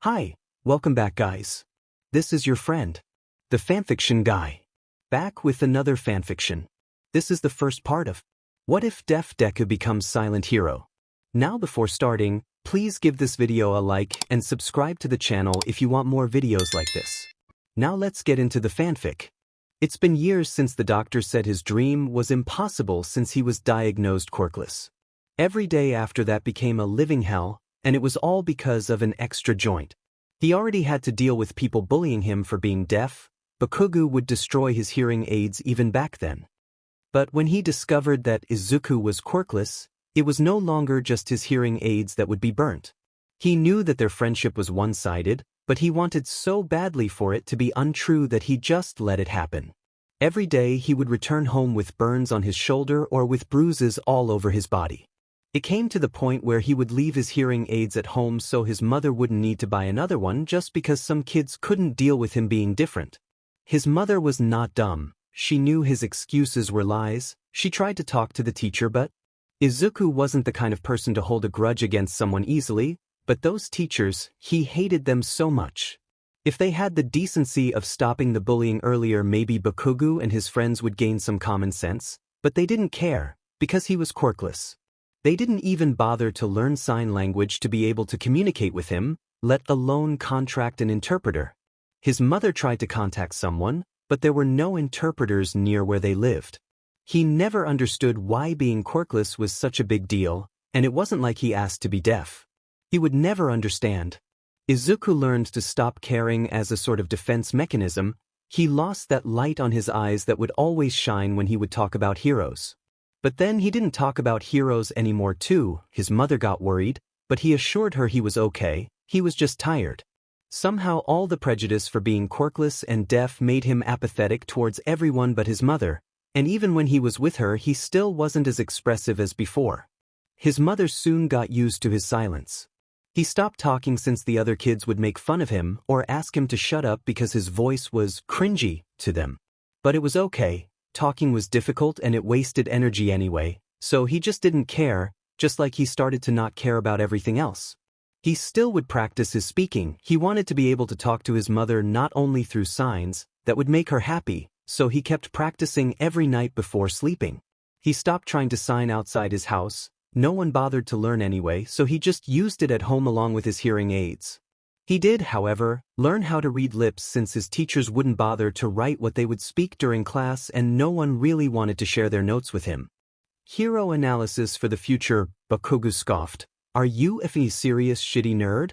Hi, welcome back guys. This is your friend, the fanfiction guy. Back with another fanfiction. This is the first part of What If Deaf Deku Becomes Silent Hero? Now before starting, please give this video a like and subscribe to the channel if you want more videos like this. Now let's get into the fanfic. It's been years since the doctor said his dream was impossible since he was diagnosed quirkless. Every day after that became a living hell, and it was all because of an extra joint. He already had to deal with people bullying him for being deaf. Bakugo would destroy his hearing aids even back then. But when he discovered that Izuku was quirkless, it was no longer just his hearing aids that would be burnt. He knew that their friendship was one-sided, but he wanted so badly for it to be untrue that he just let it happen. Every day he would return home with burns on his shoulder or with bruises all over his body. It came to the point where he would leave his hearing aids at home so his mother wouldn't need to buy another one just because some kids couldn't deal with him being different. His mother was not dumb. She knew his excuses were lies. She tried to talk to the teacher, but Izuku wasn't the kind of person to hold a grudge against someone easily, but those teachers, he hated them so much. If they had the decency of stopping the bullying earlier, maybe Bakugo and his friends would gain some common sense, but they didn't care, because he was quirkless. They didn't even bother to learn sign language to be able to communicate with him, let alone contract an interpreter. His mother tried to contact someone, but there were no interpreters near where they lived. He never understood why being quirkless was such a big deal, and it wasn't like he asked to be deaf. He would never understand. Izuku learned to stop caring as a sort of defense mechanism. He lost that light on his eyes that would always shine when he would talk about heroes. But then he didn't talk about heroes anymore too. His mother got worried, but he assured her he was okay, he was just tired. Somehow all the prejudice for being quirkless and deaf made him apathetic towards everyone but his mother, and even when he was with her he still wasn't as expressive as before. His mother soon got used to his silence. He stopped talking since the other kids would make fun of him or ask him to shut up because his voice was cringy to them. But it was okay. Talking was difficult and it wasted energy anyway, so he just didn't care, just like he started to not care about everything else. He still would practice his speaking. He wanted to be able to talk to his mother not only through signs that would make her happy, so he kept practicing every night before sleeping. He stopped trying to sign outside his house. No one bothered to learn anyway, so he just used it at home along with his hearing aids. He did, however, learn how to read lips since his teachers wouldn't bother to write what they would speak during class and no one really wanted to share their notes with him. Hero analysis for the future, Bakugo scoffed. Are you a serious shitty nerd?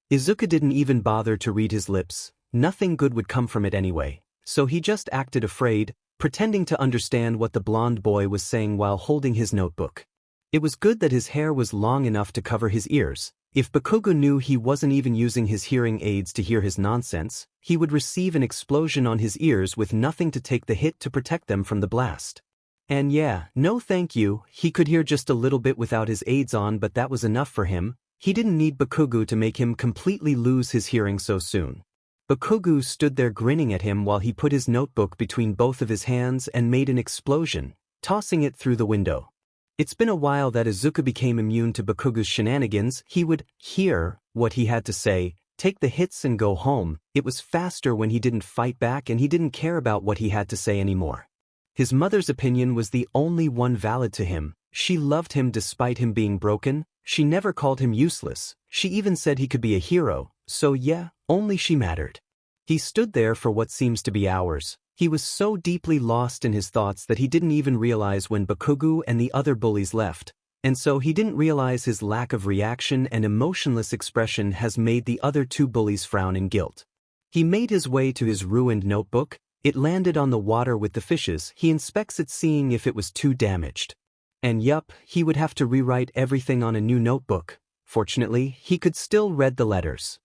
Izuku didn't even bother to read his lips. Nothing good would come from it anyway, so he just acted afraid, pretending to understand what the blonde boy was saying while holding his notebook. It was good that his hair was long enough to cover his ears. If Bakugo knew he wasn't even using his hearing aids to hear his nonsense, he would receive an explosion on his ears with nothing to take the hit to protect them from the blast. And yeah, no thank you, he could hear just a little bit without his aids on, but that was enough for him. He didn't need Bakugo to make him completely lose his hearing so soon. Bakugo stood there grinning at him while he put his notebook between both of his hands and made an explosion, tossing it through the window. It's been a while that Izuku became immune to Bakugo's shenanigans. He would hear what he had to say, take the hits and go home. It was faster when he didn't fight back and he didn't care about what he had to say anymore. His mother's opinion was the only one valid to him. She loved him despite him being broken. She never called him useless. She even said he could be a hero, so yeah, only she mattered. He stood there for what seems to be hours. He was so deeply lost in his thoughts that he didn't even realize when Bakugo and the other bullies left, and so he didn't realize his lack of reaction and emotionless expression has made the other two bullies frown in guilt. He made his way to his ruined notebook. It landed on the water with the fishes. He inspects it, seeing if it was too damaged. And yup, he would have to rewrite everything on a new notebook. Fortunately, he could still read the letters.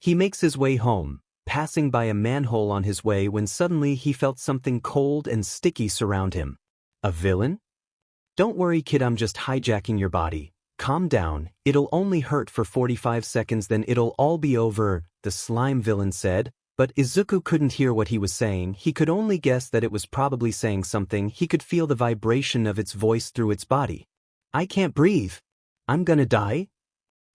He makes his way home, passing by a manhole on his way when suddenly he felt something cold and sticky surround him. A villain? Don't worry kid, I'm just hijacking your body. Calm down, it'll only hurt for 45 seconds then it'll all be over, the slime villain said, but Izuku couldn't hear what he was saying. He could only guess that it was probably saying something. He could feel the vibration of its voice through its body. I can't breathe. I'm gonna die?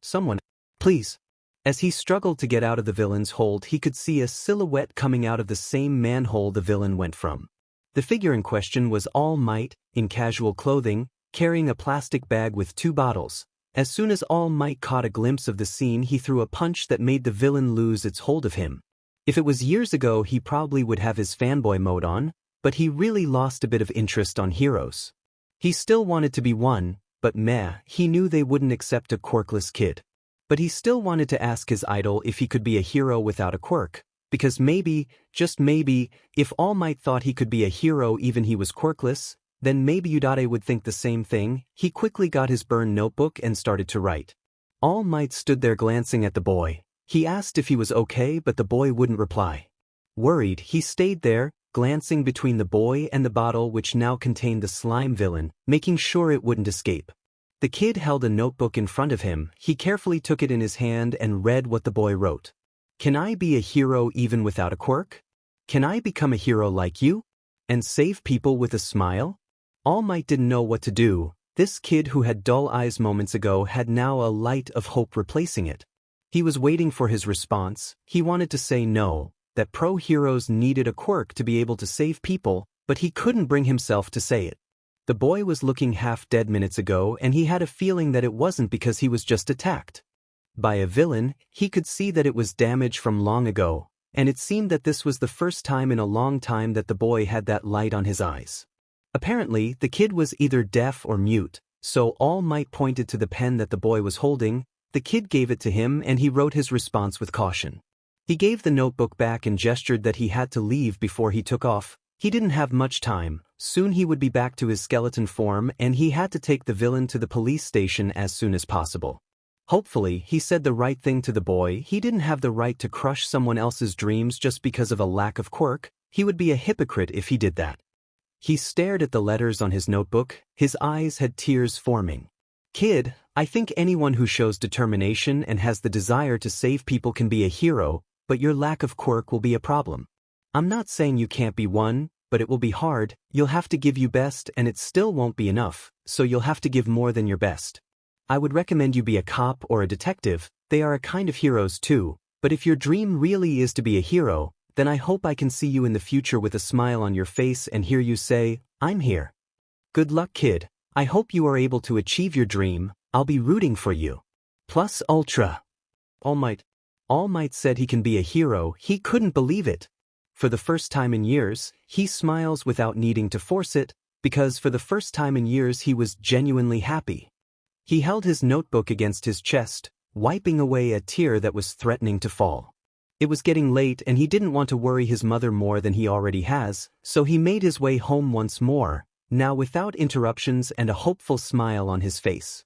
Someone, please. As he struggled to get out of the villain's hold, he could see a silhouette coming out of the same manhole the villain went from. The figure in question was All Might, in casual clothing, carrying a plastic bag with 2 bottles. As soon as All Might caught a glimpse of the scene, he threw a punch that made the villain lose its hold of him. If it was years ago, he probably would have his fanboy mode on, but he really lost a bit of interest on heroes. He still wanted to be one, but meh, he knew they wouldn't accept a quirkless kid. But he still wanted to ask his idol if he could be a hero without a quirk, because maybe, just maybe, if All Might thought he could be a hero even he was quirkless, then maybe Udade would think the same thing. He quickly got his burned notebook and started to write. All Might stood there glancing at the boy. He asked if he was okay, but the boy wouldn't reply. Worried, he stayed there, glancing between the boy and the bottle which now contained the slime villain, making sure it wouldn't escape. The kid held a notebook in front of him. He carefully took it in his hand and read what the boy wrote. Can I be a hero even without a quirk? Can I become a hero like you? And save people with a smile? All Might didn't know what to do. This kid who had dull eyes moments ago had now a light of hope replacing it. He was waiting for his response. He wanted to say no, that pro-heroes needed a quirk to be able to save people, but he couldn't bring himself to say it. The boy was looking half dead minutes ago, and he had a feeling that it wasn't because he was just attacked by a villain. He could see that it was damage from long ago, and it seemed that this was the first time in a long time that the boy had that light on his eyes. Apparently, the kid was either deaf or mute, so All Might pointed to the pen that the boy was holding. The kid gave it to him and he wrote his response with caution. He gave the notebook back and gestured that he had to leave before he took off. He didn't have much time. Soon he would be back to his skeleton form and he had to take the villain to the police station as soon as possible. Hopefully, he said the right thing to the boy. He didn't have the right to crush someone else's dreams just because of a lack of quirk. He would be a hypocrite if he did that. He stared at the letters on his notebook. His eyes had tears forming. Kid, I think anyone who shows determination and has the desire to save people can be a hero, but your lack of quirk will be a problem. I'm not saying you can't be one, but it will be hard. You'll have to give your best and it still won't be enough, so you'll have to give more than your best. I would recommend you be a cop or a detective. They are a kind of heroes too, but if your dream really is to be a hero, then I hope I can see you in the future with a smile on your face and hear you say, I'm here. Good luck, kid. I hope you are able to achieve your dream. I'll be rooting for you. Plus Ultra. All Might said he can be a hero. He couldn't believe it. For the first time in years, he smiles without needing to force it, because for the first time in years he was genuinely happy. He held his notebook against his chest, wiping away a tear that was threatening to fall. It was getting late and he didn't want to worry his mother more than he already has, so he made his way home once more, now without interruptions and a hopeful smile on his face.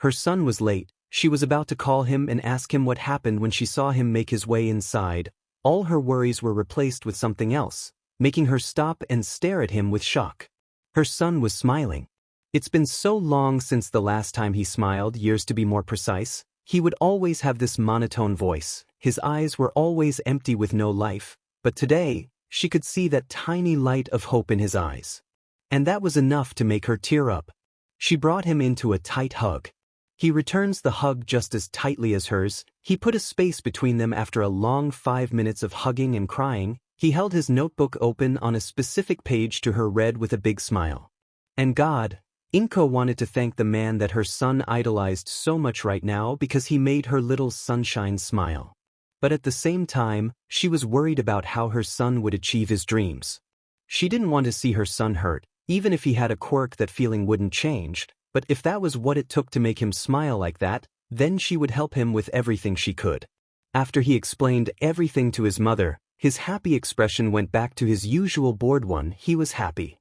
Her son was late. She was about to call him and ask him what happened when she saw him make his way inside. All her worries were replaced with something else, making her stop and stare at him with shock. Her son was smiling. It's been so long since the last time he smiled, years to be more precise. He would always have this monotone voice. His eyes were always empty with no life, but today, she could see that tiny light of hope in his eyes. And that was enough to make her tear up. She brought him into a tight hug. He returns the hug just as tightly as hers. He put a space between them after a long 5 minutes of hugging and crying. He held his notebook open on a specific page to her, read with a big smile. And God, Inko wanted to thank the man that her son idolized so much right now because he made her little sunshine smile. But at the same time, she was worried about how her son would achieve his dreams. She didn't want to see her son hurt, even if he had a quirk. That feeling wouldn't change, but if that was what it took to make him smile like that, then she would help him with everything she could. After he explained everything to his mother, his happy expression went back to his usual bored one. He was happy.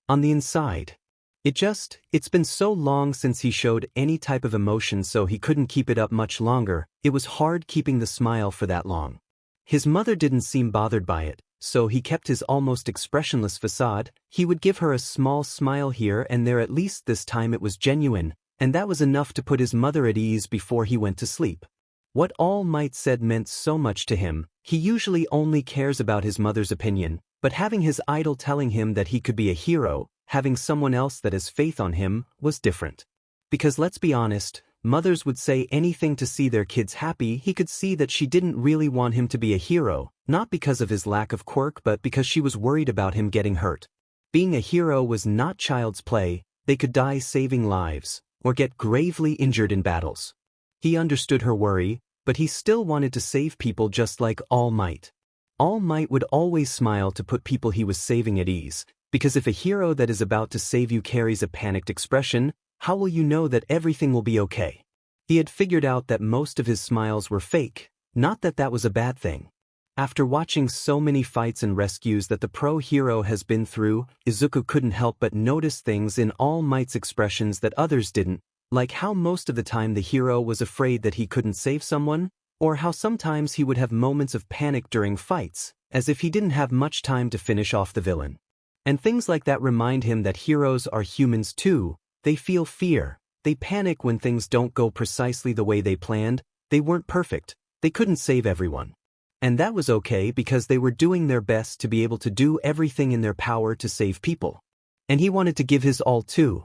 On the inside. It's been so long since he showed any type of emotion, so he couldn't keep it up much longer. It was hard keeping the smile for that long. His mother didn't seem bothered by it, so he kept his almost expressionless facade. He would give her a small smile here and there. At least this time it was genuine, and that was enough to put his mother at ease before he went to sleep. What All Might said meant so much to him. He usually only cares about his mother's opinion, but having his idol telling him that he could be a hero, having someone else that has faith on him, was different. Because let's be honest, Mothers would say anything to see their kids happy. He could see that she didn't really want him to be a hero, not because of his lack of quirk but because she was worried about him getting hurt. Being a hero was not child's play. They could die saving lives, or get gravely injured in battles. He understood her worry, but he still wanted to save people just like All Might. All Might would always smile to put people he was saving at ease, because if a hero that is about to save you carries a panicked expression, how will you know that everything will be okay? He had figured out that most of his smiles were fake, not that that was a bad thing. After watching so many fights and rescues that the pro hero has been through, Izuku couldn't help but notice things in All Might's expressions that others didn't, like how most of the time the hero was afraid that he couldn't save someone, or how sometimes he would have moments of panic during fights, as if he didn't have much time to finish off the villain. And things like that remind him that heroes are humans too. They feel fear. They panic when things don't go precisely the way they planned. They weren't perfect. They couldn't save everyone. And that was okay because they were doing their best to be able to do everything in their power to save people. And he wanted to give his all too.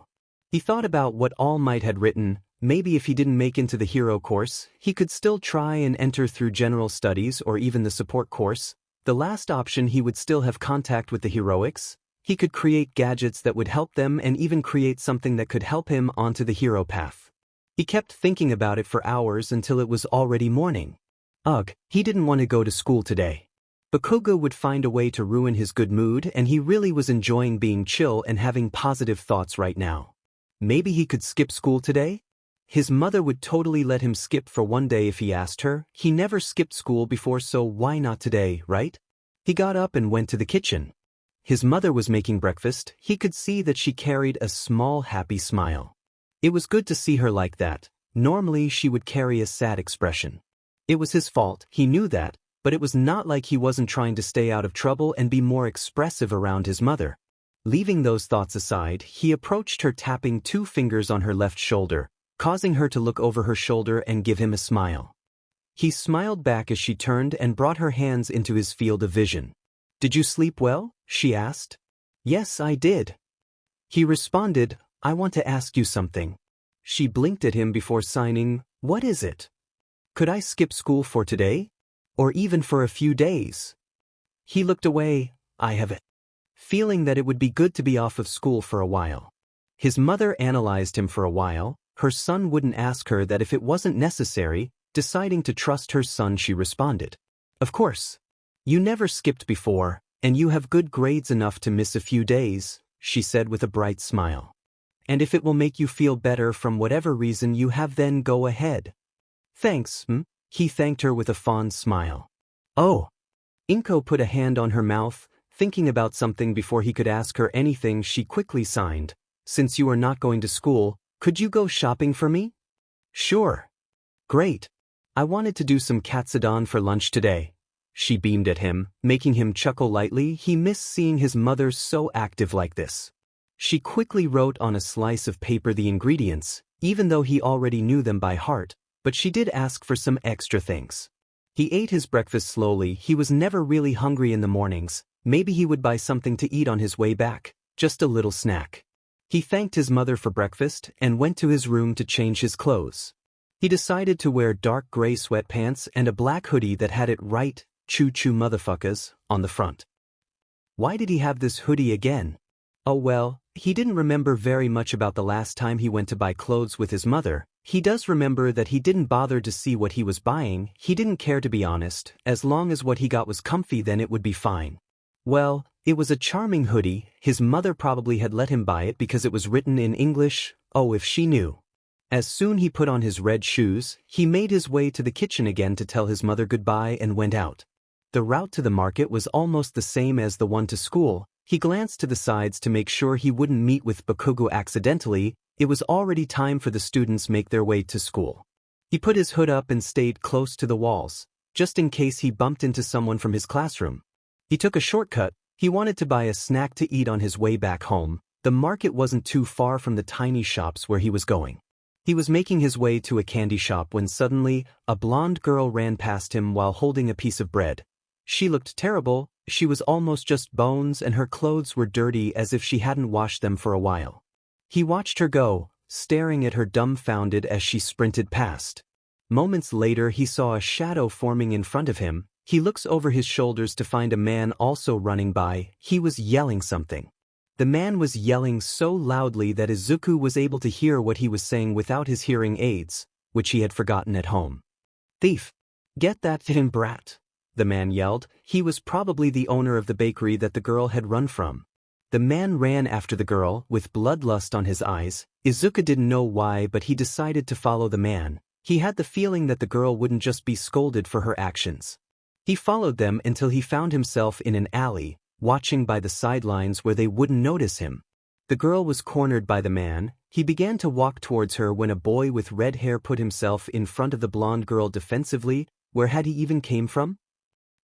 He thought about what All Might had written. Maybe if he didn't make into the hero course, he could still try and enter through general studies or even the support course. The last option, he would still have contact with the heroics. He could create gadgets that would help them and even create something that could help him onto the hero path. He kept thinking about it for hours until it was already morning. Ugh, he didn't want to go to school today. Bakugo would find a way to ruin his good mood, and he really was enjoying being chill and having positive thoughts right now. Maybe he could skip school today? His mother would totally let him skip for one day if he asked her. He never skipped school before, so why not today, right? He got up and went to the kitchen. His mother was making breakfast. He could see that she carried a small happy smile. It was good to see her like that. Normally she would carry a sad expression. It was his fault, he knew that, but it was not like he wasn't trying to stay out of trouble and be more expressive around his mother. Leaving those thoughts aside, he approached her, tapping 2 fingers on her left shoulder, causing her to look over her shoulder and give him a smile. He smiled back as she turned and brought her hands into his field of vision. "Did you sleep well?" she asked. "Yes, I did." He responded, "I want to ask you something." She blinked at him before signing, "What is it?" "Could I skip school for today? Or even for a few days?" He looked away. "I have a feeling that it would be good to be off of school for a while." His mother analyzed him for a while. Her son wouldn't ask her that if it wasn't necessary. Deciding to trust her son, she responded, "Of course. You never skipped before, and you have good grades enough to miss a few days," she said with a bright smile. "And if it will make you feel better from whatever reason you have, then go ahead." "Thanks, He thanked her with a fond smile. "Oh." Inko put a hand on her mouth, thinking about something before he could ask her anything. She quickly signed, "Since you are not going to school, could you go shopping for me?" "Sure." "Great. I wanted to do some katsudon for lunch today." She beamed at him, making him chuckle lightly. He missed seeing his mother so active like this. She quickly wrote on a slice of paper the ingredients, even though he already knew them by heart, but she did ask for some extra things. He ate his breakfast slowly. He was never really hungry in the mornings. Maybe he would buy something to eat on his way back, just a little snack. He thanked his mother for breakfast and went to his room to change his clothes. He decided to wear dark gray sweatpants and a black hoodie that had it right, "Choo-choo motherfuckers," on the front. Why did he have this hoodie again? Oh well, he didn't remember very much about the last time he went to buy clothes with his mother. He does remember that he didn't bother to see what he was buying. He didn't care, to be honest. As long as what he got was comfy, then it would be fine. Well, it was a charming hoodie. His mother probably had let him buy it because it was written in English. Oh, if she knew. As soon he put on his red shoes, he made his way to the kitchen again to tell his mother goodbye and went out. The route to the market was almost the same as the one to school. He glanced to the sides to make sure he wouldn't meet with Bakugo accidentally. It was already time for the students make their way to school. He put his hood up and stayed close to the walls, just in case he bumped into someone from his classroom. He took a shortcut. He wanted to buy a snack to eat on his way back home. The market wasn't too far from the tiny shops where he was going. He was making his way to a candy shop when suddenly, a blonde girl ran past him while holding a piece of bread. She looked terrible. She was almost just bones, and her clothes were dirty as if she hadn't washed them for a while. He watched her go, staring at her dumbfounded as she sprinted past. Moments later he saw a shadow forming in front of him. He looks over his shoulders to find a man also running by. He was yelling something. The man was yelling so loudly that Izuku was able to hear what he was saying without his hearing aids, which he had forgotten at home. "Thief! Get that him brat!" the man yelled. He was probably the owner of the bakery that the girl had run from. The man ran after the girl, with bloodlust on his eyes. Izuku didn't know why, but he decided to follow the man. He had the feeling that the girl wouldn't just be scolded for her actions. He followed them until he found himself in an alley, watching by the sidelines where they wouldn't notice him. The girl was cornered by the man. He began to walk towards her when a boy with red hair put himself in front of the blonde girl defensively. Where had he even came from?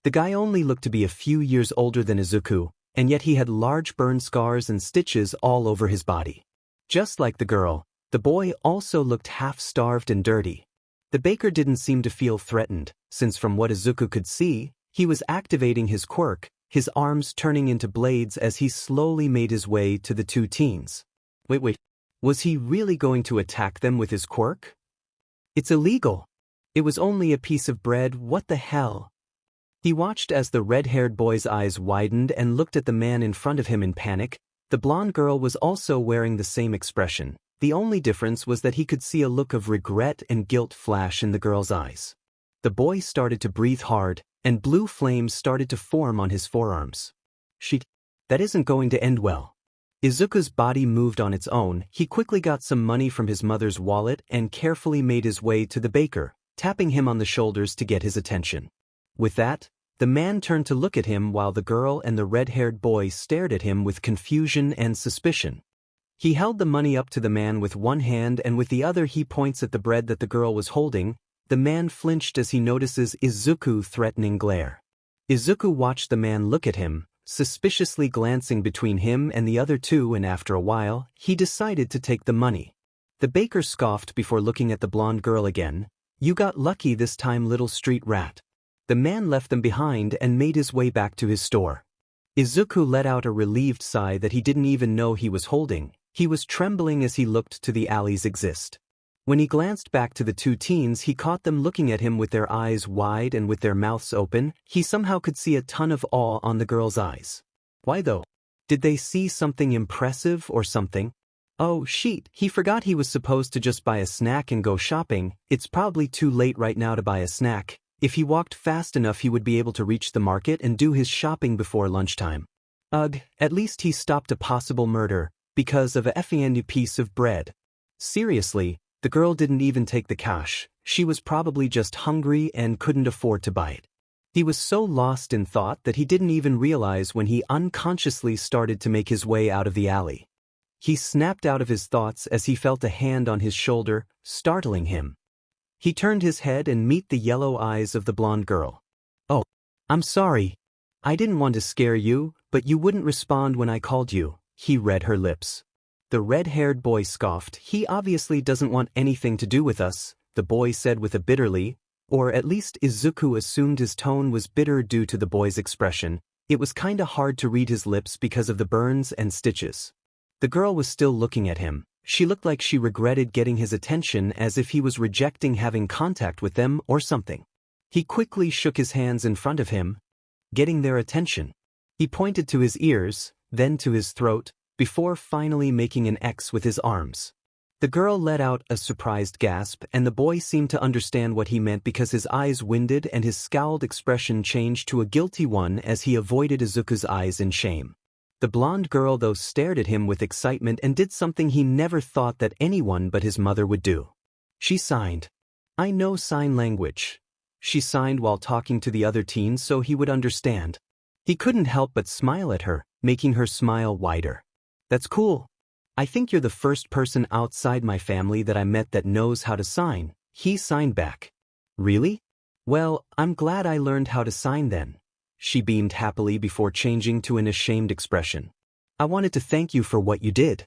The guy only looked to be a few years older than Izuku, and yet he had large burn scars and stitches all over his body. Just like the girl, the boy also looked half-starved and dirty. The baker didn't seem to feel threatened, since from what Izuku could see, he was activating his quirk, his arms turning into blades as he slowly made his way to the two teens. Wait, was he really going to attack them with his quirk? It's illegal. It was only a piece of bread, what the hell? He watched as the red-haired boy's eyes widened and looked at the man in front of him in panic. The blonde girl was also wearing the same expression. The only difference was that he could see a look of regret and guilt flash in the girl's eyes. The boy started to breathe hard, and blue flames started to form on his forearms. Shit, that isn't going to end well. Izuku's body moved on its own. He quickly got some money from his mother's wallet and carefully made his way to the baker, tapping him on the shoulders to get his attention. With that, the man turned to look at him while the girl and the red-haired boy stared at him with confusion and suspicion. He held the money up to the man with one hand and with the other he points at the bread that the girl was holding. The man flinched as he notices Izuku's threatening glare. Izuku watched the man look at him, suspiciously glancing between him and the other two, and after a while, he decided to take the money. The baker scoffed before looking at the blonde girl again. "You got lucky this time, little street rat." The man left them behind and made his way back to his store. Izuku let out a relieved sigh that he didn't even know he was holding. He was trembling as he looked to the alley's exit. When he glanced back to the two teens, he caught them looking at him with their eyes wide and with their mouths open. He somehow could see a ton of awe on the girls' eyes. Why though? Did they see something impressive or something? Oh shit, he forgot he was supposed to just buy a snack and go shopping. It's probably too late right now to buy a snack. If he walked fast enough he would be able to reach the market and do his shopping before lunchtime. Ugh, at least he stopped a possible murder, because of a effing piece of bread. Seriously, the girl didn't even take the cash. She was probably just hungry and couldn't afford to buy it. He was so lost in thought that he didn't even realize when he unconsciously started to make his way out of the alley. He snapped out of his thoughts as he felt a hand on his shoulder, startling him. He turned his head and met the yellow eyes of the blonde girl. "Oh, I'm sorry. I didn't want to scare you, but you wouldn't respond when I called you." He read her lips. The red-haired boy scoffed. "He obviously doesn't want anything to do with us," the boy said with a bitterly, or at least Izuku assumed his tone was bitter due to the boy's expression. It was kinda hard to read his lips because of the burns and stitches. The girl was still looking at him. She looked like she regretted getting his attention, as if he was rejecting having contact with them or something. He quickly shook his hands in front of him, getting their attention. He pointed to his ears, then to his throat, before finally making an X with his arms. The girl let out a surprised gasp, and the boy seemed to understand what he meant because his eyes winded and his scowled expression changed to a guilty one as he avoided Izuku's eyes in shame. The blonde girl though stared at him with excitement and did something he never thought that anyone but his mother would do. She signed. "I know sign language." She signed while talking to the other teens so he would understand. He couldn't help but smile at her, making her smile wider. "That's cool. I think you're the first person outside my family that I met that knows how to sign." He signed back. "Really? Well, I'm glad I learned how to sign then." She beamed happily before changing to an ashamed expression. "I wanted to thank you for what you did.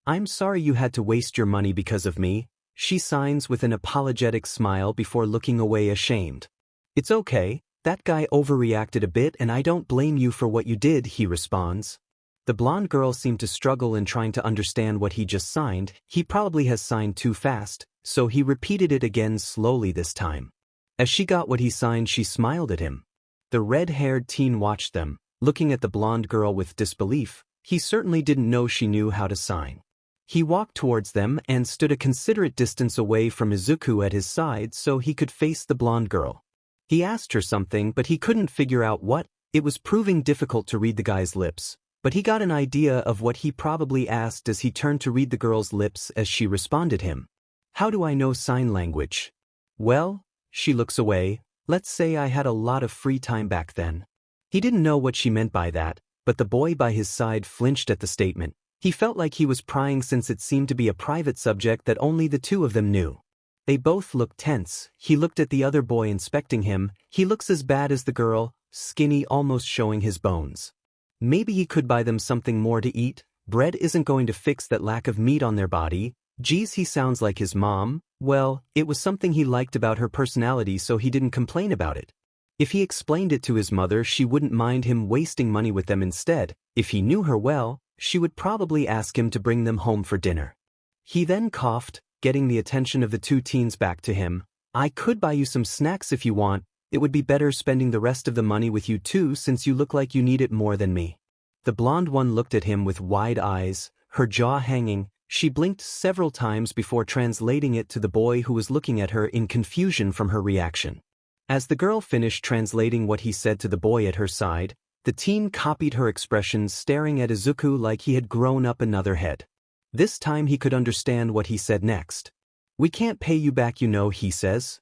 I'm sorry you had to waste your money because of me." She signs with an apologetic smile before looking away ashamed. "It's okay, that guy overreacted a bit and I don't blame you for what you did," he responds. The blonde girl seemed to struggle in trying to understand what he just signed. He probably has signed too fast, so he repeated it again slowly this time. As she got what he signed, she smiled at him. The red-haired teen watched them, looking at the blonde girl with disbelief. He certainly didn't know she knew how to sign. He walked towards them and stood a considerate distance away from Izuku at his side so he could face the blonde girl. He asked her something, but he couldn't figure out what. It was proving difficult to read the guy's lips, but he got an idea of what he probably asked as he turned to read the girl's lips as she responded him. How do I know sign language? Well, she looks away. Let's say I had a lot of free time back then. He didn't know what she meant by that, but the boy by his side flinched at the statement. He felt like he was prying since it seemed to be a private subject that only the two of them knew. They both looked tense. He looked at the other boy inspecting him. He looks as bad as the girl, skinny, almost showing his bones. Maybe he could buy them something more to eat. Bread isn't going to fix that lack of meat on their body. Geez, he sounds like his mom. Well, it was something he liked about her personality, so he didn't complain about it. If he explained it to his mother, she wouldn't mind him wasting money with them instead. If he knew her well, she would probably ask him to bring them home for dinner. He then coughed, getting the attention of the two teens back to him. I could buy you some snacks if you want. It would be better spending the rest of the money with you too, since you look like you need it more than me. The blonde one looked at him with wide eyes, her jaw hanging. She blinked several times before translating it to the boy who was looking at her in confusion from her reaction. As the girl finished translating what he said to the boy at her side, the teen copied her expressions, staring at Izuku like he had grown up another head. This time he could understand what he said next. We can't pay you back, you know, he says.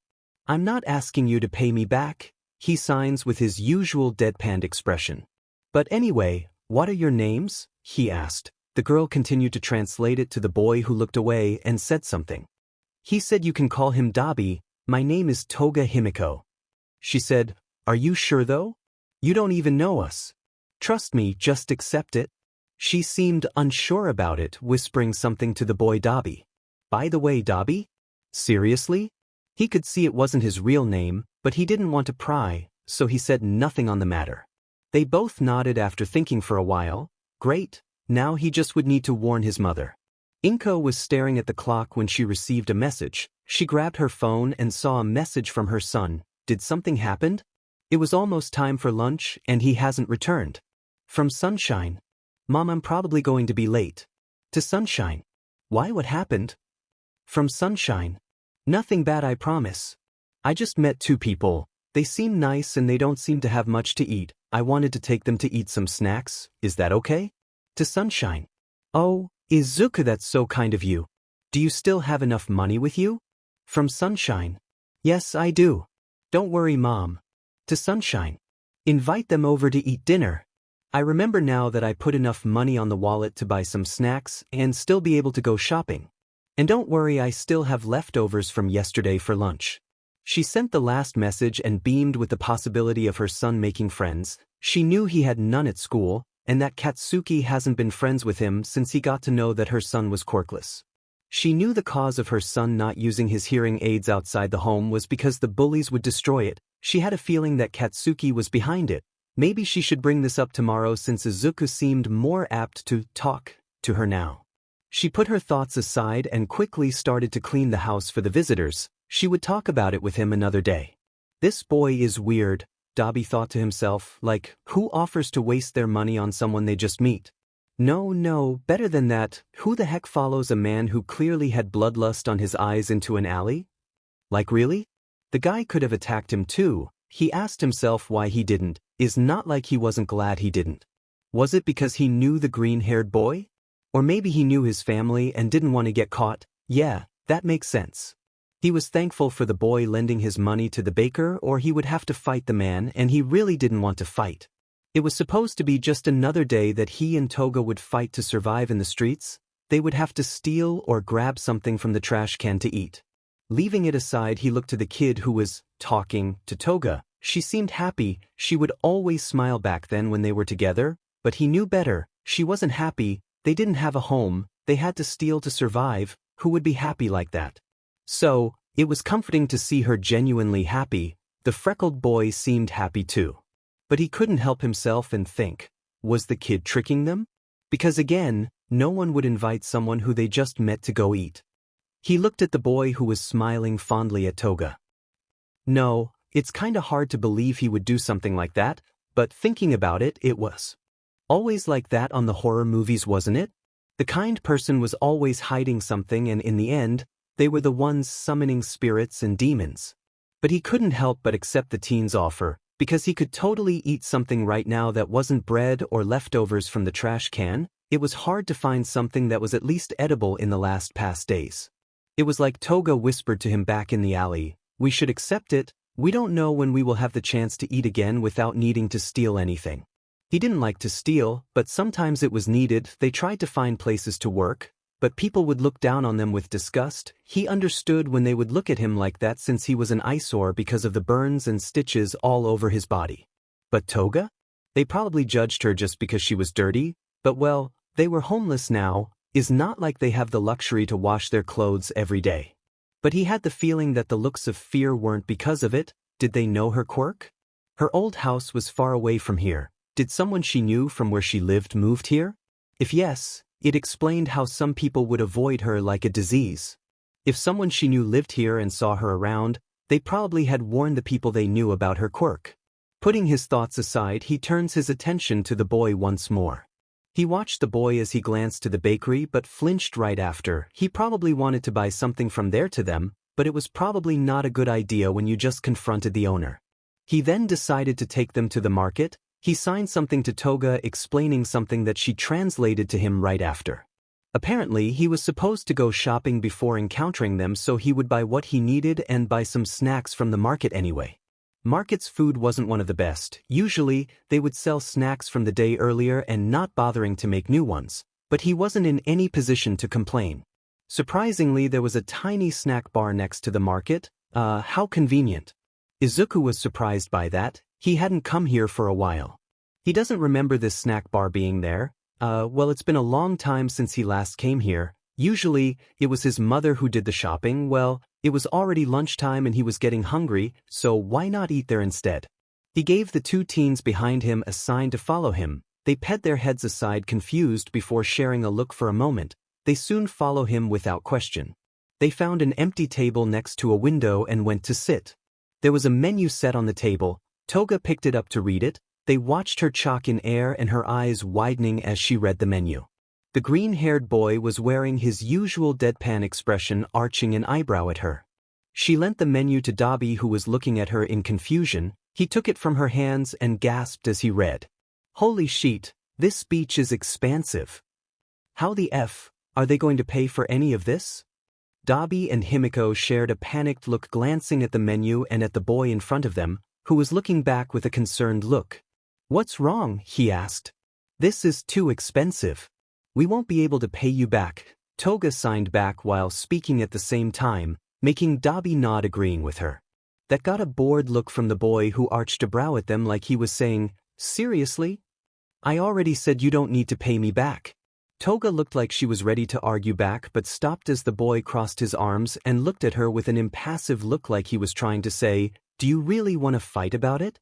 I'm not asking you to pay me back, he signs with his usual deadpan expression. But anyway, what are your names? He asked. The girl continued to translate it to the boy who looked away and said something. He said you can call him Dabi. My name is Toga Himiko. She said, are you sure though? You don't even know us. Trust me, just accept it. She seemed unsure about it, whispering something to the boy Dabi. By the way, Dabi? Seriously? He could see it wasn't his real name, but he didn't want to pry, so he said nothing on the matter. They both nodded after thinking for a while. Great, now he just would need to warn his mother. Inko was staring at the clock when she received a message. She grabbed her phone and saw a message from her son. Did something happen? It was almost time for lunch and he hasn't returned. From Sunshine. Mom, I'm probably going to be late. To Sunshine. Why, what happened? From Sunshine. Nothing bad, I promise. I just met two people. They seem nice and they don't seem to have much to eat. I wanted to take them to eat some snacks. Is that okay? To Sunshine. Oh, Izuku, that's so kind of you. Do you still have enough money with you? From Sunshine. Yes, I do. Don't worry, Mom. To Sunshine. Invite them over to eat dinner. I remember now that I put enough money on the wallet to buy some snacks and still be able to go shopping. And don't worry, I still have leftovers from yesterday for lunch. She sent the last message and beamed with the possibility of her son making friends. She knew he had none at school, and that Katsuki hasn't been friends with him since he got to know that her son was quirkless. She knew the cause of her son not using his hearing aids outside the home was because the bullies would destroy it. She had a feeling that Katsuki was behind it. Maybe she should bring this up tomorrow since Izuku seemed more apt to talk to her now. She put her thoughts aside and quickly started to clean the house for the visitors. She would talk about it with him another day. This boy is weird, Dabi thought to himself, like, who offers to waste their money on someone they just meet? No, better than that, who the heck follows a man who clearly had bloodlust on his eyes into an alley? Like really? The guy could have attacked him too. He asked himself why he didn't. It's not like he wasn't glad he didn't. Was it because he knew the green-haired boy? Or maybe he knew his family and didn't want to get caught? Yeah, that makes sense. He was thankful for the boy lending his money to the baker, or he would have to fight the man, and he really didn't want to fight. It was supposed to be just another day that he and Toga would fight to survive in the streets. They would have to steal or grab something from the trash can to eat. Leaving it aside, he looked to the kid who was talking to Toga. She seemed happy. She would always smile back then when they were together, but he knew better. She wasn't happy. They didn't have a home. They had to steal to survive. Who would be happy like that? So, it was comforting to see her genuinely happy. The freckled boy seemed happy too. But he couldn't help himself and think, was the kid tricking them? Because again, no one would invite someone who they just met to go eat. He looked at the boy who was smiling fondly at Toga. No, it's kinda hard to believe he would do something like that, but thinking about it, it was always like that on the horror movies, wasn't it? The kind person was always hiding something, and in the end, they were the ones summoning spirits and demons. But he couldn't help but accept the teen's offer, because he could totally eat something right now that wasn't bread or leftovers from the trash can. It was hard to find something that was at least edible in the past days. It was like Toga whispered to him back in the alley, "We should accept it. We don't know when we will have the chance to eat again without needing to steal anything." He didn't like to steal, but sometimes it was needed. They tried to find places to work, but people would look down on them with disgust. He understood when they would look at him like that since he was an eyesore because of the burns and stitches all over his body. But Toga? They probably judged her just because she was dirty, but well, they were homeless now. It's not like they have the luxury to wash their clothes every day. But he had the feeling that the looks of fear weren't because of it. Did they know her quirk? Her old house was far away from here. Did someone she knew from where she lived moved here? If yes, it explained how some people would avoid her like a disease. If someone she knew lived here and saw her around, they probably had warned the people they knew about her quirk. Putting his thoughts aside, he turns his attention to the boy once more. He watched the boy as he glanced to the bakery but flinched right after. He probably wanted to buy something from there to them, but it was probably not a good idea when you just confronted the owner. He then decided to take them to the market. He signed something to Toga explaining something that she translated to him right after. Apparently, he was supposed to go shopping before encountering them, so he would buy what he needed and buy some snacks from the market anyway. Market's food wasn't one of the best. Usually, they would sell snacks from the day earlier and not bothering to make new ones, but he wasn't in any position to complain. Surprisingly, there was a tiny snack bar next to the market. How convenient. Izuku was surprised by that. He hadn't come here for a while. He doesn't remember this snack bar being there. Well, it's been a long time since he last came here. Usually, it was his mother who did the shopping. Well, it was already lunchtime and he was getting hungry, so why not eat there instead? He gave the two teens behind him a sign to follow him. They ped their heads aside confused before sharing a look for a moment. They soon follow him without question. They found an empty table next to a window and went to sit. There was a menu set on the table. Toga picked it up to read it. They watched her chalk in air and her eyes widening as she read the menu. The green-haired boy was wearing his usual deadpan expression, arching an eyebrow at her. She lent the menu to Dabi, who was looking at her in confusion. He took it from her hands and gasped as he read. "Holy shit, this speech is expansive. How the F are they going to pay for any of this?" Dabi and Himiko shared a panicked look, glancing at the menu and at the boy in front of them, who was looking back with a concerned look. "What's wrong?" he asked. "This is too expensive. We won't be able to pay you back." Toga signed back while speaking at the same time, making Dabi nod, agreeing with her. That got a bored look from the boy, who arched a brow at them like he was saying, "Seriously? I already said you don't need to pay me back." Toga looked like she was ready to argue back but stopped as the boy crossed his arms and looked at her with an impassive look like he was trying to say, "Do you really want to fight about it?"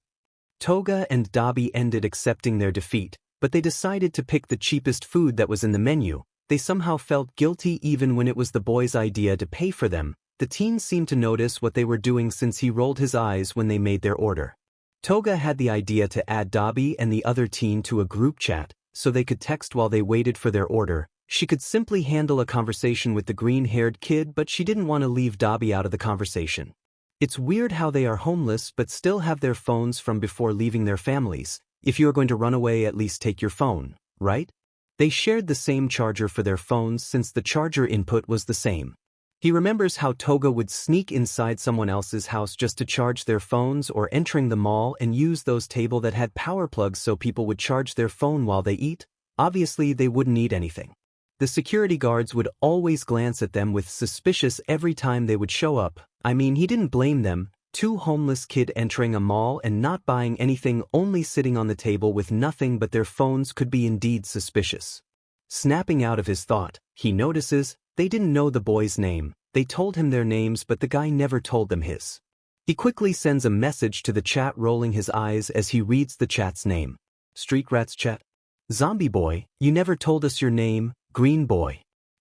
Toga and Dabi ended accepting their defeat, but they decided to pick the cheapest food that was in the menu. They somehow felt guilty even when it was the boy's idea to pay for them. The teens seemed to notice what they were doing since he rolled his eyes when they made their order. Toga had the idea to add Dabi and the other teen to a group chat, so they could text while they waited for their order. She could simply handle a conversation with the green-haired kid, but she didn't want to leave Dabi out of the conversation. It's weird how they are homeless but still have their phones from before leaving their families. If you are going to run away, at least take your phone, right? They shared the same charger for their phones since the charger input was the same. He remembers how Toga would sneak inside someone else's house just to charge their phones, or entering the mall and use those tables that had power plugs so people would charge their phone while they eat. Obviously, they wouldn't eat anything. The security guards would always glance at them with suspicious every time they would show up. I mean, he didn't blame them. Two homeless kids entering a mall and not buying anything, only sitting on the table with nothing but their phones, could be indeed suspicious. Snapping out of his thought, he notices they didn't know the boy's name. They told him their names, but the guy never told them his. He quickly sends a message to the chat, rolling his eyes as he reads the chat's name. Street Rats Chat. Zombie boy, you never told us your name, green boy.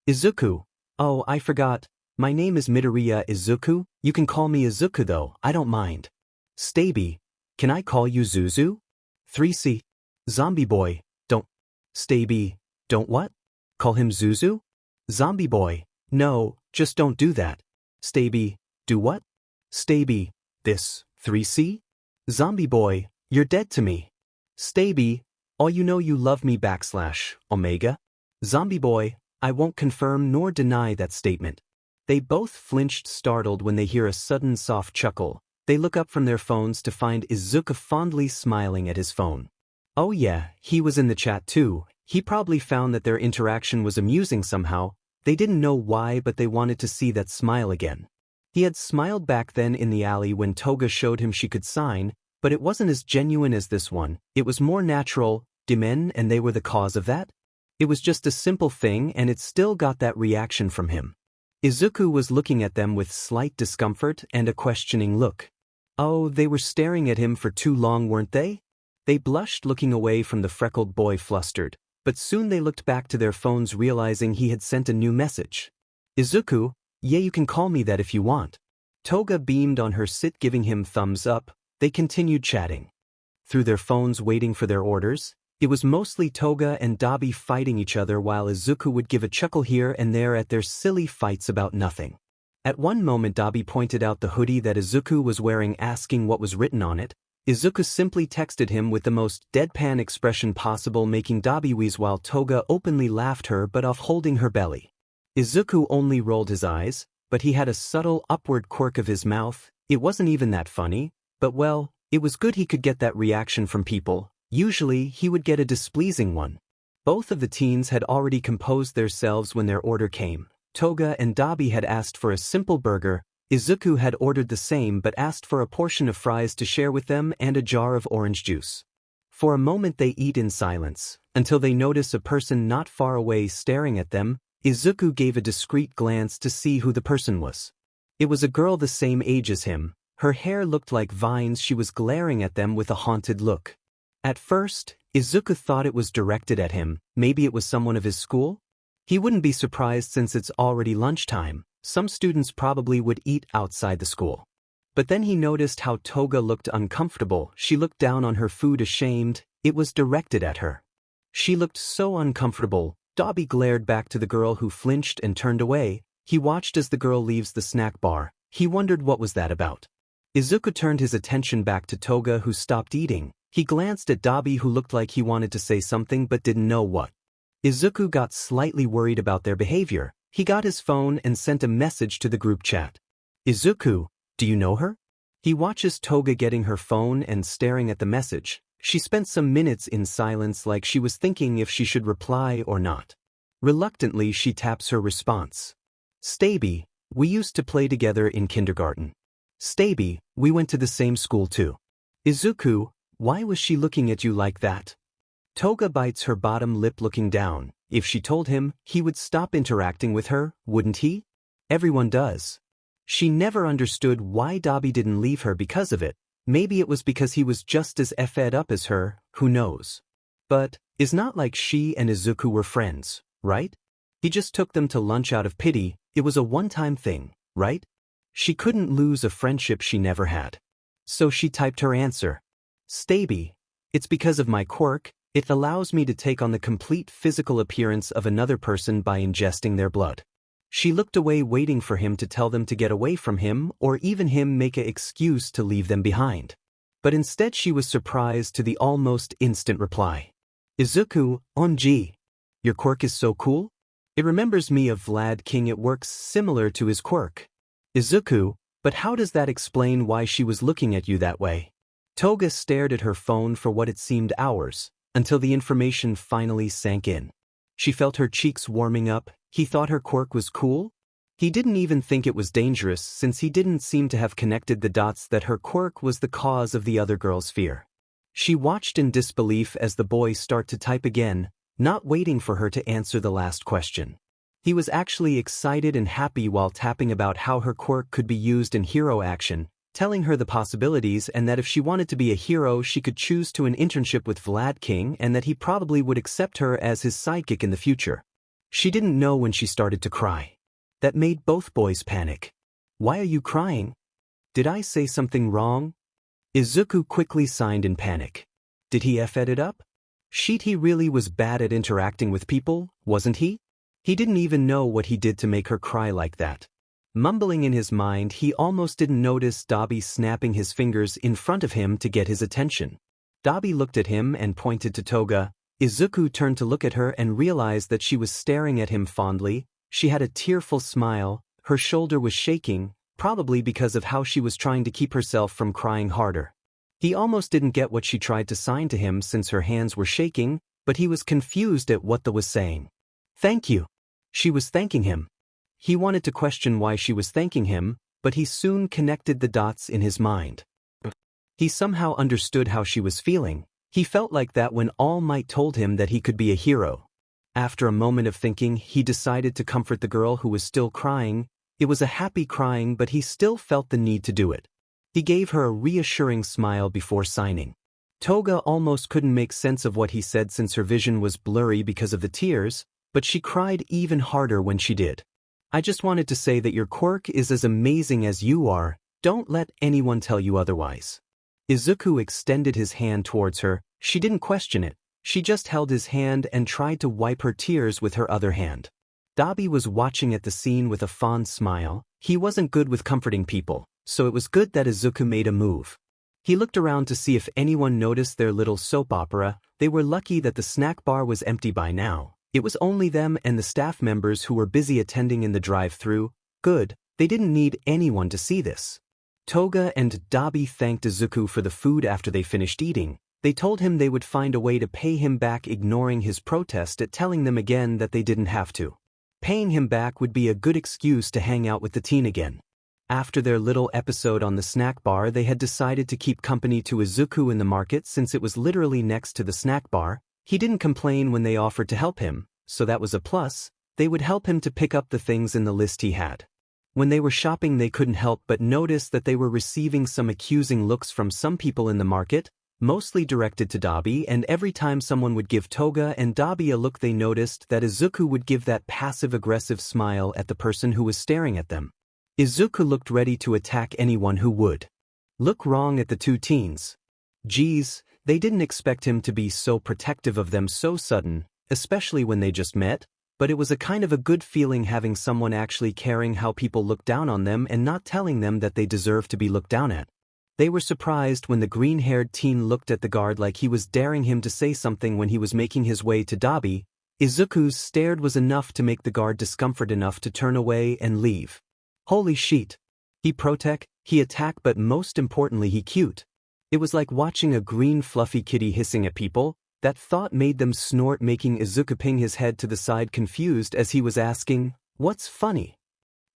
Izuku. Oh, I forgot. My name is Midoriya Izuku. You can call me Izuku though, I don't mind. Staby. Can I call you Zuzu? 3C. Zombie boy, don't. Staby. Don't what? Call him Zuzu? Zombie boy. No, just don't do that. Staby. Do what? Staby. This. 3C? Zombie boy, you're dead to me. Staby. All you know you love me / Omega. Zombie boy, I won't confirm nor deny that statement. They both flinched startled when they hear a sudden soft chuckle. They look up from their phones to find Izuku fondly smiling at his phone. Oh yeah, he was in the chat too. He probably found that their interaction was amusing somehow. They didn't know why, but they wanted to see that smile again. He had smiled back then in the alley when Toga showed him she could sign, but it wasn't as genuine as this one. It was more natural, demen, and they were the cause of that? It was just a simple thing and it still got that reaction from him. Izuku was looking at them with slight discomfort and a questioning look. Oh, they were staring at him for too long, weren't they? They blushed looking away from the freckled boy flustered, but soon they looked back to their phones realizing he had sent a new message. Izuku, yeah, you can call me that if you want. Toga beamed on her sit giving him thumbs up. They continued chatting. Through their phones waiting for their orders, it was mostly Toga and Dabi fighting each other while Izuku would give a chuckle here and there at their silly fights about nothing. At one moment Dabi pointed out the hoodie that Izuku was wearing asking what was written on it. Izuku simply texted him with the most deadpan expression possible making Dabi wheeze while Toga openly laughed her butt off holding her belly. Izuku only rolled his eyes, but he had a subtle upward quirk of his mouth. It wasn't even that funny, but well, it was good he could get that reaction from people. Usually he would get a displeasing one. Both of the teens had already composed themselves when their order came. Toga and Dabi had asked for a simple burger. Izuku had ordered the same but asked for a portion of fries to share with them and a jar of orange juice. For a moment they eat in silence, until they notice a person not far away staring at them. Izuku gave a discreet glance to see who the person was. It was a girl the same age as him. Her hair looked like vines. She was glaring at them with a haunted look. At first, Izuku thought it was directed at him. Maybe it was someone of his school? He wouldn't be surprised since it's already lunchtime. Some students probably would eat outside the school. But then he noticed how Toga looked uncomfortable. She looked down on her food ashamed. It was directed at her. She looked so uncomfortable. Dabi glared back to the girl who flinched and turned away. He watched as the girl leaves the snack bar. He wondered what was that about. Izuku turned his attention back to Toga who stopped eating. He glanced at Dabi who looked like he wanted to say something but didn't know what. Izuku got slightly worried about their behavior. He got his phone and sent a message to the group chat. Izuku, do you know her? He watches Toga getting her phone and staring at the message. She spent some minutes in silence like she was thinking if she should reply or not. Reluctantly she taps her response. Staby, we used to play together in kindergarten. Staby, we went to the same school too. Izuku, why was she looking at you like that? Toga bites her bottom lip looking down. If she told him, he would stop interacting with her, wouldn't he? Everyone does. She never understood why Dabi didn't leave her because of it. Maybe it was because he was just as fed up as her, who knows. But, it's not like she and Izuku were friends, right? He just took them to lunch out of pity. It was a one-time thing, right? She couldn't lose a friendship she never had. So she typed her answer. Staby, it's because of my quirk. It allows me to take on the complete physical appearance of another person by ingesting their blood. She looked away waiting for him to tell them to get away from him or even him make an excuse to leave them behind. But instead she was surprised to the almost instant reply. Izuku, OMG. Your quirk is so cool? It remembers me of Vlad King. It works similar to his quirk. Izuku, but how does that explain why she was looking at you that way? Toga stared at her phone for what it seemed hours, until the information finally sank in. She felt her cheeks warming up. He thought her quirk was cool? He didn't even think it was dangerous since he didn't seem to have connected the dots that her quirk was the cause of the other girl's fear. She watched in disbelief as the boy start to type again, not waiting for her to answer the last question. He was actually excited and happy while tapping about how her quirk could be used in hero action. telling her the possibilities and that if she wanted to be a hero she could choose to an internship with Vlad King and that he probably would accept her as his sidekick in the future. She didn't know when she started to cry. That made both boys panic. "Why are you crying? Did I say something wrong?" Izuku quickly signed in panic. Did he F-ed it up? Shit, he really was bad at interacting with people, wasn't he? He didn't even know what he did to make her cry like that. Mumbling in his mind, he almost didn't notice Dabi snapping his fingers in front of him to get his attention. Dabi looked at him and pointed to Toga. Izuku turned to look at her and realized that she was staring at him fondly. She had a tearful smile, her shoulder was shaking, probably because of how she was trying to keep herself from crying harder. He almost didn't get what she tried to sign to him since her hands were shaking, but he was confused at what the was saying. "Thank you." She was thanking him. He wanted to question why she was thanking him, but he soon connected the dots in his mind. He somehow understood how she was feeling. He felt like that when All Might told him that he could be a hero. After a moment of thinking, he decided to comfort the girl who was still crying. It was a happy crying, but he still felt the need to do it. He gave her a reassuring smile before signing. Toga almost couldn't make sense of what he said since her vision was blurry because of the tears, but she cried even harder when she did. "I just wanted to say that your quirk is as amazing as you are, don't let anyone tell you otherwise." Izuku extended his hand towards her. She didn't question it, she just held his hand and tried to wipe her tears with her other hand. Dabi was watching at the scene with a fond smile. He wasn't good with comforting people, so it was good that Izuku made a move. He looked around to see if anyone noticed their little soap opera. They were lucky that the snack bar was empty by now. It was only them and the staff members who were busy attending in the drive-thru. Good, they didn't need anyone to see this. Toga and Dabi thanked Izuku for the food after they finished eating. They told him they would find a way to pay him back, ignoring his protest at telling them again that they didn't have to. Paying him back would be a good excuse to hang out with the teen again. After their little episode on the snack bar, they had decided to keep company to Izuku in the market since it was literally next to the snack bar. He didn't complain when they offered to help him, so that was a plus. They would help him to pick up the things in the list he had. When they were shopping, they couldn't help but notice that they were receiving some accusing looks from some people in the market, mostly directed to Dabi, and every time someone would give Toga and Dabi a look, they noticed that Izuku would give that passive-aggressive smile at the person who was staring at them. Izuku looked ready to attack anyone who would look wrong at the two teens. Geez, they didn't expect him to be so protective of them so sudden, especially when they just met, but it was a kind of a good feeling having someone actually caring how people look down on them and not telling them that they deserve to be looked down at. They were surprised when the green-haired teen looked at the guard like he was daring him to say something when he was making his way to Dabi. Izuku's stared was enough to make the guard discomfort enough to turn away and leave. Holy shit. He protect, he attack, but most importantly he cute. It was like watching a green fluffy kitty hissing at people. That thought made them snort, making Izuku ping his head to the side confused as he was asking, "What's funny?"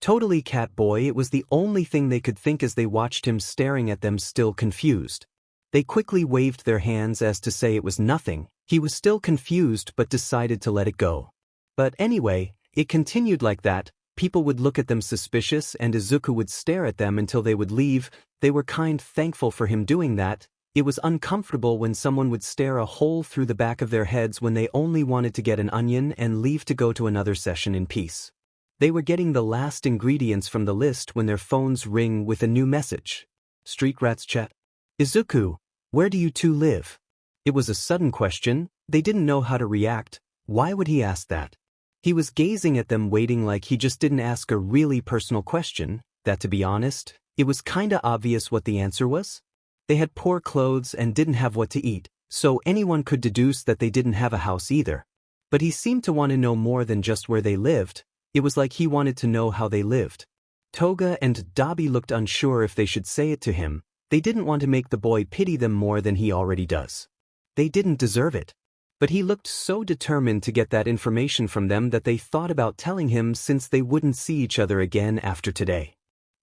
Totally cat boy, it was the only thing they could think as they watched him staring at them still confused. They quickly waved their hands as to say it was nothing. He was still confused but decided to let it go. But anyway, it continued like that. People would look at them suspicious and Izuku would stare at them until they would leave. They were kind thankful for him doing that. It was uncomfortable when someone would stare a hole through the back of their heads when they only wanted to get an onion and leave to go to another session in peace. They were getting the last ingredients from the list when their phones ring with a new message. Street Rats chat. Izuku, where do you two live? It was a sudden question. They didn't know how to react. Why would he ask that? He was gazing at them waiting like he just didn't ask a really personal question, that to be honest, it was kinda obvious what the answer was. They had poor clothes and didn't have what to eat, so anyone could deduce that they didn't have a house either. But he seemed to want to know more than just where they lived. It was like he wanted to know how they lived. Toga and Dabi looked unsure if they should say it to him. They didn't want to make the boy pity them more than he already does. They didn't deserve it. But he looked so determined to get that information from them that they thought about telling him since they wouldn't see each other again after today.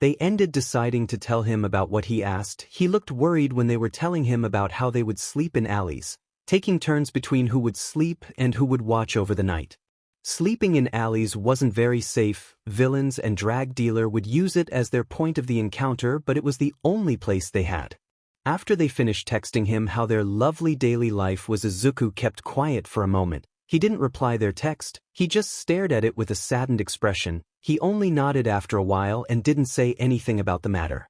They ended deciding to tell him about what he asked. He looked worried when they were telling him about how they would sleep in alleys, taking turns between who would sleep and who would watch over the night. Sleeping in alleys wasn't very safe. Villains and drag dealer would use it as their point of the encounter, but it was the only place they had. After they finished texting him how their lovely daily life was, Izuku kept quiet for a moment. He didn't reply their text, he just stared at it with a saddened expression. He only nodded after a while and didn't say anything about the matter.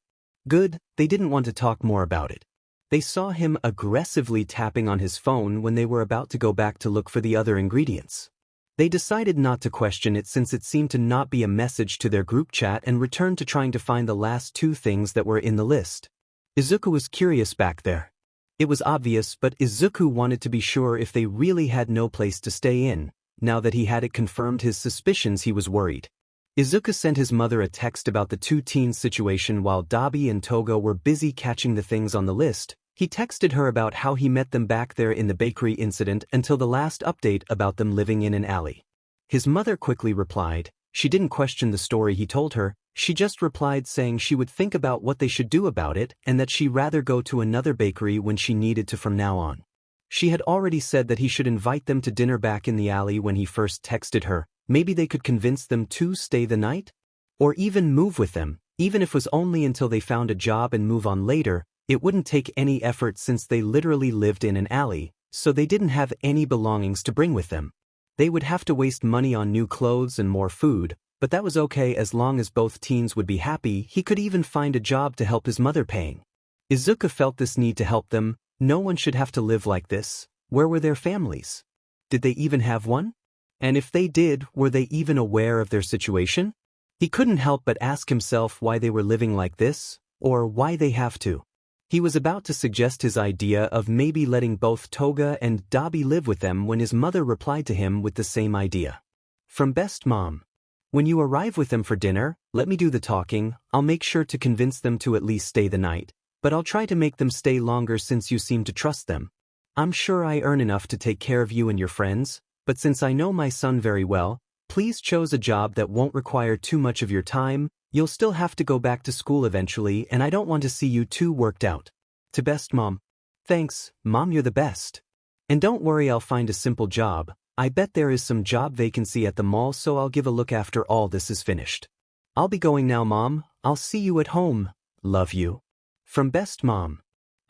Good, they didn't want to talk more about it. They saw him aggressively tapping on his phone when they were about to go back to look for the other ingredients. They decided not to question it since it seemed to not be a message to their group chat and returned to trying to find the last 2 things that were in the list. Izuku was curious back there. It was obvious, but Izuku wanted to be sure if they really had no place to stay in. Now that he had it confirmed his suspicions, he was worried. Izuku sent his mother a text about the 2 teens' situation while Dabi and Toga were busy catching the things on the list. He texted her about how he met them back there in the bakery incident until the last update about them living in an alley. His mother quickly replied. She didn't question the story he told her, she just replied saying she would think about what they should do about it and that she'd rather go to another bakery when she needed to from now on. She had already said that he should invite them to dinner back in the alley when he first texted her. Maybe they could convince them to stay the night? Or even move with them, even if it was only until they found a job and move on later. It wouldn't take any effort since they literally lived in an alley, so they didn't have any belongings to bring with them. They would have to waste money on new clothes and more food, but that was okay as long as both teens would be happy. He could even find a job to help his mother paying. Izuku felt this need to help them. No one should have to live like this. Where were their families? Did they even have one? And if they did, were they even aware of their situation? He couldn't help but ask himself why they were living like this, or why they have to. He was about to suggest his idea of maybe letting both Toga and Dabi live with them when his mother replied to him with the same idea. From Best Mom. When you arrive with them for dinner, let me do the talking. I'll make sure to convince them to at least stay the night, but I'll try to make them stay longer since you seem to trust them. I'm sure I earn enough to take care of you and your friends, but since I know my son very well, please choose a job that won't require too much of your time. You'll still have to go back to school eventually and I don't want to see you too worked out. To Best Mom. Thanks, Mom, you're the best. And don't worry, I'll find a simple job. I bet there is some job vacancy at the mall, so I'll give a look after all this is finished. I'll be going now, Mom. I'll see you at home. Love you. From Best Mom.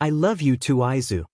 I love you too, Izu.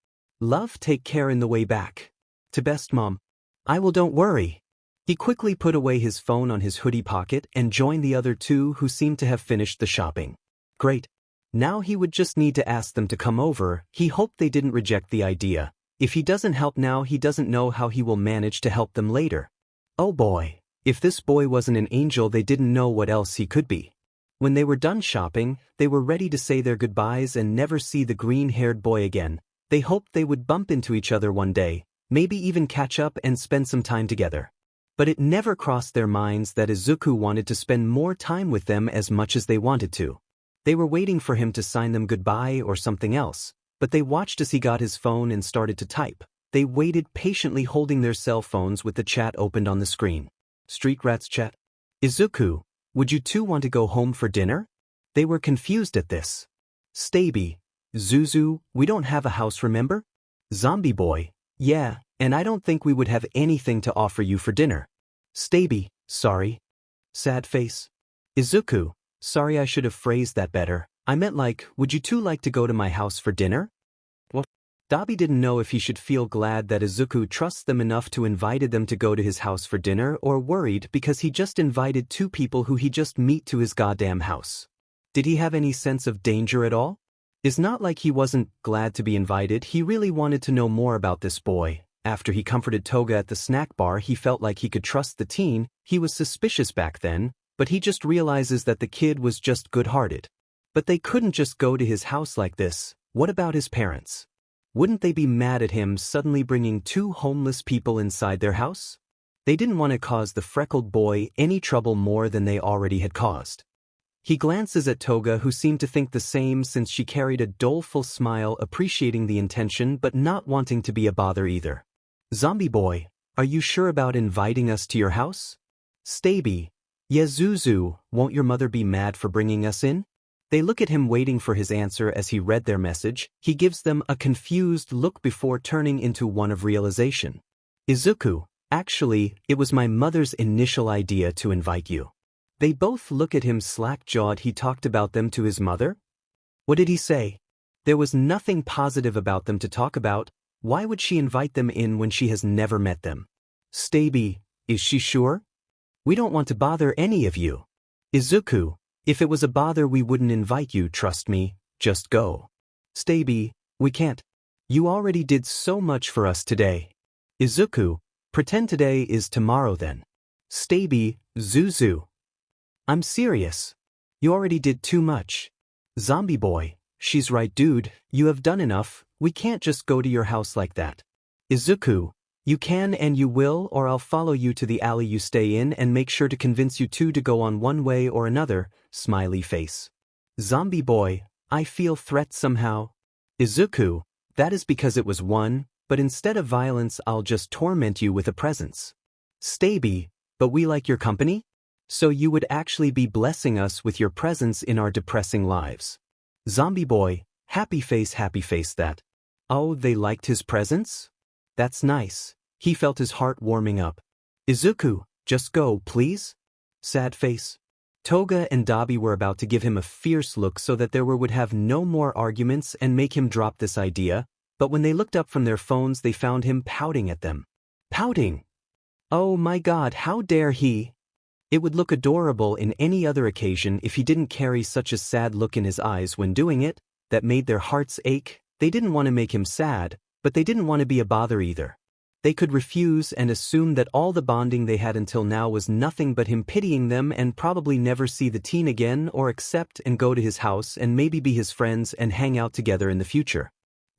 Love, take care in the way back. To Best Mom. I will, don't worry. He quickly put away his phone on his hoodie pocket and joined the other 2 who seemed to have finished the shopping. Great. Now he would just need to ask them to come over. He hoped they didn't reject the idea. If he doesn't help now, he doesn't know how he will manage to help them later. Oh boy. If this boy wasn't an angel, they didn't know what else he could be. When they were done shopping, they were ready to say their goodbyes and never see the green-haired boy again. They hoped they would bump into each other one day, maybe even catch up and spend some time together. But it never crossed their minds that Izuku wanted to spend more time with them as much as they wanted to. They were waiting for him to sign them goodbye or something else, but they watched as he got his phone and started to type. They waited patiently holding their cell phones with the chat opened on the screen. Street Rats chat. Izuku, would you 2 want to go home for dinner? They were confused at this. Staby. Zuzu, we don't have a house, remember? Zombie Boy. Yeah, and I don't think we would have anything to offer you for dinner. Staby, sorry. Sad face. Izuku, sorry, I should have phrased that better. I meant like, would you 2 like to go to my house for dinner? What? Dabi didn't know if he should feel glad that Izuku trusts them enough to invited them to go to his house for dinner or worried because he just invited 2 people who he just meet to his goddamn house. Did he have any sense of danger at all? It's not like he wasn't glad to be invited, he really wanted to know more about this boy. After he comforted Toga at the snack bar, he felt like he could trust the teen. He was suspicious back then, but he just realizes that the kid was just good-hearted. But they couldn't just go to his house like this. What about his parents? Wouldn't they be mad at him suddenly bringing 2 homeless people inside their house? They didn't want to cause the freckled boy any trouble more than they already had caused. He glances at Toga, who seemed to think the same since she carried a doleful smile, appreciating the intention but not wanting to be a bother either. Zombie Boy, are you sure about inviting us to your house? Staby. Yeah, Zuzu, won't your mother be mad for bringing us in? They look at him waiting for his answer as he read their message. He gives them a confused look before turning into one of realization. Izuku, Actually, it was my mother's initial idea to invite you. They both look at him slack-jawed. He talked about them to his mother? What did he say? There was nothing positive about them to talk about. Why would she invite them in when she has never met them? Staby, is she sure? We don't want to bother any of you. Izuku, if it was a bother we wouldn't invite you, trust me, just go. Staby, we can't. You already did so much for us today. Izuku, pretend today is tomorrow then. Staby, Zuzu. I'm serious. You already did too much. Zombie boy, she's right dude, you have done enough, we can't just go to your house like that. Izuku, you can and you will, or I'll follow you to the alley you stay in and make sure to convince you two to go on one way or another, smiley face. Zombie boy, I feel threat somehow. Izuku, that is because it was one, but instead of violence I'll just torment you with a presence. Staby, but we like your company? So you would actually be blessing us with your presence in our depressing lives. Zombie boy, happy face that. Oh, they liked his presence? That's nice. He felt his heart warming up. Izuku, just go, please? Sad face. Toga and Dabi were about to give him a fierce look so that there would have no more arguments and make him drop this idea, but when they looked up from their phones they found him pouting at them. Pouting! Oh my god, how dare he! It would look adorable in any other occasion if he didn't carry such a sad look in his eyes when doing it, that made their hearts ache. They didn't want to make him sad, but they didn't want to be a bother either. They could refuse and assume that all the bonding they had until now was nothing but him pitying them and probably never see the teen again or accept and go to his house and maybe be his friends and hang out together in the future.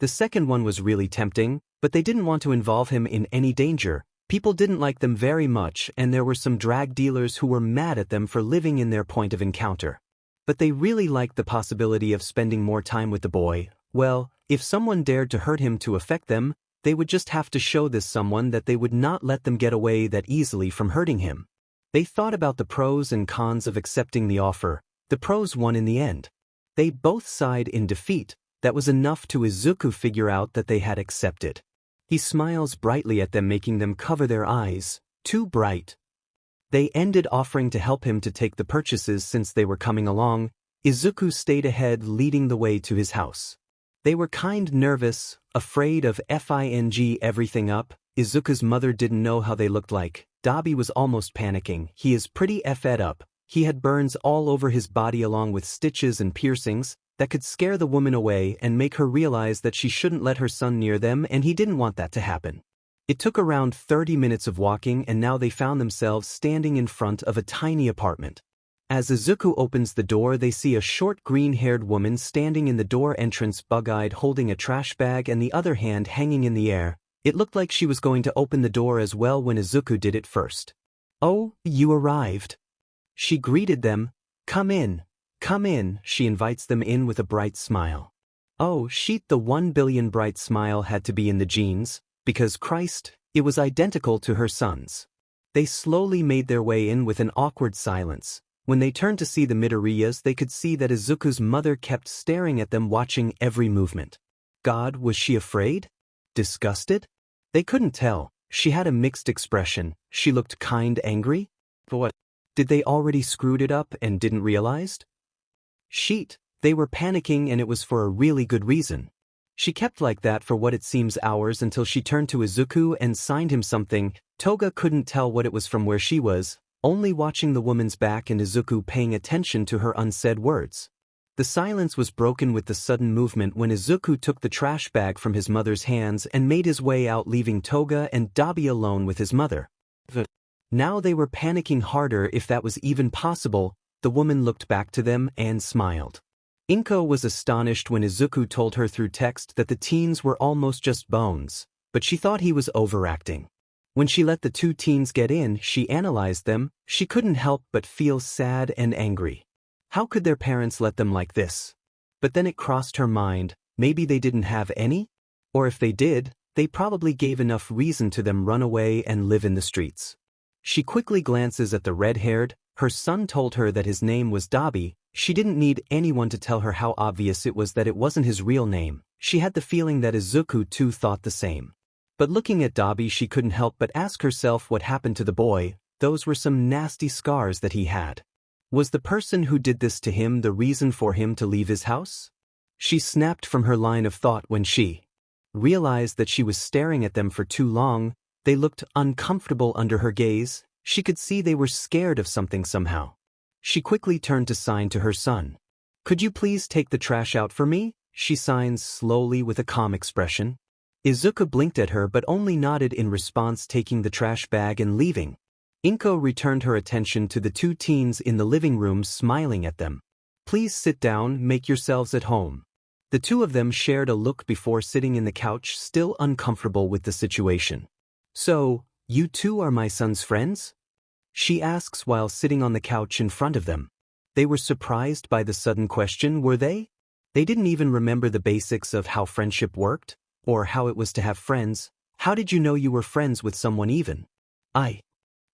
The second one was really tempting, but they didn't want to involve him in any danger. People didn't like them very much and there were some drag dealers who were mad at them for living in their point of encounter. But they really liked the possibility of spending more time with the boy. Well, if someone dared to hurt him to affect them, they would just have to show this someone that they would not let them get away that easily from hurting him. They thought about the pros and cons of accepting the offer. The pros won in the end. They both sighed in defeat. That was enough to Izuku figure out that they had accepted. He smiles brightly at them, making them cover their eyes. Too bright. They ended offering to help him to take the purchases since they were coming along. Izuku stayed ahead, leading the way to his house. They were kind nervous, afraid of fing everything up. Izuku's mother didn't know how they looked like. Dabi was almost panicking. He is pretty fed up. He had burns all over his body along with stitches and piercings that could scare the woman away and make her realize that she shouldn't let her son near them, and he didn't want that to happen. It took around 30 minutes of walking and now they found themselves standing in front of a tiny apartment. As Izuku opens the door they see a short green-haired woman standing in the door entrance, bug-eyed, holding a trash bag and the other hand hanging in the air. It looked like she was going to open the door as well when Izuku did it first. "Oh, you arrived." She greeted them. Come in, she invites them in with a bright smile. Oh, shit, the 1 billion bright smile had to be in the genes, because Christ, it was identical to her son's. They slowly made their way in with an awkward silence. When they turned to see the Midoriyas they could see that Izuku's mother kept staring at them, watching every movement. God, was she afraid? Disgusted? They couldn't tell. She had a mixed expression. She looked kind angry. For what? Did they already screwed it up and didn't realize? Sheet, they were panicking and it was for a really good reason. She kept like that for what it seems hours until she turned to Izuku and signed him something. Toga couldn't tell what it was from where she was, only watching the woman's back and Izuku paying attention to her unsaid words. The silence was broken with the sudden movement when Izuku took the trash bag from his mother's hands and made his way out, leaving Toga and Dabi alone with his mother. Now they were panicking harder, if that was even possible. The woman looked back to them and smiled. Inko was astonished when Izuku told her through text that the teens were almost just bones, but she thought he was overacting. When she let the two teens get in, she analyzed them. She couldn't help but feel sad and angry. How could their parents let them like this? But then it crossed her mind, maybe they didn't have any? Or if they did, they probably gave enough reason to them run away and live in the streets. She quickly glances at the red-haired. Her son told her that his name was Dabi. She didn't need anyone to tell her how obvious it was that it wasn't his real name. She had the feeling that Izuku too thought the same. But looking at Dabi, she couldn't help but ask herself what happened to the boy. Those were some nasty scars that he had. Was the person who did this to him the reason for him to leave his house? She snapped from her line of thought when she realized that she was staring at them for too long. They looked uncomfortable under her gaze. She could see they were scared of something somehow. She quickly turned to sign to her son. "Could you please take the trash out for me?" she signs slowly with a calm expression. Izuku blinked at her but only nodded in response, taking the trash bag and leaving. Inko returned her attention to the two teens in the living room, smiling at them. "Please sit down, make yourselves at home." The two of them shared a look before sitting in the couch, still uncomfortable with the situation. "So, you two are my son's friends?" she asks while sitting on the couch in front of them. They were surprised by the sudden question, were they? They didn't even remember the basics of how friendship worked, or how it was to have friends. "How did you know you were friends with someone even?"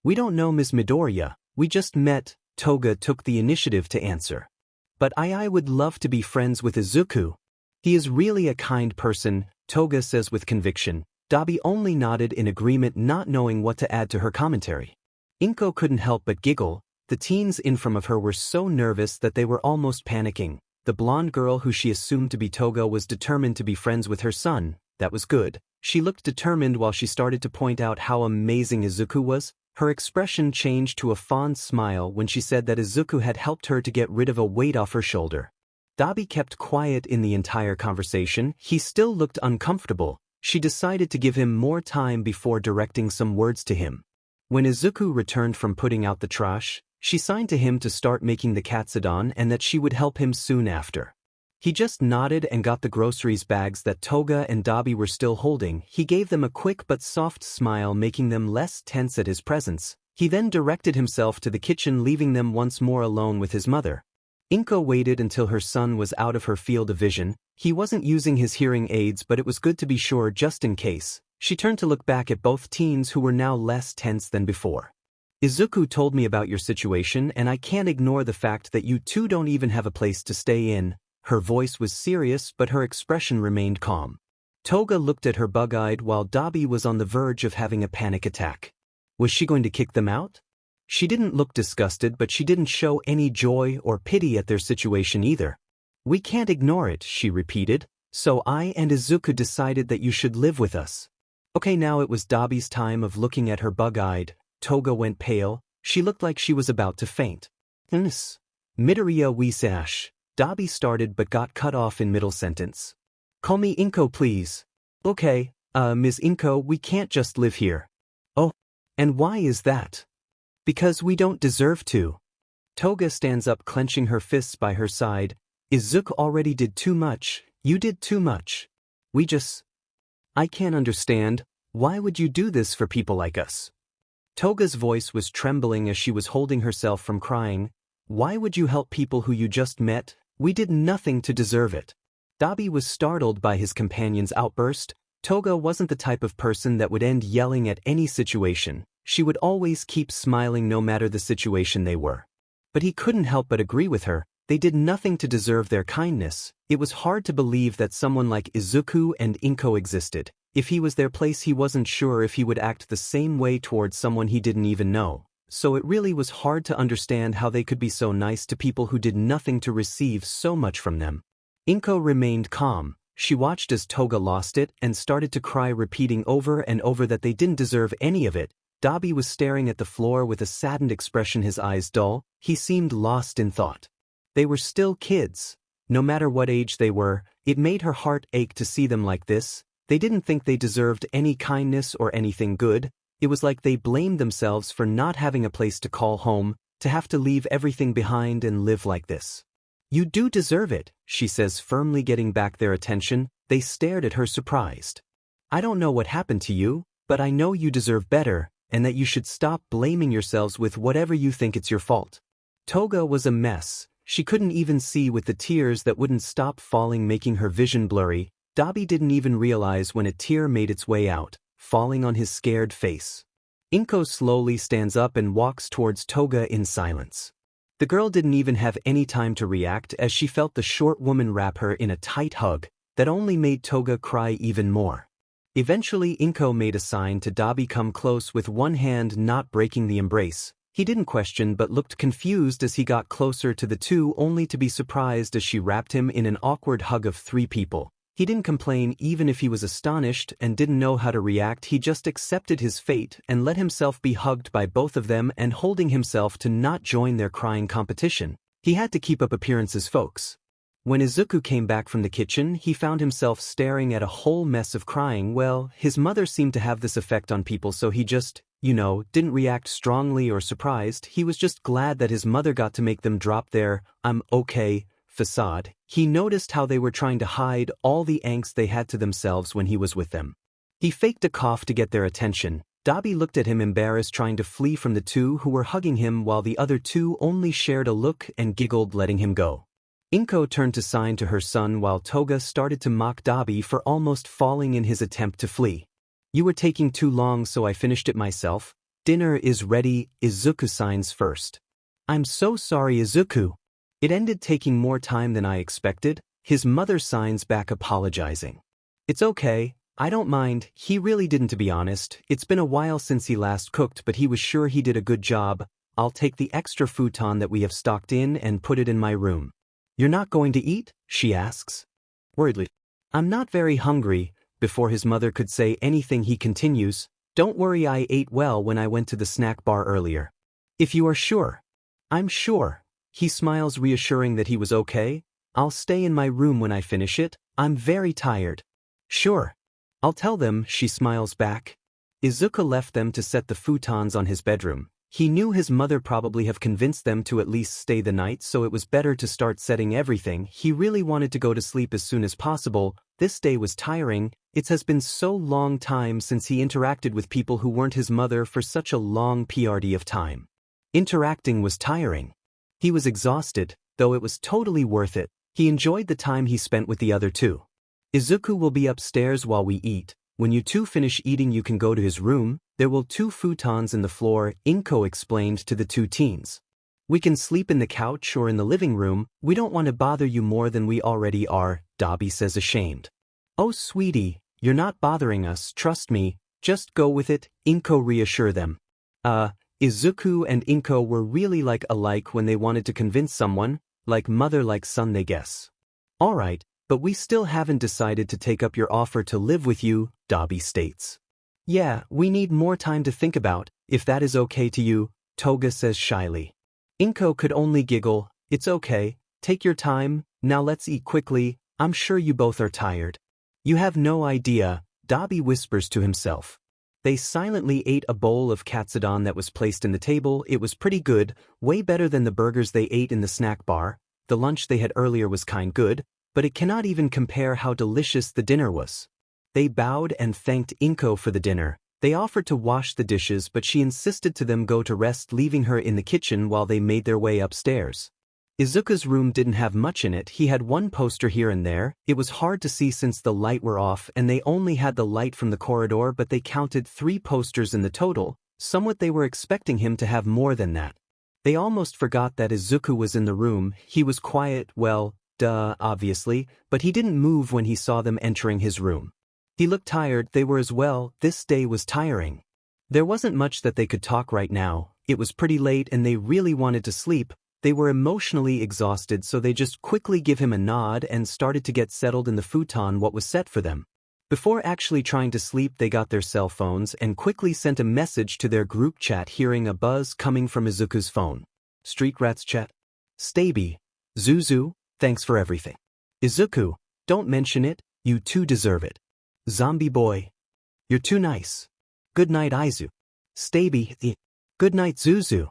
"We don't know, Miss Midoriya, we just met," Toga took the initiative to answer. "But I would love to be friends with Izuku. He is really a kind person," Toga says with conviction. Dabi only nodded in agreement, not knowing what to add to her commentary. Inko couldn't help but giggle. The teens in front of her were so nervous that they were almost panicking. The blonde girl who she assumed to be Toga was determined to be friends with her son. That was good. She looked determined while she started to point out how amazing Izuku was. Her expression changed to a fond smile when she said that Izuku had helped her to get rid of a weight off her shoulder. Dabi kept quiet in the entire conversation. He still looked uncomfortable. She decided to give him more time before directing some words to him. When Izuku returned from putting out the trash, she signed to him to start making the katsudon and that she would help him soon after. He just nodded and got the groceries bags that Toga and Dabi were still holding. He gave them a quick but soft smile, making them less tense at his presence. He then directed himself to the kitchen, leaving them once more alone with his mother. Inko waited until her son was out of her field of vision. He wasn't using his hearing aids, but it was good to be sure just in case. She turned to look back at both teens, who were now less tense than before. "Izuku told me about your situation, and I can't ignore the fact that you two don't even have a place to stay in." Her voice was serious, but her expression remained calm. Toga looked at her bug-eyed while Dabi was on the verge of having a panic attack. Was she going to kick them out? She didn't look disgusted, but she didn't show any joy or pity at their situation either. "We can't ignore it," she repeated. "So I and Izuku decided that you should live with us." Okay, now it was Dabi's time of looking at her bug-eyed. Toga went pale. She looked like she was about to faint. "Midoriya Izuku," Dabi started but got cut off in middle sentence. "Call me Inko, please." "Okay, Ms. Inko, we can't just live here." "Oh, and why is that?" "Because we don't deserve to." Toga stands up, clenching her fists by her side. "Izuku already did too much. You did too much. I can't understand. Why would you do this for people like us?" Toga's voice was trembling as she was holding herself from crying. "Why would you help people who you just met? We did nothing to deserve it." Dabi was startled by his companion's outburst. Toga wasn't the type of person that would end yelling at any situation. She would always keep smiling no matter the situation they were. But he couldn't help but agree with her. They did nothing to deserve their kindness. It was hard to believe that someone like Izuku and Inko existed. If he was their place, he wasn't sure if he would act the same way towards someone he didn't even know. So it really was hard to understand how they could be so nice to people who did nothing to receive so much from them. Inko remained calm. She watched as Toga lost it and started to cry, repeating over and over that they didn't deserve any of it. Dabi was staring at the floor with a saddened expression, his eyes dull. He seemed lost in thought. They were still kids. No matter what age they were, it made her heart ache to see them like this. They didn't think they deserved any kindness or anything good. It was like they blamed themselves for not having a place to call home, to have to leave everything behind and live like this. "You do deserve it," she says, firmly getting back their attention. They stared at her surprised. "I don't know what happened to you, but I know you deserve better, and that you should stop blaming yourselves with whatever you think it's your fault." Toga was a mess. She couldn't even see with the tears that wouldn't stop falling, making her vision blurry. Dabi didn't even realize when a tear made its way out, falling on his scared face. Inko slowly stands up and walks towards Toga in silence. The girl didn't even have any time to react as she felt the short woman wrap her in a tight hug that only made Toga cry even more. Eventually Inko made a sign to Dabi come close with one hand not breaking the embrace. He didn't question but looked confused as he got closer to the two only to be surprised as she wrapped him in an awkward hug of 3 people. He didn't complain even if he was astonished and didn't know how to react. He just accepted his fate and let himself be hugged by both of them and holding himself to not join their crying competition. He had to keep up appearances, folks. When Izuku came back from the kitchen, he found himself staring at a whole mess of crying. Well, his mother seemed to have this effect on people, so he just, didn't react strongly or surprised. He was just glad that his mother got to make them drop their, "I'm okay" facade. He noticed how they were trying to hide all the angst they had to themselves when he was with them. He faked a cough to get their attention. Dabi looked at him embarrassed, trying to flee from the two who were hugging him, while the other two only shared a look and giggled, letting him go. Inko turned to sign to her son while Toga started to mock Dabi for almost falling in his attempt to flee. "You were taking too long, so I finished it myself. Dinner is ready." Izuku signs first. "I'm so sorry, Izuku. It ended taking more time than I expected." His mother signs back, apologizing. "It's okay, I don't mind." He really didn't, to be honest. It's been a while since he last cooked, but he was sure he did a good job. "I'll take the extra futon that we have stocked in and put it in my room." "You're not going to eat?" she asks, worriedly. "I'm not very hungry." Before his mother could say anything, he continues, "Don't worry, I ate well when I went to the snack bar earlier." "If you are sure." "I'm sure." He smiles, reassuring that he was okay. "I'll stay in my room when I finish it. I'm very tired." "Sure. I'll tell them," she smiles back. Izuku left them to set the futons on his bedroom. He knew his mother probably have convinced them to at least stay the night, so it was better to start setting everything. He really wanted to go to sleep as soon as possible. This day was tiring. It has been so long time since he interacted with people who weren't his mother for such a long period of time. Interacting was tiring. He was exhausted, though it was totally worth it. He enjoyed the time he spent with the other two. "Izuku will be upstairs while we eat. When you two finish eating, you can go to his room. There will 2 futons in the floor," Inko explained to the 2 teens. "We can sleep in the couch or in the living room. We don't want to bother you more than we already are," Dabi says, ashamed. "Oh sweetie, you're not bothering us, trust me. Just go with it," Inko reassure them. Izuku and Inko were really like alike when they wanted to convince someone, like mother like son, they guess. "Alright, but we still haven't decided to take up your offer to live with you," Dabi states. "Yeah, we need more time to think about, if that is okay to you," Toga says shyly. Inko could only giggle. "It's okay, take your time, now let's eat quickly, I'm sure you both are tired." "You have no idea," Dabi whispers to himself. They silently ate a bowl of katsudon that was placed in the table. It was pretty good, way better than the burgers they ate in the snack bar. The lunch they had earlier was kind good, but it cannot even compare how delicious the dinner was. They bowed and thanked Inko for the dinner. They offered to wash the dishes, but she insisted to them go to rest, leaving her in the kitchen while they made their way upstairs. Izuku's room didn't have much in it. He had one poster here and there. It was hard to see since the light were off and they only had the light from the corridor, but they counted 3 posters in the total. Somewhat they were expecting him to have more than that. They almost forgot that Izuku was in the room. He was quiet, well, duh, obviously, but he didn't move when he saw them entering his room. He looked tired, they were as well. This day was tiring. There wasn't much that they could talk right now. It was pretty late and they really wanted to sleep. They were emotionally exhausted, so they just quickly give him a nod and started to get settled in the futon what was set for them. Before actually trying to sleep, they got their cell phones and quickly sent a message to their group chat, hearing a buzz coming from Izuku's phone. "Street Rats chat. Staby. Zuzu, thanks for everything. Izuku, don't mention it, you two deserve it. Zombie boy. You're too nice. Good night, Izu. Staby. Good night, Zuzu.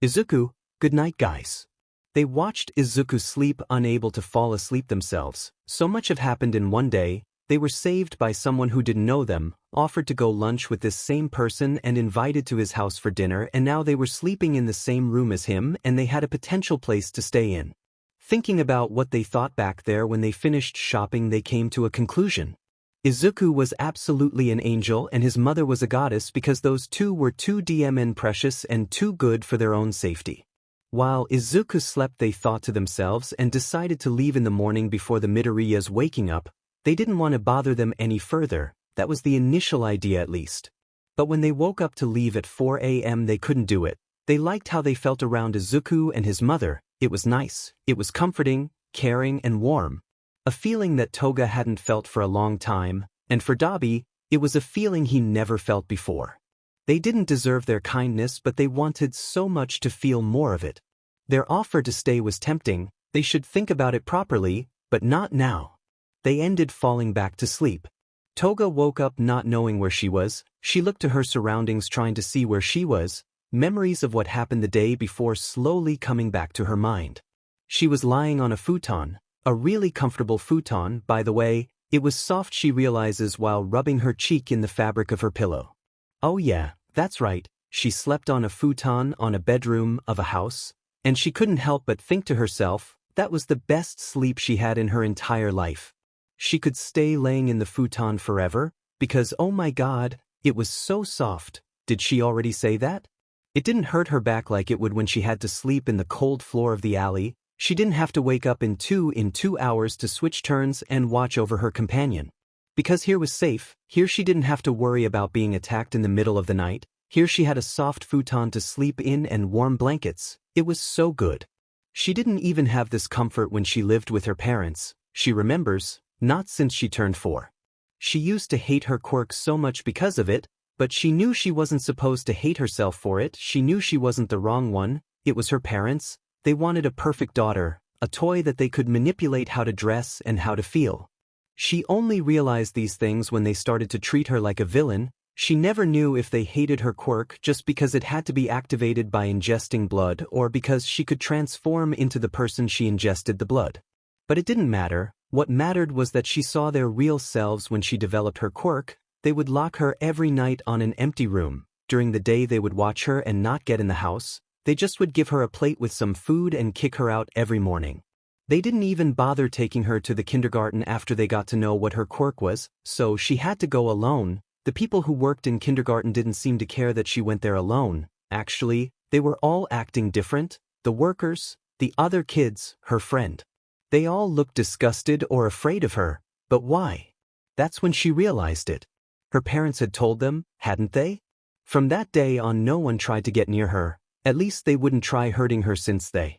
Izuku, good night, guys." They watched Izuku sleep, unable to fall asleep themselves. So much have happened in one day. They were saved by someone who didn't know them, offered to go lunch with this same person and invited to his house for dinner, and now they were sleeping in the same room as him and they had a potential place to stay in. Thinking about what they thought back there when they finished shopping, they came to a conclusion. Izuku was absolutely an angel and his mother was a goddess, because those two were too DMN precious and too good for their own safety. While Izuku slept, they thought to themselves and decided to leave in the morning before the Midoriyas waking up. They didn't want to bother them any further. That was the initial idea at least. But when they woke up to leave at 4 a.m. they couldn't do it. They liked how they felt around Izuku and his mother. It was nice, it was comforting, caring and warm. A feeling that Toga hadn't felt for a long time, and for Dabi, it was a feeling he never felt before. They didn't deserve their kindness, but they wanted so much to feel more of it. Their offer to stay was tempting. They should think about it properly, but not now. They ended falling back to sleep. Toga woke up not knowing where she was. She looked to her surroundings trying to see where she was, memories of what happened the day before slowly coming back to her mind. She was lying on a futon, a really comfortable futon, by the way. It was soft, she realizes while rubbing her cheek in the fabric of her pillow. Oh yeah, that's right, she slept on a futon on a bedroom of a house, and she couldn't help but think to herself, that was the best sleep she had in her entire life. She could stay laying in the futon forever, because oh my god, it was so soft. Did she already say that? It didn't hurt her back like it would when she had to sleep in the cold floor of the alley. She didn't have to wake up in 2 hours to switch turns and watch over her companion. Because here was safe, here she didn't have to worry about being attacked in the middle of the night, here she had a soft futon to sleep in and warm blankets. It was so good. She didn't even have this comfort when she lived with her parents, she remembers, not since she turned 4. She used to hate her quirk so much because of it, but she knew she wasn't supposed to hate herself for it. She knew she wasn't the wrong one. It was her parents. They wanted a perfect daughter, a toy that they could manipulate how to dress and how to feel. She only realized these things when they started to treat her like a villain. She never knew if they hated her quirk just because it had to be activated by ingesting blood or because she could transform into the person she ingested the blood. But it didn't matter. What mattered was that she saw their real selves when she developed her quirk. They would lock her every night on an empty room. During the day they would watch her and not get in the house. They just would give her a plate with some food and kick her out every morning. They didn't even bother taking her to the kindergarten after they got to know what her quirk was, so she had to go alone. The people who worked in kindergarten didn't seem to care that she went there alone. Actually, they were all acting different. The workers, the other kids, her friend. They all looked disgusted or afraid of her. But why? That's when she realized it. Her parents had told them, hadn't they? From that day on no one tried to get near her. At least they wouldn't try hurting her since they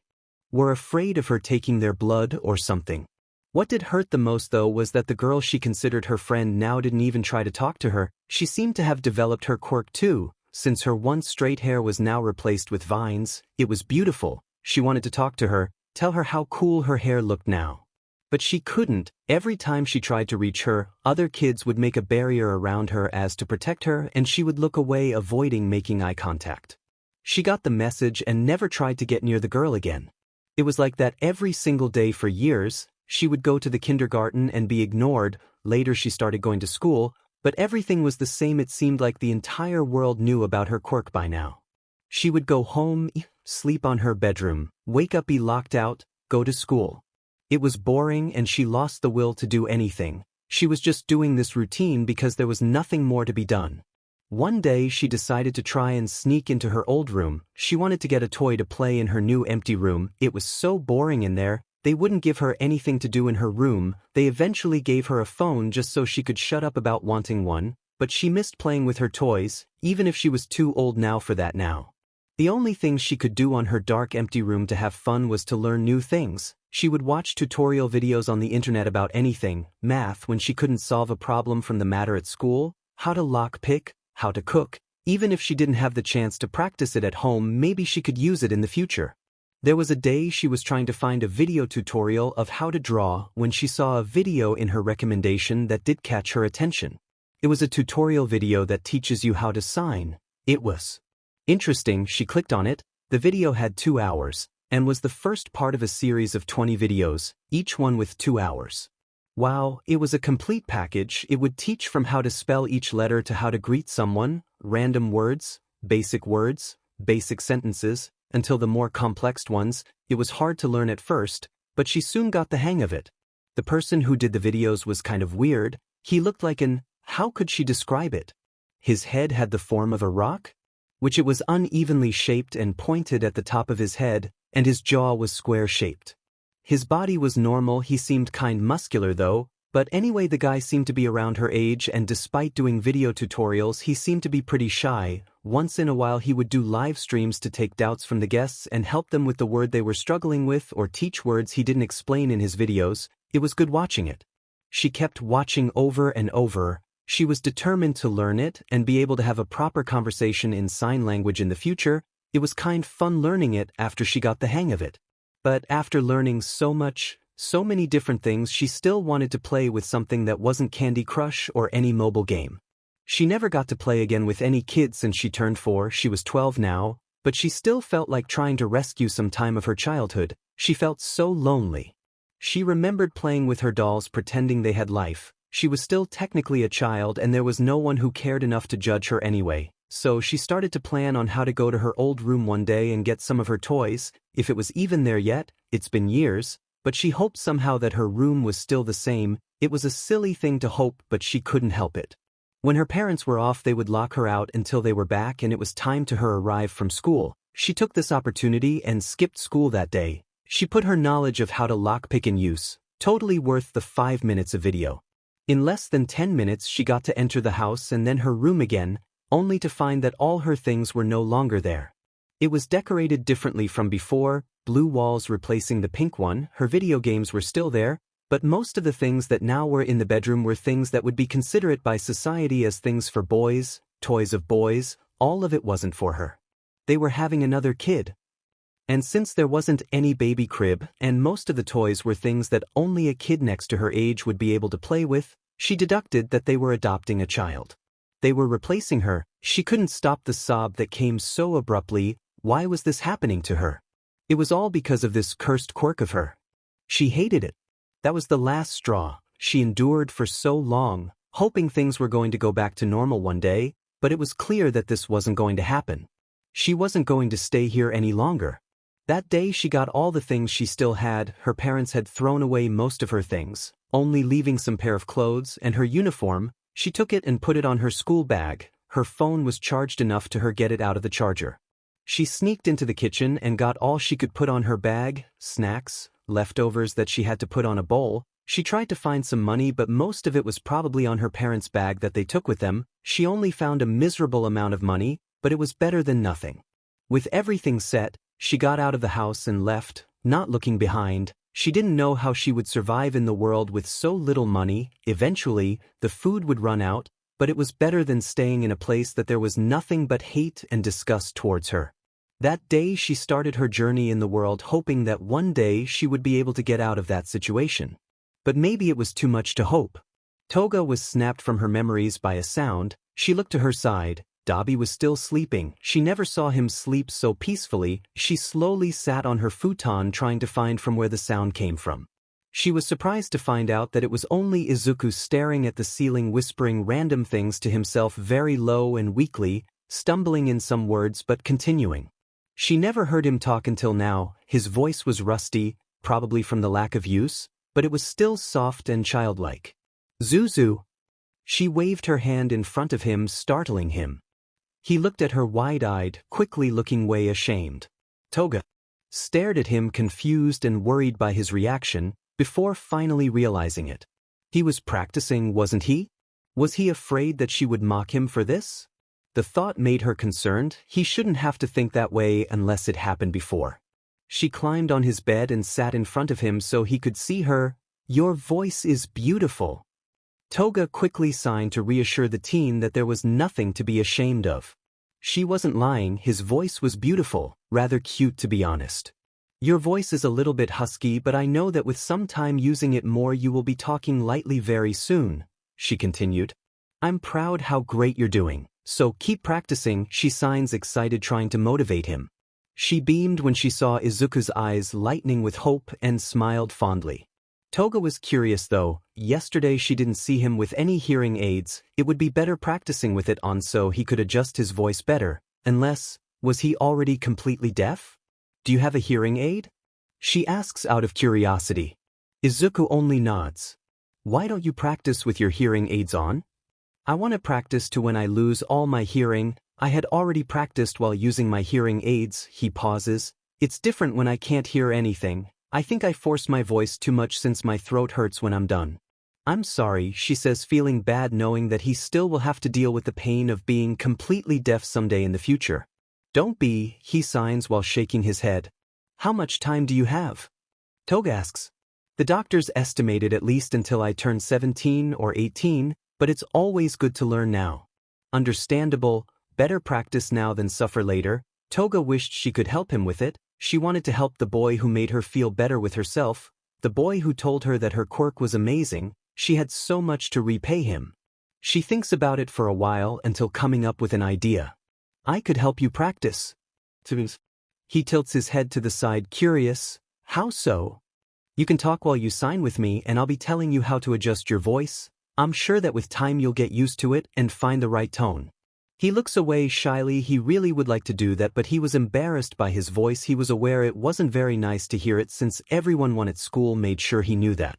were afraid of her taking their blood or something. What did hurt the most though was that the girl she considered her friend now didn't even try to talk to her. She seemed to have developed her quirk too, since her once straight hair was now replaced with vines. It was beautiful. She wanted to talk to her, tell her how cool her hair looked now. But she couldn't. Every time she tried to reach her, other kids would make a barrier around her as to protect her, and she would look away, avoiding making eye contact. She got the message and never tried to get near the girl again. It was like that every single day for years. She would go to the kindergarten and be ignored. Later she started going to school, but everything was the same. It seemed like the entire world knew about her quirk by now. She would go home, sleep on her bedroom, wake up, be locked out, go to school. It was boring and she lost the will to do anything. She was just doing this routine because there was nothing more to be done. One day she decided to try and sneak into her old room. She wanted to get a toy to play in her new empty room. It was so boring in there. They wouldn't give her anything to do in her room. They eventually gave her a phone just so she could shut up about wanting one, but she missed playing with her toys, even if she was too old now for that now. The only thing she could do on her dark empty room to have fun was to learn new things. She would watch tutorial videos on the internet about anything, math when she couldn't solve a problem from the matter at school, how to lockpick, how to cook. Even if she didn't have the chance to practice it at home, maybe she could use it in the future. There was a day she was trying to find a video tutorial of how to draw when she saw a video in her recommendation that did catch her attention. It was a tutorial video that teaches you how to sign. It was interesting. She clicked on it. The video had 2 hours, and was the first part of a series of 20 videos, each one with 2 hours. Wow, it was a complete package. It would teach from how to spell each letter to how to greet someone, random words, basic sentences, until the more complex ones. It was hard to learn at first, but she soon got the hang of it. The person who did the videos was kind of weird. He looked like how could she describe it? His head had the form of a rock, which it was unevenly shaped and pointed at the top of his head, and his jaw was square-shaped. His body was normal. He seemed kind muscular though, But anyway, the guy seemed to be around her age, and despite doing video tutorials, he seemed to be pretty shy. Once in a while he would do live streams to take doubts from the guests and help them with the word they were struggling with or teach words he didn't explain in his videos. It was good watching it. She kept watching over and over. She was determined to learn it and be able to have a proper conversation in sign language in the future. It was kind of fun learning it after she got the hang of it. But after learning so many different things, she still wanted to play with something that wasn't Candy Crush or any mobile game. She never got to play again with any kids since she turned 4. She was 12 now, but she still felt like trying to rescue some time of her childhood. She felt so lonely. She remembered playing with her dolls, pretending they had life. She was still technically a child and there was no one who cared enough to judge her anyway. So she started to plan on how to go to her old room one day and get some of her toys, if it was even there yet. It's been years, but she hoped somehow that her room was still the same. It was a silly thing to hope, but she couldn't help it. When her parents were off, they would lock her out until they were back and it was time to her arrive from school. She took this opportunity and skipped school that day. She put her knowledge of how to lockpick in use, totally worth the 5 minutes of video. In less than 10 minutes she got to enter the house and then her room again, only to find that all her things were no longer there. It was decorated differently from before, blue walls replacing the pink one. Her video games were still there, but most of the things that now were in the bedroom were things that would be considered by society as things for boys, toys of boys. All of it wasn't for her. They were having another kid. And since there wasn't any baby crib and most of the toys were things that only a kid next to her age would be able to play with, she deducted that they were adopting a child. They were replacing her. She couldn't stop the sob that came so abruptly. Why was this happening to her? It was all because of this cursed quirk of her. She hated it. That was the last straw. She endured for so long, hoping things were going to go back to normal one day, but it was clear that this wasn't going to happen. She wasn't going to stay here any longer. That day she got all the things she still had. Her parents had thrown away most of her things, only leaving some pair of clothes and her uniform. She took it and put it on her school bag. Her phone was charged enough to her get it out of the charger. She sneaked into the kitchen and got all she could put on her bag, snacks, leftovers that she had to put on a bowl. She tried to find some money, but most of it was probably on her parents' bag that they took with them. She only found a miserable amount of money, but it was better than nothing. With everything set, she got out of the house and left, not looking behind. She didn't know how she would survive in the world with so little money. Eventually, the food would run out, but it was better than staying in a place that there was nothing but hate and disgust towards her. That day she started her journey in the world, hoping that one day she would be able to get out of that situation. But maybe it was too much to hope. Toga was snapped from her memories by a sound. She looked to her side. Dobby was still sleeping. She never saw him sleep so peacefully. She slowly sat on her futon trying to find from where the sound came from. She was surprised to find out that it was only Izuku staring at the ceiling, whispering random things to himself very low and weakly, stumbling in some words but continuing. She never heard him talk until now. His voice was rusty, probably from the lack of use, but it was still soft and childlike. Zuzu! She waved her hand in front of him, startling him. He looked at her wide-eyed, quickly looking way ashamed. Toga stared at him, confused and worried by his reaction, before finally realizing it. He was practicing, wasn't he? Was he afraid that she would mock him for this? The thought made her concerned. He shouldn't have to think that way unless it happened before. She climbed on his bed and sat in front of him so he could see her. Your voice is beautiful. Toga quickly signed to reassure the teen that there was nothing to be ashamed of. She wasn't lying. His voice was beautiful, rather cute to be honest. Your voice is a little bit husky, but I know that with some time using it more you will be talking lightly very soon, she continued. I'm proud how great you're doing, so keep practicing, she signs, excited, trying to motivate him. She beamed when she saw Izuku's eyes lightening with hope and smiled fondly. Toga was curious though. Yesterday she didn't see him with any hearing aids. It would be better practicing with it on so he could adjust his voice better. Unless, was he already completely deaf? Do you have a hearing aid? She asks out of curiosity. Izuku only nods. Why don't you practice with your hearing aids on? I want to practice to when I lose all my hearing. I had already practiced while using my hearing aids. He pauses. It's different when I can't hear anything. I think I force my voice too much since my throat hurts when I'm done. I'm sorry, she says, feeling bad knowing that he still will have to deal with the pain of being completely deaf someday in the future. Don't be, he signs while shaking his head. How much time do you have? Toga asks. The doctors estimated at least until I turn 17 or 18, but it's always good to learn now. Understandable, better practice now than suffer later. Toga wished she could help him with it. She wanted to help the boy who made her feel better with herself, the boy who told her that her quirk was amazing. She had so much to repay him. She thinks about it for a while until coming up with an idea. I could help you practice. He tilts his head to the side, curious. How so? You can talk while you sign with me and I'll be telling you how to adjust your voice. I'm sure that with time you'll get used to it and find the right tone. He looks away shyly. He really would like to do that, but he was embarrassed by his voice. He was aware it wasn't very nice to hear it since everyone at school made sure he knew that.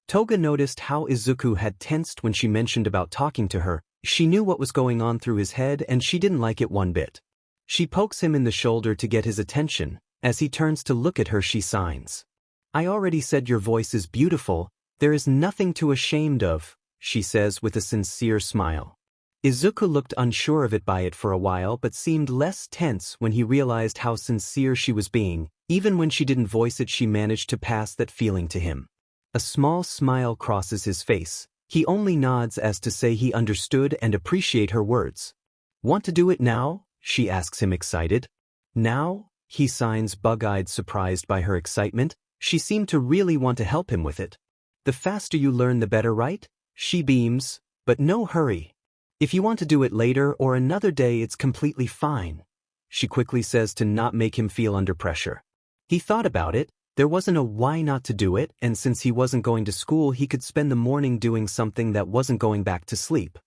Toga noticed how Izuku had tensed when she mentioned about talking to her. She knew what was going on through his head and she didn't like it one bit. She pokes him in the shoulder to get his attention. As he turns to look at her, she signs. I already said your voice is beautiful. There is nothing to ashamed of, she says with a sincere smile. Izuku looked unsure of it by it for a while but seemed less tense when he realized how sincere she was being. Even when she didn't voice it, she managed to pass that feeling to him. A small smile crosses his face. He only nods as to say he understood and appreciate her words. Want to do it now? She asks him, excited. Now? He signs, bug-eyed, surprised by her excitement. She seemed to really want to help him with it. The faster you learn the better, right? She beams. But no hurry. If you want to do it later or another day, it's completely fine. She quickly says to not make him feel under pressure. He thought about it. There wasn't a why not to do it, and since he wasn't going to school, he could spend the morning doing something that wasn't going back to sleep.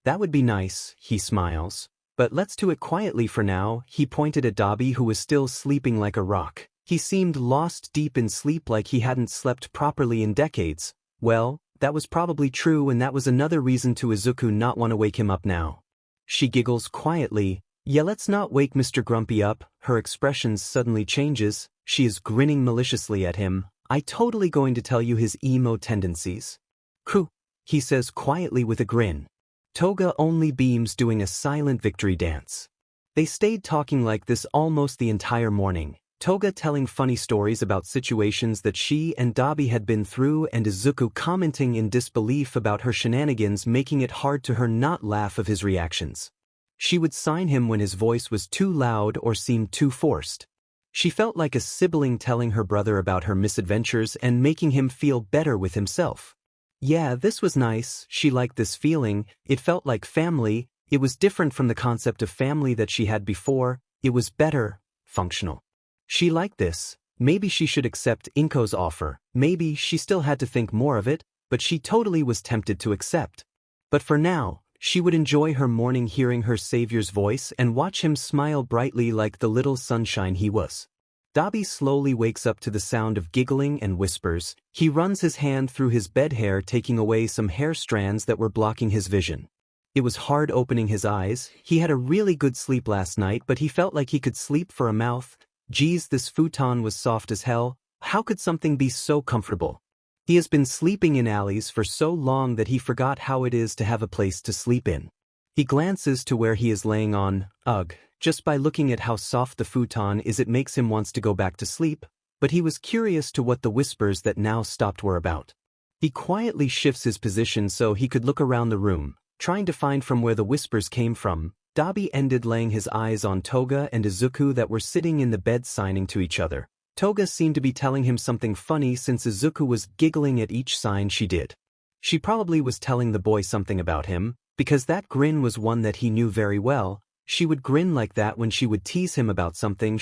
That would be nice, he smiles. But let's do it quietly for now. He pointed at Dabi, who was still sleeping like a rock. He seemed lost deep in sleep, like he hadn't slept properly in decades. Well, that was probably true, and that was another reason to Izuku not want to wake him up now. She giggles quietly. Yeah, let's not wake Mr. Grumpy up. Her expression suddenly changes. She is grinning maliciously at him. I totally going to tell you his emo tendencies. Crew, he says quietly with a grin. Toga only beams, doing a silent victory dance. They stayed talking like this almost the entire morning. Toga telling funny stories about situations that she and Dabi had been through, and Izuku commenting in disbelief about her shenanigans, making it hard to her not laugh of his reactions. She would sign him when his voice was too loud or seemed too forced. She felt like a sibling telling her brother about her misadventures and making him feel better with himself. Yeah, this was nice. She liked this feeling. It felt like family. It was different from the concept of family that she had before. It was better, functional. She liked this. Maybe she should accept Inko's offer. Maybe she still had to think more of it, but she totally was tempted to accept. But for now, she would enjoy her morning hearing her savior's voice and watch him smile brightly like the little sunshine he was. Dabi slowly wakes up to the sound of giggling and whispers. He runs his hand through his bed hair, taking away some hair strands that were blocking his vision. It was hard opening his eyes. He had a really good sleep last night, but he felt like he could sleep for a mouth. Geez, this futon was soft as hell. How could something be so comfortable? He has been sleeping in alleys for so long that he forgot how it is to have a place to sleep in. He glances to where he is laying on. Ugh, just by looking at how soft the futon is, it makes him wants to go back to sleep, but he was curious to what the whispers that now stopped were about. He quietly shifts his position so he could look around the room, trying to find from where the whispers came from. Dabi ended, laying his eyes on Toga and Izuku that were sitting in the bed signing to each other. Toga seemed to be telling him something funny since Izuku was giggling at each sign she did. She probably was telling the boy something about him, because that grin was one that he knew very well. She would grin like that when she would tease him about something.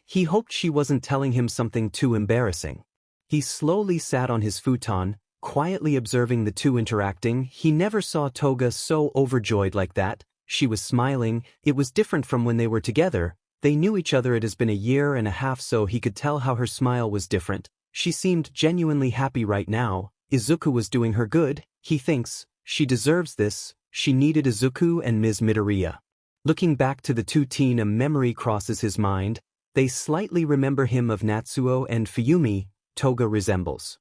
He hoped she wasn't telling him something too embarrassing. He slowly sat on his futon, quietly observing the two interacting. He never saw Toga so overjoyed like that. She was smiling. It was different from when they were together. They knew each other. It has been a year and a half, so he could tell how her smile was different. She seemed genuinely happy right now. Izuku was doing her good. He thinks she deserves this. She needed Izuku and Ms. Midoriya. Looking back to the two teen, a memory crosses his mind. They slightly remember him of Natsuo and Fuyumi. Toga resembles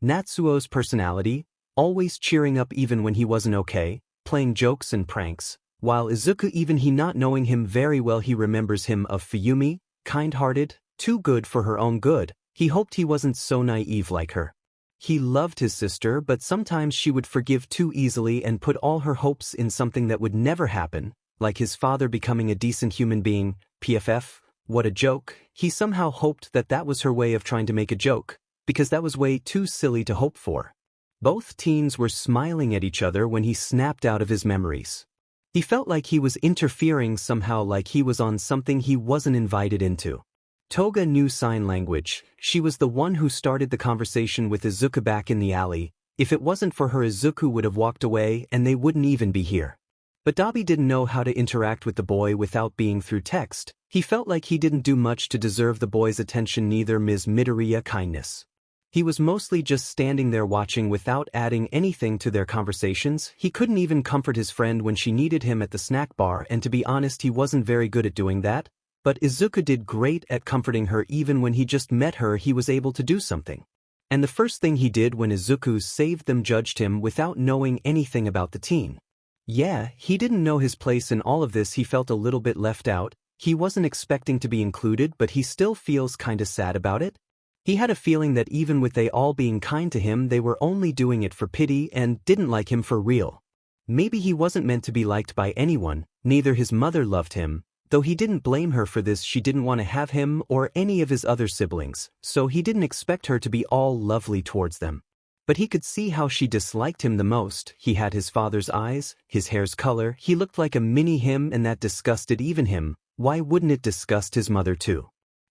Natsuo's personality. always cheering up even when he wasn't okay, playing jokes and pranks, while Izuku, even he not knowing him very well, he remembers him of Fuyumi, kind-hearted, too good for her own good. He hoped he wasn't so naive like her. He loved his sister, but sometimes she would forgive too easily and put all her hopes in something that would never happen, like his father becoming a decent human being. PFF, what a joke. He somehow hoped that that was her way of trying to make a joke, because that was way too silly to hope for. Both teens were smiling at each other when he snapped out of his memories. He felt like he was interfering somehow, like he was on something he wasn't invited into. Toga knew sign language. She was the one who started the conversation with Izuku back in the alley. If it wasn't for her, Izuku would have walked away and they wouldn't even be here. But Dabi didn't know how to interact with the boy without being through text. He felt like he didn't do much to deserve the boy's attention, neither Ms. Midoriya kindness. He was mostly just standing there watching without adding anything to their conversations. He couldn't even comfort his friend when she needed him at the snack bar, and to be honest, he wasn't very good at doing that. But Izuku did great at comforting her. Even when he just met her, he was able to do something. And the first thing he did when Izuku saved them, judged him without knowing anything about the teen. Yeah, he didn't know his place in all of this. He felt a little bit left out. He wasn't expecting to be included, but he still feels kinda sad about it. He had a feeling that even with they all being kind to him, they were only doing it for pity and didn't like him for real. Maybe he wasn't meant to be liked by anyone. Neither his mother loved him, though he didn't blame her for this. She didn't want to have him or any of his other siblings, so he didn't expect her to be all lovely towards them. But he could see how she disliked him the most. He had his father's eyes, his hair's color, he looked like a mini him, and that disgusted even him. Why wouldn't it disgust his mother too?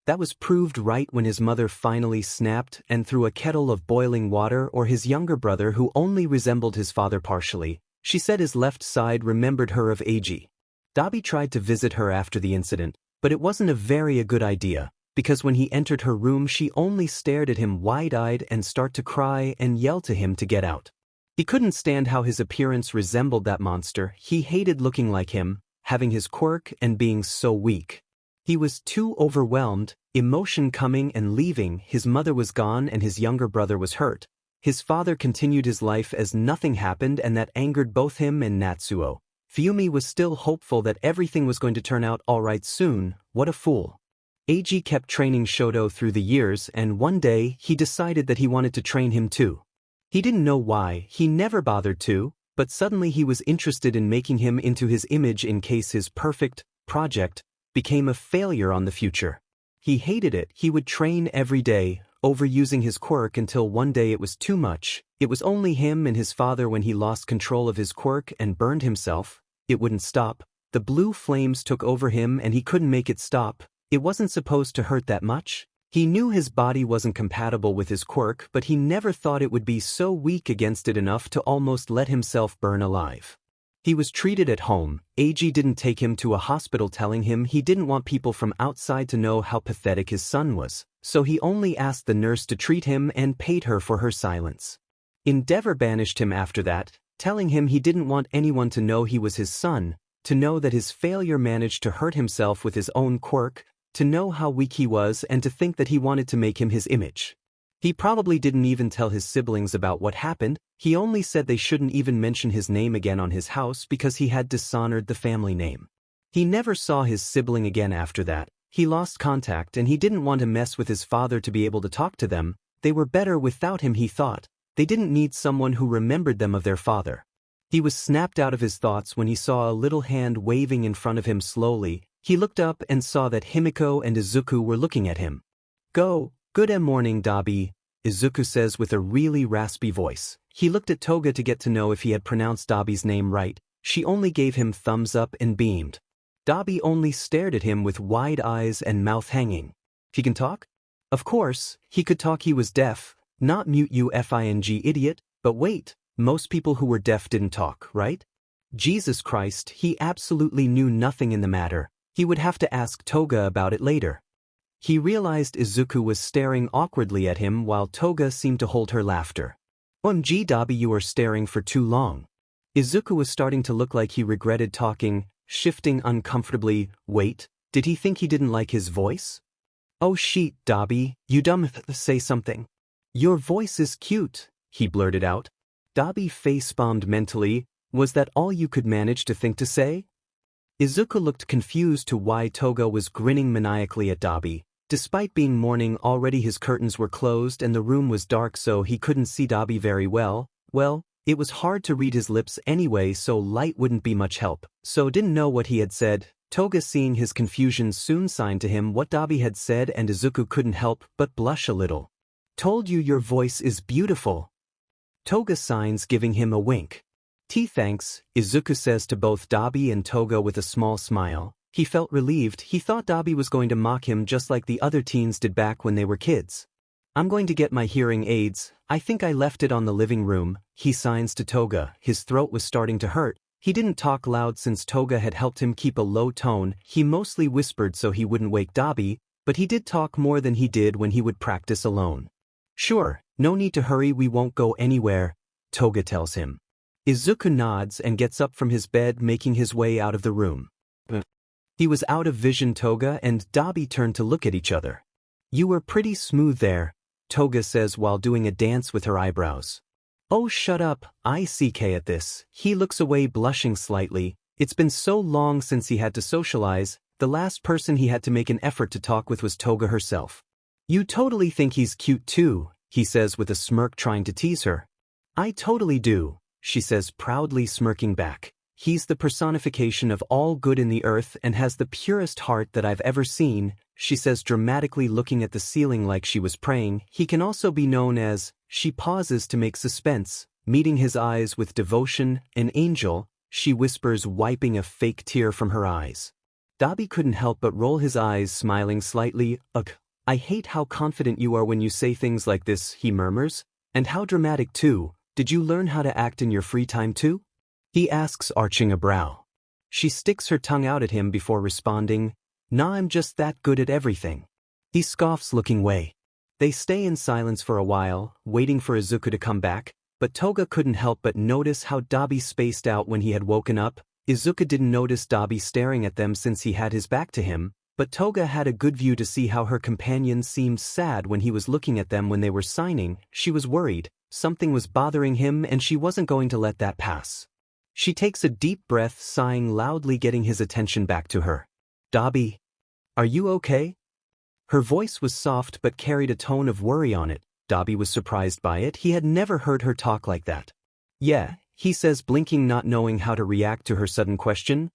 That was proved right when his mother finally snapped and threw a kettle of boiling water, or his younger brother, who only resembled his father partially. She said his left side remembered her of Eiji. Dabi tried to visit her after the incident, but it wasn't a good idea, because when he entered her room she only stared at him wide-eyed and start to cry and yell to him to get out. He couldn't stand how his appearance resembled that monster. He hated looking like him, having his quirk and being so weak. He was too overwhelmed, emotion coming and leaving. His mother was gone and his younger brother was hurt. His father continued his life as nothing happened, and that angered both him and Natsuo. Fuyumi was still hopeful that everything was going to turn out alright soon. What a fool. Eiji kept training Shoto through the years, and one day he decided that he wanted to train him too. He didn't know why, he never bothered to, but suddenly he was interested in making him into his image in case his perfect project became a failure on the future. He hated it. He would train every day, overusing his quirk until one day it was too much. It was only him and his father. When he lost control of his quirk and burned himself, it wouldn't stop. The blue flames took over him and he couldn't make it stop. It wasn't supposed to hurt that much. He knew his body wasn't compatible with his quirk, but he never thought it would be so weak against it enough to almost let himself burn alive. He was treated at home. Eiji didn't take him to a hospital, telling him he didn't want people from outside to know how pathetic his son was, so he only asked the nurse to treat him and paid her for her silence. Endeavor banished him after that, telling him he didn't want anyone to know he was his son, to know that his failure managed to hurt himself with his own quirk, to know how weak he was, and to think that he wanted to make him his image. He probably didn't even tell his siblings about what happened. He only said they shouldn't even mention his name again on his house because he had dishonored the family name. He never saw his sibling again after that. He lost contact, and he didn't want to mess with his father to be able to talk to them. They were better without him, he thought. They didn't need someone who remembered them of their father. He was snapped out of his thoughts when he saw a little hand waving in front of him slowly. He looked up and saw that Himiko and Izuku were looking at him. Good morning, Dabi, Izuku says with a really raspy voice. He looked at Toga to get to know if he had pronounced Dabi's name right. She only gave him thumbs up and beamed. Dabi only stared at him with wide eyes and mouth hanging. He can talk? Of course, he could talk. He was deaf. Not mute, you fing idiot. But wait, most people who were deaf didn't talk, right? Jesus Christ, he absolutely knew nothing in the matter. He would have to ask Toga about it later. He realized Izuku was staring awkwardly at him while Toga seemed to hold her laughter. OMG Dabi, you are staring for too long. Izuku was starting to look like he regretted talking, shifting uncomfortably. Wait, did he think he didn't like his voice? Oh shit, Dabi, you dumb say something. Your voice is cute, he blurted out. Dabi face-bombed mentally. Was that all you could manage to think to say? Izuku looked confused to why Toga was grinning maniacally at Dabi. Despite being morning already, his curtains were closed and the room was dark, so he couldn't see Dabi very well. Well, it was hard to read his lips anyway, so light wouldn't be much help. So didn't know what he had said. Toga, seeing his confusion, soon signed to him what Dabi had said, and Izuku couldn't help but blush a little. Told you your voice is beautiful. Toga signs, giving him a wink. Thanks, Izuku says to both Dabi and Toga with a small smile. He felt relieved. He thought Dabi was going to mock him just like the other teens did back when they were kids. I'm going to get my hearing aids. I think I left it on the living room, he signs to Toga. His throat was starting to hurt. He didn't talk loud since Toga had helped him keep a low tone. He mostly whispered so he wouldn't wake Dabi, but he did talk more than he did when he would practice alone. Sure, no need to hurry, we won't go anywhere, Toga tells him. Izuku nods and gets up from his bed, making his way out of the room. He was out of vision. Toga and Dabi turned to look at each other. You were pretty smooth there, Toga says while doing a dance with her eyebrows. Oh, shut up, ICK. At this, he looks away, blushing slightly. It's been so long since he had to socialize. The last person he had to make an effort to talk with was Toga herself. You totally think he's cute too, he says with a smirk, trying to tease her. I totally do, she says proudly, smirking back. He's the personification of all good in the earth and has the purest heart that I've ever seen, she says dramatically, looking at the ceiling like she was praying. He can also be known as, she pauses to make suspense, meeting his eyes with devotion, an angel, she whispers, wiping a fake tear from her eyes. Dabi couldn't help but roll his eyes, smiling slightly. Ugh, I hate how confident you are when you say things like this, he murmurs. And how dramatic too. Did you learn how to act in your free time too? He asks, arching a brow. She sticks her tongue out at him before responding, Nah, I'm just that good at everything. He scoffs, looking away. They stay in silence for a while, waiting for Izuku to come back, but Toga couldn't help but notice how Dabi spaced out when he had woken up. Izuku didn't notice Dabi staring at them since he had his back to him, but Toga had a good view to see how her companion seemed sad when he was looking at them when they were signing. She was worried, something was bothering him and she wasn't going to let that pass. She takes a deep breath, sighing loudly, getting his attention back to her. Dabi, are you okay? Her voice was soft but carried a tone of worry on it. Dabi was surprised by it. He had never heard her talk like that. Yeah, he says, blinking, not knowing how to react to her sudden question.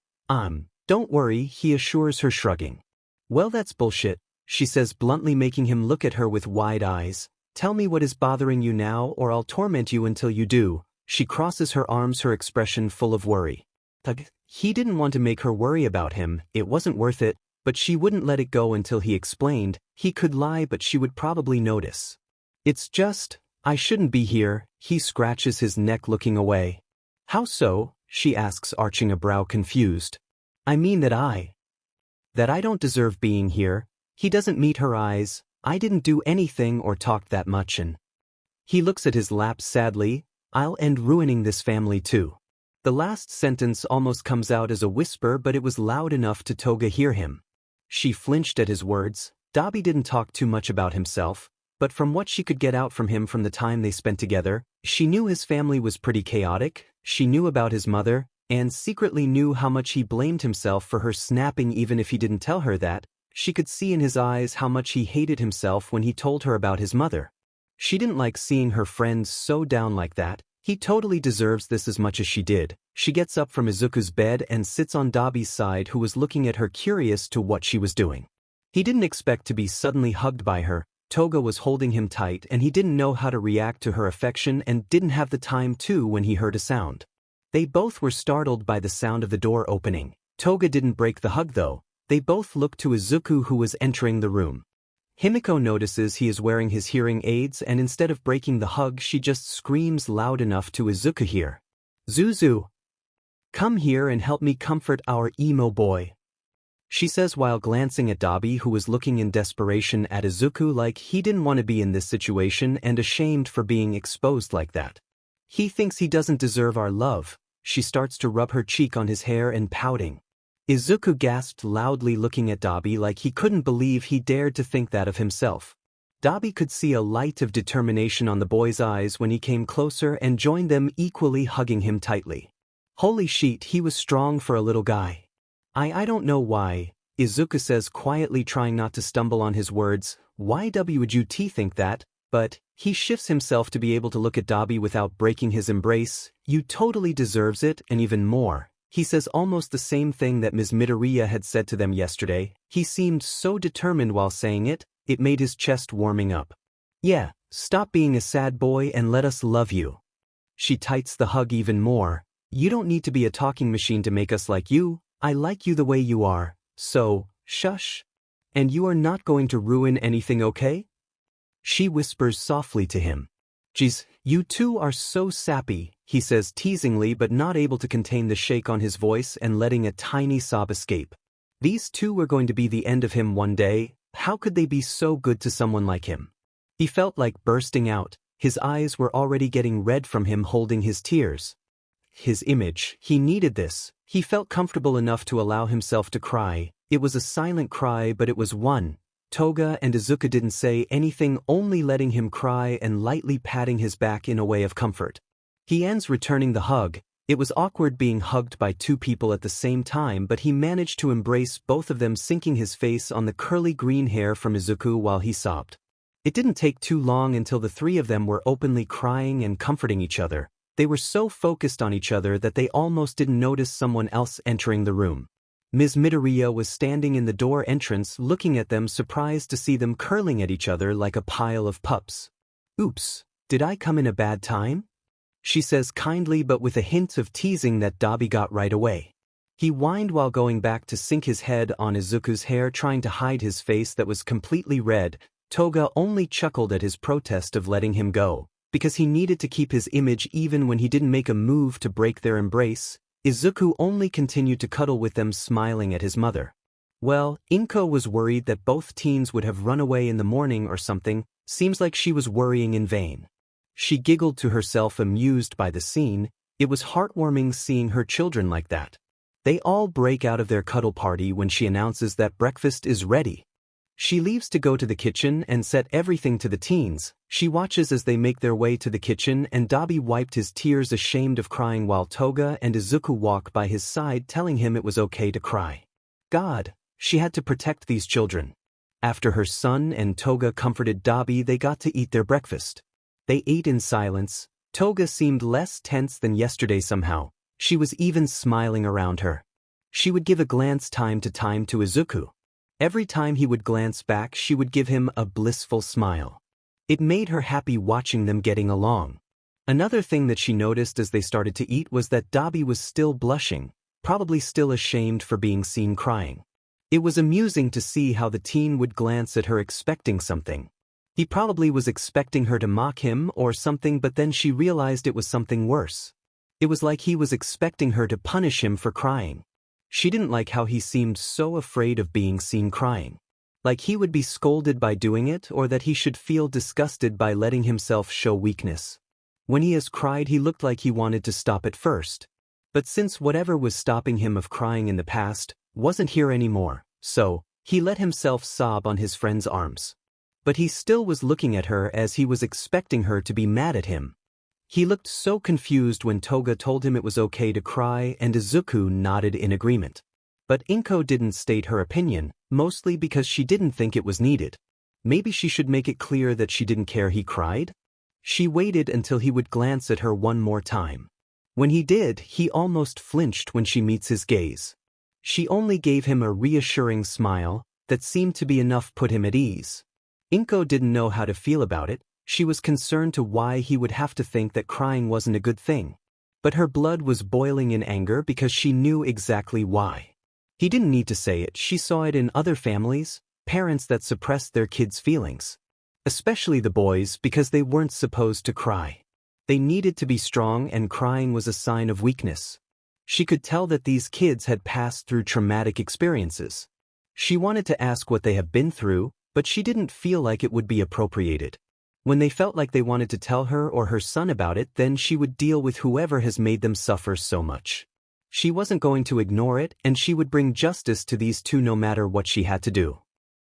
Don't worry, he assures her, shrugging. Well, that's bullshit, she says bluntly, making him look at her with wide eyes. Tell me what is bothering you now, or I'll torment you until you do. She crosses her arms, her expression full of worry. He didn't want to make her worry about him, it wasn't worth it, but she wouldn't let it go until he explained. He could lie, but she would probably notice. It's just, I shouldn't be here, he scratches his neck, looking away. How so? She asks, arching a brow, confused. I mean that I don't deserve being here. He doesn't meet her eyes. I didn't do anything or talk that much, and he looks at his lap sadly. I'll end ruining this family too. The last sentence almost comes out as a whisper, but it was loud enough to Toga hear him. She flinched at his words. Dabi didn't talk too much about himself, but from what she could get out from him from the time they spent together, she knew his family was pretty chaotic. She knew about his mother, and secretly knew how much he blamed himself for her snapping. Even if he didn't tell her that, she could see in his eyes how much he hated himself when he told her about his mother. She didn't like seeing her friends so down like that. He totally deserves this as much as she did. She gets up from Izuku's bed and sits on Dabi's side, who was looking at her, curious to what she was doing. He didn't expect to be suddenly hugged by her. Toga was holding him tight and he didn't know how to react to her affection, and didn't have the time to when he heard a sound. They both were startled by the sound of the door opening. Toga didn't break the hug though. They both looked to Izuku, who was entering the room. Himiko notices he is wearing his hearing aids, and instead of breaking the hug, she just screams loud enough to Izuku hear. Zuzu! Come here and help me comfort our emo boy, she says while glancing at Dabi, who was looking in desperation at Izuku like he didn't want to be in this situation and ashamed for being exposed like that. He thinks he doesn't deserve our love. She starts to rub her cheek on his hair and pouting. Izuku gasped loudly, looking at Dabi like he couldn't believe he dared to think that of himself. Dabi could see a light of determination on the boy's eyes when he came closer and joined them, equally hugging him tightly. Holy shit, he was strong for a little guy. I don't know why, Izuku says quietly, trying not to stumble on his words. Why would you think that? But he shifts himself to be able to look at Dabi without breaking his embrace. You totally deserves it, and even more. He says almost the same thing that Ms. Midoriya had said to them yesterday. He seemed so determined while saying it, it made his chest warming up. Yeah, stop being a sad boy and let us love you. She tights the hug even more. You don't need to be a talking machine to make us like you. I like you the way you are, so, shush. And you are not going to ruin anything, okay? She whispers softly to him. Geez, you two are so sappy, he says teasingly, but not able to contain the shake on his voice and letting a tiny sob escape. These two were going to be the end of him one day. How could they be so good to someone like him? He felt like bursting out. His eyes were already getting red from him holding his tears. His image, he needed this. He felt comfortable enough to allow himself to cry. It was a silent cry, but it was one. Toga and Izuku didn't say anything, only letting him cry and lightly patting his back in a way of comfort. He ends returning the hug. It was awkward being hugged by two people at the same time, but he managed to embrace both of them, sinking his face on the curly green hair from Izuku while he sobbed. It didn't take too long until the three of them were openly crying and comforting each other. They were so focused on each other that they almost didn't notice someone else entering the room. Ms. Midoriya was standing in the door entrance looking at them, surprised to see them curling at each other like a pile of pups. Oops, did I come in a bad time? She says kindly, but with a hint of teasing that Dabi got right away. He whined while going back to sink his head on Izuku's hair, trying to hide his face that was completely red. Toga only chuckled at his protest of letting him go, because he needed to keep his image even when he didn't make a move to break their embrace. Izuku only continued to cuddle with them, smiling at his mother. Well, Inko was worried that both teens would have run away in the morning or something. Seems like she was worrying in vain. She giggled to herself, amused by the scene. It was heartwarming seeing her children like that. They all break out of their cuddle party when she announces that breakfast is ready. She leaves to go to the kitchen and set everything to the teens. She watches as they make their way to the kitchen, and Dabi wiped his tears, ashamed of crying, while Toga and Izuku walk by his side, telling him it was okay to cry. God, she had to protect these children. After her son and Toga comforted Dabi, they got to eat their breakfast. They ate in silence. Toga seemed less tense than yesterday somehow. She was even smiling around her. She would give a glance time to Izuku. Every time he would glance back, she would give him a blissful smile. It made her happy watching them getting along. Another thing that she noticed as they started to eat was that Dabi was still blushing, probably still ashamed for being seen crying. It was amusing to see how the teen would glance at her expecting something. He probably was expecting her to mock him or something, but then she realized it was something worse. It was like he was expecting her to punish him for crying. She didn't like how he seemed so afraid of being seen crying. Like he would be scolded by doing it, or that he should feel disgusted by letting himself show weakness. When he has cried, he looked like he wanted to stop at first. But since whatever was stopping him of crying in the past wasn't here anymore, so he let himself sob on his friend's arms. But he still was looking at her as he was expecting her to be mad at him. He looked so confused when Toga told him it was okay to cry, and Izuku nodded in agreement. But Inko didn't state her opinion, mostly because she didn't think it was needed. Maybe she should make it clear that she didn't care he cried? She waited until he would glance at her one more time. When he did, he almost flinched when she meets his gaze. She only gave him a reassuring smile that seemed to be enough put him at ease. Inko didn't know how to feel about it. She was concerned to why he would have to think that crying wasn't a good thing. But her blood was boiling in anger because she knew exactly why. He didn't need to say it. She saw it in other families, parents that suppressed their kids' feelings. Especially the boys, because they weren't supposed to cry. They needed to be strong, and crying was a sign of weakness. She could tell that these kids had passed through traumatic experiences. She wanted to ask what they have been through, but she didn't feel like it would be appropriated. When they felt like they wanted to tell her or her son about it, then she would deal with whoever has made them suffer so much. She wasn't going to ignore it, and she would bring justice to these two no matter what she had to do.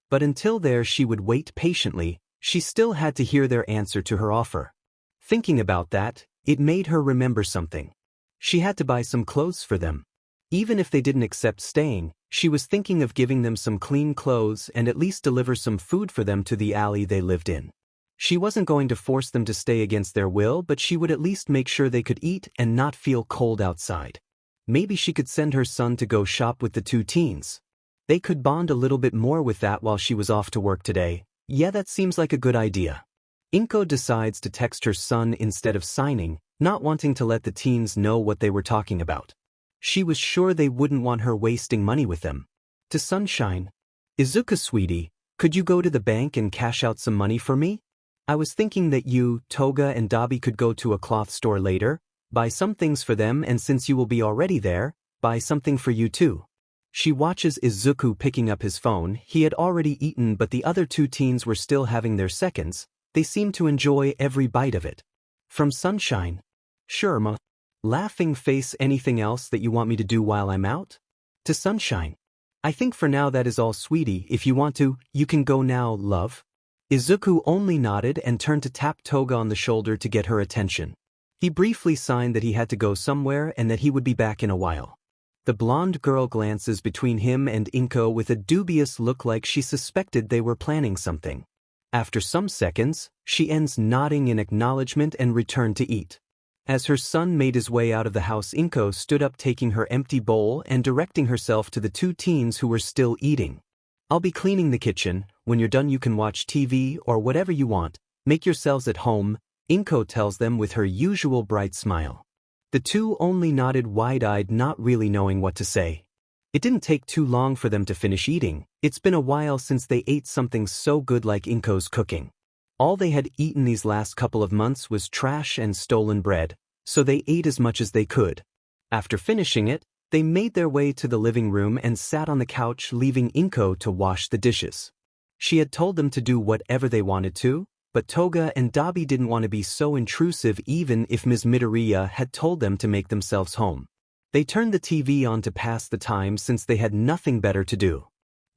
But until there, she would wait patiently. She still had to hear their answer to her offer. Thinking about that, it made her remember something. She had to buy some clothes for them. Even if they didn't accept staying, she was thinking of giving them some clean clothes and at least deliver some food for them to the alley they lived in. She wasn't going to force them to stay against their will, but she would at least make sure they could eat and not feel cold outside. Maybe she could send her son to go shop with the two teens. They could bond a little bit more with that while she was off to work today. Yeah, that seems like a good idea. Inko decides to text her son instead of signing, not wanting to let the teens know what they were talking about. She was sure they wouldn't want her wasting money with them. To Sunshine. Izuku sweetie, could you go to the bank and cash out some money for me? I was thinking that you, Toga and Dabi could go to a cloth store later, buy some things for them, and since you will be already there, buy something for you too. She watches Izuku picking up his phone. He had already eaten, but the other two teens were still having their seconds. They seemed to enjoy every bite of it. From Sunshine. Sure, ma. Laughing face. Anything else that you want me to do while I'm out? To Sunshine. I think for now that is all, sweetie. If you want to, you can go now, love. Izuku only nodded and turned to tap Toga on the shoulder to get her attention. He briefly signed that he had to go somewhere and that he would be back in a while. The blonde girl glances between him and Inko with a dubious look, like she suspected they were planning something. After some seconds, she ends nodding in acknowledgement and returned to eat. As her son made his way out of the house, Inko stood up, taking her empty bowl and directing herself to the two teens who were still eating. I'll be cleaning the kitchen. When you're done you can watch TV or whatever you want. Make yourselves at home, Inko tells them with her usual bright smile. The two only nodded wide-eyed, not really knowing what to say. It didn't take too long for them to finish eating. It's been a while since they ate something so good like Inko's cooking. All they had eaten these last couple of months was trash and stolen bread, so they ate as much as they could. After finishing it, they made their way to the living room and sat on the couch, leaving Inko to wash the dishes. She had told them to do whatever they wanted to, but Toga and Dabi didn't want to be so intrusive even if Ms. Midoriya had told them to make themselves home. They turned the TV on to pass the time since they had nothing better to do.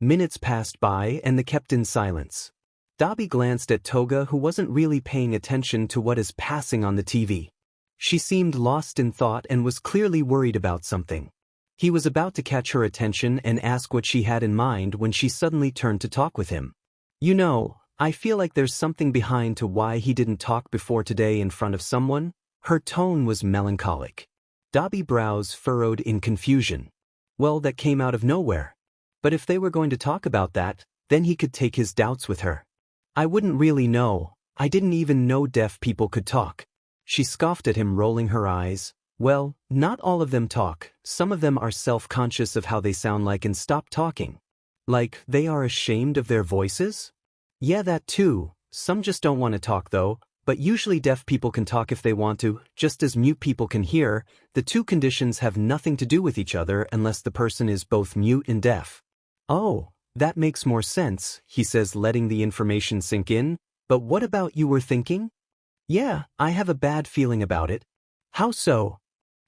Minutes passed by and they kept in silence. Dabi glanced at Toga, who wasn't really paying attention to what is passing on the TV. She seemed lost in thought and was clearly worried about something. He was about to catch her attention and ask what she had in mind when she suddenly turned to talk with him. You know, I feel like there's something behind to why he didn't talk before today in front of someone. Her tone was melancholic. Dabi's brows furrowed in confusion. Well, that came out of nowhere. But if they were going to talk about that, then he could take his doubts with her. I wouldn't really know. I didn't even know deaf people could talk. She scoffed at him, rolling her eyes. Well, not all of them talk. Some of them are self-conscious of how they sound like and stop talking. Like, they are ashamed of their voices? Yeah, that too. Some just don't want to talk though, but usually deaf people can talk if they want to, just as mute people can hear. The two conditions have nothing to do with each other unless the person is both mute and deaf. Oh, that makes more sense, he says, letting the information sink in. But what about you were thinking? Yeah, I have a bad feeling about it. How so?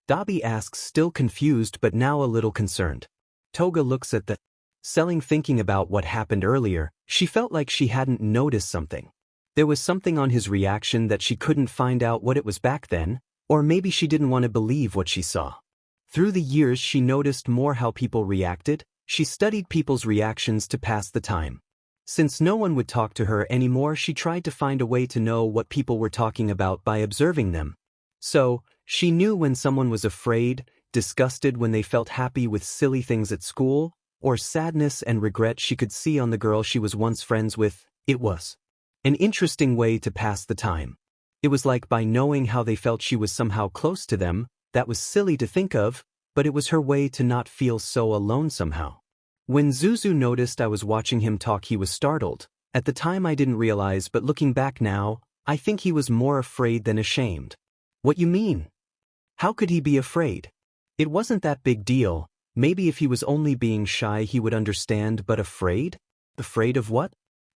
Dabi asks, still confused but now a little concerned. Toga looks at the ceiling, thinking about what happened earlier. She felt like she hadn't noticed something. There was something on his reaction that she couldn't find out what it was back then, or maybe she didn't want to believe what she saw. Through the years she noticed more how people reacted. She studied people's reactions to pass the time. Since no one would talk to her anymore, she tried to find a way to know what people were talking about by observing them. So, she knew when someone was afraid, disgusted when they felt happy with silly things at school, or sadness and regret she could see on the girl she was once friends with. It was an interesting way to pass the time. It was like by knowing how they felt she was somehow close to them. That was silly to think of, but it was her way to not feel so alone somehow. When Zuzu noticed I was watching him talk, he was startled. At the time I didn't realize, but looking back now, I think he was more afraid than ashamed. What you mean? How could he be afraid? It wasn't that big deal. Maybe if he was only being shy he would understand, but afraid? Afraid of what?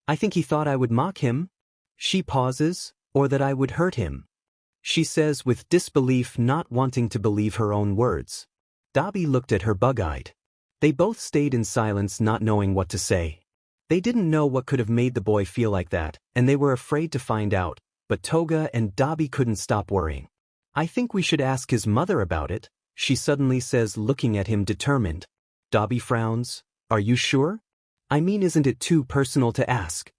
I think he thought I would mock him. She pauses, or that I would hurt him. She says with disbelief, not wanting to believe her own words. Dabi looked at her bug-eyed. They both stayed in silence, not knowing what to say. They didn't know what could have made the boy feel like that, and they were afraid to find out, but Toga and Dabi couldn't stop worrying. I think we should ask his mother about it, she suddenly says, looking at him determined. Dabi frowns. Are you sure? I mean, isn't it too personal to ask?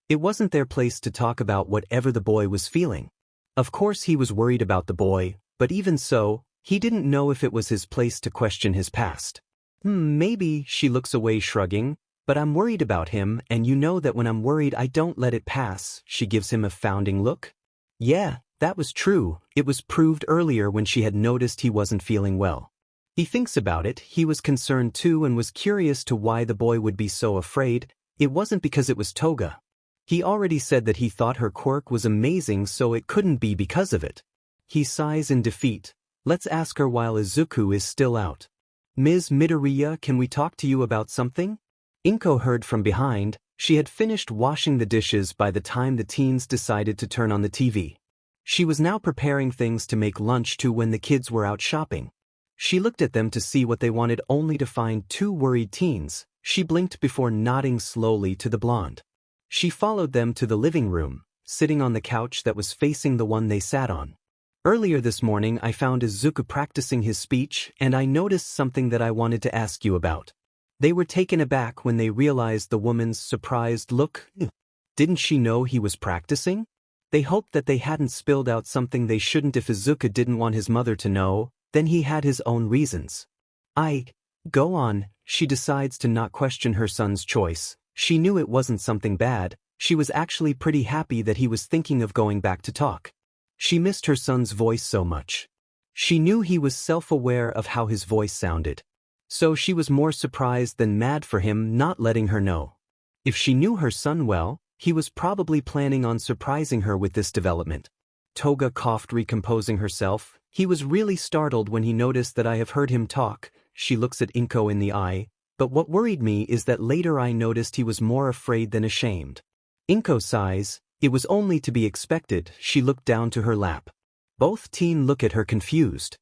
It wasn't their place to talk about whatever the boy was feeling. Of course he was worried about the boy, but even so, he didn't know if it was his place to question his past. Maybe, she looks away shrugging, but I'm worried about him, and you know that when I'm worried I don't let it pass, she gives him a founding look. Yeah, that was true, it was proved earlier when she had noticed he wasn't feeling well. He thinks about it, he was concerned too and was curious to why the boy would be so afraid. It wasn't because it was Toga. He already said that he thought her quirk was amazing, so it couldn't be because of it. He sighs in defeat. Let's ask her while Izuku is still out. Ms. Midoriya, can we talk to you about something? Inko heard from behind. She had finished washing the dishes by the time the teens decided to turn on the TV. She was now preparing things to make lunch too when the kids were out shopping. She looked at them to see what they wanted, only to find two worried teens. She blinked before nodding slowly to the blonde. She followed them to the living room, sitting on the couch that was facing the one they sat on. Earlier this morning I found Izuku practicing his speech, and I noticed something that I wanted to ask you about. They were taken aback when they realized the woman's surprised look. Didn't she know he was practicing? They hoped that they hadn't spilled out something they shouldn't. If Izuku didn't want his mother to know, then he had his own reasons. Go on, she decides to not question her son's choice. She knew it wasn't something bad, she was actually pretty happy that he was thinking of going back to talk. She missed her son's voice so much. She knew he was self-aware of how his voice sounded. So she was more surprised than mad for him not letting her know. If she knew her son well, he was probably planning on surprising her with this development. Toga coughed, recomposing herself. He was really startled when he noticed that I have heard him talk. She looks at Inko in the eye. But what worried me is that later I noticed he was more afraid than ashamed. Inko sighs. It was only to be expected. She looked down to her lap. Both teens look at her confused.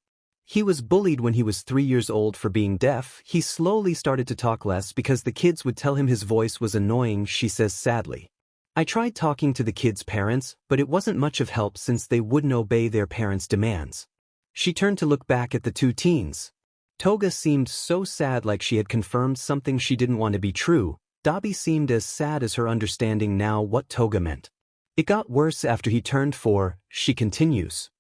He was bullied when he was 3 years old for being deaf. He slowly started to talk less because the kids would tell him his voice was annoying, she says sadly. I tried talking to the kids' parents, but it wasn't much of help since they wouldn't obey their parents' demands. She turned to look back at the two teens. Toga seemed so sad, like she had confirmed something she didn't want to be true. Dabi seemed as sad as her, understanding now what Toga meant. It got worse after he turned 4, she continues.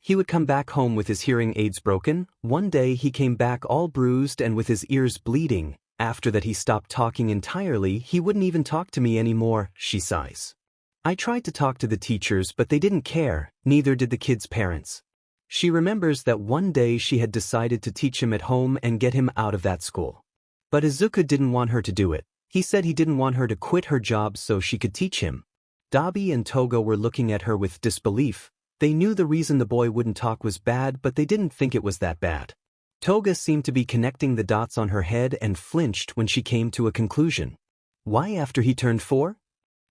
He would come back home with his hearing aids broken. One day he came back all bruised and with his ears bleeding. After that he stopped talking entirely. He wouldn't even talk to me anymore, she sighs. I tried to talk to the teachers, but they didn't care, neither did the kids' parents. She remembers that one day she had decided to teach him at home and get him out of that school. But Izuku didn't want her to do it. He said he didn't want her to quit her job so she could teach him. Dabi and Toga were looking at her with disbelief. They knew the reason the boy wouldn't talk was bad, but they didn't think it was that bad. Toga seemed to be connecting the dots on her head and flinched when she came to a conclusion. Why after he turned 4?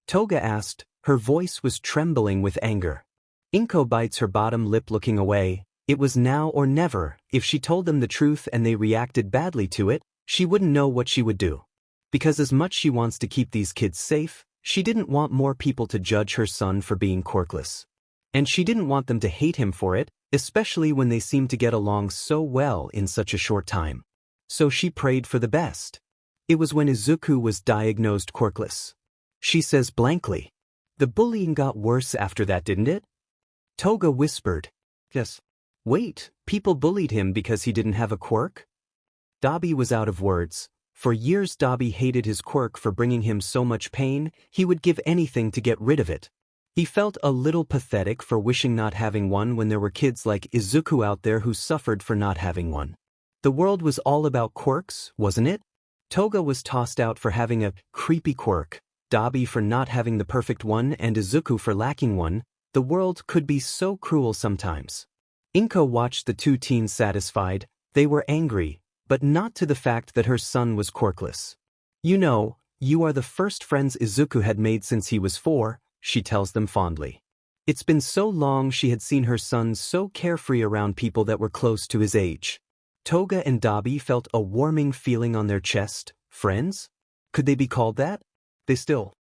Toga asked. Her voice was trembling with anger. Inko bites her bottom lip, looking away. It was now or never. If she told them the truth and they reacted badly to it, she wouldn't know what she would do. Because as much she wants to keep these kids safe, she didn't want more people to judge her son for being quirkless. And she didn't want them to hate him for it, especially when they seemed to get along so well in such a short time. So she prayed for the best. It was when Izuku was diagnosed quirkless. She says blankly. The bullying got worse after that, didn't it? Toga whispered. Yes. Wait, people bullied him because he didn't have a quirk? Dabi was out of words. For years Dabi hated his quirk for bringing him so much pain. He would give anything to get rid of it. He felt a little pathetic for wishing not having one when there were kids like Izuku out there who suffered for not having one. The world was all about quirks, wasn't it? Toga was tossed out for having a creepy quirk, Dabi for not having the perfect one, and Izuku for lacking one. The world could be so cruel sometimes. Inko watched the two teens satisfied. They were angry, but not to the fact that her son was quirkless. You know, you are the first friends Izuku had made since he was 4, she tells them fondly. It's been so long she had seen her son so carefree around people that were close to his age. Toga and Dabi felt a warming feeling on their chest. Friends? Could they be called that? They still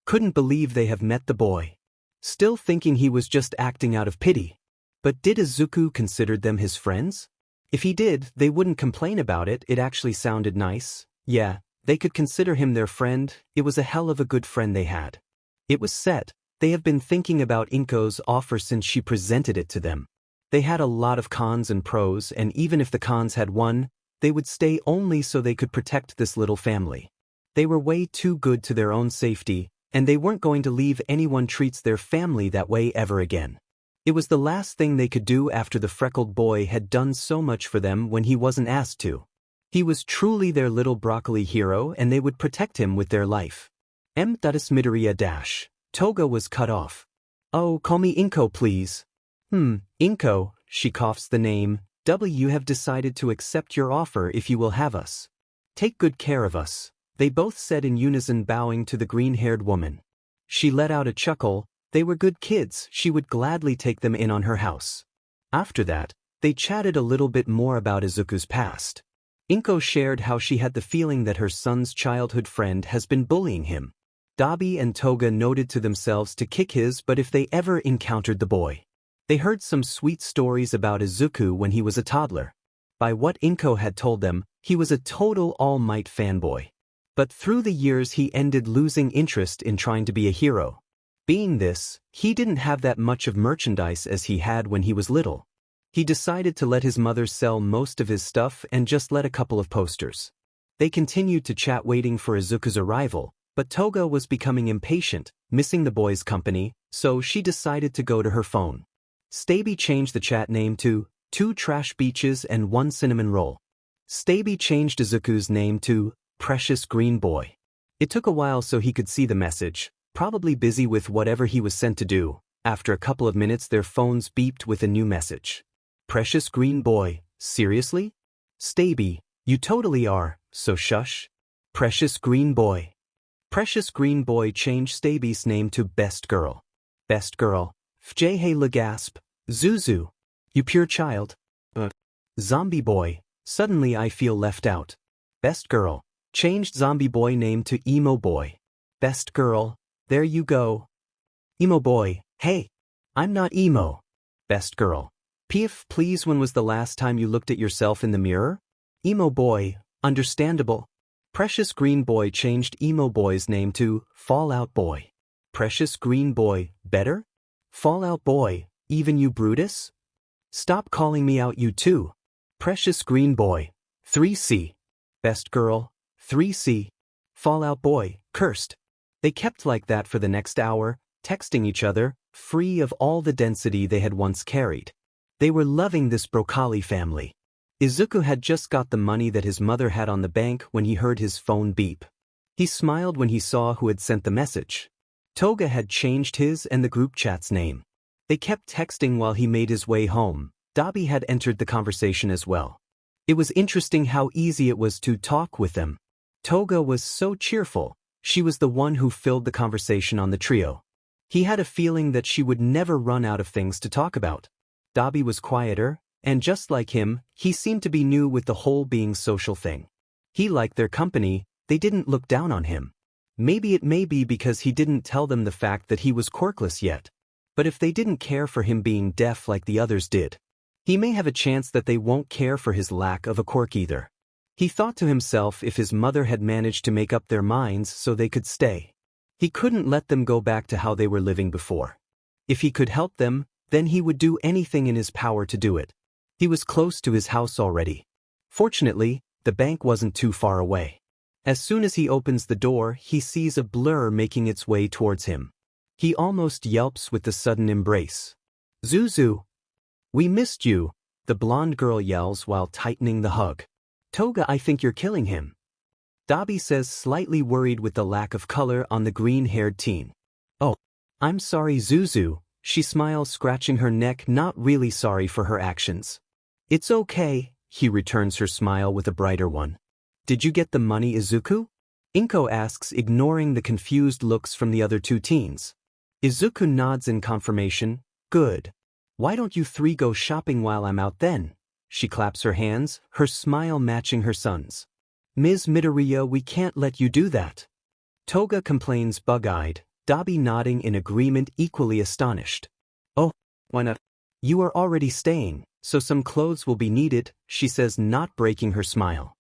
couldn't believe they have met the boy. Still thinking he was just acting out of pity. But did Izuku consider them his friends? If he did, they wouldn't complain about it, it actually sounded nice. Yeah, they could consider him their friend, it was a hell of a good friend they had. It was set, they have been thinking about Inko's offer since she presented it to them. They had a lot of cons and pros, and even if the cons had won, they would stay only so they could protect this little family. They were way too good to their own safety, and they weren't going to leave anyone treats their family that way ever again. It was the last thing they could do after the freckled boy had done so much for them when he wasn't asked to. He was truly their little broccoli hero and they would protect him with their life. Midoriya Toga was cut off. Oh, call me Inko please. Inko, she coughs the name. You have decided to accept your offer if you will have us. Take good care of us, they both said in unison, bowing to the green-haired woman. She let out a chuckle. They were good kids, she would gladly take them in on her house. After that, they chatted a little bit more about Izuku's past. Inko shared how she had the feeling that her son's childhood friend has been bullying him. Dabi and Toga noted to themselves to kick his butt if they ever encountered the boy. They heard some sweet stories about Izuku when he was a toddler. By what Inko had told them, he was a total All Might fanboy. But through the years he ended losing interest in trying to be a hero. Being this, he didn't have that much of merchandise as he had when he was little. He decided to let his mother sell most of his stuff and just let a couple of posters. They continued to chat waiting for Izuku's arrival, but Toga was becoming impatient, missing the boy's company, so she decided to go to her phone. Staby changed the chat name to 2 Trash Beaches and 1 Cinnamon Roll. Staby changed Izuku's name to Precious Green Boy. It took a while so he could see the message. Probably busy with whatever he was sent to do. After a couple of minutes their phones beeped with a new message. Precious Green Boy, seriously? Staby, you totally are, so shush. Precious Green Boy. Precious Green Boy changed Staby's name to Best Girl. Best Girl. Fjhe le gasp. Zuzu. You pure child. Zombie Boy. Suddenly I feel left out. Best Girl. Changed Zombie Boy name to Emo Boy. Best Girl. There you go. Emo Boy, hey. I'm not emo. Best Girl. Pf, please, when was the last time you looked at yourself in the mirror? Emo Boy, understandable. Precious Green Boy changed Emo Boy's name to Fallout Boy. Precious Green Boy, better? Fallout Boy, even you Brutus? Stop calling me out you too. Precious Green Boy, 3C. Best Girl, 3C. Fallout Boy, cursed. They kept like that for the next hour, texting each other, free of all the density they had once carried. They were loving this broccoli family. Izuku had just got the money that his mother had on the bank when he heard his phone beep. He smiled when he saw who had sent the message. Toga had changed his and the group chat's name. They kept texting while he made his way home. Dabi had entered the conversation as well. It was interesting how easy it was to talk with them. Toga was so cheerful. She was the one who filled the conversation on the trio. He had a feeling that she would never run out of things to talk about. Dabi was quieter, and just like him, he seemed to be new with the whole being social thing. He liked their company, they didn't look down on him. Maybe it may be because he didn't tell them the fact that he was quirkless yet. But if they didn't care for him being deaf like the others did, he may have a chance that they won't care for his lack of a quirk either. He thought to himself if his mother had managed to make up their minds so they could stay. He couldn't let them go back to how they were living before. If he could help them, then he would do anything in his power to do it. He was close to his house already. Fortunately, the bank wasn't too far away. As soon as he opens the door, he sees a blur making its way towards him. He almost yelps with the sudden embrace. Zuzu! We missed you, the blonde girl yells while tightening the hug. Toga, I think you're killing him. Dabi says, slightly worried with the lack of color on the green-haired teen. Oh, I'm sorry Zuzu, she smiles, scratching her neck, not really sorry for her actions. It's okay, he returns her smile with a brighter one. Did you get the money, Izuku? Inko asks, ignoring the confused looks from the other two teens. Izuku nods in confirmation. Good. Why don't you three go shopping while I'm out then? She claps her hands, her smile matching her son's. Ms. Midoriya, we can't let you do that. Toga complains bug-eyed, Dabi nodding in agreement, equally astonished. Oh, why not? You are already staying, so some clothes will be needed, she says, not breaking her smile.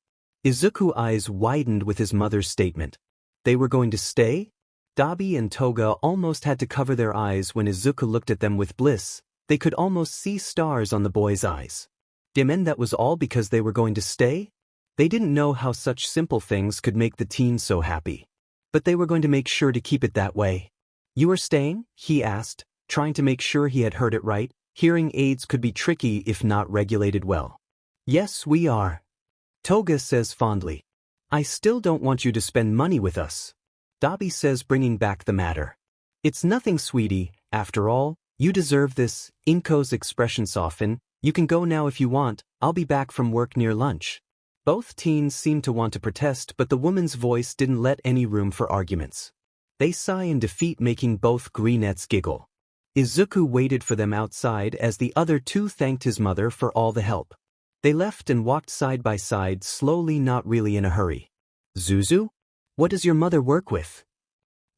Izuku's eyes widened with his mother's statement. They were going to stay? Dabi and Toga almost had to cover their eyes when Izuku looked at them with bliss. They could almost see stars on the boy's eyes. And that was all because they were going to stay? They didn't know how such simple things could make the teens so happy. But they were going to make sure to keep it that way. You are staying? He asked, trying to make sure he had heard it right. Hearing aids could be tricky if not regulated well. Yes, we are. Toga says fondly. I still don't want you to spend money with us. Dabi says, bringing back the matter. It's nothing, sweetie, after all, you deserve this. Inko's expression softened. You can go now if you want, I'll be back from work near lunch. Both teens seemed to want to protest, but the woman's voice didn't let any room for arguments. They sigh in defeat, making both greenettes giggle. Izuku waited for them outside as the other two thanked his mother for all the help. They left and walked side by side, slowly, not really in a hurry. Zuzu? What does your mother work with?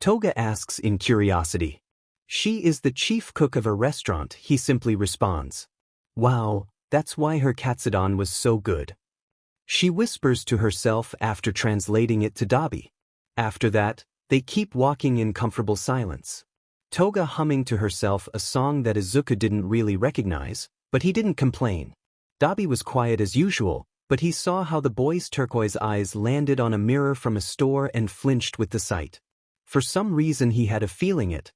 Toga asks in curiosity. She is the chief cook of a restaurant, he simply responds. Wow, that's why her katsudon was so good. She whispers to herself after translating it to Dabi. After that, they keep walking in comfortable silence. Toga humming to herself a song that Izuku didn't really recognize, but he didn't complain. Dabi was quiet as usual, but he saw how the boy's turquoise eyes landed on a mirror from a store and flinched with the sight. For some reason he had a feeling it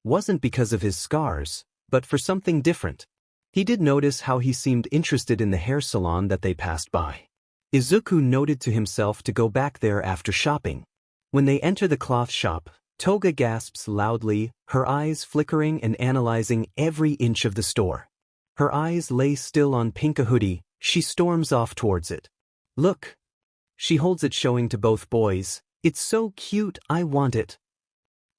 wasn't because of his scars, but for something different. He did notice how he seemed interested in the hair salon that they passed by. Izuku noted to himself to go back there after shopping. When they enter the cloth shop, Toga gasps loudly, her eyes flickering and analyzing every inch of the store. Her eyes lay still on Pinka hoodie. She storms off towards it. Look. She holds it, showing to both boys. It's so cute, I want it.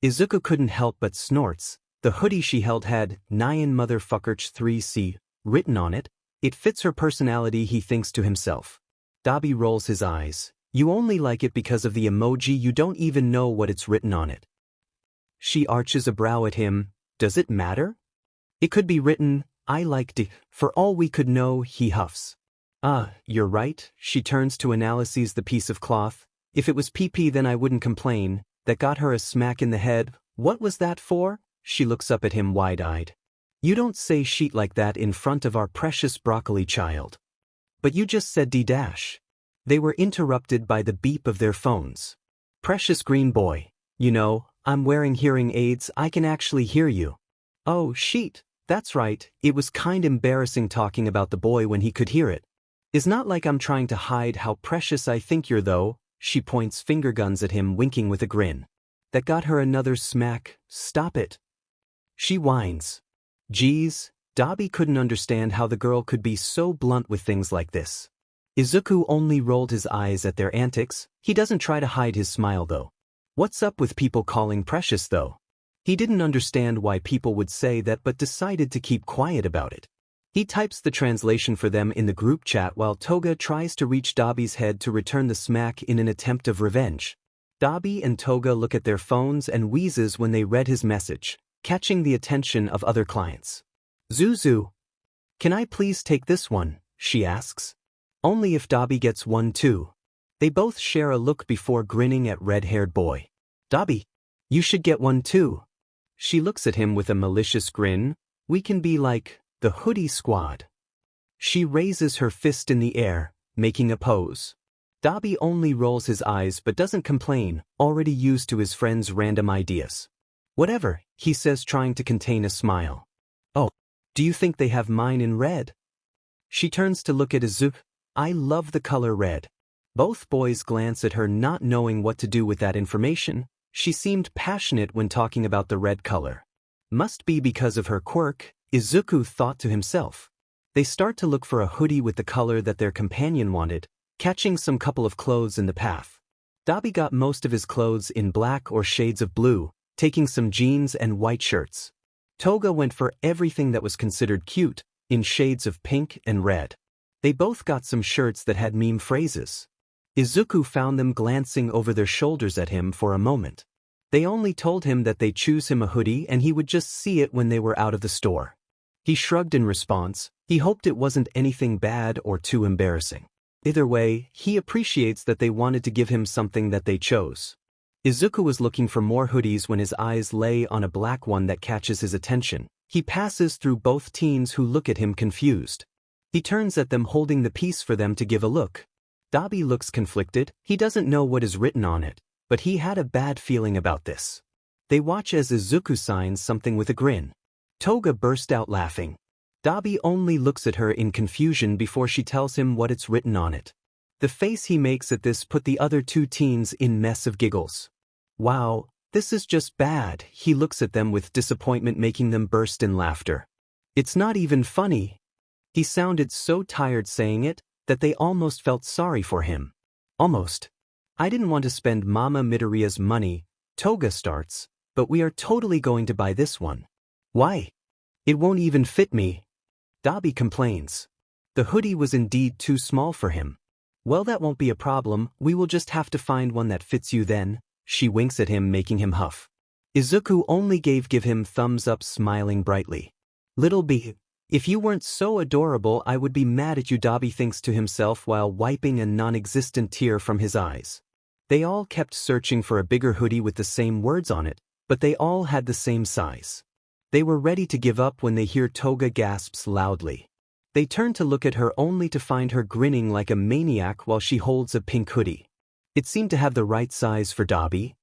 Izuku couldn't help but snorts. The hoodie she held had Nyan Motherfuckerch 3C written on it. It fits her personality, he thinks to himself. Dabi rolls his eyes. You only like it because of the emoji, you don't even know what it's written on it. She arches a brow at him. Does it matter? It could be written, I like D. For all we could know, he huffs. You're right. She turns to analyses the piece of cloth. If it was PP, then I wouldn't complain. That got her a smack in the head. What was that for? She looks up at him wide-eyed. You don't say shit like that in front of our precious broccoli child. But you just said D-. They were interrupted by the beep of their phones. Precious green boy. You know, I'm wearing hearing aids, I can actually hear you. Oh, shit. That's right, it was kind embarrassing talking about the boy when he could hear it. It's not like I'm trying to hide how precious I think you're though. She points finger guns at him, winking with a grin. That got her another smack. Stop it. She whines. Geez, Dabi couldn't understand how the girl could be so blunt with things like this. Izuku only rolled his eyes at their antics. He doesn't try to hide his smile though. What's up with people calling precious though? He didn't understand why people would say that, but decided to keep quiet about it. He types the translation for them in the group chat while Toga tries to reach Dabi's head to return the smack in an attempt of revenge. Dabi and Toga look at their phones and wheezes when they read his message, catching the attention of other clients. Zuzu. Can I please take this one? She asks. Only if Dabi gets one too. They both share a look before grinning at red-haired boy. Dabi. You should get one too. She looks at him with a malicious grin. We can be like the hoodie squad. She raises her fist in the air, making a pose. Dabi only rolls his eyes but doesn't complain, already used to his friend's random ideas. Whatever, he says, trying to contain a smile. Oh, do you think they have mine in red? She turns to look at Izuku. I love the color red. Both boys glance at her, not knowing what to do with that information. She seemed passionate when talking about the red color. Must be because of her quirk, Izuku thought to himself. They start to look for a hoodie with the color that their companion wanted, catching some couple of clothes in the path. Dabi got most of his clothes in black or shades of blue, taking some jeans and white shirts. Toga went for everything that was considered cute, in shades of pink and red. They both got some shirts that had meme phrases. Izuku found them glancing over their shoulders at him for a moment. They only told him that they choose him a hoodie and he would just see it when they were out of the store. He shrugged in response. He hoped it wasn't anything bad or too embarrassing. Either way, he appreciates that they wanted to give him something that they chose. Izuku was looking for more hoodies when his eyes lay on a black one that catches his attention. He passes through both teens who look at him confused. He turns at them holding the piece for them to give a look. Dabi looks conflicted. He doesn't know what is written on it, but he had a bad feeling about this. They watch as Izuku signs something with a grin. Toga burst out laughing. Dabi only looks at her in confusion before she tells him what it's written on it. The face he makes at this put the other two teens in mess of giggles. Wow, this is just bad. He looks at them with disappointment, making them burst in laughter. It's not even funny. He sounded so tired saying it that they almost felt sorry for him. Almost. I didn't want to spend Mama Midoriya's money, Toga starts, but we are totally going to buy this one. Why? It won't even fit me. Dabi complains. The hoodie was indeed too small for him. Well, that won't be a problem, we will just have to find one that fits you then. She winks at him, making him huff. Izuku only give him thumbs up, smiling brightly. Little B, if you weren't so adorable I would be mad at you, Dabi thinks to himself while wiping a non-existent tear from his eyes. They all kept searching for a bigger hoodie with the same words on it, but they all had the same size. They were ready to give up when they hear Toga gasps loudly. They turn to look at her only to find her grinning like a maniac while she holds a pink hoodie. It seemed to have the right size for Dabi.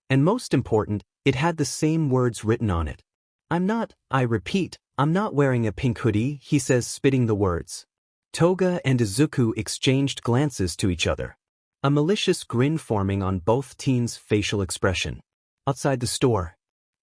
And most important, it had the same words written on it. I repeat, I'm not wearing a pink hoodie, he says, spitting the words. Toga and Izuku exchanged glances to each other. A malicious grin forming on both teens' facial expression. Outside the store.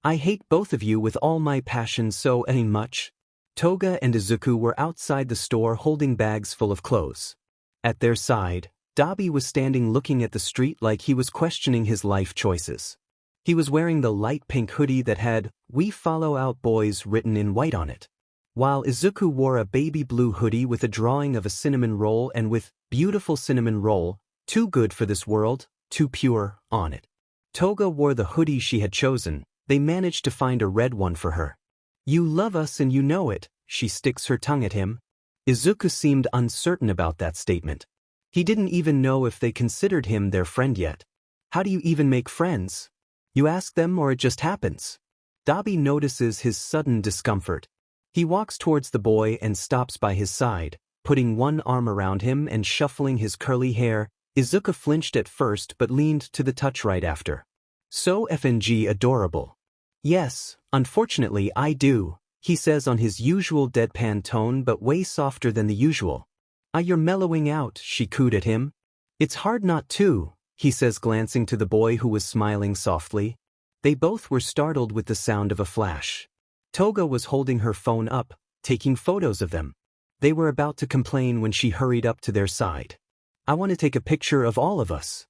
I hate both of you with all my passion so much. Toga and Izuku were outside the store holding bags full of clothes. At their side, Dabi was standing looking at the street like he was questioning his life choices. He was wearing the light pink hoodie that had, "We follow out boys" written in white on it. While Izuku wore a baby blue hoodie with a drawing of a cinnamon roll and with, "Beautiful cinnamon roll, too good for this world, too pure," on it. Toga wore the hoodie she had chosen. They managed to find a red one for her. You love us and you know it, she sticks her tongue at him. Izuku seemed uncertain about that statement. He didn't even know if they considered him their friend yet. How do you even make friends? You ask them or it just happens? Dabi notices his sudden discomfort. He walks towards the boy and stops by his side, putting one arm around him and shuffling his curly hair. Izuku flinched at first but leaned to the touch right after. So FNG adorable. Yes, unfortunately I do, he says on his usual deadpan tone but way softer than the usual. You're mellowing out, she cooed at him. It's hard not to, he says, glancing to the boy who was smiling softly. They both were startled with the sound of a flash. Toga was holding her phone up, taking photos of them. They were about to complain when she hurried up to their side. I want to take a picture of all of us.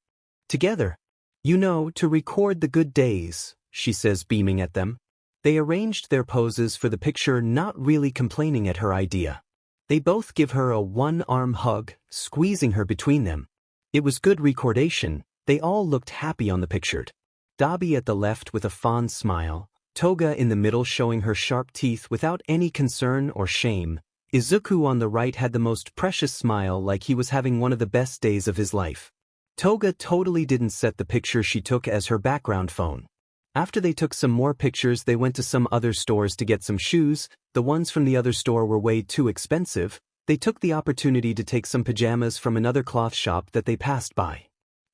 Together. You know, to record the good days, she says, beaming at them. They arranged their poses for the picture, not really complaining at her idea. They both give her a one-arm hug, squeezing her between them. It was good recordation. They all looked happy on the pictured. Dabi at the left with a fond smile, Toga in the middle showing her sharp teeth without any concern or shame. Izuku on the right had the most precious smile, like he was having one of the best days of his life. Toga totally didn't set the picture she took as her background phone. After they took some more pictures, they went to some other stores to get some shoes. The ones from the other store were way too expensive. They took the opportunity to take some pajamas from another cloth shop that they passed by.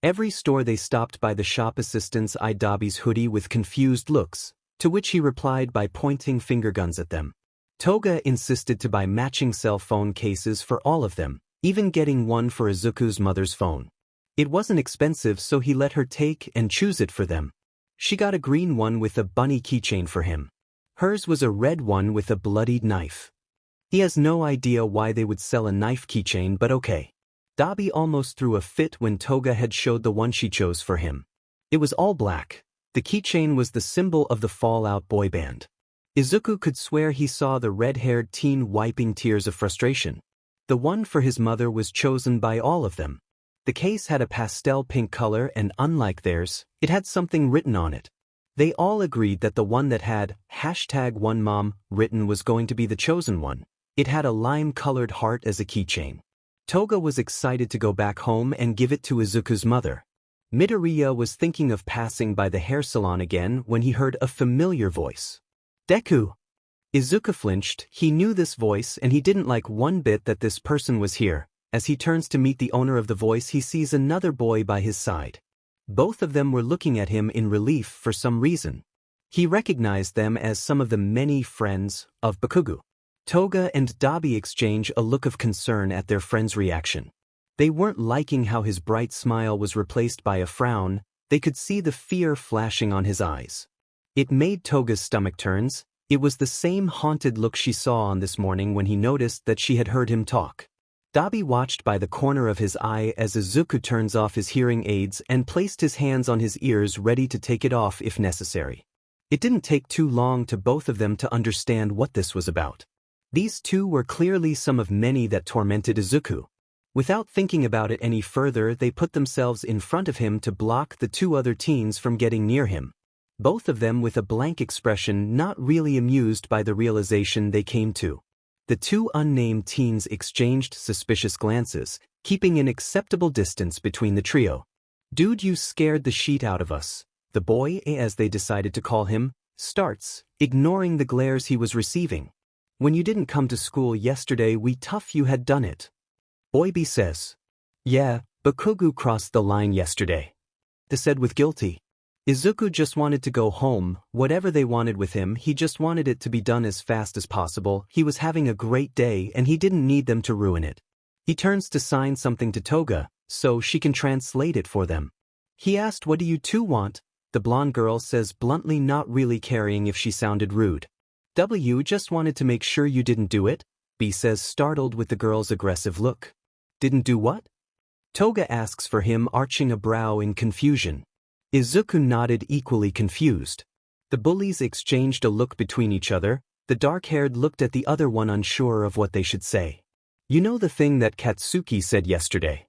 Every store they stopped by, the shop assistants eyed Dabi's hoodie with confused looks, to which he replied by pointing finger guns at them. Toga insisted to buy matching cell phone cases for all of them, even getting one for Izuku's mother's phone. It wasn't expensive, so he let her take and choose it for them. She got a green one with a bunny keychain for him. Hers was a red one with a bloodied knife. He has no idea why they would sell a knife keychain, but okay. Dabi almost threw a fit when Toga had showed the one she chose for him. It was all black. The keychain was the symbol of the Fallout boy band. Izuku could swear he saw the red-haired teen wiping tears of frustration. The one for his mother was chosen by all of them. The case had a pastel pink color and unlike theirs, it had something written on it. They all agreed that the one that had #OneMom written was going to be the chosen one. It had a lime-colored heart as a keychain. Toga was excited to go back home and give it to Izuku's mother. Midoriya was thinking of passing by the hair salon again when he heard a familiar voice. Deku! Izuku flinched. He knew this voice and he didn't like one bit that this person was here. As he turns to meet the owner of the voice, he sees another boy by his side. Both of them were looking at him in relief for some reason. He recognized them as some of the many friends of Bakugo. Toga and Dabi exchange a look of concern at their friend's reaction. They weren't liking how his bright smile was replaced by a frown. They could see the fear flashing on his eyes. It made Toga's stomach turns. It was the same haunted look she saw on this morning when he noticed that she had heard him talk. Dabi watched by the corner of his eye as Izuku turns off his hearing aids and placed his hands on his ears ready to take it off if necessary. It didn't take too long to both of them to understand what this was about. These two were clearly some of many that tormented Izuku. Without thinking about it any further, they put themselves in front of him to block the two other teens from getting near him. Both of them with a blank expression, not really amused by the realization they came to. The two unnamed teens exchanged suspicious glances, keeping an acceptable distance between the trio. "Dude, you scared the shit out of us," the boy, as they decided to call him, starts, ignoring the glares he was receiving. "When you didn't come to school yesterday, we tough you had done it." Boy B says, "Yeah, Bakugo crossed the line yesterday." They said with guilty. Izuku just wanted to go home. Whatever they wanted with him, he just wanted it to be done as fast as possible. He was having a great day and he didn't need them to ruin it. He turns to sign something to Toga, so she can translate it for them. He asked, "What do you two want?" The blonde girl says bluntly, not really caring if she sounded rude. "W just wanted to make sure you didn't do it," B says, startled with the girl's aggressive look. "Didn't do what?" Toga asks for him, arching a brow in confusion. Izuku nodded, equally confused. The bullies exchanged a look between each other. The dark-haired looked at the other one, unsure of what they should say. "You know the thing that Katsuki said yesterday?"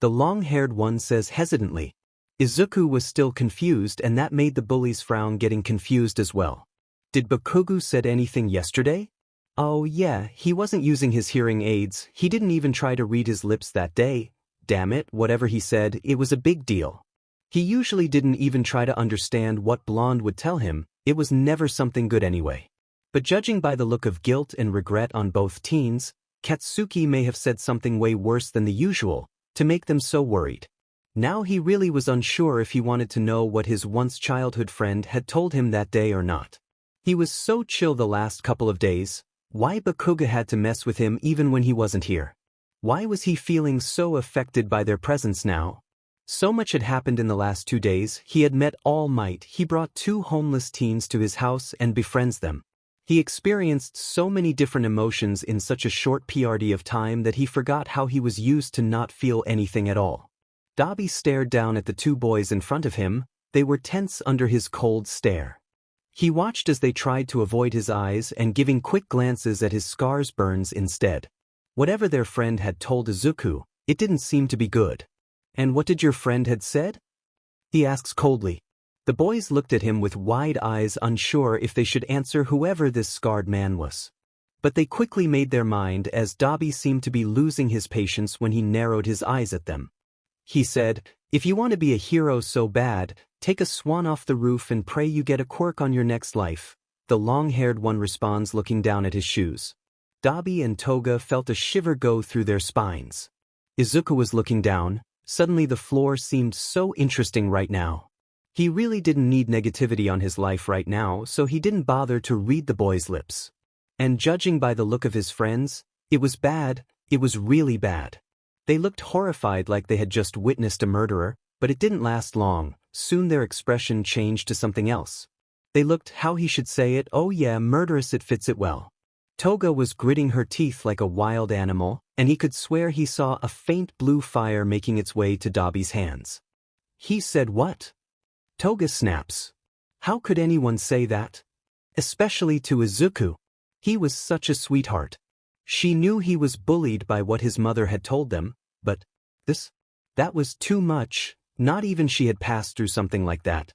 The long-haired one says hesitantly. Izuku was still confused, and that made the bullies frown, getting confused as well. "Did Bakugo said anything yesterday?" "Oh yeah, he wasn't using his hearing aids. He didn't even try to read his lips that day. Damn it, whatever he said, it was a big deal. He usually didn't even try to understand what Blonde would tell him. It was never something good anyway." But judging by the look of guilt and regret on both teens, Katsuki may have said something way worse than the usual to make them so worried. Now he really was unsure if he wanted to know what his once childhood friend had told him that day or not. He was so chill the last couple of days. Why Bakugo had to mess with him even when he wasn't here? Why was he feeling so affected by their presence now? So much had happened in the last 2 days. He had met All Might. He brought 2 homeless teens to his house and befriends them. He experienced so many different emotions in such a short period of time that he forgot how he was used to not feel anything at all. Dabi stared down at the 2 boys in front of him. They were tense under his cold stare. He watched as they tried to avoid his eyes and giving quick glances at his scars burns instead. Whatever their friend had told Izuku, it didn't seem to be good. "And what did your friend had said?" he asks coldly. The boys looked at him with wide eyes, unsure if they should answer whoever this scarred man was. But they quickly made their mind, as Dabi seemed to be losing his patience when he narrowed his eyes at them. He said, "If you want to be a hero so bad, take a swan off the roof and pray you get a quirk on your next life." The long-haired one responds, looking down at his shoes. Dabi and Toga felt a shiver go through their spines. Izuku was looking down. Suddenly the floor seemed so interesting right now. He really didn't need negativity on his life right now, so he didn't bother to read the boy's lips. And judging by the look of his friends, it was bad. It was really bad. They looked horrified, like they had just witnessed a murderer, but it didn't last long. Soon their expression changed to something else. They looked, how he should say it, oh yeah, murderous, it fits it well. Toga was gritting her teeth like a wild animal, and he could swear he saw a faint blue fire making its way to Dabi's hands. He said what? Toga snaps. How could anyone say that? Especially to Izuku. He was such a sweetheart. She knew he was bullied by what his mother had told them, but this? That was too much, not even she had passed through something like that.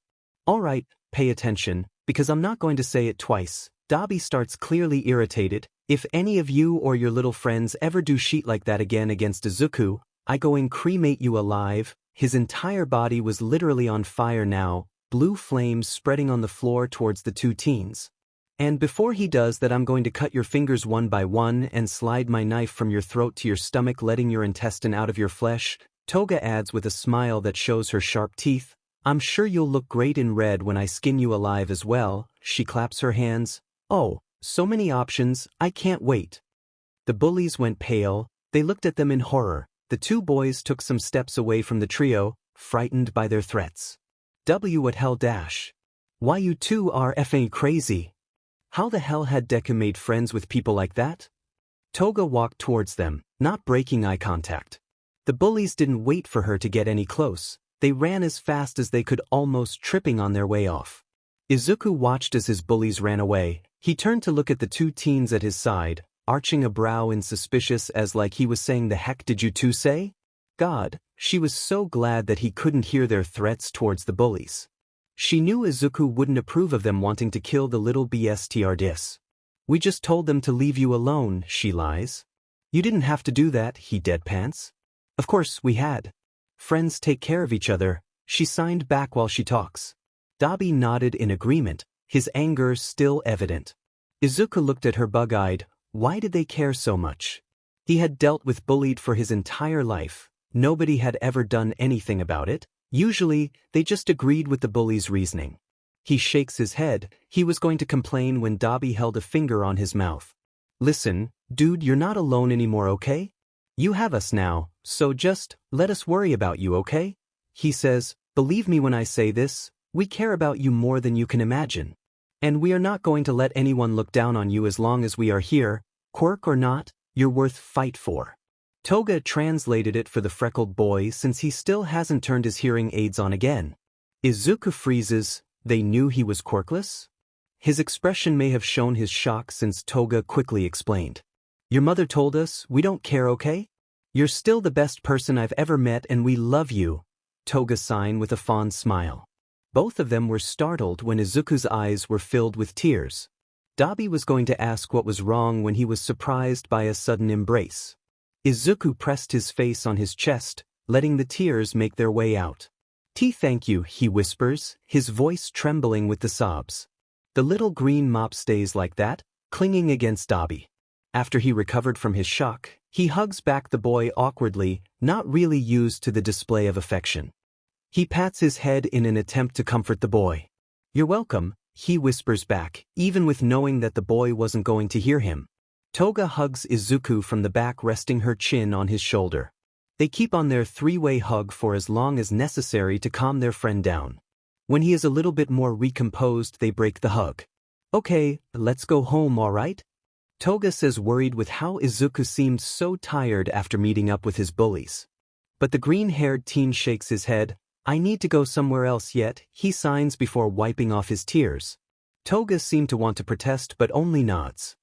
Alright, pay attention, because I'm not going to say it twice. Dabi starts clearly irritated. If any of you or your little friends ever do shit like that again against Izuku, I go and cremate you alive. His entire body was literally on fire now, blue flames spreading on the floor towards the two teens. And before he does that, I'm going to cut your fingers one by one and slide my knife from your throat to your stomach, letting your intestine out of your flesh. Toga adds with a smile that shows her sharp teeth, I'm sure you'll look great in red when I skin you alive as well. She claps her hands. Oh, so many options, I can't wait. The bullies went pale. They looked at them in horror. The two boys took some steps away from the trio, frightened by their threats. What hell dash? Why you two are effing crazy? How the hell had Deku made friends with people like that? Toga walked towards them, not breaking eye contact. The bullies didn't wait for her to get any close. They ran as fast as they could, almost tripping on their way off. Izuku watched as his bullies ran away. He turned to look at the two teens at his side, arching a brow in suspicious as like he was saying, the heck did you two say? God, she was so glad that he couldn't hear their threats towards the bullies. She knew Izuku wouldn't approve of them wanting to kill the little BSTRDs. We just told them to leave you alone, she lies. You didn't have to do that, he deadpants. Of course we had. Friends take care of each other, she signed back while she talks. Dabi nodded in agreement, his anger still evident. Izuku looked at her bug-eyed. Why did they care so much? He had dealt with bullied for his entire life. Nobody had ever done anything about it. Usually, they just agreed with the bully's reasoning. He shakes his head. He was going to complain when Dabi held a finger on his mouth. Listen, dude, you're not alone anymore, okay? You have us now, so just let us worry about you, okay? He says, believe me when I say this, we care about you more than you can imagine. And we are not going to let anyone look down on you as long as we are here, quirk or not, you're worth fight for. Toga translated it for the freckled boy since he still hasn't turned his hearing aids on again. Izuku freezes. They knew he was quirkless? His expression may have shown his shock since Toga quickly explained. Your mother told us, we don't care, okay? You're still the best person I've ever met and we love you. Toga sighed with a fond smile. Both of them were startled when Izuku's eyes were filled with tears. Dabi was going to ask what was wrong when he was surprised by a sudden embrace. Izuku pressed his face on his chest, letting the tears make their way out. Thank you, he whispers, his voice trembling with the sobs. The little green mop stays like that, clinging against Dabi. After he recovered from his shock, he hugs back the boy awkwardly, not really used to the display of affection. He pats his head in an attempt to comfort the boy. You're welcome, he whispers back, even with knowing that the boy wasn't going to hear him. Toga hugs Izuku from the back, resting her chin on his shoulder. They keep on their three-way hug for as long as necessary to calm their friend down. When he is a little bit more recomposed, they break the hug. Okay, let's go home, alright? Toga says, worried with how Izuku seemed so tired after meeting up with his bullies. But the green-haired teen shakes his head. I need to go somewhere else yet, he signs before wiping off his tears. Toga seemed to want to protest but only nods.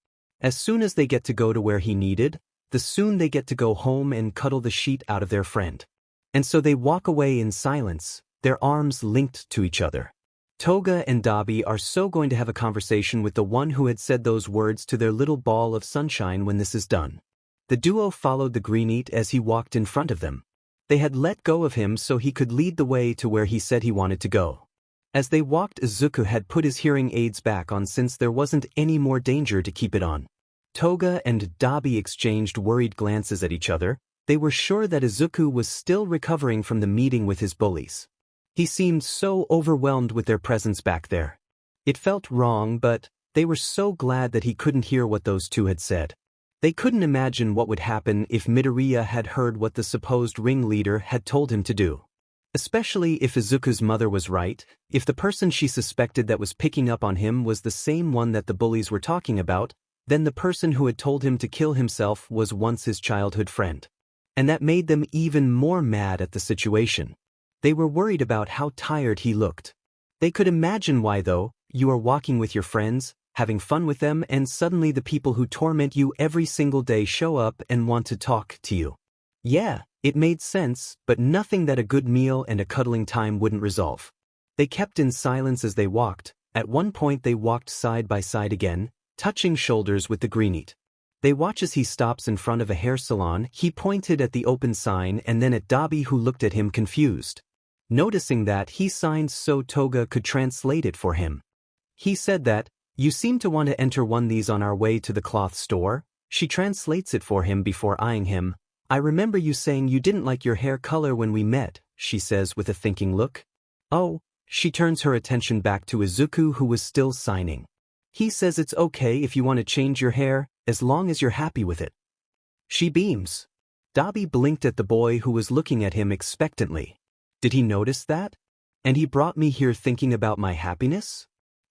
As soon as they get to go to where he needed, the soon they get to go home and cuddle the sheet out of their friend. And so they walk away in silence, their arms linked to each other. Toga and Dabi are so going to have a conversation with the one who had said those words to their little ball of sunshine when this is done. The duo followed the green-eat as he walked in front of them. They had let go of him so he could lead the way to where he said he wanted to go. As they walked, Izuku had put his hearing aids back on since there wasn't any more danger to keep it on. Toga and Dabi exchanged worried glances at each other. They were sure that Izuku was still recovering from the meeting with his bullies. He seemed so overwhelmed with their presence back there. It felt wrong, but they were so glad that he couldn't hear what those two had said. They couldn't imagine what would happen if Midoriya had heard what the supposed ringleader had told him to do. Especially if Izuku's mother was right, if the person she suspected that was picking up on him was the same one that the bullies were talking about, then the person who had told him to kill himself was once his childhood friend. And that made them even more mad at the situation. They were worried about how tired he looked. They could imagine why though. You are walking with your friends, having fun with them, and suddenly the people who torment you every single day show up and want to talk to you. Yeah, it made sense, but nothing that a good meal and a cuddling time wouldn't resolve. They kept in silence as they walked. At one point they walked side by side again, touching shoulders with the greenite. They watch as he stops in front of a hair salon. He pointed at the open sign and then at Dabi, who looked at him confused. Noticing that, he signed so Toga could translate it for him. He said that, "You seem to want to enter one these on our way to the cloth store." She translates it for him before eyeing him. "I remember you saying you didn't like your hair color when we met," she says with a thinking look. "Oh." She turns her attention back to Izuku, who was still signing. He says it's okay if you want to change your hair, as long as you're happy with it. She beams. Dabi blinked at the boy who was looking at him expectantly. Did he notice that? And he brought me here thinking about my happiness?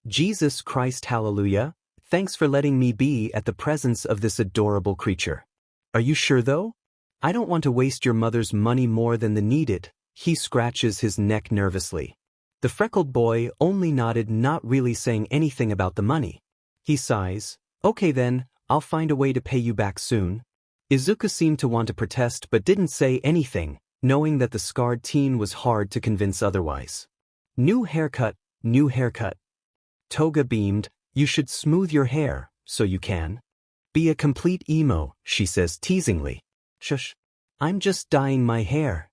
Jesus Christ, hallelujah, thanks for letting me be at the presence of this adorable creature. Are you sure though? I don't want to waste your mother's money more than the needed. He scratches his neck nervously. The freckled boy only nodded, not really saying anything about the money. He sighs. Okay then, I'll find a way to pay you back soon. Izuku seemed to want to protest but didn't say anything, knowing that the scarred teen was hard to convince otherwise. New haircut, new haircut. Toga beamed. You should smooth your hair, so you can be a complete emo, she says teasingly. Shush. I'm just dyeing my hair.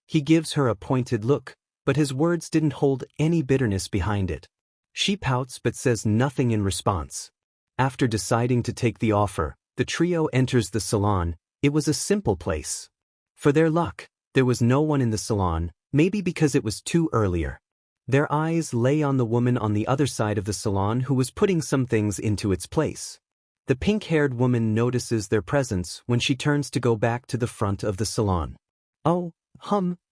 He gives her a pointed look, but his words didn't hold any bitterness behind it. She pouts but says nothing in response. After deciding to take the offer, the trio enters the salon. It was a simple place. For their luck, there was no one in the salon, maybe because it was too earlier. Their eyes lay on the woman on the other side of the salon who was putting some things into its place. The pink-haired woman notices their presence when she turns to go back to the front of the salon. Oh,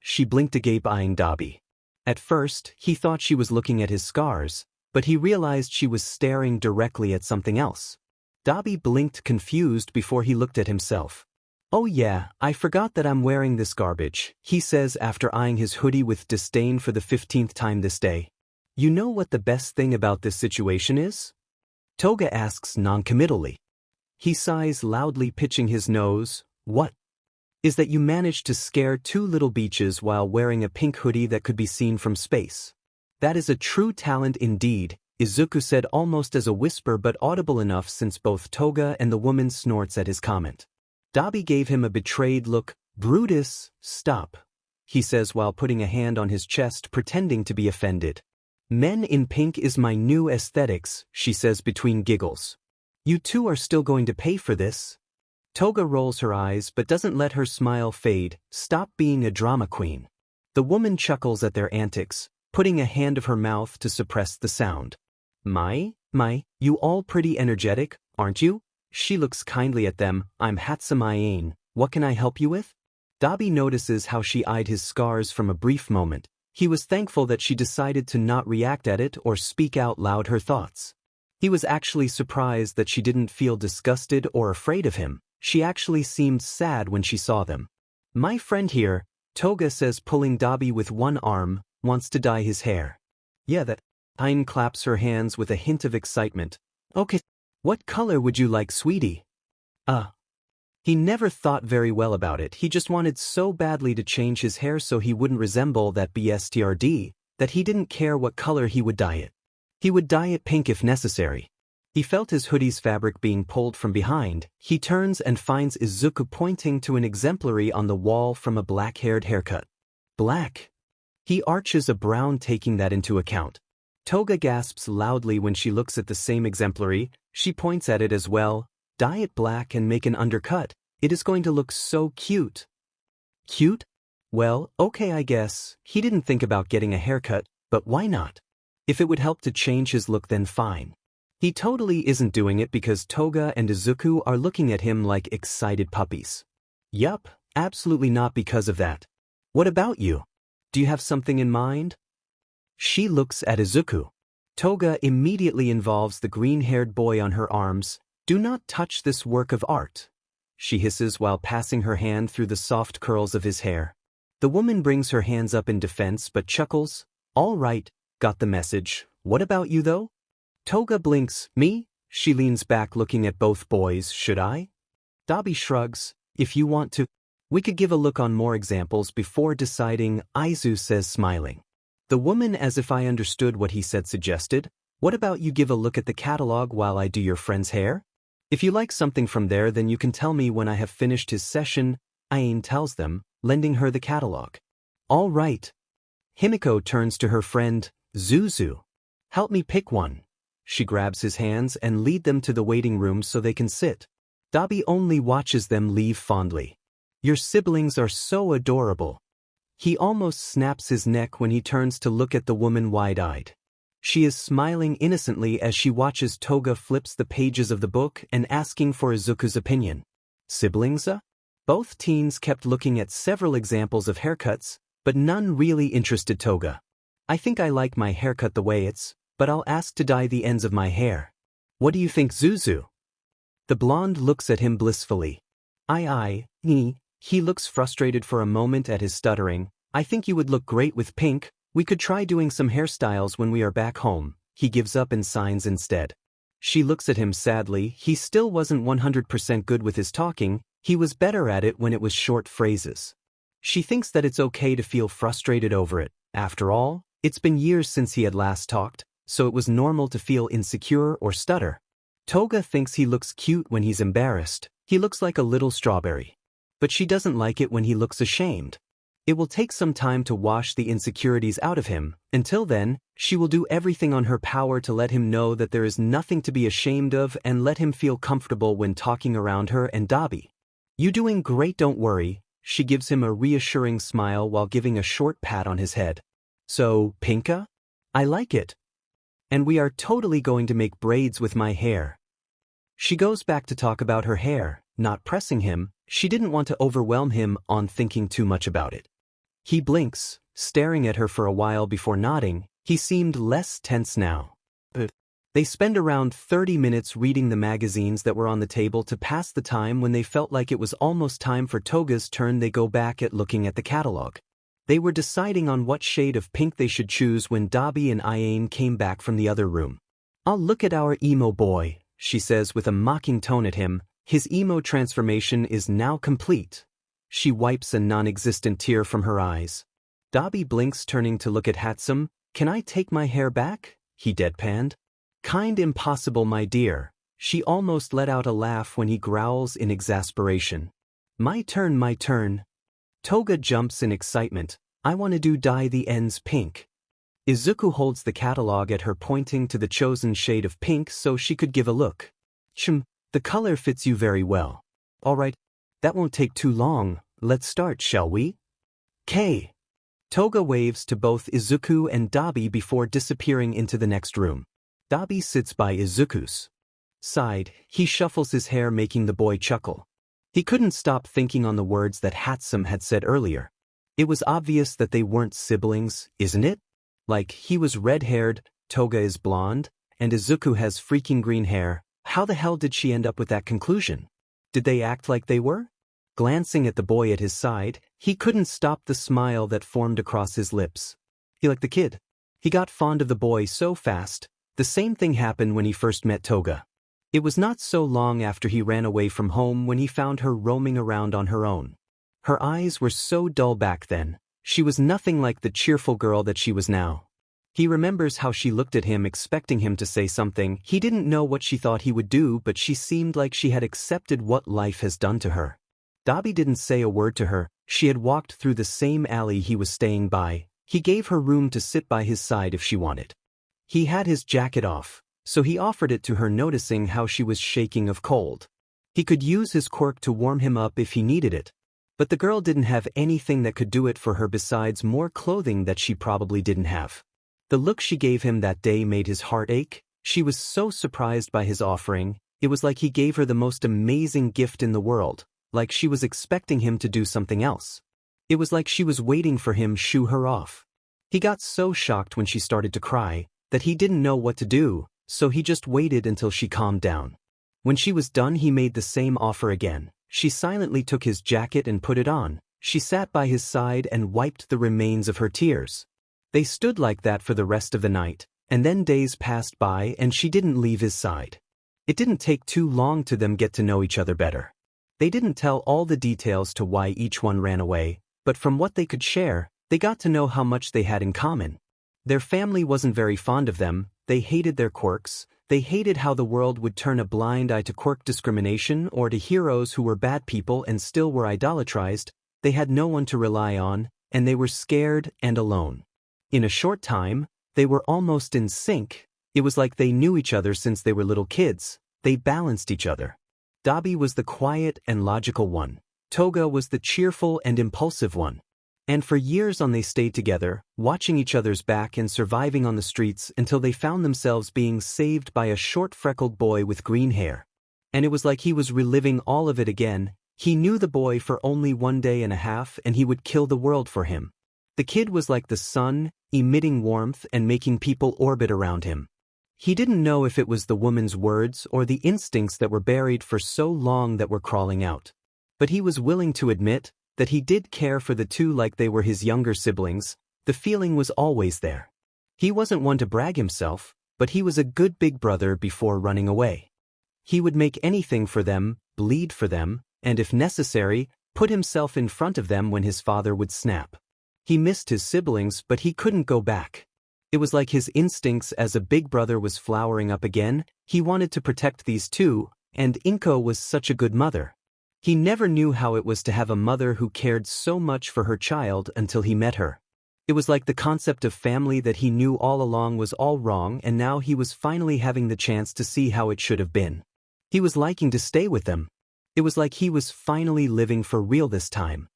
she blinked agape, eyeing Dabi. At first, he thought she was looking at his scars, but he realized she was staring directly at something else. Dabi blinked confused before he looked at himself. Oh yeah, I forgot that I'm wearing this garbage, he says after eyeing his hoodie with disdain for the 15th time this day. You know what the best thing about this situation is? Toga asks noncommittally. He sighs loudly, pitching his nose. What? Is that you managed to scare two little beaches while wearing a pink hoodie that could be seen from space. That is a true talent indeed, Izuku said almost as a whisper, but audible enough since both Toga and the woman snorts at his comment. Dabi gave him a betrayed look. Brutus, stop, he says while putting a hand on his chest, pretending to be offended. Men in pink is my new aesthetics, she says between giggles. You two are still going to pay for this? Toga rolls her eyes but doesn't let her smile fade. Stop being a drama queen. The woman chuckles at their antics, putting a hand of her mouth to suppress the sound. My, you all pretty energetic, aren't you? She looks kindly at them. I'm Hatsamaine. What can I help you with? Dabi notices how she eyed his scars from a brief moment. He was thankful that she decided to not react at it or speak out loud her thoughts. He was actually surprised that she didn't feel disgusted or afraid of him. She actually seemed sad when she saw them. My friend here, Toga says, pulling Dabi with one arm, wants to dye his hair. Yeah, that. Aine claps her hands with a hint of excitement. Okay. What color would you like, sweetie? He never thought very well about it. He just wanted so badly to change his hair so he wouldn't resemble that BSTRD, that he didn't care what color he would dye it. He would dye it pink if necessary. He felt his hoodie's fabric being pulled from behind. He turns and finds Izuku pointing to an exemplary on the wall from a black-haired haircut. Black? He arches a brow, taking that into account. Toga gasps loudly when she looks at the same exemplary. She points at it as well. Dye it black and make an undercut. It is going to look so cute. Cute? Well, okay, I guess. He didn't think about getting a haircut, but why not? If it would help to change his look, then fine. He totally isn't doing it because Toga and Izuku are looking at him like excited puppies. Yup, absolutely not because of that. What about you? Do you have something in mind? She looks at Izuku. Toga immediately involves the green-haired boy on her arms. Do not touch this work of art, she hisses while passing her hand through the soft curls of his hair. The woman brings her hands up in defense but chuckles. All right, got the message. What about you though? Toga blinks. Me? She leans back looking at both boys. Should I? Dabi shrugs. If you want to. We could give a look on more examples before deciding, Izu says smiling. The woman, as if I understood what he said, suggested, what about you give a look at the catalog while I do your friend's hair? If you like something from there, then you can tell me when I have finished his session, Ain tells them, lending her the catalog. All right. Himiko turns to her friend, Zuzu. Help me pick one. She grabs his hands and lead them to the waiting room so they can sit. Dabi only watches them leave fondly. Your siblings are so adorable. He almost snaps his neck when he turns to look at the woman wide-eyed. She is smiling innocently as she watches Toga flips the pages of the book and asking for Izuku's opinion. Siblings? Both teens kept looking at several examples of haircuts, but none really interested Toga. I think I like my haircut the way it's, but I'll ask to dye the ends of my hair. What do you think, Zuzu? The blonde looks at him blissfully. He looks frustrated for a moment at his stuttering. I think you would look great with pink. We could try doing some hairstyles when we are back home. He gives up and signs instead. She looks at him sadly. He still wasn't 100% good with his talking. He was better at it when it was short phrases. She thinks that it's okay to feel frustrated over it. After all, it's been years since he had last talked, so it was normal to feel insecure or stutter. Toga thinks he looks cute when he's embarrassed. He looks like a little strawberry. But she doesn't like it when he looks ashamed. It will take some time to wash the insecurities out of him. Until then, she will do everything on her power to let him know that there is nothing to be ashamed of and let him feel comfortable when talking around her and Dabi. You doing great, don't worry. She gives him a reassuring smile while giving a short pat on his head. So, Pinka? I like it. And we are totally going to make braids with my hair. She goes back to talk about her hair, not pressing him. She didn't want to overwhelm him on thinking too much about it. He blinks, staring at her for a while before nodding. He seemed less tense now. They spend around 30 minutes reading the magazines that were on the table to pass the time. When they felt like it was almost time for Toga's turn, they go back at looking at the catalog. They were deciding on what shade of pink they should choose when Dabi and Ain came back from the other room. I'll look at our emo boy, she says with a mocking tone at him. His emo transformation is now complete. She wipes a non-existent tear from her eyes. Dabi blinks, turning to look at Hatsum. Can I take my hair back? He deadpanned. Kind impossible, my dear. She almost let out a laugh when he growls in exasperation. My turn, my turn. Toga jumps in excitement. I want to dye the ends pink. Izuku holds the catalog at her, pointing to the chosen shade of pink so she could give a look. The color fits you very well. All right, that won't take too long. Let's start, shall we? K. Toga waves to both Izuku and Dabi before disappearing into the next room. Dabi sits by Izuku's side. He shuffles his hair, making the boy chuckle. He couldn't stop thinking on the words that Hatsum had said earlier. It was obvious that they weren't siblings, isn't it? Like, he was red-haired, Toga is blonde, and Izuku has freaking green hair. How the hell did she end up with that conclusion? Did they act like they were? Glancing at the boy at his side, he couldn't stop the smile that formed across his lips. He liked the kid. He got fond of the boy so fast. The same thing happened when he first met Toga. It was not so long after he ran away from home when he found her roaming around on her own. Her eyes were so dull back then. She was nothing like the cheerful girl that she was now. He remembers how she looked at him, expecting him to say something. He didn't know what she thought he would do, but she seemed like she had accepted what life has done to her. Dabi didn't say a word to her. She had walked through the same alley he was staying by. He gave her room to sit by his side if she wanted. He had his jacket off, so he offered it to her, noticing how she was shaking of cold. He could use his quirk to warm him up if he needed it. But the girl didn't have anything that could do it for her besides more clothing that she probably didn't have. The look she gave him that day made his heart ache. She was so surprised by his offering. It was like he gave her the most amazing gift in the world, like she was expecting him to do something else. It was like she was waiting for him to shoo her off. He got so shocked when she started to cry that he didn't know what to do, so he just waited until she calmed down. When she was done, he made the same offer again. She silently took his jacket and put it on. She sat by his side and wiped the remains of her tears. They stood like that for the rest of the night, and then days passed by and she didn't leave his side. It didn't take too long to them get to know each other better. They didn't tell all the details to why each one ran away, but from what they could share, they got to know how much they had in common. Their family wasn't very fond of them, they hated their quirks, they hated how the world would turn a blind eye to quirk discrimination or to heroes who were bad people and still were idolatrized. They had no one to rely on, and they were scared and alone. In a short time, they were almost in sync. It was like they knew each other since they were little kids. They balanced each other. Dabi was the quiet and logical one. Toga was the cheerful and impulsive one. And for years on they stayed together, watching each other's back and surviving on the streets until they found themselves being saved by a short freckled boy with green hair. And it was like he was reliving all of it again. He knew the boy for only 1 day and a half and he would kill the world for him. The kid was like the sun, emitting warmth and making people orbit around him. He didn't know if it was the woman's words or the instincts that were buried for so long that were crawling out. But he was willing to admit that he did care for the two like they were his younger siblings. The feeling was always there. He wasn't one to brag himself, but he was a good big brother before running away. He would make anything for them, bleed for them, and if necessary, put himself in front of them when his father would snap. He missed his siblings, but he couldn't go back. It was like his instincts as a big brother was flowering up again. He wanted to protect these two, and Inko was such a good mother. He never knew how it was to have a mother who cared so much for her child until he met her. It was like the concept of family that he knew all along was all wrong, and now he was finally having the chance to see how it should have been. He was liking to stay with them. It was like he was finally living for real this time.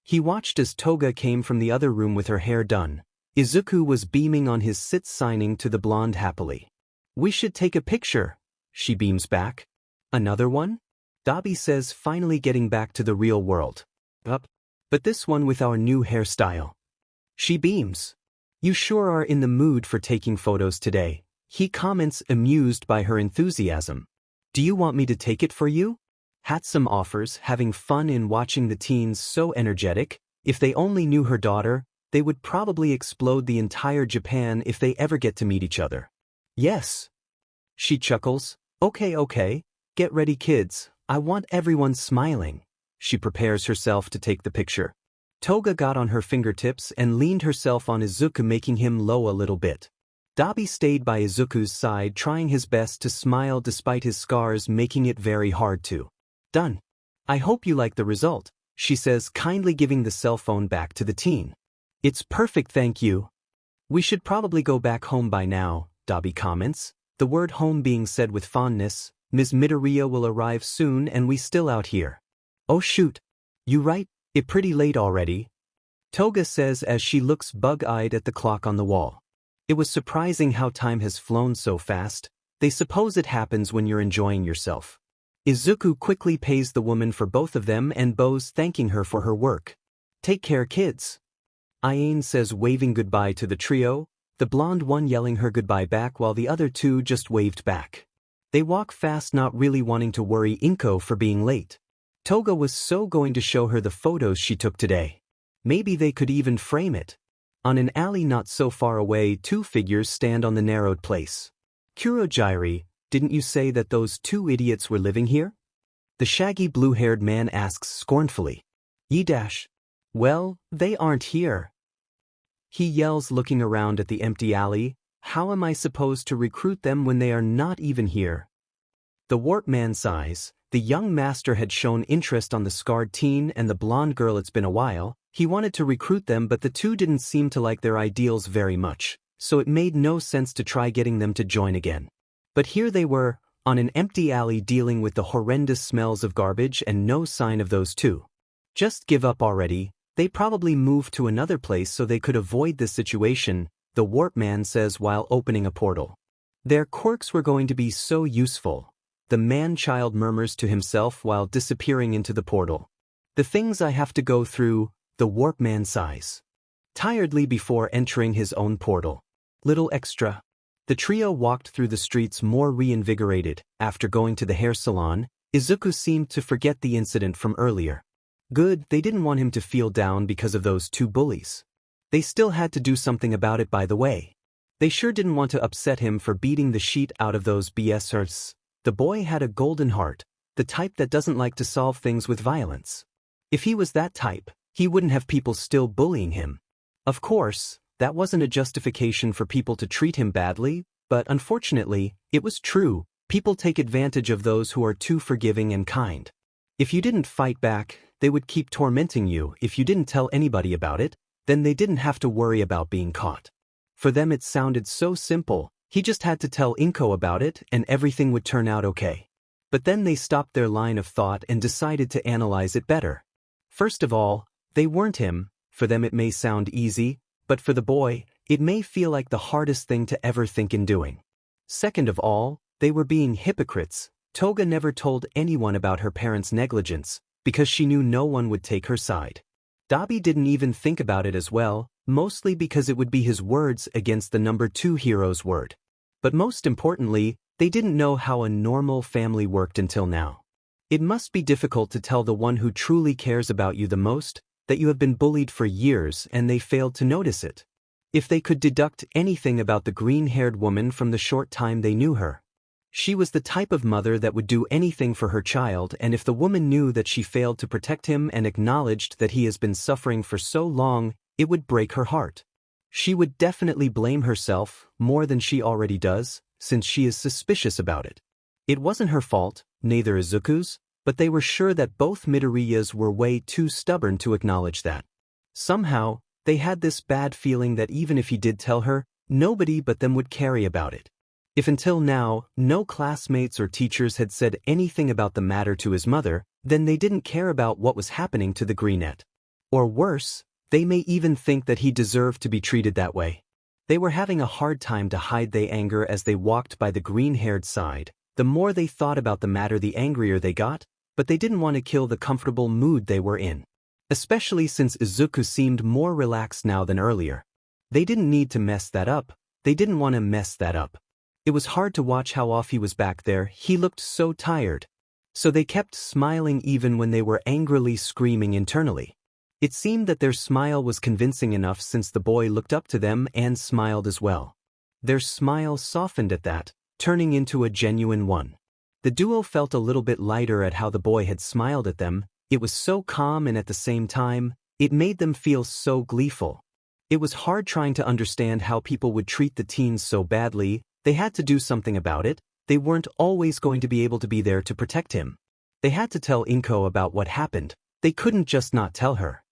He watched as Toga came from the other room with her hair done. Izuku was beaming on his sit signing to the blonde happily. "We should take a picture," she beams back. "Another one?" Dabi says, finally getting back to the real world. "Up. But this one with our new hairstyle." She beams. "You sure are in the mood for taking photos today," he comments, amused by her enthusiasm. "Do you want me to take it for you?" Hatsum offers, having fun in watching the teens so energetic. If they only knew her daughter, they would probably explode the entire Japan if they ever get to meet each other. "Yes." She chuckles. Okay, get ready kids, I want everyone smiling." She prepares herself to take the picture. Toga got on her fingertips and leaned herself on Izuku, making him low a little bit. Dabi stayed by Izuku's side, trying his best to smile despite his scars, making it very hard to. "Done. I hope you like the result," she says, kindly giving the cell phone back to the teen. "It's perfect, thank you." "We should probably go back home by now," Dabi comments, the word home being said with fondness. "Ms. Midoriya will arrive soon and we still out here." "Oh shoot. You right, it pretty late already," Toga says as she looks bug-eyed at the clock on the wall. It was surprising how time has flown so fast. They suppose it happens when you're enjoying yourself. Izuku quickly pays the woman for both of them and bows, thanking her for her work. "Take care kids," Ayane says, waving goodbye to the trio, the blonde one yelling her goodbye back while the other two just waved back. They walk fast, not really wanting to worry Inko for being late. Toga was so going to show her the photos she took today. Maybe they could even frame it. On an alley not so far away, two figures stand on the narrowed place. "Kurojairi, didn't you say that those two idiots were living here?" The shaggy blue-haired man asks scornfully. "Ye-dash. Well, they aren't here," he yells, looking around at the empty alley. "How am I supposed to recruit them when they are not even here?" The warp man sighs. The young master had shown interest on the scarred teen and the blonde girl. It's been a while. He wanted to recruit them, but the two didn't seem to like their ideals very much, so it made no sense to try getting them to join again. But here they were, on an empty alley, dealing with the horrendous smells of garbage and no sign of those two. Just give up already. They probably moved to another place so they could avoid this situation, the warp man says while opening a portal. Their quirks were going to be so useful, the man-child murmurs to himself while disappearing into the portal. The things I have to go through, the warp man sighs tiredly before entering his own portal. Little extra. The trio walked through the streets more reinvigorated. After going to the hair salon, Izuku seemed to forget the incident from earlier. Good, they didn't want him to feel down because of those two bullies. They still had to do something about it, by the way. They sure didn't want to upset him for beating the shit out of those BSers. The boy had a golden heart. the type that doesn't like to solve things with violence. If he was that type, he wouldn't have people still bullying him. Of course, that wasn't a justification for people to treat him badly, but unfortunately, it was true. People take advantage of those who are too forgiving and kind. If you didn't fight back, they would keep tormenting you. If you didn't tell anybody about it, then they didn't have to worry about being caught. For them it sounded so simple, he just had to tell Inko about it and everything would turn out okay. But then they stopped their line of thought and decided to analyze it better. First of all, they weren't him. For them it may sound easy, but for the boy, it may feel like the hardest thing to ever think in doing. Second of all, they were being hypocrites. Toga never told anyone about her parents' negligence, because she knew no one would take her side. Dabi didn't even think about it as well, mostly because it would be his words against the number 2 hero's word. But most importantly, they didn't know how a normal family worked until now. It must be difficult to tell the one who truly cares about you the most that you have been bullied for years and they failed to notice it. If they could deduct anything about the green-haired woman from the short time they knew her. She was the type of mother that would do anything for her child, and if the woman knew that she failed to protect him and acknowledged that he has been suffering for so long, it would break her heart. She would definitely blame herself, more than she already does, since she is suspicious about it. It wasn't her fault, neither Izuku's, but they were sure that both Midoriyas were way too stubborn to acknowledge that. Somehow, they had this bad feeling that even if he did tell her, nobody but them would care about it. If until now, no classmates or teachers had said anything about the matter to his mother, then they didn't care about what was happening to the greenette. Or worse, they may even think that he deserved to be treated that way. They were having a hard time to hide their anger as they walked by the green-haired side. The more they thought about the matter, the angrier they got, but they didn't want to kill the comfortable mood they were in. Especially since Izuku seemed more relaxed now than earlier. They didn't need to mess that up. They didn't want to mess that up. It was hard to watch how off he was back there. He looked so tired. So they kept smiling even when they were angrily screaming internally. It seemed that their smile was convincing enough since the boy looked up to them and smiled as well. Their smile softened at that, turning into a genuine one. The duo felt a little bit lighter at how the boy had smiled at them. It was so calm and at the same time, it made them feel so gleeful. It was hard trying to understand how people would treat the teens so badly. They had to do something about it. They weren't always going to be able to be there to protect him. They had to tell Inko about what happened. They couldn't just not tell her.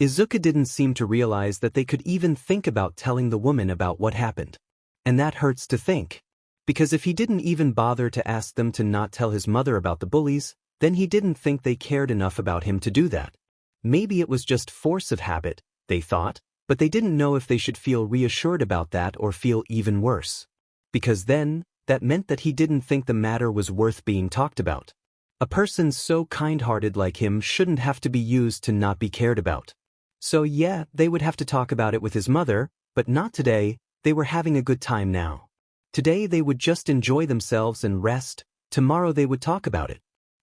Izuku didn't seem to realize that they could even think about telling the woman about what happened. And that hurts to think. Because if he didn't even bother to ask them to not tell his mother about the bullies, then he didn't think they cared enough about him to do that. Maybe it was just force of habit, they thought, but they didn't know if they should feel reassured about that or feel even worse. Because then, that meant that he didn't think the matter was worth being talked about. A person so kind-hearted like him shouldn't have to be used to not be cared about. So yeah, they would have to talk about it with his mother, but not today. They were having a good time now. Today they would just enjoy themselves and rest. Tomorrow they would talk about it.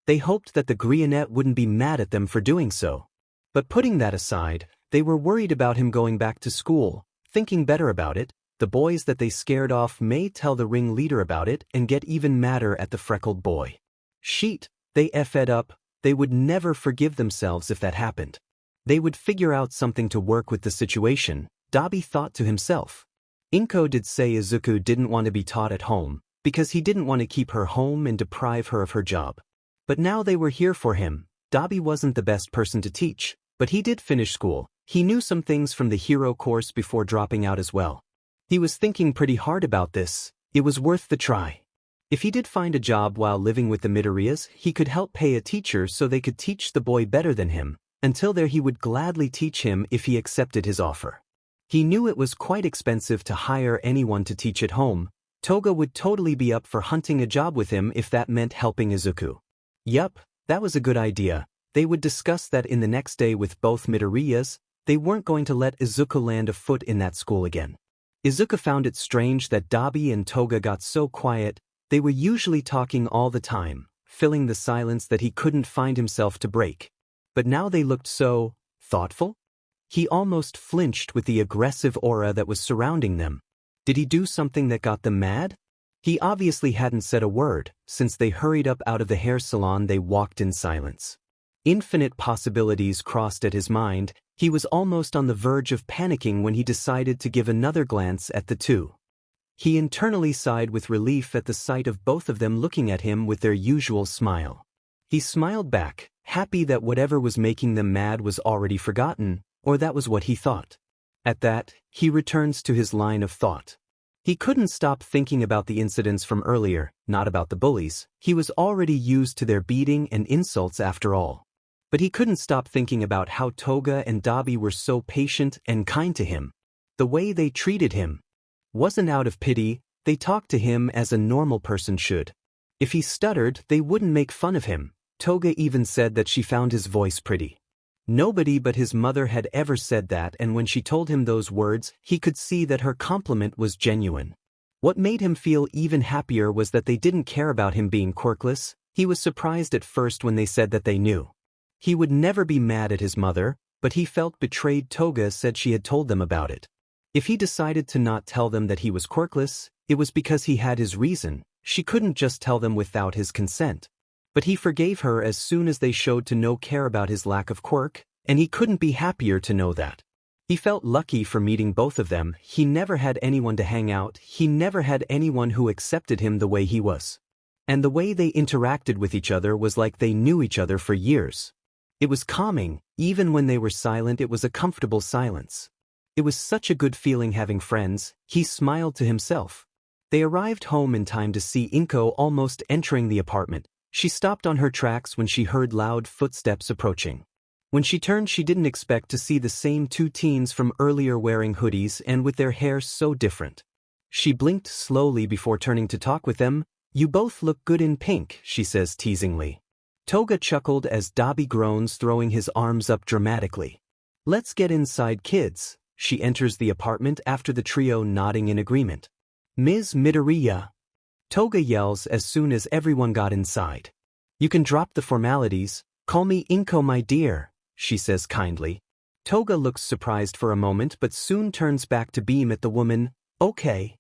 They hoped that the Greenette wouldn't be mad at them for doing so. But putting that aside, they were worried about him going back to school. Thinking better about it, the boys that they scared off may tell the ringleader about it and get even madder at the freckled boy. Sheet, they effed up. They would never forgive themselves if that happened. They would figure out something to work with the situation, Dabi thought to himself. Inko did say Izuku didn't want to be taught at home, because he didn't want to keep her home and deprive her of her job. But now they were here for him. Dabi wasn't the best person to teach, but he did finish school. He knew some things from the hero course before dropping out as well. He was thinking pretty hard about this. It was worth the try. If he did find a job while living with the Midoriyas, he could help pay a teacher so they could teach the boy better than him. Until there he would gladly teach him if he accepted his offer. He knew it was quite expensive to hire anyone to teach at home. Toga would totally be up for hunting a job with him if that meant helping Izuku. Yup, that was a good idea. They would discuss that in the next day with both Midoriyas. They weren't going to let Izuku land a foot in that school again. Izuku found it strange that Dabi and Toga got so quiet. They were usually talking all the time, filling the silence that he couldn't find himself to break. But now they looked so thoughtful. He almost flinched with the aggressive aura that was surrounding them. Did he do something that got them mad? He obviously hadn't said a word. Since they hurried up out of the hair salon, they walked in silence. Infinite possibilities crossed at his mind. He was almost on the verge of panicking when he decided to give another glance at the two. He internally sighed with relief at the sight of both of them looking at him with their usual smile. He smiled back, happy that whatever was making them mad was already forgotten, or that was what he thought. At that, he returns to his line of thought. He couldn't stop thinking about the incidents from earlier, not about the bullies. He was already used to their beating and insults after all. But he couldn't stop thinking about how Toga and Dabi were so patient and kind to him. The way they treated him wasn't out of pity. They talked to him as a normal person should. If he stuttered, they wouldn't make fun of him. Toga even said that she found his voice pretty. Nobody but his mother had ever said that, and when she told him those words, he could see that her compliment was genuine. What made him feel even happier was that they didn't care about him being quirkless. He was surprised at first when they said that they knew. He would never be mad at his mother, but he felt betrayed. Toga said she had told them about it. If he decided to not tell them that he was quirkless, it was because he had his reason. She couldn't just tell them without his consent. But he forgave her as soon as they showed to no care about his lack of quirk, and he couldn't be happier to know that. He felt lucky for meeting both of them. He never had anyone to hang out. He never had anyone who accepted him the way he was. And the way they interacted with each other was like they knew each other for years. It was calming. Even when they were silent, it was a comfortable silence. It was such a good feeling having friends. He smiled to himself. They arrived home in time to see Inko almost entering the apartment. She stopped on her tracks when she heard loud footsteps approaching. When she turned, she didn't expect to see the same two teens from earlier wearing hoodies and with their hair so different. She blinked slowly before turning to talk with them. "You both look good in pink," she says teasingly. Toga chuckled as Dabi groans, throwing his arms up dramatically. "Let's get inside, kids." She enters the apartment after the trio nodding in agreement. "Ms. Midoriya," Toga yells as soon as everyone got inside. "You can drop the formalities. Call me Inko, my dear," she says kindly. Toga looks surprised for a moment but soon turns back to beam at the woman. "Okay.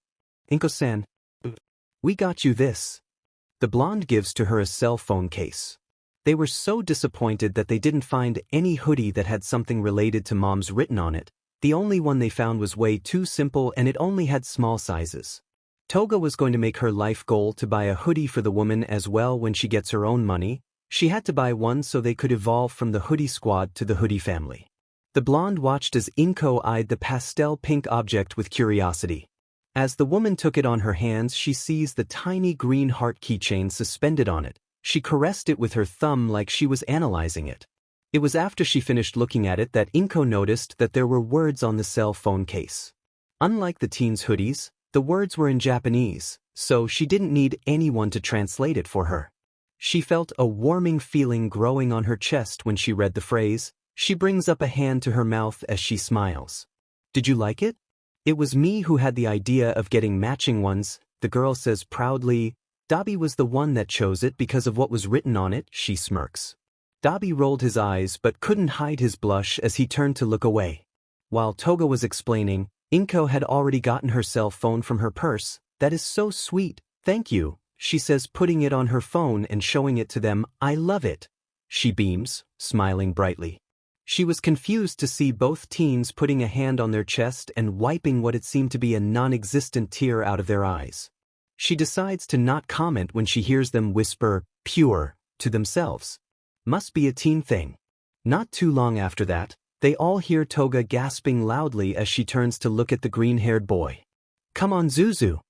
Inko-san, we got you this." The blonde gives to her a cell phone case. They were so disappointed that they didn't find any hoodie that had something related to Mom's written on it. The only one they found was way too simple and it only had small sizes. Toga was going to make her life goal to buy a hoodie for the woman as well when she gets her own money. She had to buy one so they could evolve from the hoodie squad to the hoodie family. The blonde watched as Inko eyed the pastel pink object with curiosity. As the woman took it on her hands, she sees the tiny green heart keychain suspended on it. She caressed it with her thumb like she was analyzing it. It was after she finished looking at it that Inko noticed that there were words on the cell phone case. Unlike the teens' hoodies, the words were in Japanese, so she didn't need anyone to translate it for her. She felt a warming feeling growing on her chest when she read the phrase. She brings up a hand to her mouth as she smiles. "Did you like it?" "It was me who had the idea of getting matching ones," the girl says proudly. "Dabi was the one that chose it because of what was written on it," she smirks. Dabi rolled his eyes but couldn't hide his blush as he turned to look away. While Toga was explaining, Inko had already gotten her cell phone from her purse. "That is so sweet, thank you," she says, putting it on her phone and showing it to them. "I love it." She beams, smiling brightly. She was confused to see both teens putting a hand on their chest and wiping what it seemed to be a non-existent tear out of their eyes. She decides to not comment when she hears them whisper, "pure," to themselves. Must be a teen thing. Not too long after that, they all hear Toga gasping loudly as she turns to look at the green-haired boy. "Come on, Zuzu.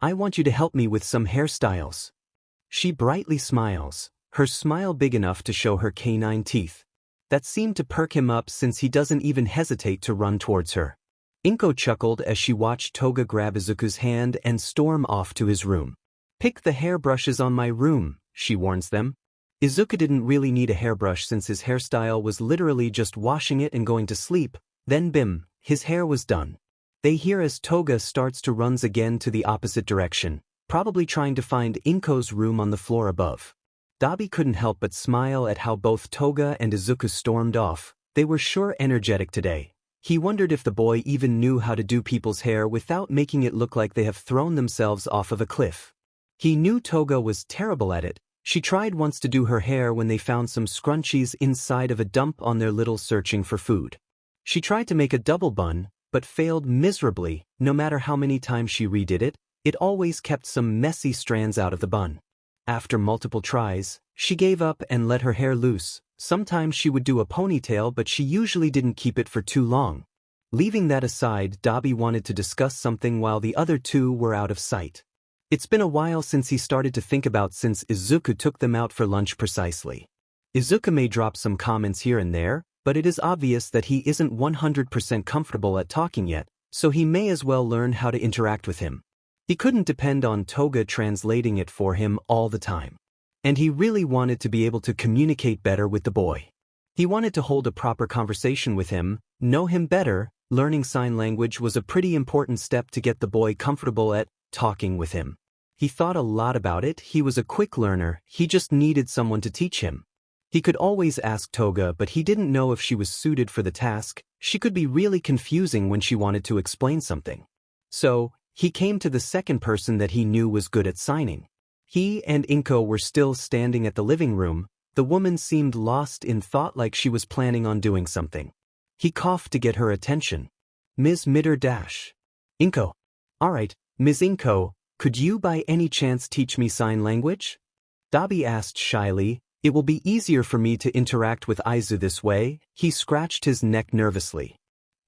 I want you to help me with some hairstyles." She brightly smiles, her smile big enough to show her canine teeth. That seemed to perk him up since he doesn't even hesitate to run towards her. Inko chuckled as she watched Toga grab Izuku's hand and storm off to his room. "Pick the hairbrushes on my room," she warns them. Izuku didn't really need a hairbrush since his hairstyle was literally just washing it and going to sleep. Then bim, his hair was done. They hear as Toga starts to runs again to the opposite direction, probably trying to find Inko's room on the floor above. Dabi couldn't help but smile at how both Toga and Izuku stormed off. They were sure energetic today. He wondered if the boy even knew how to do people's hair without making it look like they have thrown themselves off of a cliff. He knew Toga was terrible at it. She tried once to do her hair when they found some scrunchies inside of a dump on their little searching for food. She tried to make a double bun, but failed miserably. No matter how many times she redid it, it always kept some messy strands out of the bun. After multiple tries, she gave up and let her hair loose. Sometimes she would do a ponytail, but she usually didn't keep it for too long. Leaving that aside, Dabi wanted to discuss something while the other two were out of sight. It's been a while since he started to think about since Izuku took them out for lunch precisely. Izuku may drop some comments here and there, but it is obvious that he isn't 100% comfortable at talking yet, so he may as well learn how to interact with him. He couldn't depend on Toga translating it for him all the time. And he really wanted to be able to communicate better with the boy. He wanted to hold a proper conversation with him, know him better. Learning sign language was a pretty important step to get the boy comfortable at talking with him. He thought a lot about it. He was a quick learner, he just needed someone to teach him. He could always ask Toga, but he didn't know if she was suited for the task. She could be really confusing when she wanted to explain something. So, he came to the second person that he knew was good at signing. He and Inko were still standing at the living room. The woman seemed lost in thought, like she was planning on doing something. He coughed to get her attention. Ms. Midoriya. Inko. Alright, Ms. Inko, could you by any chance teach me sign language? Dabi asked shyly. It will be easier for me to interact with Izu this way. He scratched his neck nervously.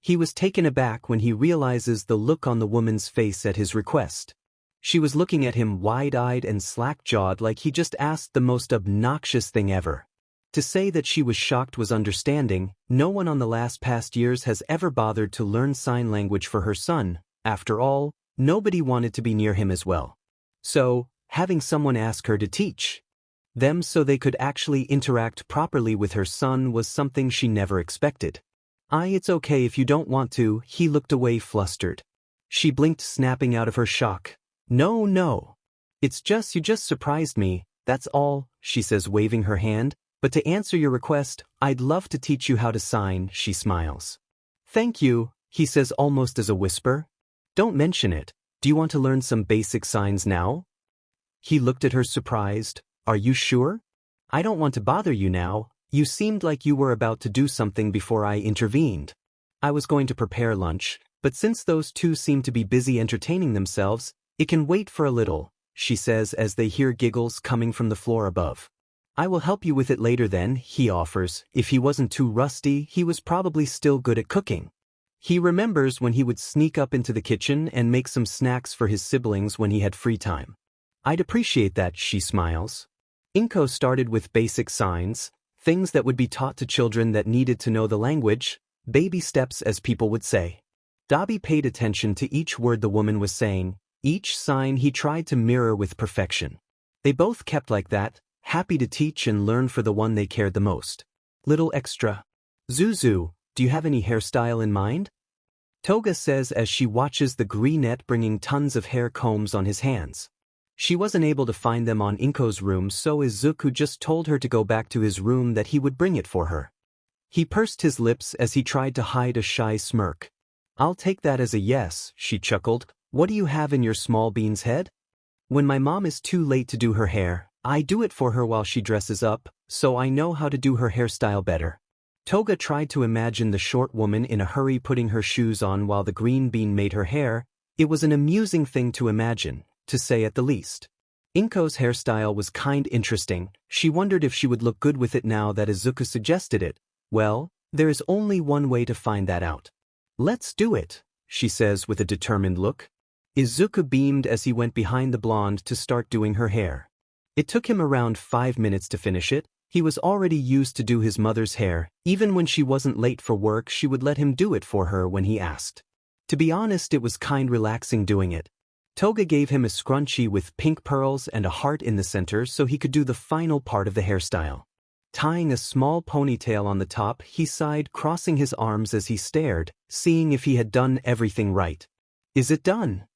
He was taken aback when he realizes the look on the woman's face at his request. She was looking at him wide-eyed and slack-jawed, like he just asked the most obnoxious thing ever. To say that she was shocked was understanding. No one on the past years has ever bothered to learn sign language for her son. After all, nobody wanted to be near him as well. So, having someone ask her to teach them so they could actually interact properly with her son was something she never expected. It's okay if you don't want to. He looked away flustered. She blinked, snapping out of her shock. No. It's just you just surprised me, that's all, she says, waving her hand. But to answer your request, I'd love to teach you how to sign, she smiles. Thank you, he says almost as a whisper. Don't mention it. Do you want to learn some basic signs now? He looked at her surprised. Are you sure? I don't want to bother you now. You seemed like you were about to do something before I intervened. I was going to prepare lunch, but since those two seem to be busy entertaining themselves, it can wait for a little, she says as they hear giggles coming from the floor above. I will help you with it later then, he offers. If he wasn't too rusty, he was probably still good at cooking. He remembers when he would sneak up into the kitchen and make some snacks for his siblings when he had free time. I'd appreciate that, she smiles. Inko started with basic signs, things that would be taught to children that needed to know the language, baby steps as people would say. Dabi paid attention to each word the woman was saying. Each sign he tried to mirror with perfection. They both kept like that, happy to teach and learn for the one they cared the most. Little extra. Zuzu, do you have any hairstyle in mind? Toga says as she watches the greenette bringing tons of hair combs on his hands. She wasn't able to find them on Inko's room, so Izuku just told her to go back to his room, that he would bring it for her. He pursed his lips as he tried to hide a shy smirk. I'll take that as a yes, she chuckled. What do you have in your small bean's head? When my mom is too late to do her hair, I do it for her while she dresses up, so I know how to do her hairstyle better. Toga tried to imagine the short woman in a hurry putting her shoes on while the green bean made her hair. It was an amusing thing to imagine, to say at the least. Inko's hairstyle was kind interesting. She wondered if she would look good with it now that Izuku suggested it. Well, there is only one way to find that out. Let's do it, she says with a determined look. Izuku beamed as he went behind the blonde to start doing her hair. It took him around 5 minutes to finish it. He was already used to do his mother's hair. Even when she wasn't late for work, she would let him do it for her when he asked. To be honest, it was kind relaxing doing it. Toga gave him a scrunchie with pink pearls and a heart in the center so he could do the final part of the hairstyle. Tying a small ponytail on the top, he sighed, crossing his arms as he stared, seeing if he had done everything right. Is it done?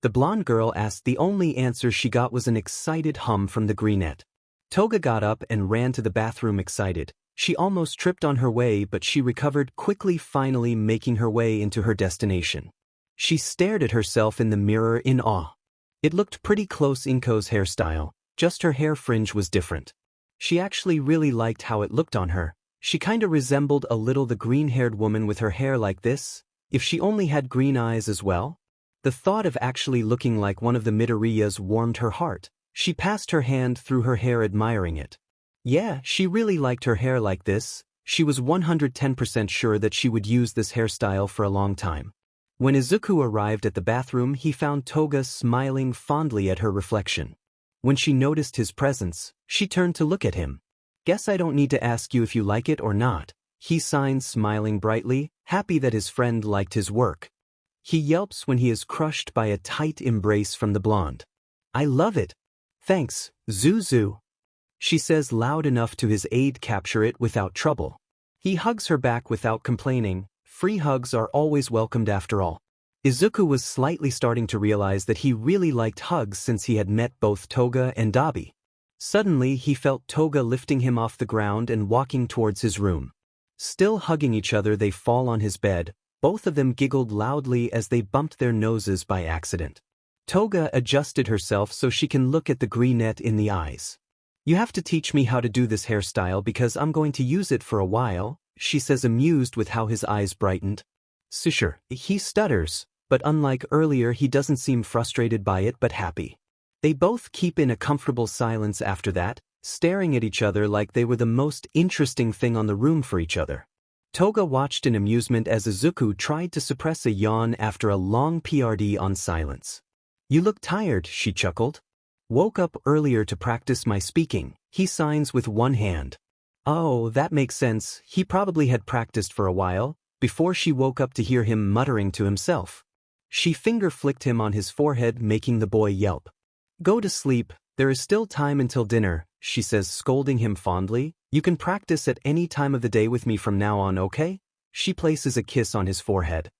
The blonde girl asked. The only answer she got was an excited hum from the greenette. Toga got up and ran to the bathroom excited. She almost tripped on her way, but she recovered quickly, finally making her way into her destination. She stared at herself in the mirror in awe. It looked pretty close Inko's hairstyle, just her hair fringe was different. She actually really liked how it looked on her. She kinda resembled a little the green-haired woman with her hair like this, if she only had green eyes as well. The thought of actually looking like one of the Midoriyas warmed her heart. She passed her hand through her hair admiring it. Yeah, she really liked her hair like this. She was 110% sure that she would use this hairstyle for a long time. When Izuku arrived at the bathroom, he found Toga smiling fondly at her reflection. When she noticed his presence, she turned to look at him. Guess I don't need to ask you if you like it or not, he signs, smiling brightly, happy that his friend liked his work. He yelps when he is crushed by a tight embrace from the blonde. I love it. Thanks, Zuzu. She says loud enough to his aide capture it without trouble. He hugs her back without complaining. Free hugs are always welcomed after all. Izuku was slightly starting to realize that he really liked hugs since he had met both Toga and Dabi. Suddenly he felt Toga lifting him off the ground and walking towards his room. Still hugging each other, they fall on his bed. Both of them giggled loudly as they bumped their noses by accident. Toga adjusted herself so she can look at the greenette in the eyes. You have to teach me how to do this hairstyle because I'm going to use it for a while, she says, amused with how his eyes brightened. Sure, he stutters, but unlike earlier he doesn't seem frustrated by it but happy. They both keep in a comfortable silence after that, staring at each other like they were the most interesting thing on the room for each other. Toga watched in amusement as Izuku tried to suppress a yawn after a long PRD on silence. You look tired, she chuckled. Woke up earlier to practice my speaking, he signs with one hand. Oh, that makes sense, he probably had practiced for a while, before she woke up to hear him muttering to himself. She finger-flicked him on his forehead, making the boy yelp. Go to sleep, there is still time until dinner, she says, scolding him fondly. You can practice at any time of the day with me from now on, okay? She places a kiss on his forehead.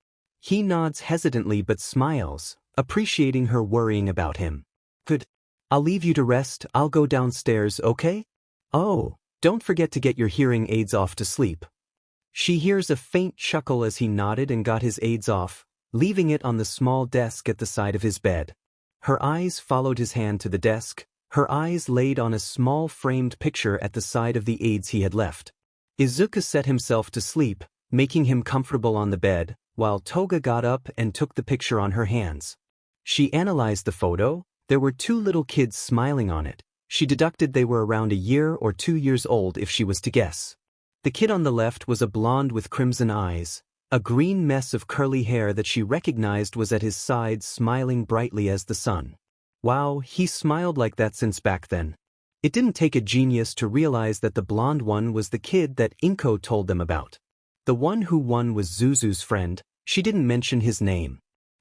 He nods hesitantly but smiles, appreciating her worrying about him. Good. I'll leave you to rest, I'll go downstairs, okay? Oh, don't forget to get your hearing aids off to sleep. She hears a faint chuckle as he nodded and got his aids off, leaving it on the small desk at the side of his bed. Her eyes followed his hand to the desk, her eyes laid on a small framed picture at the side of the aids he had left. Izuku set himself to sleep, making him comfortable on the bed, while Toga got up and took the picture on her hands. She analyzed the photo. There were two little kids smiling on it. She deducted they were around a year or 2 years old if she was to guess. The kid on the left was a blonde with crimson eyes, a green mess of curly hair that she recognized was at his side, smiling brightly as the sun. Wow, he smiled like that since back then. It didn't take a genius to realize that the blonde one was the kid that Inko told them about. The one who won was Zuzu's friend. She didn't mention his name.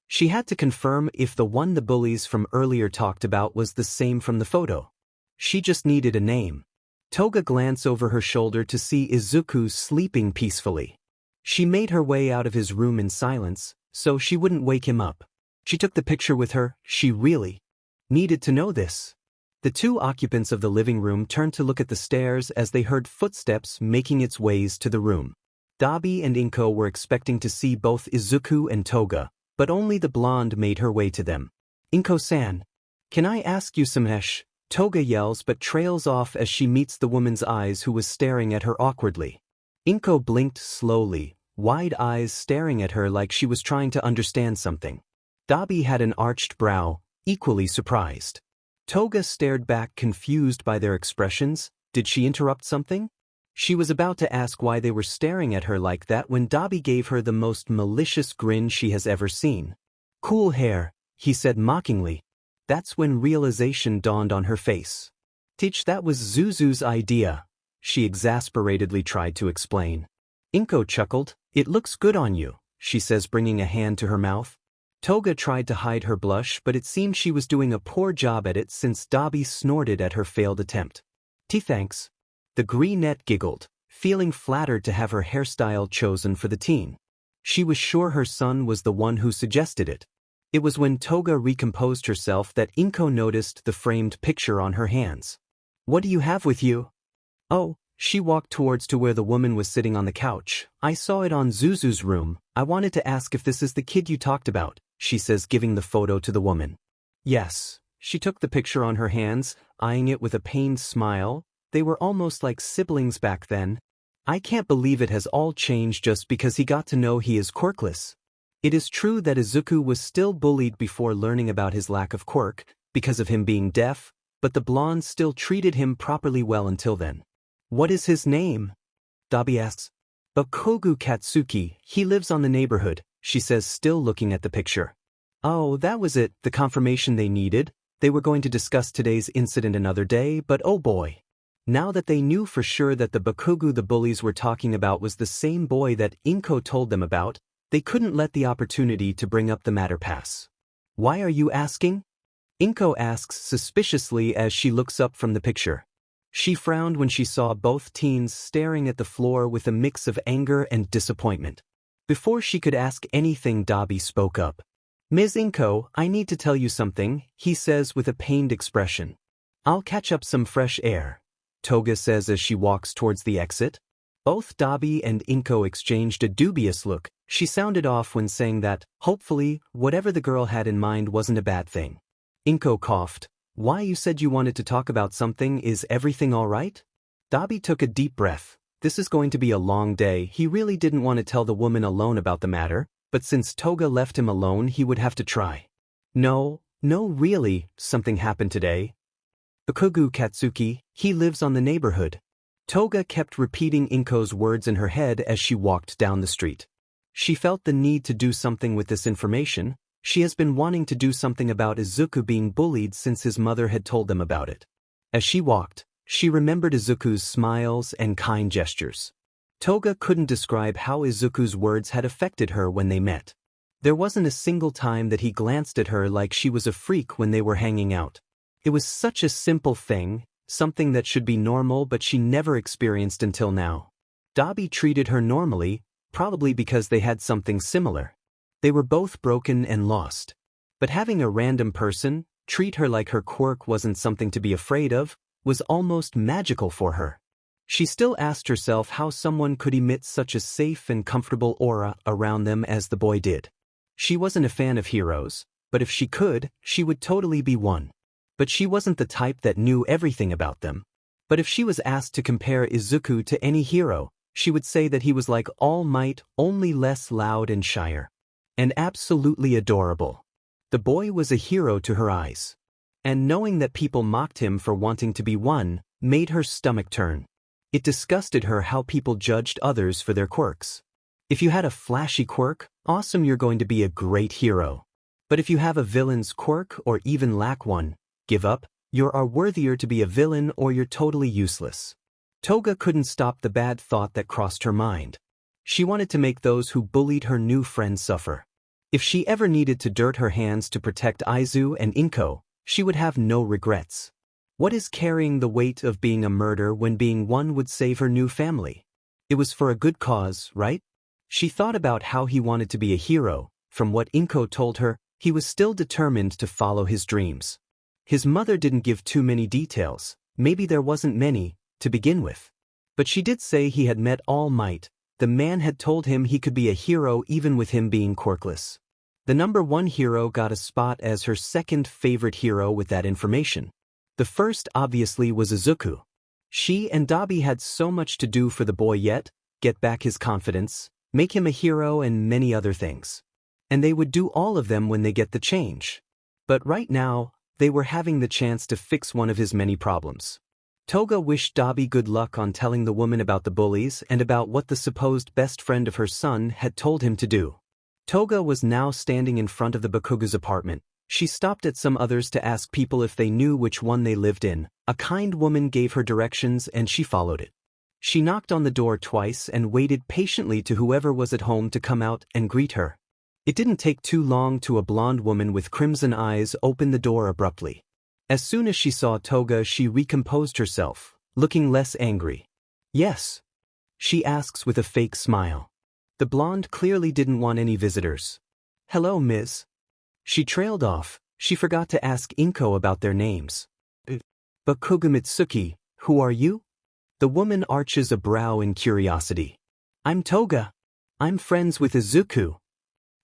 She had to confirm if the one the bullies from earlier talked about was the same from the photo. She just needed a name. Toga glanced over her shoulder to see Izuku sleeping peacefully. She made her way out of his room in silence, so she wouldn't wake him up. She took the picture with her. She really needed to know this. The two occupants of the living room turned to look at the stairs as they heard footsteps making its ways to the room. Dabi and Inko were expecting to see both Izuku and Toga, but only the blonde made her way to them. Inko-san, can I ask you some hesh? Toga yells but trails off as she meets the woman's eyes who was staring at her awkwardly. Inko blinked slowly, wide eyes staring at her like she was trying to understand something. Dabi had an arched brow, equally surprised. Toga stared back, confused by their expressions. Did she interrupt something? She was about to ask why they were staring at her like that when Dabi gave her the most malicious grin she has ever seen. Cool hair, he said mockingly. That's when realization dawned on her face. Teach, that was Zuzu's idea, she exasperatedly tried to explain. Inko chuckled. It looks good on you, she says, bringing a hand to her mouth. Toga tried to hide her blush, but it seemed she was doing a poor job at it since Dabi snorted at her failed attempt. Thanks. The greenette giggled, feeling flattered to have her hairstyle chosen for the teen. She was sure her son was the one who suggested it. It was when Toga recomposed herself that Inko noticed the framed picture on her hands. What do you have with you? Oh, she walked towards to where the woman was sitting on the couch. I saw it on Zuzu's room. I wanted to ask if this is the kid you talked about, she says, giving the photo to the woman. Yes. She took the picture on her hands, eyeing it with a pained smile. They were almost like siblings back then. I can't believe it has all changed just because he got to know he is quirkless. It is true that Izuku was still bullied before learning about his lack of quirk, because of him being deaf, but the blonde still treated him properly well until then. What is his name? Dabi asks. Bakugo Katsuki, he lives on the neighborhood, she says, still looking at the picture. Oh, that was it, the confirmation they needed. They were going to discuss today's incident another day, but oh boy. Now that they knew for sure that the Bakugo the bullies were talking about was the same boy that Inko told them about, they couldn't let the opportunity to bring up the matter pass. Why are you asking? Inko asks suspiciously as she looks up from the picture. She frowned when she saw both teens staring at the floor with a mix of anger and disappointment. Before she could ask anything, Dabi spoke up. Ms. Inko, I need to tell you something, he says with a pained expression. I'll catch up some fresh air, Toga says as she walks towards the exit. Both Dabi and Inko exchanged a dubious look. She sounded off when saying that, hopefully, whatever the girl had in mind wasn't a bad thing. Inko coughed. Why, you said you wanted to talk about something, is everything all right? Dabi took a deep breath. This is going to be a long day. He really didn't want to tell the woman alone about the matter, but since Toga left him alone he would have to try. No, really, something happened today. Bakugo Katsuki, he lives on the neighborhood. Toga kept repeating Inko's words in her head as she walked down the street. She felt the need to do something with this information. She has been wanting to do something about Izuku being bullied since his mother had told them about it. As she walked, she remembered Izuku's smiles and kind gestures. Toga couldn't describe how Izuku's words had affected her when they met. There wasn't a single time that he glanced at her like she was a freak when they were hanging out. It was such a simple thing, something that should be normal but she never experienced until now. Dabi treated her normally, probably because they had something similar. They were both broken and lost. But having a random person treat her like her quirk wasn't something to be afraid of, was almost magical for her. She still asked herself how someone could emit such a safe and comfortable aura around them as the boy did. She wasn't a fan of heroes, but if she could, she would totally be one. But she wasn't the type that knew everything about them. But if she was asked to compare Izuku to any hero, she would say that he was like All Might, only less loud and shyer. And absolutely adorable. The boy was a hero to her eyes. And knowing that people mocked him for wanting to be one, made her stomach turn. It disgusted her how people judged others for their quirks. If you had a flashy quirk, awesome, you're going to be a great hero. But if you have a villain's quirk or even lack one, give up, you are worthier to be a villain or you're totally useless. Toga couldn't stop the bad thought that crossed her mind. She wanted to make those who bullied her new friend suffer. If she ever needed to dirt her hands to protect Aizu and Inko, she would have no regrets. What is carrying the weight of being a murderer when being one would save her new family? It was for a good cause, right? She thought about how he wanted to be a hero. From what Inko told her, he was still determined to follow his dreams. His mother didn't give too many details, maybe there wasn't many, to begin with. But she did say he had met All Might. The man had told him he could be a hero even with him being quirkless. The #1 hero got a spot as her second favorite hero with that information. The first obviously was Izuku. She and Dabi had so much to do for the boy yet, get back his confidence, make him a hero and many other things. And they would do all of them when they get the change. But right now, they were having the chance to fix one of his many problems. Toga wished Dabi good luck on telling the woman about the bullies and about what the supposed best friend of her son had told him to do. Toga was now standing in front of the Bakugo's apartment. She stopped at some others to ask people if they knew which one they lived in. A kind woman gave her directions and she followed it. She knocked on the door twice and waited patiently to whoever was at home to come out and greet her. It didn't take too long to a blonde woman with crimson eyes open the door abruptly. As soon as she saw Toga, she recomposed herself, looking less angry. Yes? She asks with a fake smile. The blonde clearly didn't want any visitors. Hello, Ms. She trailed off. She forgot to ask Inko about their names. Bakugo Mitsuki, who are you? The woman arches a brow in curiosity. I'm Toga. I'm friends with Izuku.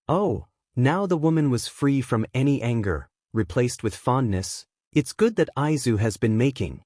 Oh, now the woman was free from any anger. replaced with fondness. It's good that Aizu has been making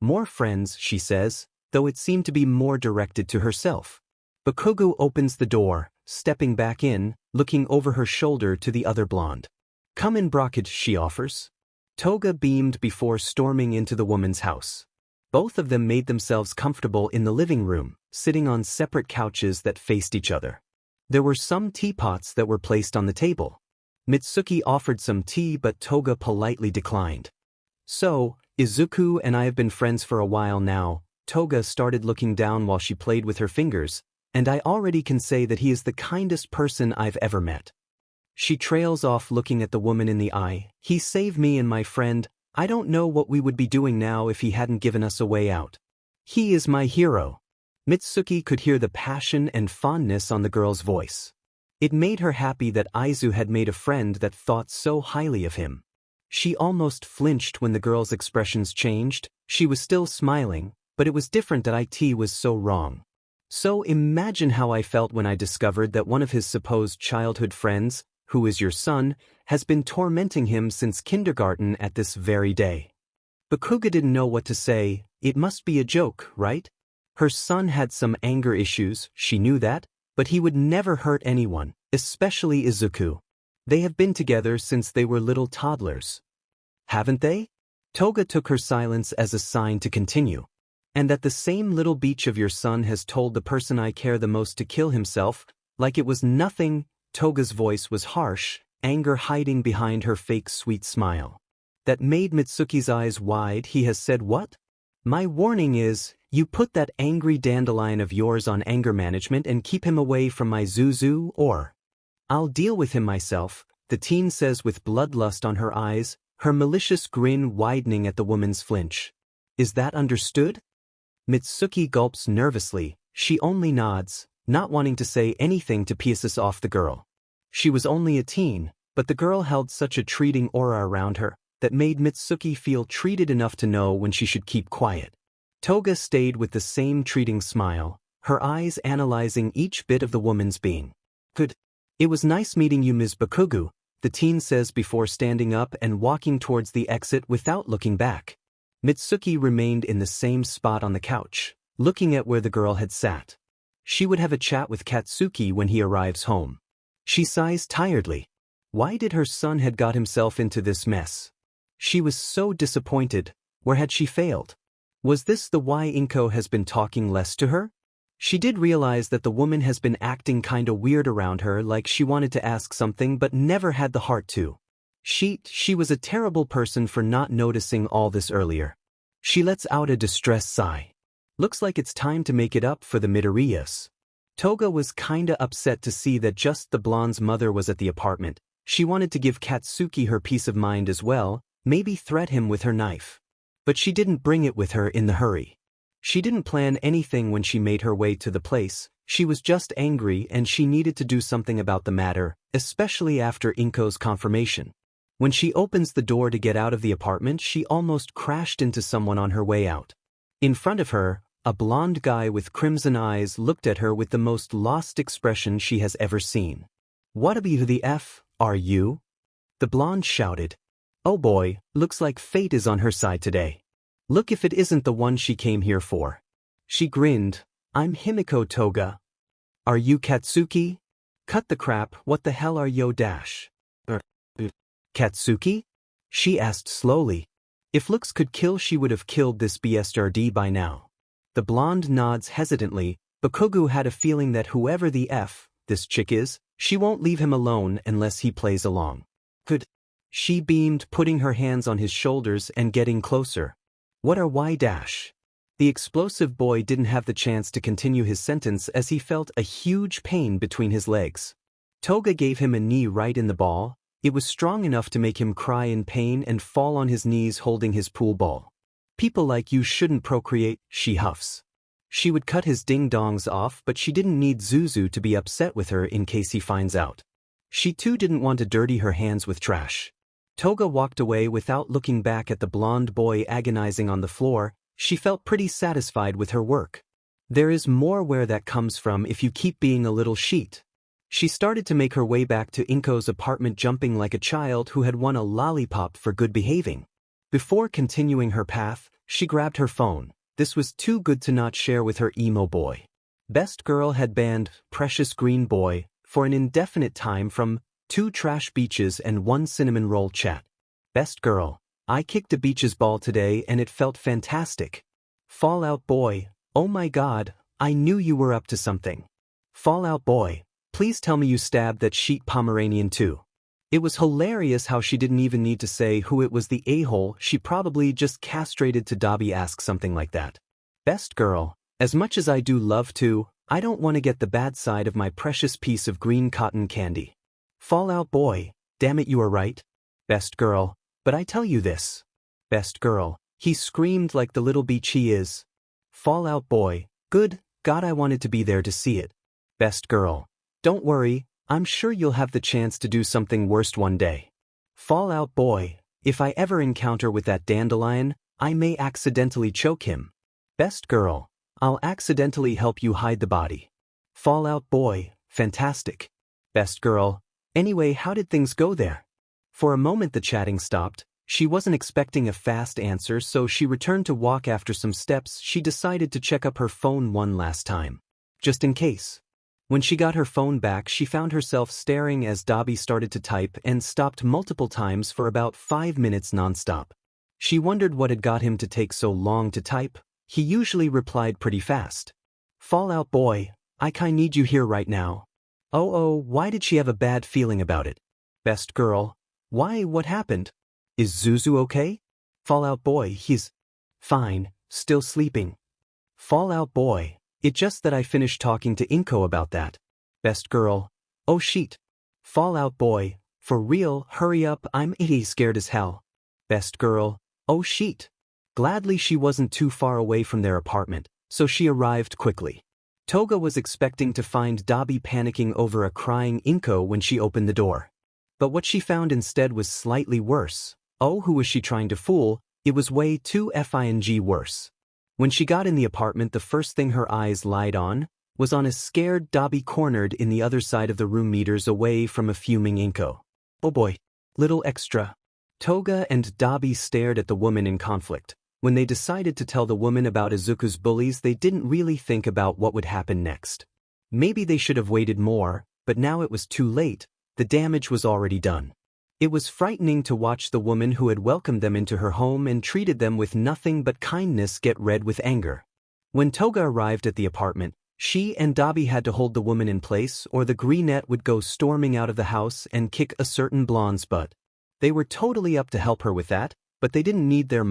more friends, she says, though it seemed to be more directed to herself. Bakugo opens the door, stepping back in, looking over her shoulder to the other blonde. Come in, Brockage, she offers. Toga beamed before storming into the woman's house. Both of them made themselves comfortable in the living room, sitting on separate couches that faced each other. There were some teapots that were placed on the table. Mitsuki offered some tea, but Toga politely declined. So, Izuku and I have been friends for a while now. Toga started looking down while she played with her fingers, and I already can say that he is the kindest person I've ever met. She trails off, looking at the woman in the eye. He saved me and my friend. I don't know what we would be doing now if he hadn't given us a way out. He is my hero. Mitsuki could hear the passion and fondness on the girl's voice. It made her happy that Aizu had made a friend that thought so highly of him. She almost flinched when the girl's expressions changed. She was still smiling, but it was different. That it was so wrong. So imagine how I felt when I discovered that one of his supposed childhood friends, who is your son, has been tormenting him since kindergarten at this very day. Bakugo didn't know what to say. It must be a joke, right? Her son had some anger issues, she knew that, but he would never hurt anyone, especially Izuku. They have been together since they were little toddlers. Haven't they? Toga took her silence as a sign to continue. And that the same little beach of your son has told the person I care the most to kill himself, like it was nothing. Toga's voice was harsh, anger hiding behind her fake sweet smile. That made Mitsuki's eyes wide. He has said what? My warning is, you put that angry dandelion of yours on anger management and keep him away from my Zuzu, or I'll deal with him myself, the teen says with bloodlust on her eyes, her malicious grin widening at the woman's flinch. Is that understood? Mitsuki gulps nervously. She only nods, not wanting to say anything to piss off the girl. She was only a teen, but the girl held such a treating aura around her that made Mitsuki feel treated enough to know when she should keep quiet. Toga stayed with the same treating smile, her eyes analyzing each bit of the woman's being. Good. It was nice meeting you, Ms. Bakugo, the teen says before standing up and walking towards the exit without looking back. Mitsuki remained in the same spot on the couch, looking at where the girl had sat. She would have a chat with Katsuki when he arrives home. She sighs tiredly. Why did her son had got himself into this mess? She was so disappointed. Where had she failed? Was this the why Inko has been talking less to her? She did realize that the woman has been acting kinda weird around her, like she wanted to ask something but never had the heart to. She was a terrible person for not noticing all this earlier. She lets out a distressed sigh. Looks like it's time to make it up for the Midoriyas. Toga was kinda upset to see that just the blonde's mother was at the apartment. She wanted to give Katsuki her peace of mind as well, maybe threat him with her knife. But she didn't bring it with her in the hurry. She didn't plan anything when she made her way to the place. She was just angry and she needed to do something about the matter, especially after Inko's confirmation. When she opens the door to get out of the apartment, she almost crashed into someone on her way out. In front of her, a blonde guy with crimson eyes looked at her with the most lost expression she has ever seen. What the F are you? The blonde shouted. Oh boy, looks like fate is on her side today. Look if it isn't the one she came here for. She grinned. I'm Himiko Toga. Are you Katsuki? Cut the crap, what the hell are yo dash? Katsuki? She asked slowly. If looks could kill, she would have killed this BSRD by now. The blonde nods hesitantly. Bakugo had a feeling that whoever the F this chick is, she won't leave him alone unless he plays along. Could? She beamed, putting her hands on his shoulders and getting closer. What are Y dash? The explosive boy didn't have the chance to continue his sentence as he felt a huge pain between his legs. Toga gave him a knee right in the ball. It was strong enough to make him cry in pain and fall on his knees holding his pool ball. People like you shouldn't procreate, she huffs. She would cut his ding-dongs off, but she didn't need Zuzu to be upset with her in case he finds out. She too didn't want to dirty her hands with trash. Toga walked away without looking back at the blonde boy agonizing on the floor. She felt pretty satisfied with her work. There is more where that comes from if you keep being a little sheet. She started to make her way back to Inko's apartment, jumping like a child who had won a lollipop for good behaving. Before continuing her path, she grabbed her phone. This was too good to not share with her emo boy. Best Girl had banned Precious Green Boy for an indefinite time from 2 trash beaches and 1 cinnamon roll chat. Best Girl, I kicked a beach's ball today and it felt fantastic. Fallout Boy, oh my god, I knew you were up to something. Fallout Boy, please tell me you stabbed that sheet Pomeranian too. It was hilarious how she didn't even need to say who it was, the a-hole. She probably just castrated to Dobby ask something like that. Best Girl, as much as I do love to, I don't want to get the bad side of my precious piece of green cotton candy. Fallout Boy, damn it, you are right. Best Girl, but I tell you this. Best Girl, he screamed like the little beach he is. Fallout Boy, good God, I wanted to be there to see it. Best Girl, don't worry, I'm sure you'll have the chance to do something worse one day. Fallout Boy, if I ever encounter with that dandelion, I may accidentally choke him. Best Girl, I'll accidentally help you hide the body. Fallout Boy, fantastic. Best Girl, anyway, how did things go there? For a moment the chatting stopped. She wasn't expecting a fast answer, so she returned to walk. After some steps, she decided to check up her phone one last time. Just in case. When she got her phone back, she found herself staring as Dobby started to type and stopped multiple times for about 5 minutes nonstop. She wondered what had got him to take so long to type. He usually replied pretty fast. Fallout Boy, I kinda need you here right now. Oh, why did she have a bad feeling about it? Best Girl, why, what happened? Is Zuzu okay? Fallout Boy, he's fine, still sleeping. Fallout Boy, it's just that I finished talking to Inko about that. Best Girl, oh shit. Fallout Boy, for real, hurry up, I'm scared as hell. Best Girl, oh shit. Gladly she wasn't too far away from their apartment, so she arrived quickly. Toga was expecting to find Dobby panicking over a crying Inko when she opened the door. But what she found instead was slightly worse. Oh, who was she trying to fool? It was way too worse. When she got in the apartment, the first thing her eyes lied on was on a scared Dobby cornered in the other side of the room, meters away from a fuming Inko. Oh boy. Little extra. Toga and Dobby stared at the woman in conflict. When they decided to tell the woman about Izuku's bullies, they didn't really think about what would happen next. Maybe they should have waited more, but now it was too late. The damage was already done. It was frightening to watch the woman who had welcomed them into her home and treated them with nothing but kindness get red with anger. When Toga arrived at the apartment, she and Dobby had to hold the woman in place, or the greenette would go storming out of the house and kick a certain blonde's butt. They were totally up to help her with that, but they didn't need their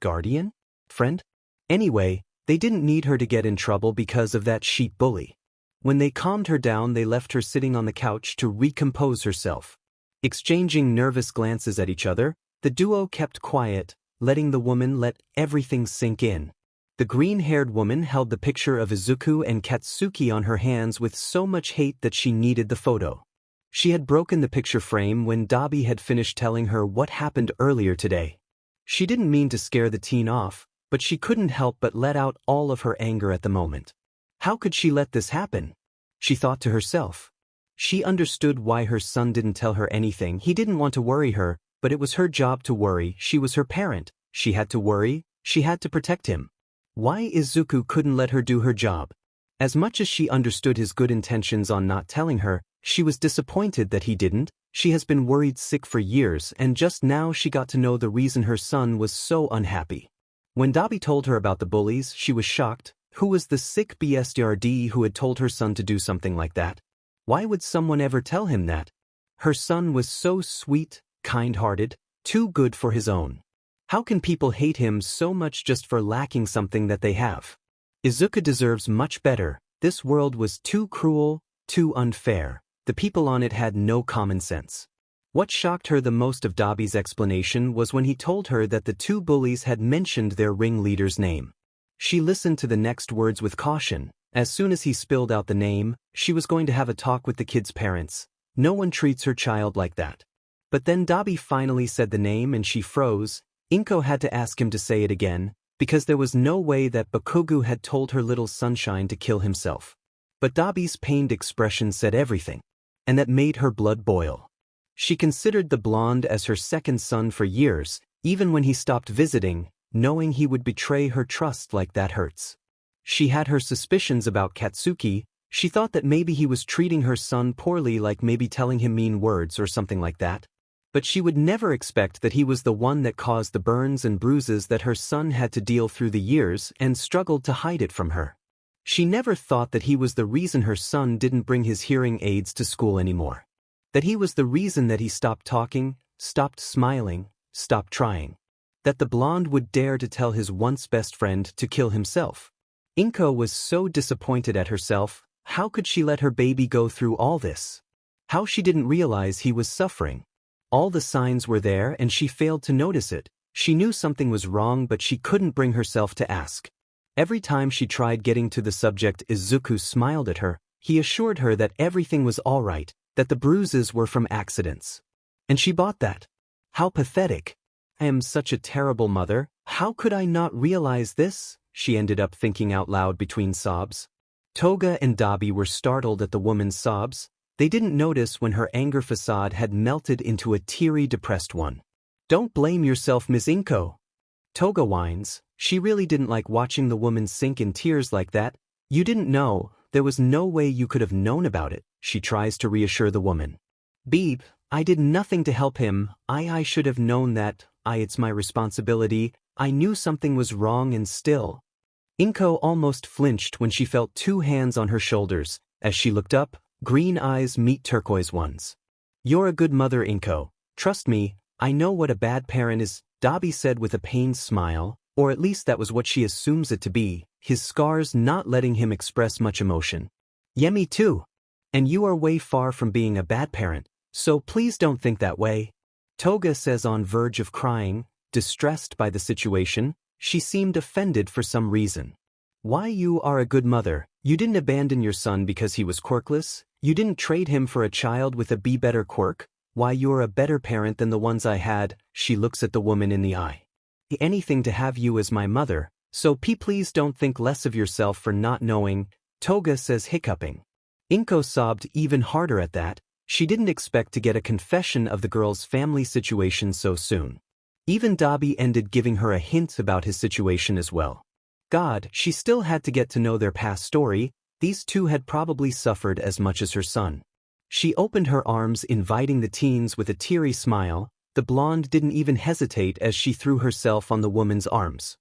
guardian? Friend? Anyway, they didn't need her to get in trouble because of that sheep bully. When they calmed her down, they left her sitting on the couch to recompose herself. Exchanging nervous glances at each other, the duo kept quiet, letting the woman let everything sink in. The green-haired woman held the picture of Izuku and Katsuki on her hands with so much hate that she needed the photo. She had broken the picture frame when Dobby had finished telling her what happened earlier today. She didn't mean to scare the teen off, but she couldn't help but let out all of her anger at the moment. How could she let this happen? She thought to herself. She understood why her son didn't tell her anything. He didn't want to worry her, but it was her job to worry. She was her parent. She had to worry. She had to protect him. Why Izuku couldn't let her do her job? As much as she understood his good intentions on not telling her, she was disappointed that he didn't. She has been worried sick for years, and just now she got to know the reason her son was so unhappy. When Dobby told her about the bullies, she was shocked. Who was the sick BSTRD who had told her son to do something like that? Why would someone ever tell him that? Her son was so sweet, kind-hearted, too good for his own. How can people hate him so much just for lacking something that they have? Izuku deserves much better. This world was too cruel, too unfair. The people on it had no common sense. What shocked her the most of Dobby's explanation was when he told her that the 2 bullies had mentioned their ringleader's name. She listened to the next words with caution. As soon as he spilled out the name, she was going to have a talk with the kid's parents. No one treats her child like that. But then Dobby finally said the name and she froze. Inko had to ask him to say it again, because there was no way that Bakugu had told her little sunshine to kill himself. But Dabi's pained expression said everything, and that made her blood boil. She considered the blonde as her second son for years, even when he stopped visiting, knowing he would betray her trust like that hurts. She had her suspicions about Katsuki. She thought that maybe he was treating her son poorly, like maybe telling him mean words or something like that. But she would never expect that he was the one that caused the burns and bruises that her son had to deal through the years and struggled to hide it from her. She never thought that he was the reason her son didn't bring his hearing aids to school anymore. That he was the reason that he stopped talking, stopped smiling, stopped trying. That the blonde would dare to tell his once best friend to kill himself. Inko was so disappointed at herself. How could she let her baby go through all this? How she didn't realize he was suffering. All the signs were there and she failed to notice it. She knew something was wrong, but she couldn't bring herself to ask. Every time she tried getting to the subject, Izuku smiled at her. He assured her that everything was all right, that the bruises were from accidents. And she bought that. How pathetic. I am such a terrible mother. How could I not realize this? She ended up thinking out loud between sobs. Toga and Dabi were startled at the woman's sobs. They didn't notice when her anger facade had melted into a teary, depressed one. Don't blame yourself, Miss Inko. Toga whines. She really didn't like watching the woman sink in tears like that. You didn't know. There was no way you could have known about it. She tries to reassure the woman. Beep, I did nothing to help him. I should have known that. It's my responsibility. I knew something was wrong and still. Inko almost flinched when she felt two hands on her shoulders. As she looked up, green eyes meet turquoise ones. You're a good mother, Inko. Trust me, I know what a bad parent is, Dabi said with a pained smile, or at least that was what she assumes it to be, his scars not letting him express much emotion. Yeah, me too. And you are way far from being a bad parent, so please don't think that way. Toga says, on verge of crying, distressed by the situation. She seemed offended for some reason. Why, you are a good mother. You didn't abandon your son because he was quirkless. You didn't trade him for a child with a be-better quirk. Why, you're a better parent than the ones I had. She looks at the woman in the eye. Anything to have you as my mother, so please don't think less of yourself for not knowing, Toga says, hiccuping. Inko sobbed even harder at that. She didn't expect to get a confession of the girl's family situation so soon. Even Dabi ended giving her a hint about his situation as well. God, she still had to get to know their past story. These two had probably suffered as much as her son. She opened her arms, inviting the teens with a teary smile. The blonde didn't even hesitate as she threw herself on the woman's arms.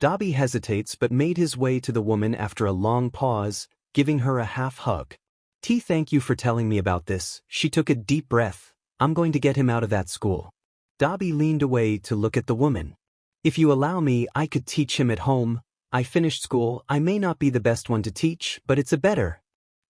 Dabi hesitates but made his way to the woman after a long pause, giving her a half hug. Thank you for telling me about this. She took a deep breath. I'm going to get him out of that school. Dabi leaned away to look at the woman. If you allow me, I could teach him at home. I finished school. I may not be the best one to teach, but it's a better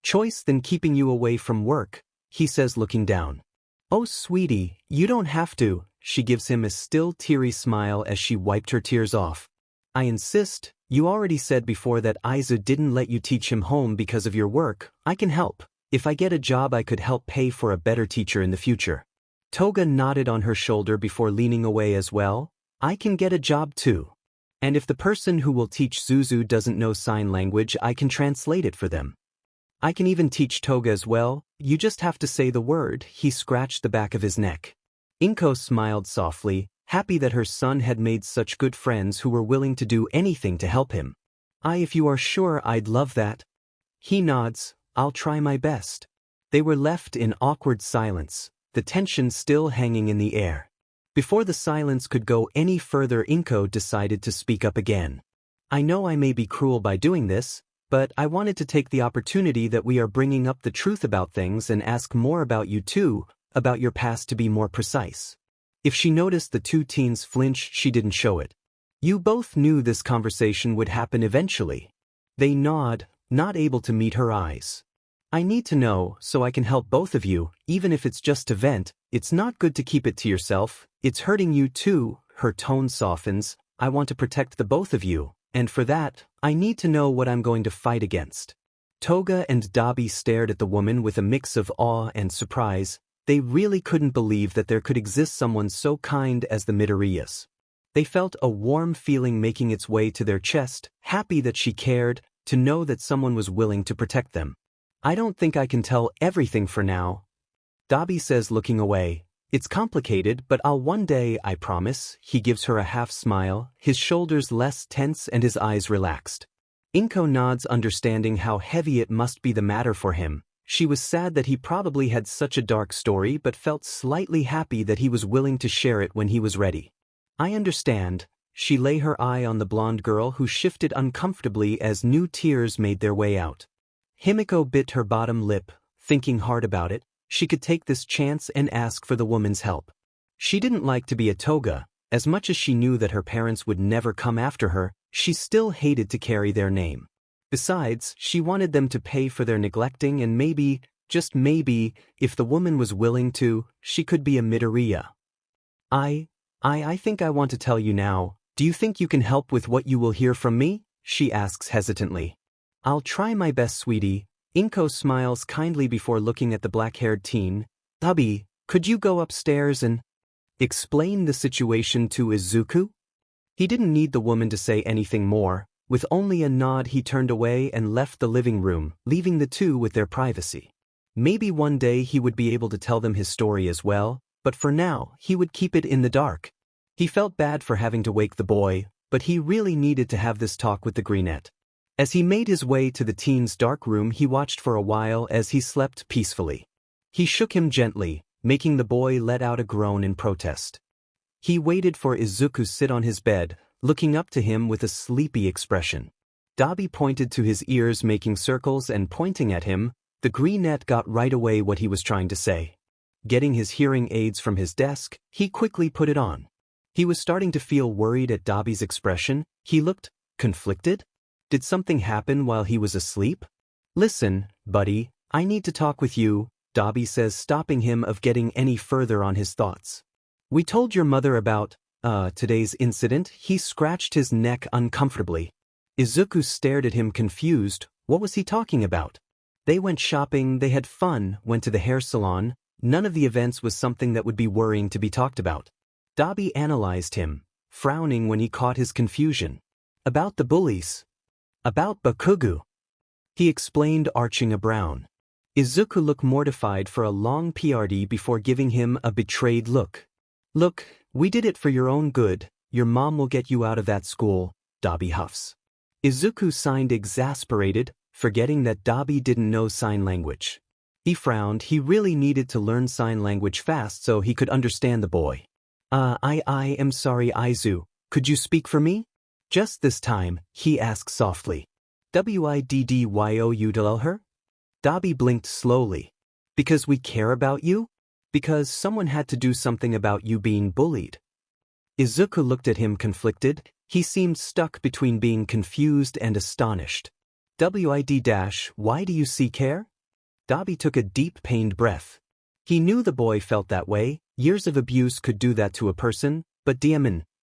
choice than keeping you away from work, he says, looking down. Oh, sweetie, you don't have to. She gives him a still teary smile as she wiped her tears off. I insist. You already said before that Izu didn't let you teach him home because of your work. I can help. If I get a job, I could help pay for a better teacher in the future. Toga nodded on her shoulder before leaning away as well. I can get a job too. And if the person who will teach Zuzu doesn't know sign language, I can translate it for them. I can even teach Toga as well. You just have to say the word. He scratched the back of his neck. Inko smiled softly, happy that her son had made such good friends who were willing to do anything to help him. If you are sure, I'd love that. He nods. I'll try my best. They were left in awkward silence, the tension still hanging in the air. Before the silence could go any further, Inko decided to speak up again. I know I may be cruel by doing this, but I wanted to take the opportunity that we are bringing up the truth about things and ask more about you too, about your past, to be more precise. If she noticed the two teens flinch, she didn't show it. You both knew this conversation would happen eventually. They nod, not able to meet her eyes. I need to know so I can help both of you, even if it's just to vent. It's not good to keep it to yourself. It's hurting you too. Her tone softens. I want to protect the both of you, and for that, I need to know what I'm going to fight against. Toga and Dabi stared at the woman with a mix of awe and surprise. They really couldn't believe that there could exist someone so kind as the Midoriyas. They felt a warm feeling making its way to their chest, happy that she cared, to know that someone was willing to protect them. I don't think I can tell everything for now. Dabi says, looking away. It's complicated, but I'll one day, I promise. He gives her a half smile, his shoulders less tense and his eyes relaxed. Inko nods, understanding how heavy it must be the matter for him. She was sad that he probably had such a dark story, but felt slightly happy that he was willing to share it when he was ready. I understand. She lay her eye on the blonde girl, who shifted uncomfortably as new tears made their way out. Himiko bit her bottom lip, thinking hard about it. She could take this chance and ask for the woman's help. She didn't like to be a toga. As much as she knew that her parents would never come after her, she still hated to carry their name. Besides, she wanted them to pay for their neglecting, and maybe, just maybe, if the woman was willing to, she could be a Midoriya. I think I want to tell you now. Do you think you can help with what you will hear from me? She asks hesitantly. I'll try my best, sweetie. Inko smiles kindly before looking at the black-haired teen. Dabi, could you go upstairs and explain the situation to Izuku? He didn't need the woman to say anything more. With only a nod, he turned away and left the living room, leaving the two with their privacy. Maybe one day he would be able to tell them his story as well, but for now, he would keep it in the dark. He felt bad for having to wake the boy, but he really needed to have this talk with the greenette. As he made his way to the teen's dark room, he watched for a while as he slept peacefully. He shook him gently, making the boy let out a groan in protest. He waited for Izuku to sit on his bed, looking up to him with a sleepy expression. Dabi pointed to his ears, making circles and pointing at him. The greenette got right away what he was trying to say. Getting his hearing aids from his desk, he quickly put it on. He was starting to feel worried at Dabi's expression. He looked conflicted. Did something happen while he was asleep? Listen, buddy, I need to talk with you, Dabi says, stopping him of getting any further on his thoughts. We told your mother about, today's incident. He scratched his neck uncomfortably. Izuku stared at him confused. What was he talking about? They went shopping, they had fun, went to the hair salon. None of the events was something that would be worrying to be talked about. Dabi analyzed him, frowning when he caught his confusion. About the bullies. About Bakugo. He explained, arching a brow. Izuku looked mortified for a long period before giving him a betrayed look. Look, we did it for your own good. Your mom will get you out of that school, Dabi huffs. Izuku sighed, exasperated, forgetting that Dabi didn't know sign language. He frowned. He really needed to learn sign language fast so he could understand the boy. I am sorry, Izu. Could you speak for me? Just this time, he asked softly. Widdou tell her? Dabi blinked slowly. Because we care about you? Because someone had to do something about you being bullied. Izuku looked at him conflicted. He seemed stuck between being confused and astonished. Why do you see care? Dabi took a deep, pained breath. He knew the boy felt that way. Years of abuse could do that to a person, but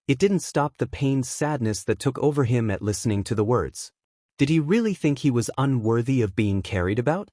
it didn't stop the pained sadness that took over him at listening to the words. Did he really think he was unworthy of being carried about?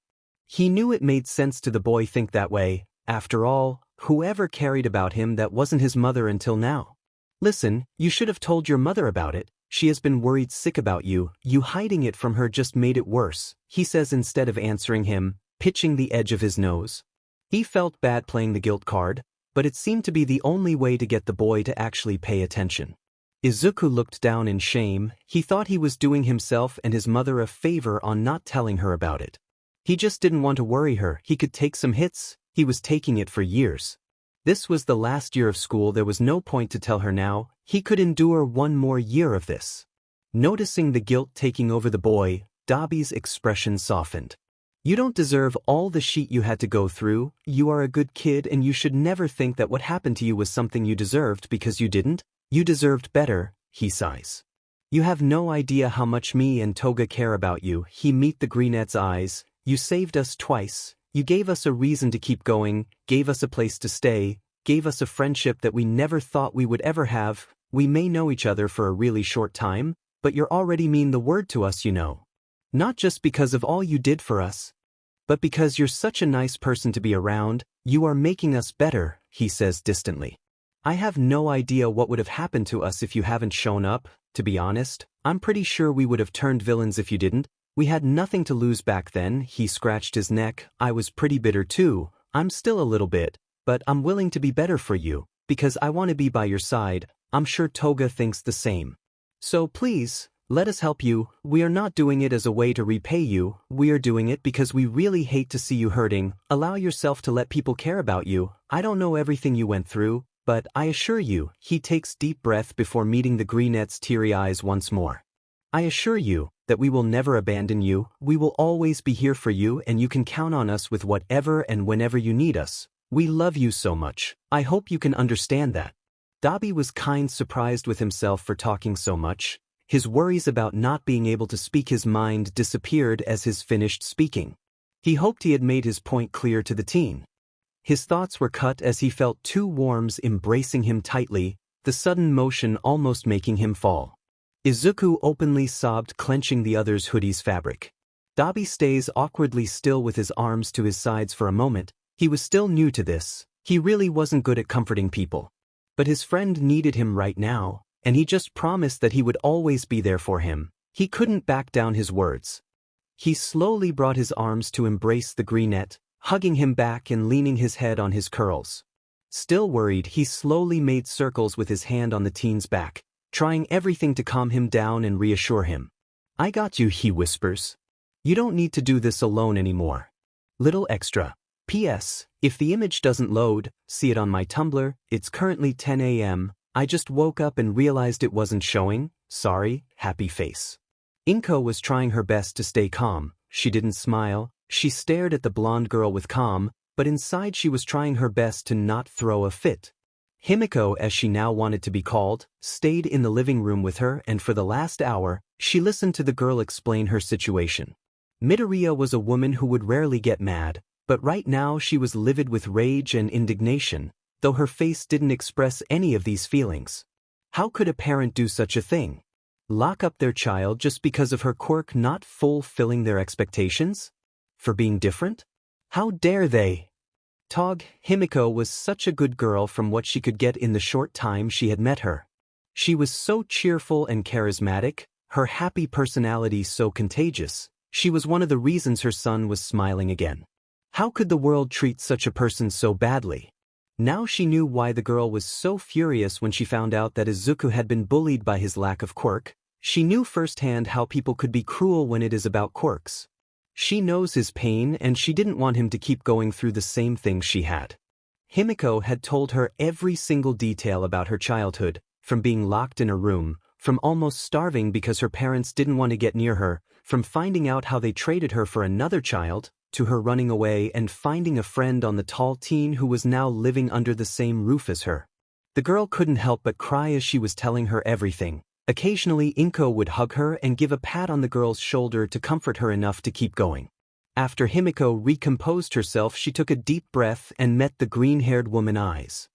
He knew it made sense to the boy think that way. After all, whoever cared about him, that wasn't his mother until now. Listen, you should have told your mother about it. She has been worried sick about you. You hiding it from her just made it worse, he says instead of answering him, pitching the edge of his nose. He felt bad playing the guilt card, but it seemed to be the only way to get the boy to actually pay attention. Izuku looked down in shame. He thought he was doing himself and his mother a favor on not telling her about it. He just didn't want to worry her. He could take some hits. He was taking it for years. This was the last year of school. There was no point to tell her now. He could endure one more year of this. Noticing the guilt taking over the boy, Dabi's expression softened. You don't deserve all the shit you had to go through. You are a good kid and you should never think that what happened to you was something you deserved because you didn't. You deserved better, he sighs. You have no idea how much me and Toga care about you. He met the greenette's eyes. You saved us twice. You gave us a reason to keep going, gave us a place to stay, gave us a friendship that we never thought we would ever have. We may know each other for a really short time, but you're already mean the word to us, you know. Not just because of all you did for us, but because you're such a nice person to be around. You are making us better, he says distantly. I have no idea what would have happened to us if you haven't shown up. To be honest, I'm pretty sure we would have turned villains if you didn't. We had nothing to lose back then. He scratched his neck. I was pretty bitter too. I'm still a little bit, but I'm willing to be better for you, because I want to be by your side. I'm sure Toga thinks the same. So please, let us help you. We are not doing it as a way to repay you. We are doing it because we really hate to see you hurting. Allow yourself to let people care about you. I don't know everything you went through, but I assure you. He takes deep breath before meeting the greenette's teary eyes once more. I assure you that we will never abandon you. We will always be here for you, and you can count on us with whatever and whenever you need us. We love you so much. I hope you can understand that. Dabi was surprised with himself for talking so much. His worries about not being able to speak his mind disappeared as his finished speaking. He hoped he had made his point clear to the teen. His thoughts were cut as he felt two worms embracing him tightly, the sudden motion almost making him fall. Izuku openly sobbed, clenching the other's hoodie's fabric. Dabi stays awkwardly still with his arms to his sides for a moment. He was still new to this. He really wasn't good at comforting people. But his friend needed him right now, and he just promised that he would always be there for him. He couldn't back down his words. He slowly brought his arms to embrace the greenette, hugging him back and leaning his head on his curls. Still worried, he slowly made circles with his hand on the teen's back, trying everything to calm him down and reassure him. I got you, he whispers. You don't need to do this alone anymore. Little extra. P.S. If the image doesn't load, see it on my Tumblr. It's currently 10 a.m. I just woke up and realized it wasn't showing. Sorry, happy face. Inko was trying her best to stay calm. She didn't smile. She stared at the blonde girl with calm, but inside she was trying her best to not throw a fit. Himiko, as she now wanted to be called, stayed in the living room with her, and for the last hour, she listened to the girl explain her situation. Midoriya was a woman who would rarely get mad, but right now she was livid with rage and indignation, though her face didn't express any of these feelings. How could a parent do such a thing? Lock up their child just because of her quirk not fulfilling their expectations? For being different? How dare they? Himiko was such a good girl from what she could get in the short time she had met her. She was so cheerful and charismatic, her happy personality so contagious. She was one of the reasons her son was smiling again. How could the world treat such a person so badly? Now she knew why the girl was so furious when she found out that Izuku had been bullied by his lack of quirk. She knew firsthand how people could be cruel when it is about quirks. She knows his pain, and she didn't want him to keep going through the same things she had. Himiko had told her every single detail about her childhood, from being locked in a room, from almost starving because her parents didn't want to get near her, from finding out how they traded her for another child, to her running away and finding a friend on the tall teen who was now living under the same roof as her. The girl couldn't help but cry as she was telling her everything. Occasionally Inko would hug her and give a pat on the girl's shoulder to comfort her enough to keep going. After Himiko recomposed herself, she took a deep breath and met the green-haired woman's eyes.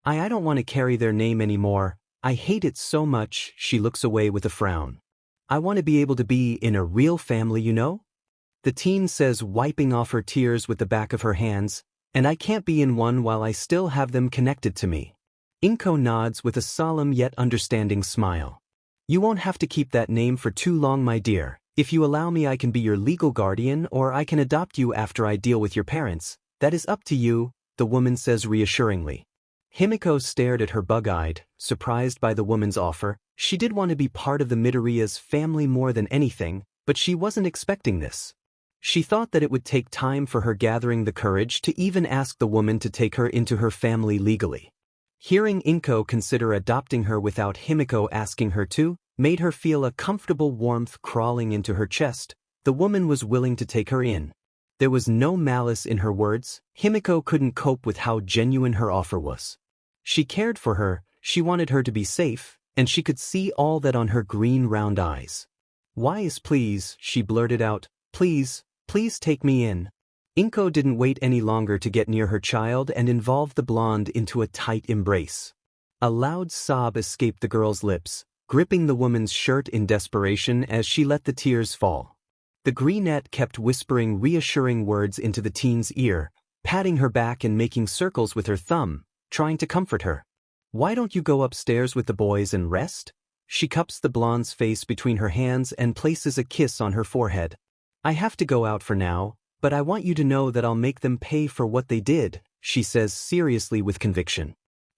I don't want to carry their name anymore. I hate it so much. She looks away with a frown. I want to be able to be in a real family, you know? The teen says, wiping off her tears with the back of her hands, and I can't be in one while I still have them connected to me. Inko nods with a solemn yet understanding smile. You won't have to keep that name for too long, my dear. If you allow me, I can be your legal guardian, or I can adopt you after I deal with your parents. That is up to you, the woman says reassuringly. Himiko stared at her bug-eyed, surprised by the woman's offer. She did want to be part of the Midoriya's family more than anything, but she wasn't expecting this. She thought that it would take time for her gathering the courage to even ask the woman to take her into her family legally. Hearing Inko consider adopting her without Himiko asking her to, made her feel a comfortable warmth crawling into her chest. The woman was willing to take her in. There was no malice in her words. Himiko couldn't cope with how genuine her offer was. She cared for her, she wanted her to be safe, and she could see all that on her green round eyes. Wise, please, she blurted out. Please take me in. Inko didn't wait any longer to get near her child and involved the blonde into a tight embrace. A loud sob escaped the girl's lips, gripping the woman's shirt in desperation as she let the tears fall. The greenette kept whispering reassuring words into the teen's ear, patting her back and making circles with her thumb, trying to comfort her. Why don't you go upstairs with the boys and rest? She cups the blonde's face between her hands and places a kiss on her forehead. I have to go out for now, but I want you to know that I'll make them pay for what they did, she says seriously with conviction.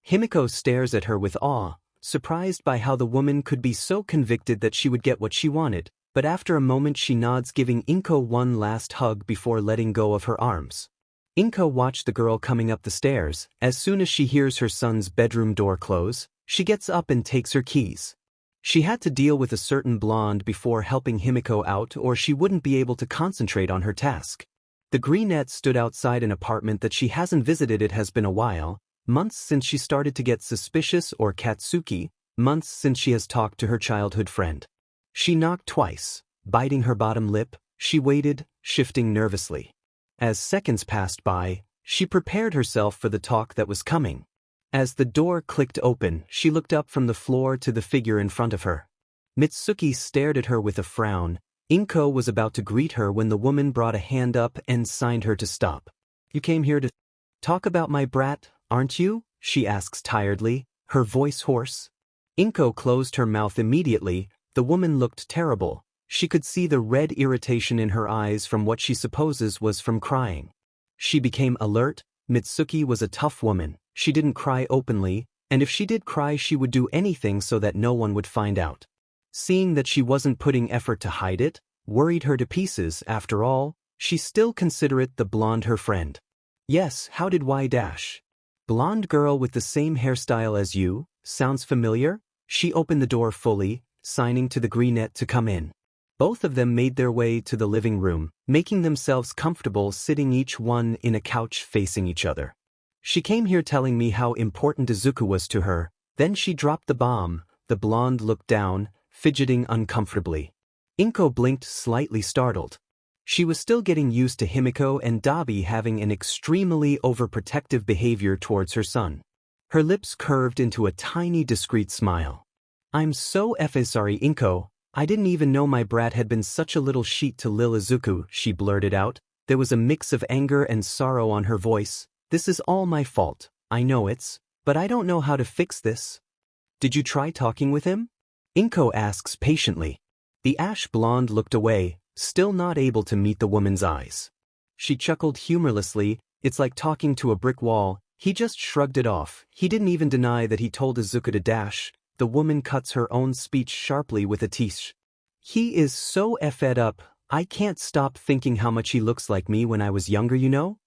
Himiko stares at her with awe, surprised by how the woman could be so convicted that she would get what she wanted, but after a moment she nods, giving Inko one last hug before letting go of her arms. Inko watched the girl coming up the stairs. As soon as she hears her son's bedroom door close, she gets up and takes her keys. She had to deal with a certain blonde before helping Himiko out, or she wouldn't be able to concentrate on her task. The greenette stood outside an apartment that she hasn't visited. It has been a while, months since she started to get suspicious, or Katsuki, months since she has talked to her childhood friend. She knocked twice. Biting her bottom lip, she waited, shifting nervously. As seconds passed by, she prepared herself for the talk that was coming. As the door clicked open, she looked up from the floor to the figure in front of her. Mitsuki stared at her with a frown. Inko was about to greet her when the woman brought a hand up and signed her to stop. "You came here to talk about my brat, aren't you?" she asks tiredly, her voice hoarse. Inko closed her mouth immediately. The woman looked terrible. She could see the red irritation in her eyes from what she supposes was from crying. She became alert. Mitsuki was a tough woman. She didn't cry openly, and if she did cry she would do anything so that no one would find out. Seeing that she wasn't putting effort to hide it, worried her to pieces. After all, she still considered the blonde her friend. "Yes, how did y dash? Blonde girl with the same hairstyle as you, sounds familiar?" She opened the door fully, signing to the greenette to come in. Both of them made their way to the living room, making themselves comfortable, sitting each one in a couch facing each other. "She came here telling me how important Izuku was to her, then she dropped the bomb." The blonde looked down, fidgeting uncomfortably. Inko blinked, slightly startled. She was still getting used to Himiko and Dabi having an extremely overprotective behavior towards her son. Her lips curved into a tiny discreet smile. "I'm so sorry, Inko. I didn't even know my brat had been such a little sheet to Lil Izuku," she blurted out. There was a mix of anger and sorrow on her voice. "This is all my fault, I know but I don't know how to fix this." "Did you try talking with him?" Inko asks patiently. The ash blonde looked away, still not able to meet the woman's eyes. She chuckled humorlessly. "It's like talking to a brick wall. He just shrugged it off. He didn't even deny that he told Izuku to dash." The woman cuts her own speech sharply with a tish. "He is so fed up. I can't stop thinking how much he looks like me when I was younger, you know?"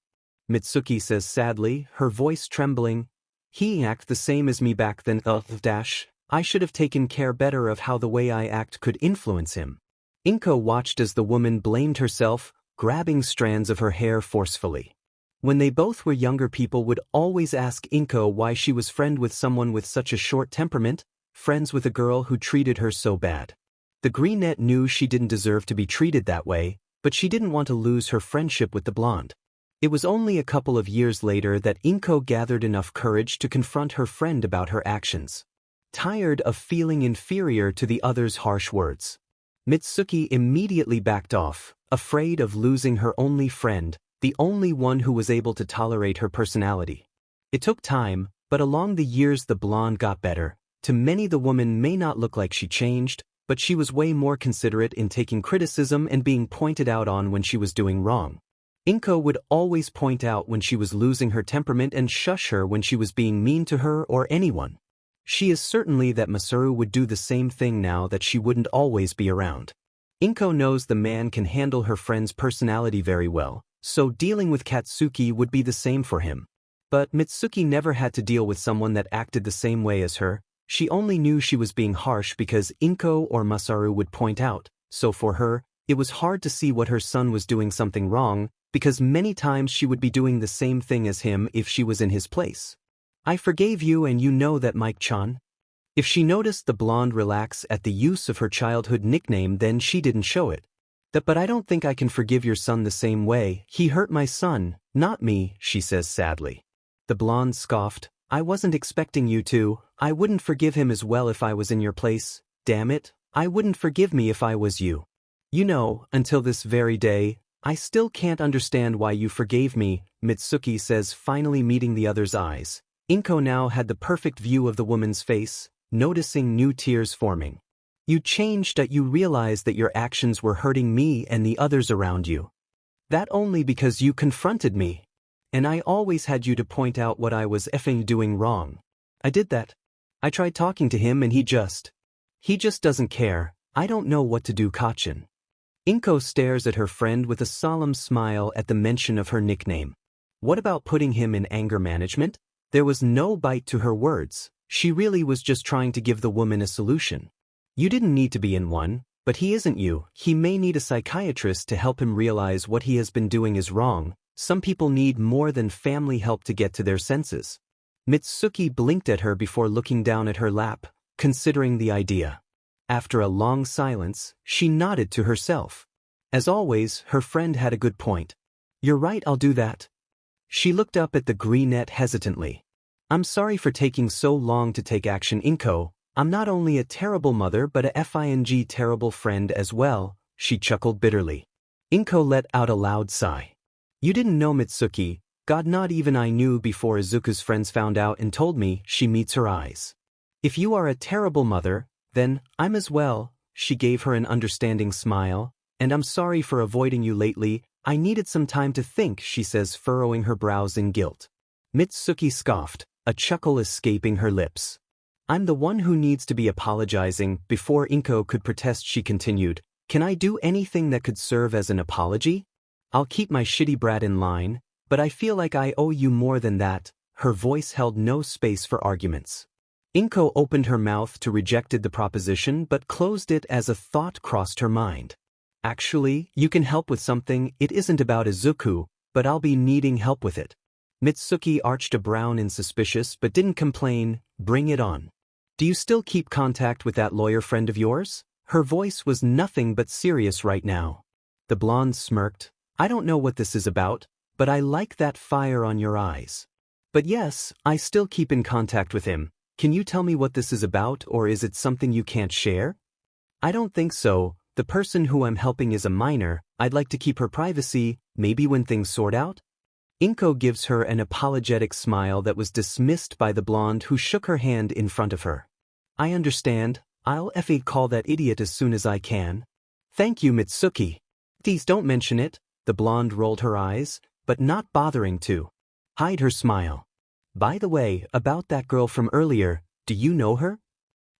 Mitsuki says sadly, her voice trembling. "He acted the same as me back then, dash. I should have taken care better of how the way I act could influence him." Inko watched as the woman blamed herself, grabbing strands of her hair forcefully. When they both were younger, people would always ask Inko why she was friend with someone with such a short temperament, friends with a girl who treated her so bad. The greenette knew she didn't deserve to be treated that way, but she didn't want to lose her friendship with the blonde. It was only a couple of years later that Inko gathered enough courage to confront her friend about her actions. Tired of feeling inferior to the other's harsh words, Mitsuki immediately backed off, afraid of losing her only friend, the only one who was able to tolerate her personality. It took time, but along the years the blonde got better. To many the woman may not look like she changed, but she was way more considerate in taking criticism and being pointed out on when she was doing wrong. Inko would always point out when she was losing her temperament and shush her when she was being mean to her or anyone. She is certainly that Masaru would do the same thing now that she wouldn't always be around. Inko knows the man can handle her friend's personality very well, so dealing with Katsuki would be the same for him. But Mitsuki never had to deal with someone that acted the same way as her. She only knew she was being harsh because Inko or Masaru would point out, so for her, it was hard to see what her son was doing something wrong, because many times she would be doing the same thing as him if she was in his place. "I forgave you and you know that, Mike-chan." If she noticed the blonde relax at the use of her childhood nickname, then she didn't show it. But I don't think I can forgive your son the same way. He hurt my son, not me," she says sadly. The blonde scoffed. "I wasn't expecting you to. I wouldn't forgive him as well if I was in your place. Damn it, I wouldn't forgive me if I was you. You know, until this very day, I still can't understand why you forgave me," Mitsuki says, finally meeting the other's eyes. Inko now had the perfect view of the woman's face, noticing new tears forming. You changed that you realized that your actions were hurting me and the others around you. That only because you confronted me. And I always had you to point out what I was effing doing wrong. I did that. I tried talking to him and he just doesn't care. I don't know what to do, Kachin. Inko stares at her friend with a solemn smile at the mention of her nickname. What about putting him in anger management? There was no bite to her words. She really was just trying to give the woman a solution. You didn't need to be in one, but he isn't you. He may need a psychiatrist to help him realize what he has been doing is wrong. Some people need more than family help to get to their senses. Mitsuki blinked at her before looking down at her lap, considering the idea. After a long silence, she nodded to herself. As always, her friend had a good point. You're right, I'll do that. She looked up at the greenette hesitantly. I'm sorry for taking so long to take action, Inko. I'm not only a terrible mother but a FING terrible friend as well, she chuckled bitterly. Inko let out a loud sigh. You didn't know, Mitsuki. God, not even I knew before Izuku's friends found out and told me. She meets her eyes. If you are a terrible mother, then I'm as well. She gave her an understanding smile. And I'm sorry for avoiding you lately. I needed some time to think, she says, furrowing her brows in guilt. Mitsuki scoffed, a chuckle escaping her lips. I'm the one who needs to be apologizing. Before Inko could protest, she continued, can I do anything that could serve as an apology? I'll keep my shitty brat in line, but I feel like I owe you more than that. Her voice held no space for arguments. Inko opened her mouth to reject the proposition but closed it as a thought crossed her mind. Actually, you can help with something. It isn't about Izuku, but I'll be needing help with it. Mitsuki arched a brow in suspicious but didn't complain. Bring it on. Do you still keep contact with that lawyer friend of yours? Her voice was nothing but serious right now. The blonde smirked. I don't know what this is about, but I like that fire on your eyes. But yes, I still keep in contact with him. Can you tell me what this is about, or is it something you can't share? I don't think so. The person who I'm helping is a minor. I'd like to keep her privacy, maybe when things sort out. Inko gives her an apologetic smile that was dismissed by the blonde who shook her hand in front of her. I understand. I'll call that idiot as soon as I can. Thank you, Mitsuki. Please don't mention it. The blonde rolled her eyes, but not bothering to hide her smile. By the way, about that girl from earlier, do you know her?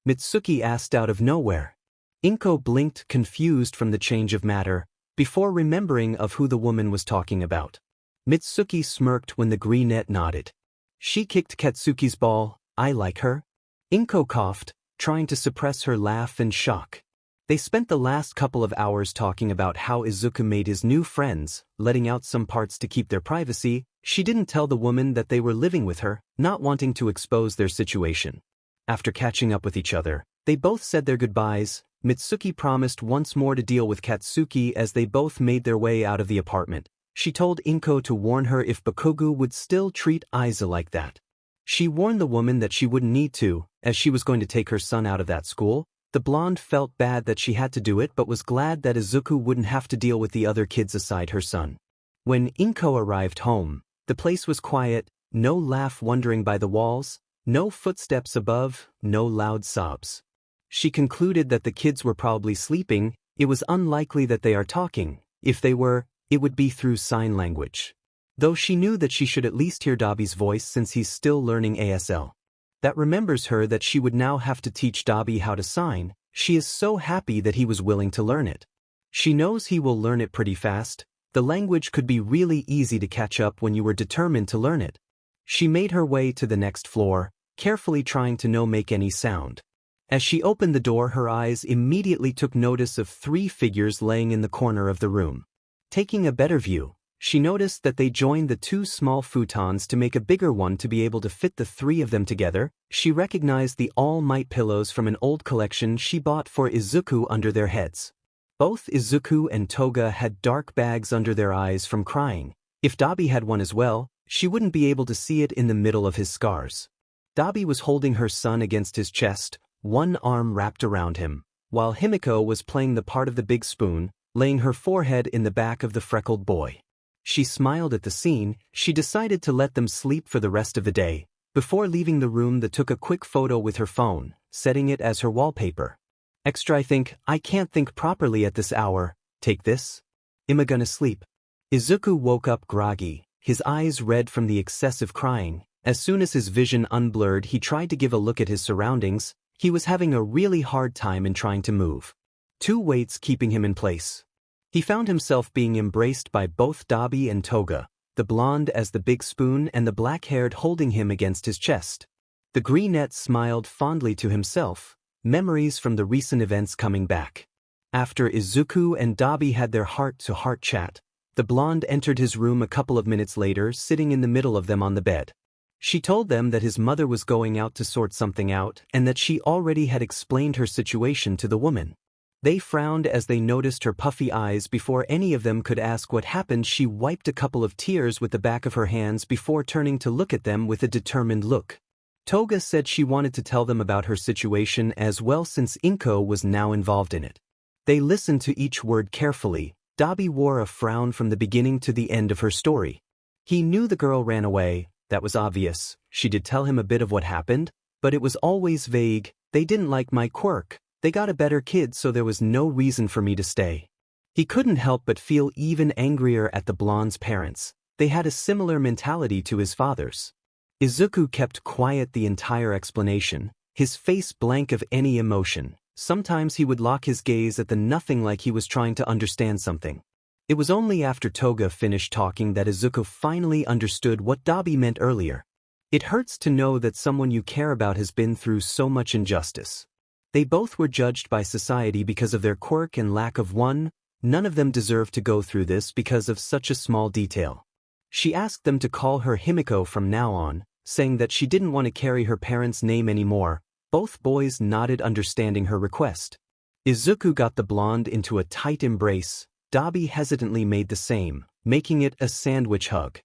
Mitsuki asked out of nowhere. Inko blinked, confused from the change of matter, before remembering of who the woman was talking about. Mitsuki smirked when the greenette nodded. She kicked Katsuki's ball. I like her. Inko coughed, trying to suppress her laugh and shock. They spent the last couple of hours talking about how Izuku made his new friends, letting out some parts to keep their privacy. She didn't tell the woman that they were living with her, not wanting to expose their situation. After catching up with each other, they both said their goodbyes. Mitsuki promised once more to deal with Katsuki as they both made their way out of the apartment. She told Inko to warn her if Bakugo would still treat Aiza like that. She warned the woman that she wouldn't need to, as she was going to take her son out of that school. The blonde felt bad that she had to do it but was glad that Izuku wouldn't have to deal with the other kids aside her son. When Inko arrived home, the place was quiet, no laugh wandering by the walls, no footsteps above, no loud sobs. She concluded that the kids were probably sleeping. It was unlikely that they are talking. If they were, it would be through sign language. Though she knew that she should at least hear Dabi's voice since he's still learning ASL. That remembers her that she would now have to teach Dabi how to sign. She is so happy that he was willing to learn it. She knows he will learn it pretty fast. The language could be really easy to catch up when you were determined to learn it. She made her way to the next floor, carefully trying to not make any sound. As she opened the door, her eyes immediately took notice of 3 figures laying in the corner of the room. Taking a better view, she noticed that they joined the 2 small futons to make a bigger one to be able to fit the 3 of them together. She recognized the All Might pillows from an old collection she bought for Izuku under their heads. Both Izuku and Toga had dark bags under their eyes from crying. If Dabi had one as well, she wouldn't be able to see it in the middle of his scars. Dabi was holding her son against his chest, one arm wrapped around him, while Himiko was playing the part of the big spoon, laying her forehead in the back of the freckled boy. She smiled at the scene. She decided to let them sleep for the rest of the day. Before leaving the room, they took a quick photo with her phone, setting it as her wallpaper. Extra I can't think properly at this hour, take this? Am I gonna sleep? Izuku woke up groggy, his eyes red from the excessive crying. As soon as his vision unblurred, he tried to give a look at his surroundings. He was having a really hard time in trying to move. Two weights keeping him in place. He found himself being embraced by both Dabi and Toga, the blonde as the big spoon and the black-haired holding him against his chest. The greenette smiled fondly to himself, memories from the recent events coming back. After Izuku and Dabi had their heart-to-heart chat, the blonde entered his room a couple of minutes later, sitting in the middle of them on the bed. She told them that his mother was going out to sort something out and that she already had explained her situation to the woman. They frowned as they noticed her puffy eyes. Before any of them could ask what happened, she wiped a couple of tears with the back of her hands before turning to look at them with a determined look. Toga said she wanted to tell them about her situation as well since Inko was now involved in it. They listened to each word carefully. Dabi wore a frown from the beginning to the end of her story. He knew the girl ran away, that was obvious. She did tell him a bit of what happened, but it was always vague. They didn't like my quirk. They got a better kid, so there was no reason for me to stay. He couldn't help but feel even angrier at the blonde's parents. They had a similar mentality to his father's. Izuku kept quiet the entire explanation, his face blank of any emotion. Sometimes he would lock his gaze at the nothing like he was trying to understand something. It was only after Toga finished talking that Izuku finally understood what Dabi meant earlier. It hurts to know that someone you care about has been through so much injustice. They both were judged by society because of their quirk and lack of one. None of them deserved to go through this because of such a small detail. She asked them to call her Himiko from now on, saying that she didn't want to carry her parents' name anymore. Both boys nodded, understanding her request. Izuku got the blonde into a tight embrace. Dabi hesitantly made the same, making it a sandwich hug.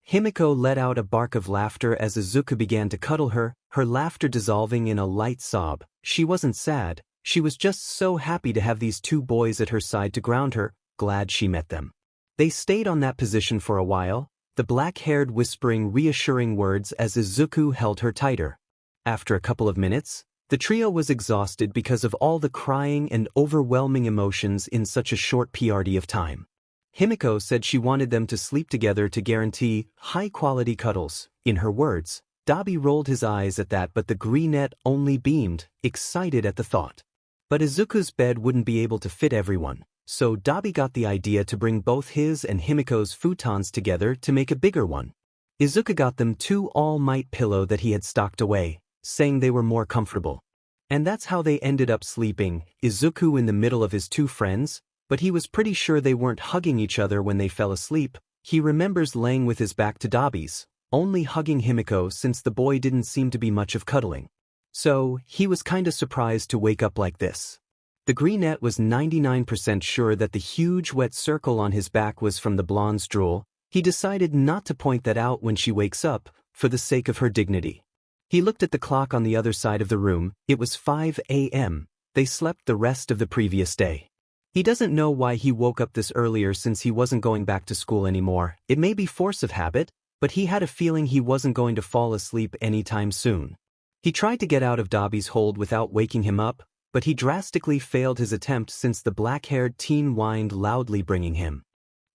Himiko let out a bark of laughter as Izuku began to cuddle her, her laughter dissolving in a light sob. She wasn't sad, she was just so happy to have these two boys at her side to ground her, glad she met them. They stayed on that position for a while, the black-haired whispering reassuring words as Izuku held her tighter. After a couple of minutes, the trio was exhausted because of all the crying and overwhelming emotions in such a short period of time. Himiko said she wanted them to sleep together to guarantee high-quality cuddles. In her words, Dabi rolled his eyes at that, but the greenette only beamed, excited at the thought. But Izuku's bed wouldn't be able to fit everyone, so Dabi got the idea to bring both his and Himiko's futons together to make a bigger one. Izuku got them two all-might pillows that he had stocked away, saying they were more comfortable. And that's how they ended up sleeping, Izuku in the middle of his two friends, but he was pretty sure they weren't hugging each other when they fell asleep. He remembers laying with his back to Dabi's, only hugging Himiko since the boy didn't seem to be much of cuddling. So, he was kinda surprised to wake up like this. The greenette was 99% sure that the huge wet circle on his back was from the blonde's drool. He decided not to point that out when she wakes up, for the sake of her dignity. He looked at the clock on the other side of the room. It was 5 a.m. They slept the rest of the previous day. He doesn't know why he woke up this earlier since he wasn't going back to school anymore. It may be force of habit, but he had a feeling he wasn't going to fall asleep anytime soon. He tried to get out of Dabi's hold without waking him up, but he drastically failed his attempt since the black-haired teen whined loudly, bringing him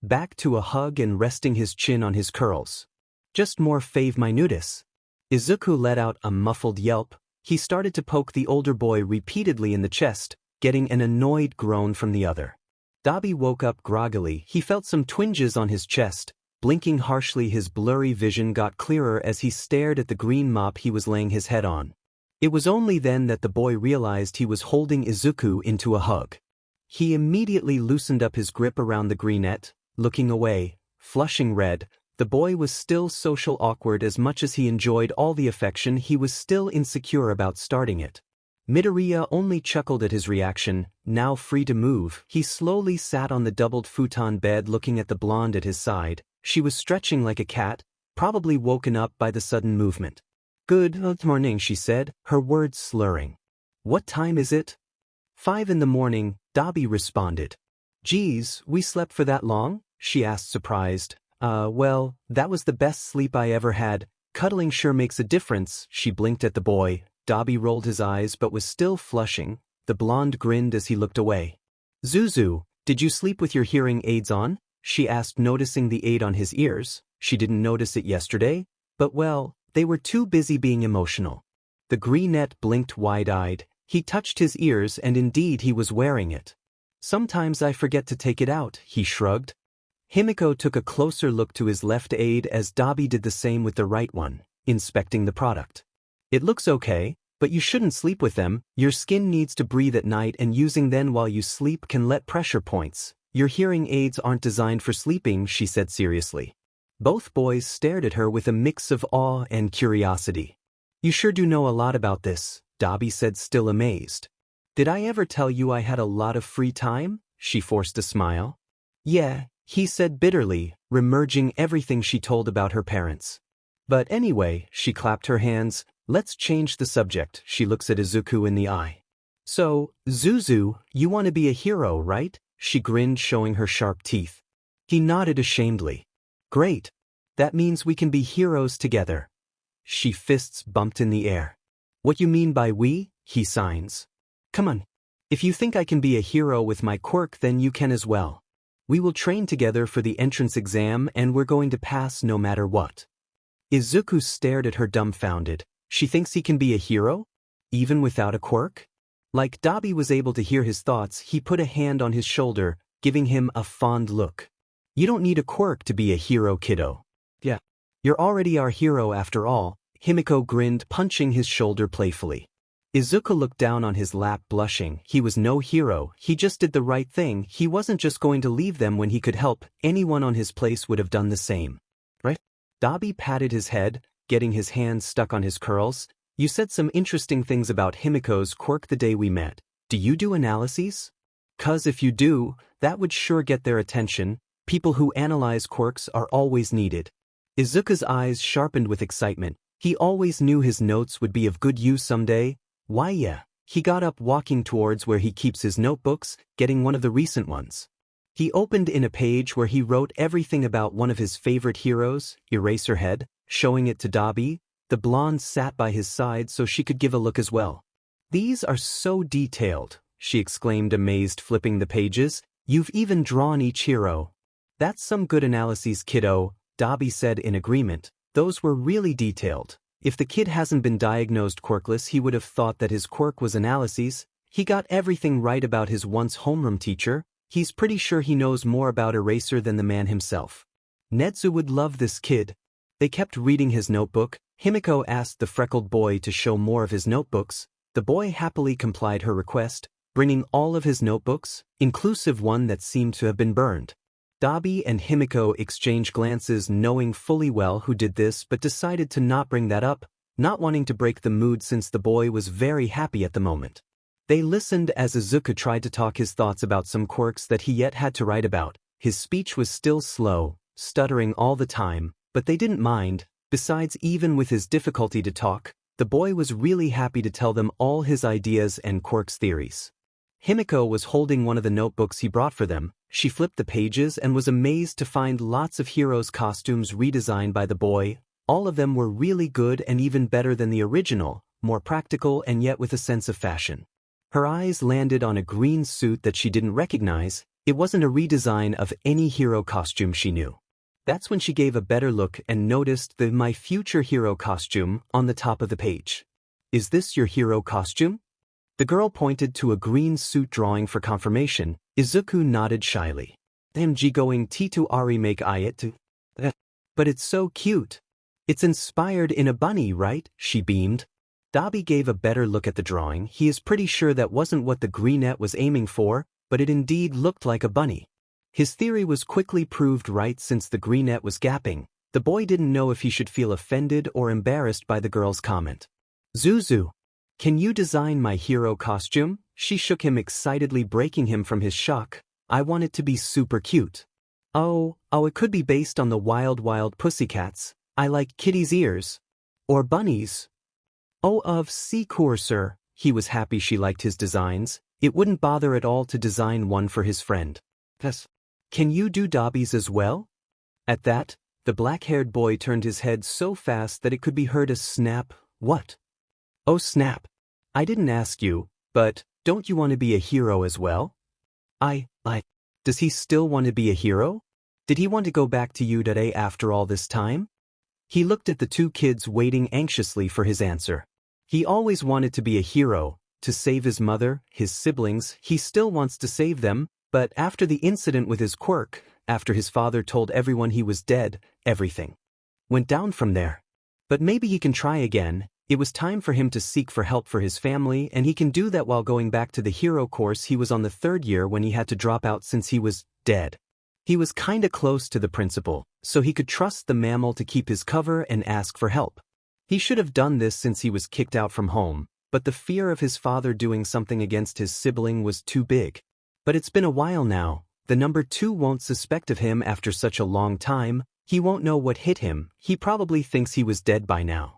back to a hug and resting his chin on his curls. Just more fave minutus. Izuku let out a muffled yelp. He started to poke the older boy repeatedly in the chest, getting an annoyed groan from the other. Dabi woke up groggily. He felt some twinges on his chest. Blinking harshly, his blurry vision got clearer as he stared at the green mop he was laying his head on. It was only then that the boy realized he was holding Izuku into a hug. He immediately loosened up his grip around the greenette, looking away, flushing red. The boy was still social awkward. As much as he enjoyed all the affection, he was still insecure about starting it. Midoriya only chuckled at his reaction. Now free to move, he slowly sat on the doubled futon bed looking at the blonde at his side. She was stretching like a cat, probably woken up by the sudden movement. "Good morning," she said, her words slurring. "What time is it?" 5 in the morning, Dabi responded. "Geez, we slept for that long?" she asked, surprised. Well, that was the best sleep I ever had. Cuddling sure makes a difference." She blinked at the boy. Dabi rolled his eyes but was still flushing. The blonde grinned as he looked away. Zuzu, did you sleep with your hearing aids on? She asked, noticing the aid on his ears. She didn't notice it yesterday, but well, they were too busy being emotional. The greenette blinked wide-eyed. He touched his ears and indeed he was wearing it. Sometimes I forget to take it out, he shrugged. Himiko took a closer look to his left aid as Dabi did the same with the right one, inspecting the product. It looks okay, but you shouldn't sleep with them. Your skin needs to breathe at night and using them while you sleep can let pressure points. Your hearing aids aren't designed for sleeping, she said seriously. Both boys stared at her with a mix of awe and curiosity. You sure do know a lot about this, Dabi said, still amazed. Did I ever tell you I had a lot of free time? She forced a smile. Yeah, he said bitterly, remerging everything she told about her parents. But anyway, she clapped her hands, let's change the subject. She looks at Izuku in the eye. So, Zuzu, you want to be a hero, right? She grinned, showing her sharp teeth. He nodded ashamedly. Great. That means we can be heroes together. She fists bumped in the air. What you mean by we? He signs. Come on. If you think I can be a hero with my quirk, then you can as well. We will train together for the entrance exam and we're going to pass no matter what. Izuku stared at her dumbfounded. She thinks he can be a hero? Even without a quirk? Like Dabi was able to hear his thoughts, he put a hand on his shoulder, giving him a fond look. You don't need a quirk to be a hero, kiddo. Yeah. You're already our hero after all, Himiko grinned, punching his shoulder playfully. Izuku looked down on his lap, blushing. He was no hero, he just did the right thing. He wasn't just going to leave them when he could help. Anyone on his place would have done the same. Right? Dabi patted his head, getting his hands stuck on his curls. You said some interesting things about Himiko's quirk the day we met. Do you do analyses? 'Cause if you do, that would sure get their attention. People who analyze quirks are always needed. Izuku's eyes sharpened with excitement. He always knew his notes would be of good use someday. Why yeah. He got up, walking towards where he keeps his notebooks, getting one of the recent ones. He opened in a page where he wrote everything about one of his favorite heroes, Eraserhead, showing it to Dabi. The blonde sat by his side so she could give a look as well. These are so detailed, she exclaimed, amazed, flipping the pages. You've even drawn each hero. That's some good analyses, kiddo, Dabi said in agreement. Those were really detailed. If the kid hasn't been diagnosed quirkless, he would have thought that his quirk was analyses. He got everything right about his once homeroom teacher. He's pretty sure he knows more about Eraser than the man himself. Netsu would love this kid. They kept reading his notebook. Himiko asked the freckled boy to show more of his notebooks. The boy happily complied her request, bringing all of his notebooks, inclusive one that seemed to have been burned. Dabi and Himiko exchanged glances, knowing fully well who did this, but decided to not bring that up, not wanting to break the mood since the boy was very happy at the moment. They listened as Izuku tried to talk his thoughts about some quirks that he yet had to write about. His speech was still slow, stuttering all the time, but they didn't mind. Besides, even with his difficulty to talk, the boy was really happy to tell them all his ideas and quirks theories. Himiko was holding one of the notebooks he brought for them. She flipped the pages and was amazed to find lots of heroes' costumes redesigned by the boy. All of them were really good and even better than the original, more practical and yet with a sense of fashion. Her eyes landed on a green suit that she didn't recognize. It wasn't a redesign of any hero costume she knew. That's when she gave a better look and noticed the "My Future Hero" costume on the top of the page. Is this your hero costume? The girl pointed to a green suit drawing for confirmation. Izuku nodded shyly. MG going T2 Ari make I it to. But it's so cute. It's inspired in a bunny, right? She beamed. Dabi gave a better look at the drawing. He is pretty sure that wasn't what the greenette was aiming for, but it indeed looked like a bunny. His theory was quickly proved right since the greenette was gapping. The boy didn't know if he should feel offended or embarrassed by the girl's comment. Zuzu, can you design my hero costume? She shook him excitedly, breaking him from his shock. I want it to be super cute. Oh, it could be based on the wild pussycats. I like kitties' ears. Or bunnies. Oh, of course, sir. He was happy she liked his designs. It wouldn't bother at all to design one for his friend. Yes. Can you do Dabi's as well? At that, the black-haired boy turned his head so fast that it could be heard a snap. What? Oh snap. I didn't ask you, but Don't you want to be a hero as well? I. Does he still want to be a hero? Did he want to go back to UA after all this time? He looked at the two kids waiting anxiously for his answer. He always wanted to be a hero, to save his mother, his siblings. He still wants to save them, but after the incident with his quirk, after his father told everyone he was dead, everything went down from there. But maybe he can try again. It was time for him to seek for help for his family, and he can do that while going back to the hero course. He was on the 3rd year when he had to drop out since he was dead. He was kinda close to the principal, so he could trust the mammal to keep his cover and ask for help. He should have done this since he was kicked out from home, but the fear of his father doing something against his sibling was too big. But it's been a while now. The number 2 won't suspect of him after such a long time. He won't know what hit him. He probably thinks he was dead by now.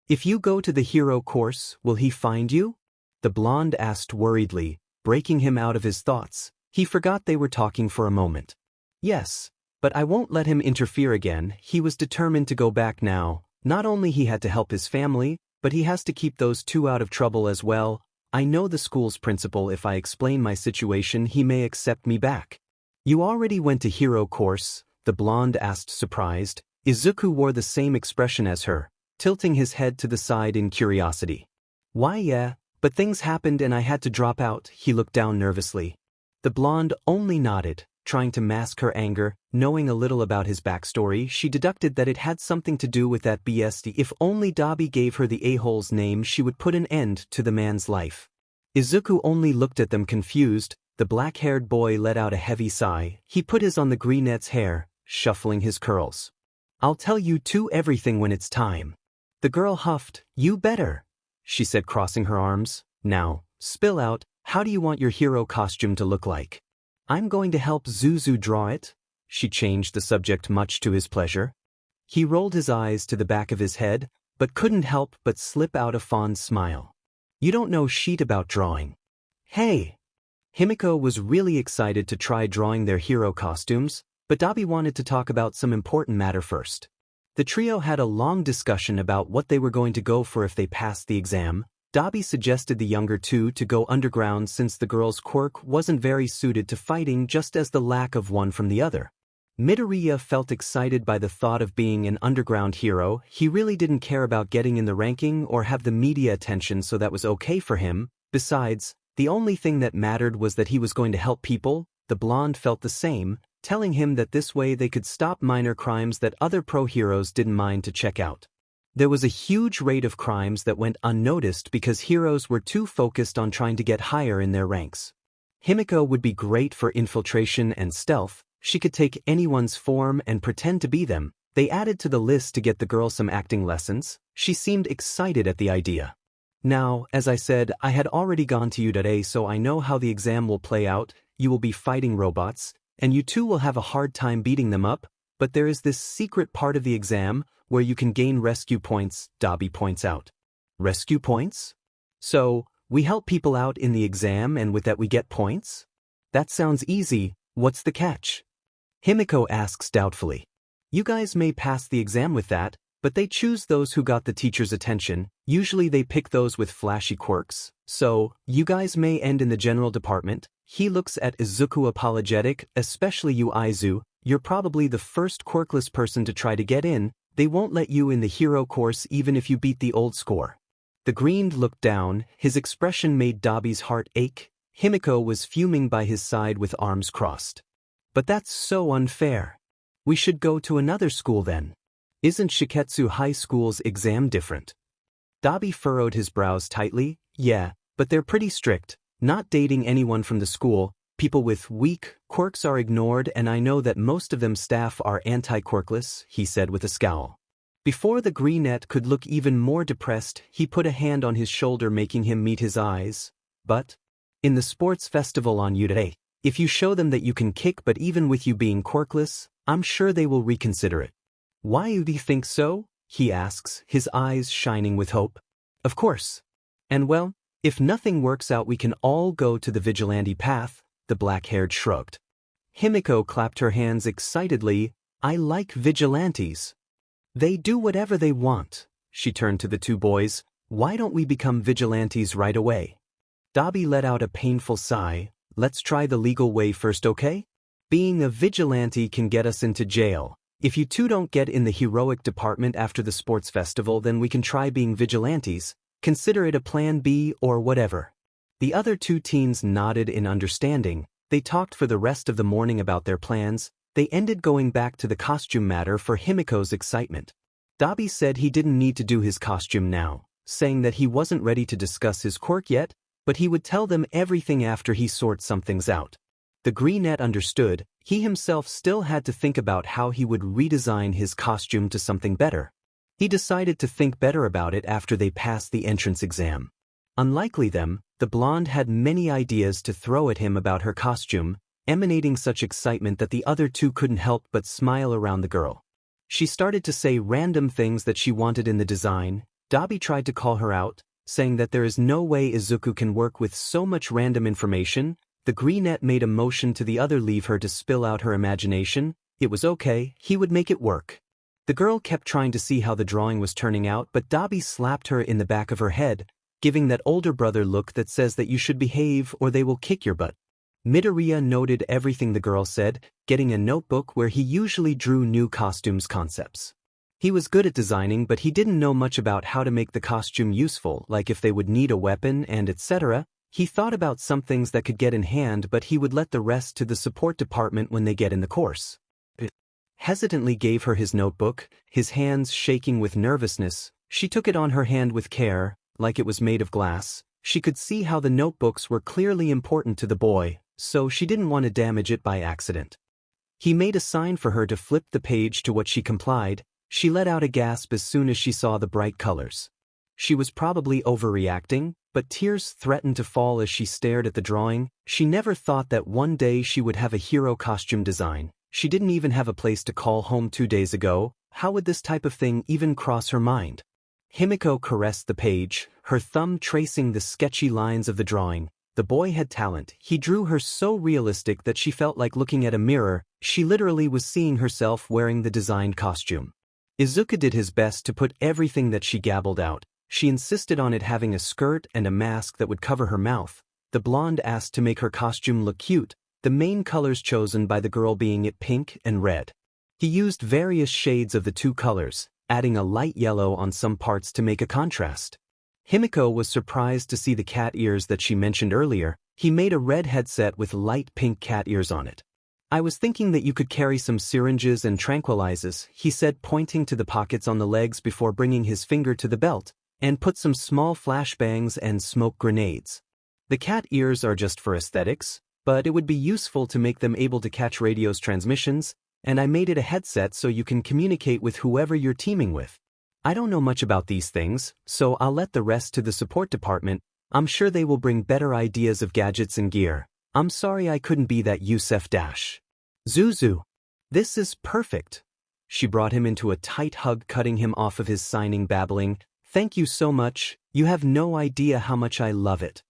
If you go to the hero course, will he find you? The blonde asked worriedly, breaking him out of his thoughts. He forgot they were talking for a moment. Yes, but I won't let him interfere again. He was determined to go back now. Not only he had to help his family, but he has to keep those 2 out of trouble as well. I know the school's principal. If I explain my situation, he may accept me back. You already went to hero course? The blonde asked, surprised. Izuku wore the same expression as her, tilting his head to the side in curiosity. Why, yeah, but things happened and I had to drop out. He looked down nervously. The blonde only nodded, trying to mask her anger. Knowing a little about his backstory, she deducted that it had something to do with that BSD. If only Dabi gave her the a-hole's name, she would put an end to the man's life. Izuku only looked at them confused. The black-haired boy let out a heavy sigh. He put his on the greenette's hair, shuffling his curls. I'll tell you two everything when it's time. The girl huffed. You better, she said, crossing her arms. Now, spill out. How do you want your hero costume to look like? I'm going to help Zuzu draw it. She changed the subject much to his pleasure. He rolled his eyes to the back of his head, but couldn't help but slip out a fond smile. You don't know shit about drawing. Hey! Himiko was really excited to try drawing their hero costumes, but Dabi wanted to talk about some important matter first. The trio had a long discussion about what they were going to go for if they passed the exam. Dabi suggested the younger two to go underground since the girl's quirk wasn't very suited to fighting, just as the lack of one from the other. Midoriya felt excited by the thought of being an underground hero. He really didn't care about getting in the ranking or have the media attention, so that was okay for him. Besides, the only thing that mattered was that he was going to help people. The blonde felt the same, telling him that this way they could stop minor crimes that other pro heroes didn't mind to check out. There was a huge rate of crimes that went unnoticed because heroes were too focused on trying to get higher in their ranks. Himiko would be great for infiltration and stealth. She could take anyone's form and pretend to be them. They added to the list to get the girl some acting lessons. She seemed excited at the idea. Now, as I said, I had already gone to UA, so I know how the exam will play out. You will be fighting robots, and you two will have a hard time beating them up, but there is this secret part of the exam where you can gain rescue points, Dabi points out. Rescue points? So, we help people out in the exam and with that we get points? That sounds easy. What's the catch? Himiko asks doubtfully. You guys may pass the exam with that, but they choose those who got the teacher's attention. Usually they pick those with flashy quirks. So, you guys may end in the general department. He looks at Izuku apologetic, especially you Izu. You're probably the first quirkless person to try to get in. They won't let you in the hero course even if you beat the old score. The green looked down. His expression made Dabi's heart ache. Himiko was fuming by his side with arms crossed. But that's so unfair. We should go to another school then. Isn't Shiketsu High School's exam different? Dabi furrowed his brows tightly. Yeah, but they're pretty strict. Not dating anyone from the school. People with weak quirks are ignored, and I know that most of them staff are anti-quirkless, he said with a scowl. Before the greenette could look even more depressed, he put a hand on his shoulder, making him meet his eyes. But in the sports festival on UA, if you show them that you can kick, but even with you being quirkless, I'm sure they will reconsider it. Why do you think so? He asks, his eyes shining with hope. Of course. And well, if nothing works out, we can all go to the vigilante path, the black-haired shrugged. Himiko clapped her hands excitedly. I like vigilantes. They do whatever they want. She turned to the two boys. Why don't we become vigilantes right away? Dabi let out a painful sigh. Let's try the legal way first, okay? Being a vigilante can get us into jail. If you two don't get in the heroic department after the sports festival, then we can try being vigilantes. Consider it a plan B or whatever. The other two teens nodded in understanding. They talked for the rest of the morning about their plans. They ended going back to the costume matter for Himiko's excitement. Dabi said he didn't need to do his costume now, saying that he wasn't ready to discuss his quirk yet, but he would tell them everything after he sorts some things out. The Greenette understood. He himself still had to think about how he would redesign his costume to something better. He decided to think better about it after they passed the entrance exam. Unlikely them, the blonde had many ideas to throw at him about her costume, emanating such excitement that the other two couldn't help but smile around the girl. She started to say random things that she wanted in the design. Dabi tried to call her out, saying that there is no way Izuku can work with so much random information. The Greenette made a motion to the other leave her to spill out her imagination. It was okay, he would make it work. The girl kept trying to see how the drawing was turning out, but Dabi slapped her in the back of her head, giving that older brother look that says that you should behave or they will kick your butt. Midoriya noted everything the girl said, getting a notebook where he usually drew new costumes concepts. He was good at designing, but he didn't know much about how to make the costume useful, like if they would need a weapon and etc. He thought about some things that could get in hand, but he would let the rest to the support department when they get in the course. Hesitantly gave her his notebook, his hands shaking with nervousness. She took it on her hand with care, like it was made of glass. She could see how the notebooks were clearly important to the boy, so she didn't want to damage it by accident. He made a sign for her to flip the page, to what she complied. She let out a gasp as soon as she saw the bright colors. She was probably overreacting, but tears threatened to fall as she stared at the drawing. She never thought that one day she would have a hero costume design. She didn't even have a place to call home 2 days ago. How would this type of thing even cross her mind? Himiko caressed the page, her thumb tracing the sketchy lines of the drawing. The boy had talent. He drew her so realistic that she felt like looking at a mirror. She literally was seeing herself wearing the designed costume. Izuku did his best to put everything that she gabbled out. She insisted on it having a skirt and a mask that would cover her mouth. The blonde asked to make her costume look cute, the main colors chosen by the girl being it pink and red. He used various shades of the two colors, adding a light yellow on some parts to make a contrast. Himiko was surprised to see the cat ears that she mentioned earlier. He made a red headset with light pink cat ears on it. I was thinking that you could carry some syringes and tranquilizers, he said, pointing to the pockets on the legs before bringing his finger to the belt, and put some small flashbangs and smoke grenades. The cat ears are just for aesthetics, but it would be useful to make them able to catch radio's transmissions, and I made it a headset so you can communicate with whoever you're teaming with. I don't know much about these things, so I'll let the rest to the support department. I'm sure they will bring better ideas of gadgets and gear. I'm sorry I couldn't be that Yusef Dash. Zuzu. This is perfect. She brought him into a tight hug, cutting him off of his signing, babbling, "Thank you so much, you have no idea how much I love it.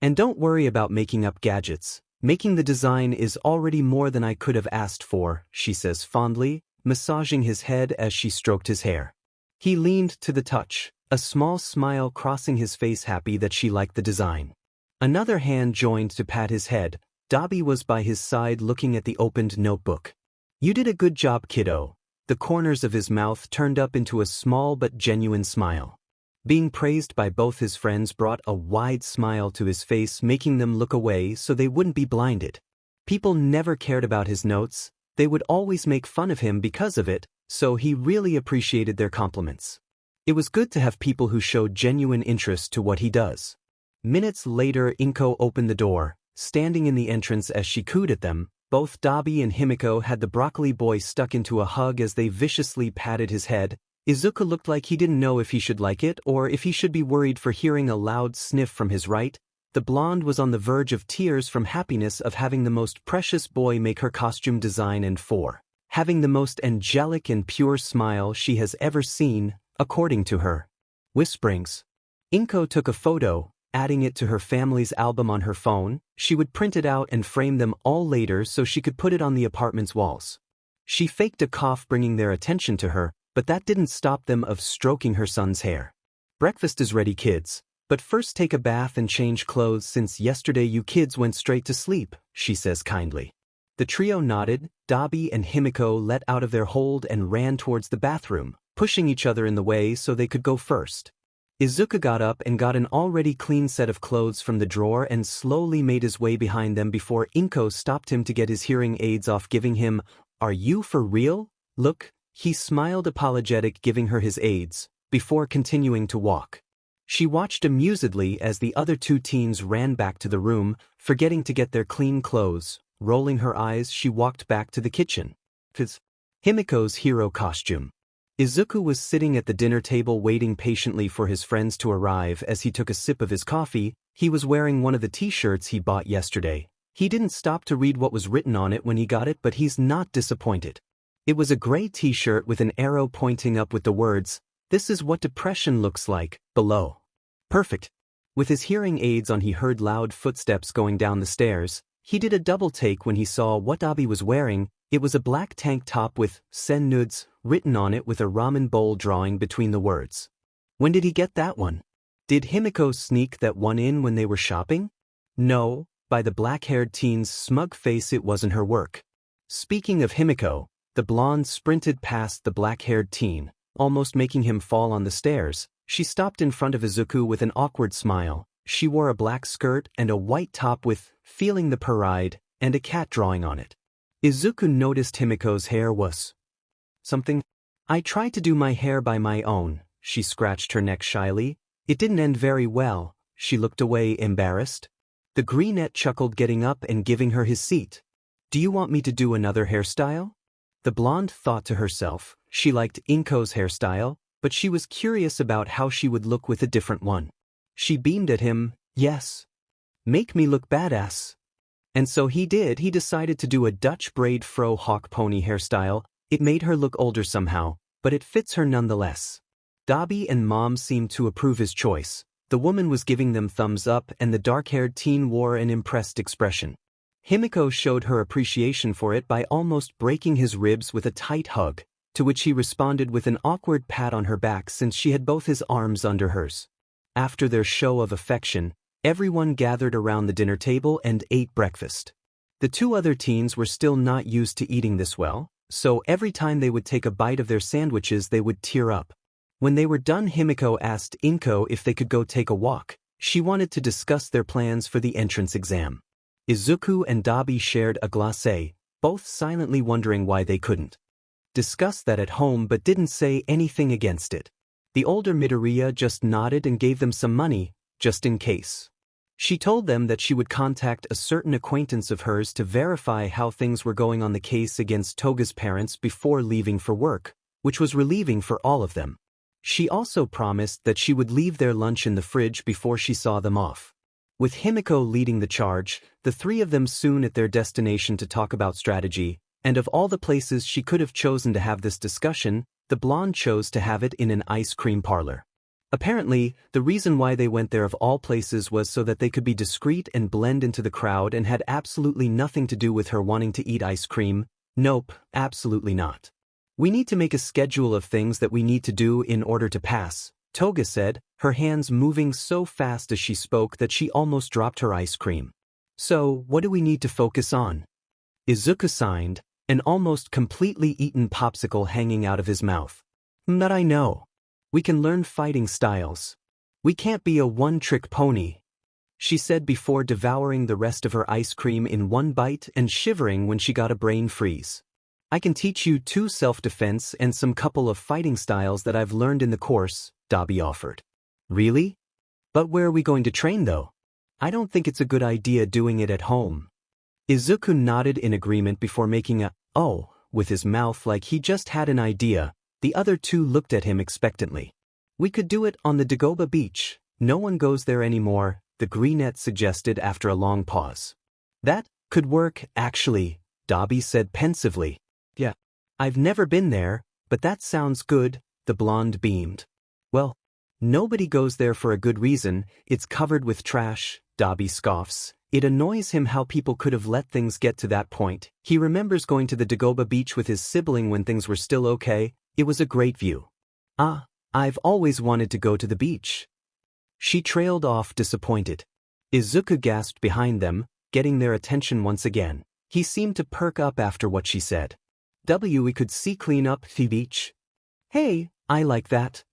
And don't worry about making up gadgets. Making the design is already more than I could have asked for," she says fondly, massaging his head as she stroked his hair. He leaned to the touch, a small smile crossing his face, happy that she liked the design. Another hand joined to pat his head. Dabi was by his side looking at the opened notebook. "You did a good job, kiddo." The corners of his mouth turned up into a small but genuine smile. Being praised by both his friends brought a wide smile to his face, making them look away so they wouldn't be blinded. People never cared about his notes. They would always make fun of him because of it, so he really appreciated their compliments. It was good to have people who showed genuine interest to what he does. Minutes later, Inko opened the door, standing in the entrance as she cooed at them. Both Dabi and Himiko had the broccoli boy stuck into a hug as they viciously patted his head. Izuku looked like he didn't know if he should like it or if he should be worried for hearing a loud sniff from his right. The blonde was on the verge of tears from happiness of having the most precious boy make her costume design and for having the most angelic and pure smile she has ever seen, according to her whisperings. Inko took a photo, adding it to her family's album on her phone. She would print it out and frame them all later so she could put it on the apartment's walls. She faked a cough, bringing their attention to her, but that didn't stop them of stroking her son's hair. "Breakfast is ready, kids. But first take a bath and change clothes since yesterday you kids went straight to sleep, she says kindly. The trio nodded. Dabi and Himiko let out of their hold and ran towards the bathroom, pushing each other in the way so they could go first. Izuku got up and got an already clean set of clothes from the drawer and slowly made his way behind them before Inko stopped him to get his hearing aids off, giving him, "Are you for real? Look." He smiled apologetic, giving her his aids, before continuing to walk. She watched amusedly as the other two teens ran back to the room, forgetting to get their clean clothes. Rolling her eyes, she walked back to the kitchen. Himiko's hero costume. Izuku was sitting at the dinner table waiting patiently for his friends to arrive. As he took a sip of his coffee, he was wearing one of the t-shirts he bought yesterday. He didn't stop to read what was written on it when he got it, but he's not disappointed. It was a gray t-shirt with an arrow pointing up with the words, "This is what depression looks like," below. Perfect. With his hearing aids on, he heard loud footsteps going down the stairs. He did a double take when he saw what Dabi was wearing. It was a black tank top with "Sen Nudes" written on it with a ramen bowl drawing between the words. When did he get that one? Did Himiko sneak that one in when they were shopping? No, by the black-haired teen's smug face it wasn't her work. Speaking of Himiko, the blonde sprinted past the black-haired teen, almost making him fall on the stairs. She stopped in front of Izuku with an awkward smile. She wore a black skirt and a white top with "Feeling the Pride" and a cat drawing on it. Izuku noticed Himiko's hair was something. "I tried to do my hair by my own." She scratched her neck shyly. "It didn't end very well." She looked away, embarrassed. The greenette chuckled, getting up and giving her his seat. "Do you want me to do another hairstyle?" The blonde thought to herself. She liked Inko's hairstyle, but she was curious about how she would look with a different one. She beamed at him. "Yes. Make me look badass." And so he did. He decided to do a Dutch braid fro hawk pony hairstyle. It made her look older somehow, but it fits her nonetheless. Dabi and Mom seemed to approve his choice. The woman was giving them thumbs up and the dark-haired teen wore an impressed expression. Himiko showed her appreciation for it by almost breaking his ribs with a tight hug, to which he responded with an awkward pat on her back since she had both his arms under hers. After their show of affection, everyone gathered around the dinner table and ate breakfast. The two other teens were still not used to eating this well, so every time they would take a bite of their sandwiches they would tear up. When they were done, Himiko asked Inko if they could go take a walk. She wanted to discuss their plans for the entrance exam. Izuku and Dabi shared a glacé, both silently wondering why they couldn't discuss that at home but didn't say anything against it. The older Midoriya just nodded and gave them some money, just in case. She told them that she would contact a certain acquaintance of hers to verify how things were going on the case against Toga's parents before leaving for work, which was relieving for all of them. She also promised that she would leave their lunch in the fridge before she saw them off. With Himiko leading the charge, the three of them soon at their destination to talk about strategy, and of all the places she could have chosen to have this discussion, the blonde chose to have it in an ice cream parlor. Apparently, the reason why they went there of all places was so that they could be discreet and blend into the crowd and had absolutely nothing to do with her wanting to eat ice cream. Nope, absolutely not. "We need to make a schedule of things that we need to do in order to pass," Toga said, her hands moving so fast as she spoke that she almost dropped her ice cream. "So, what do we need to focus on?" Izuku signed, an almost completely eaten popsicle hanging out of his mouth. "But I know. We can learn fighting styles. We can't be a one-trick pony," she said before devouring the rest of her ice cream in one bite and shivering when she got a brain freeze. "I can teach you 2 self-defense and some couple of fighting styles that I've learned in the course," Dabi offered. "Really? But where are we going to train though? I don't think it's a good idea doing it at home." Izuku nodded in agreement before making a "oh" with his mouth like he just had an idea. The other two looked at him expectantly. "We could do it on the Dagoba beach. No one goes there anymore," the greenette suggested after a long pause. "That could work, actually," Dabi said pensively. "Yeah. I've never been there, but that sounds good," the blonde beamed. "Well, nobody goes there for a good reason. It's covered with trash," Dabi scoffs. It annoys him how people could have let things get to that point. He remembers going to the Dagoba beach with his sibling when things were still okay. It was a great view. "Ah, I've always wanted to go to the beach." She trailed off disappointed. Izuku gasped behind them, getting their attention once again. He seemed to perk up after what she said. We could see clean up the beach. Hey, I like that.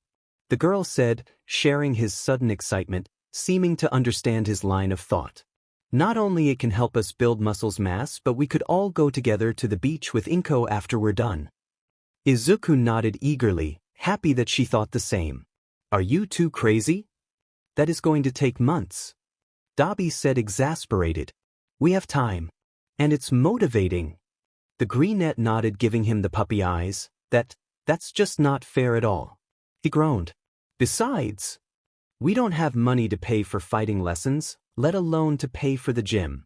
The girl said, sharing his sudden excitement, seeming to understand his line of thought. Not only it can help us build muscles mass, but we could all go together to the beach with Inko after we're done. Izuku nodded eagerly, happy that she thought the same. Are you too crazy? That is going to take months. Dabi said, exasperated. We have time. And it's motivating. The greenette nodded, giving him the puppy eyes. That's just not fair at all. He groaned. Besides, we don't have money to pay for fighting lessons, let alone to pay for the gym.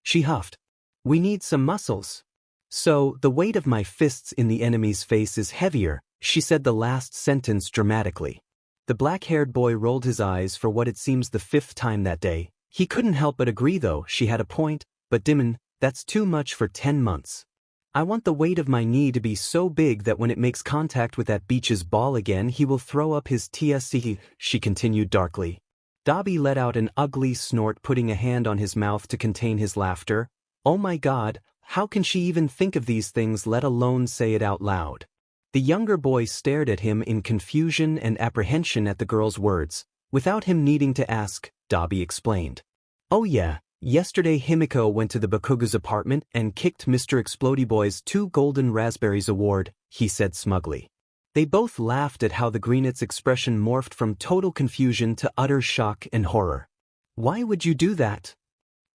She huffed. We need some muscles. So, the weight of my fists in the enemy's face is heavier, she said the last sentence dramatically. The black-haired boy rolled his eyes for what it seems the 5th time that day. He couldn't help but agree though, she had a point, but Dimon, that's too much for 10 months. I want the weight of my knee to be so big that when it makes contact with that beach's ball again he will throw up his TSC, she continued darkly. Dabi let out an ugly snort, putting a hand on his mouth to contain his laughter. Oh my god, how can she even think of these things, let alone say it out loud? The younger boy stared at him in confusion and apprehension at the girl's words. Without him needing to ask, Dabi explained. Oh yeah, yesterday Himiko went to the Bakugu's apartment and kicked Mr. Explodeyboy's 2 golden raspberries award, he said smugly. They both laughed at how the greenette's expression morphed from total confusion to utter shock and horror. Why would you do that?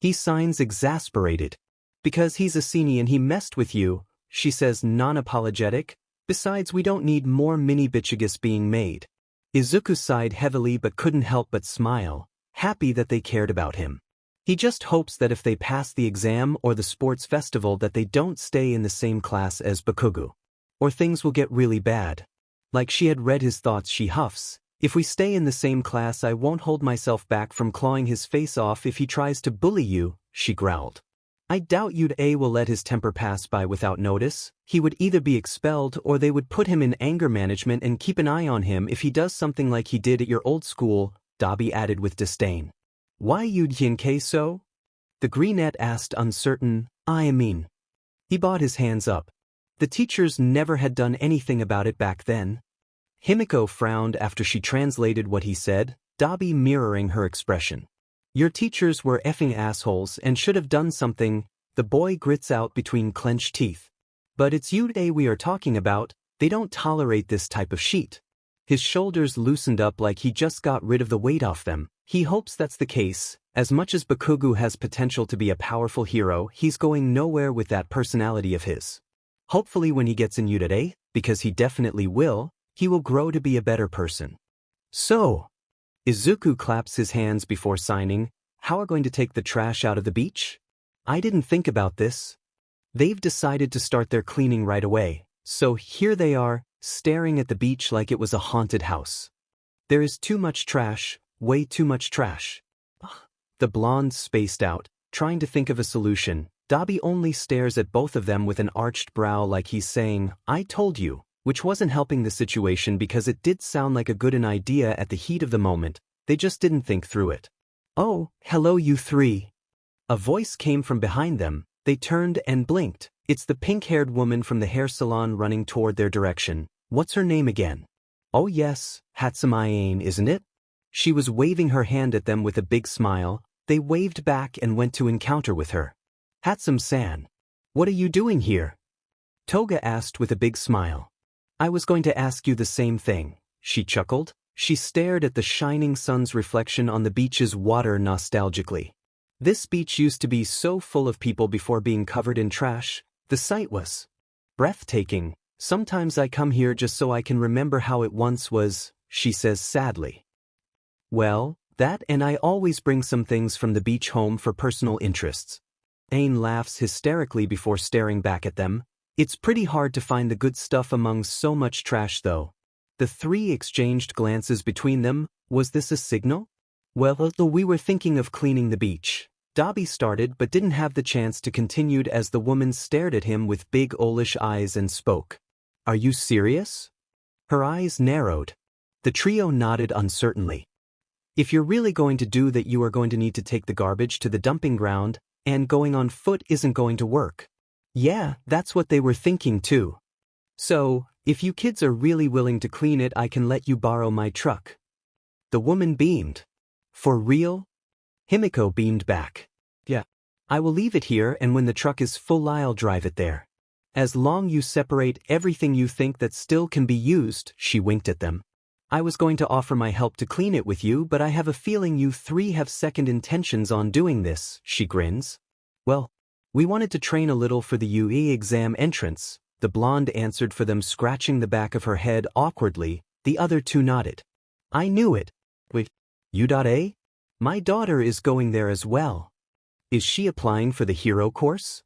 He signs, exasperated. Because he's a senie and he messed with you, she says, non-apologetic. Besides, we don't need more mini bitchigas being made. Izuku sighed heavily but couldn't help but smile, happy that they cared about him. He just hopes that if they pass the exam or the sports festival that they don't stay in the same class as Bakugu. Or things will get really bad. Like she had read his thoughts, she huffs. If we stay in the same class I won't hold myself back from clawing his face off if he tries to bully you, she growled. I doubt will let his temper pass by without notice. He would either be expelled or they would put him in anger management and keep an eye on him if he does something like he did at your old school, Dabi added with disdain. Why you'd think so? The greenette asked, uncertain. I mean. He brought his hands up. The teachers never had done anything about it back then. Himiko frowned after she translated what he said, Dabi mirroring her expression. Your teachers were effing assholes and should have done something, the boy grits out between clenched teeth. But it's you we are talking about, they don't tolerate this type of shit. His shoulders loosened up like he just got rid of the weight off them. He hopes that's the case. As much as Bakugu has potential to be a powerful hero, he's going nowhere with that personality of his. Hopefully when he gets in today, because he definitely will, he will grow to be a better person. So, Izuku claps his hands before signing, how are going to take the trash out of the beach? I didn't think about this. They've decided to start their cleaning right away, so here they are, staring at the beach like it was a haunted house. There is too much trash, way too much trash. The blonde spaced out, trying to think of a solution. Dabi only stares at both of them with an arched brow like he's saying, I told you, which wasn't helping the situation because it did sound like a good idea at the heat of the moment, they just didn't think through it. Oh, hello you three. A voice came from behind them, they turned and blinked. It's the pink-haired woman from the hair salon running toward their direction. What's her name again? Oh yes, Hatsumi, isn't it? She was waving her hand at them with a big smile. They waved back and went to encounter with her. Hatsum-san. What are you doing here? Toga asked with a big smile. I was going to ask you the same thing, she chuckled. She stared at the shining sun's reflection on the beach's water nostalgically. This beach used to be so full of people before being covered in trash. The sight was breathtaking. Sometimes I come here just so I can remember how it once was, she says sadly. Well, that and I always bring some things from the beach home for personal interests. Ain laughs hysterically before staring back at them. It's pretty hard to find the good stuff among so much trash though. The three exchanged glances between them. Was this a signal? Well, we were thinking of cleaning the beach. Dabi started but didn't have the chance to continue as the woman stared at him with big owlish eyes and spoke. Are you serious? Her eyes narrowed. The trio nodded uncertainly. If you're really going to do that, you are going to need to take the garbage to the dumping ground, and going on foot isn't going to work. Yeah, that's what they were thinking too. So, if you kids are really willing to clean it, I can let you borrow my truck. The woman beamed. For real? Himiko beamed back. Yeah. I will leave it here, and when the truck is full I'll drive it there. As long you separate everything you think that still can be used, she winked at them. I was going to offer my help to clean it with you, but I have a feeling you three have second intentions on doing this, she grins. Well, we wanted to train a little for the UE exam entrance, the blonde answered for them, scratching the back of her head awkwardly. The other two nodded. I knew it. Wait, U.A? My daughter is going there as well. Is she applying for the hero course?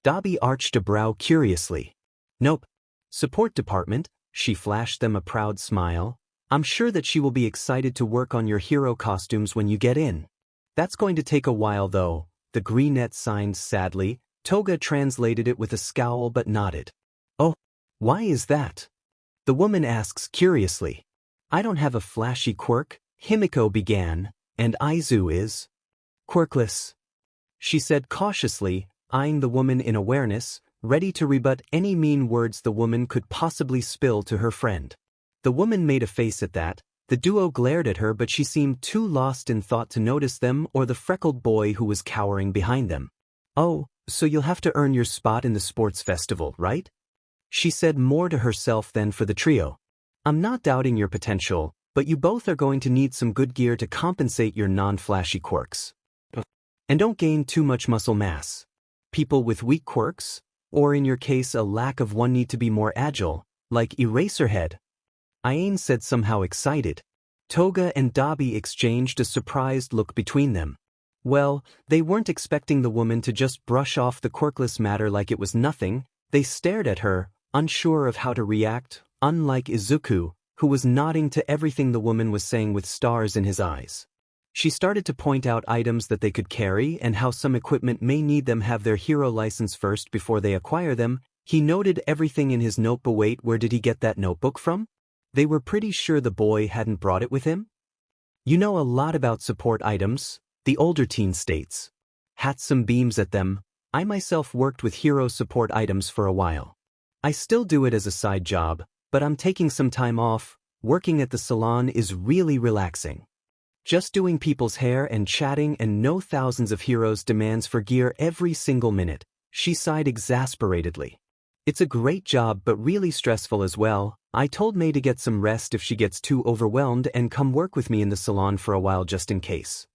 Dobby arched a brow curiously. Nope. Support department, she flashed them a proud smile. I'm sure that she will be excited to work on your hero costumes when you get in. That's going to take a while though, the greenette signed sadly. Toga translated it with a scowl but nodded. Oh, why is that? The woman asks curiously. I don't have a flashy quirk, Himiko began, and Izu is quirkless, she said cautiously, eyeing the woman in awareness, ready to rebut any mean words the woman could possibly spill to her friend. The woman made a face at that. The duo glared at her, but she seemed too lost in thought to notice them or the freckled boy who was cowering behind them. Oh, so you'll have to earn your spot in the sports festival, right? She said more to herself than for the trio. I'm not doubting your potential, but you both are going to need some good gear to compensate your non-flashy quirks. And don't gain too much muscle mass. People with weak quirks, or in your case a lack of one, need to be more agile, like Eraserhead. Aine said, somehow excited. Toga and Dobby exchanged a surprised look between them. Well, they weren't expecting the woman to just brush off the quirkless matter like it was nothing. They stared at her, unsure of how to react, unlike Izuku, who was nodding to everything the woman was saying with stars in his eyes. She started to point out items that they could carry and how some equipment may need them have their hero license first before they acquire them. He noted everything in his notebook. Wait, where did he get that notebook from? They were pretty sure the boy hadn't brought it with him. You know a lot about support items, the older teen states. Hatsum beams at them. I myself worked with hero support items for a while. I still do it as a side job, but I'm taking some time off. Working at the salon is really relaxing. Just doing people's hair and chatting, and no thousands of heroes demands for gear every single minute. She sighed exasperatedly. It's a great job but really stressful as well. I told May to get some rest if she gets too overwhelmed and come work with me in the salon for a while just in case.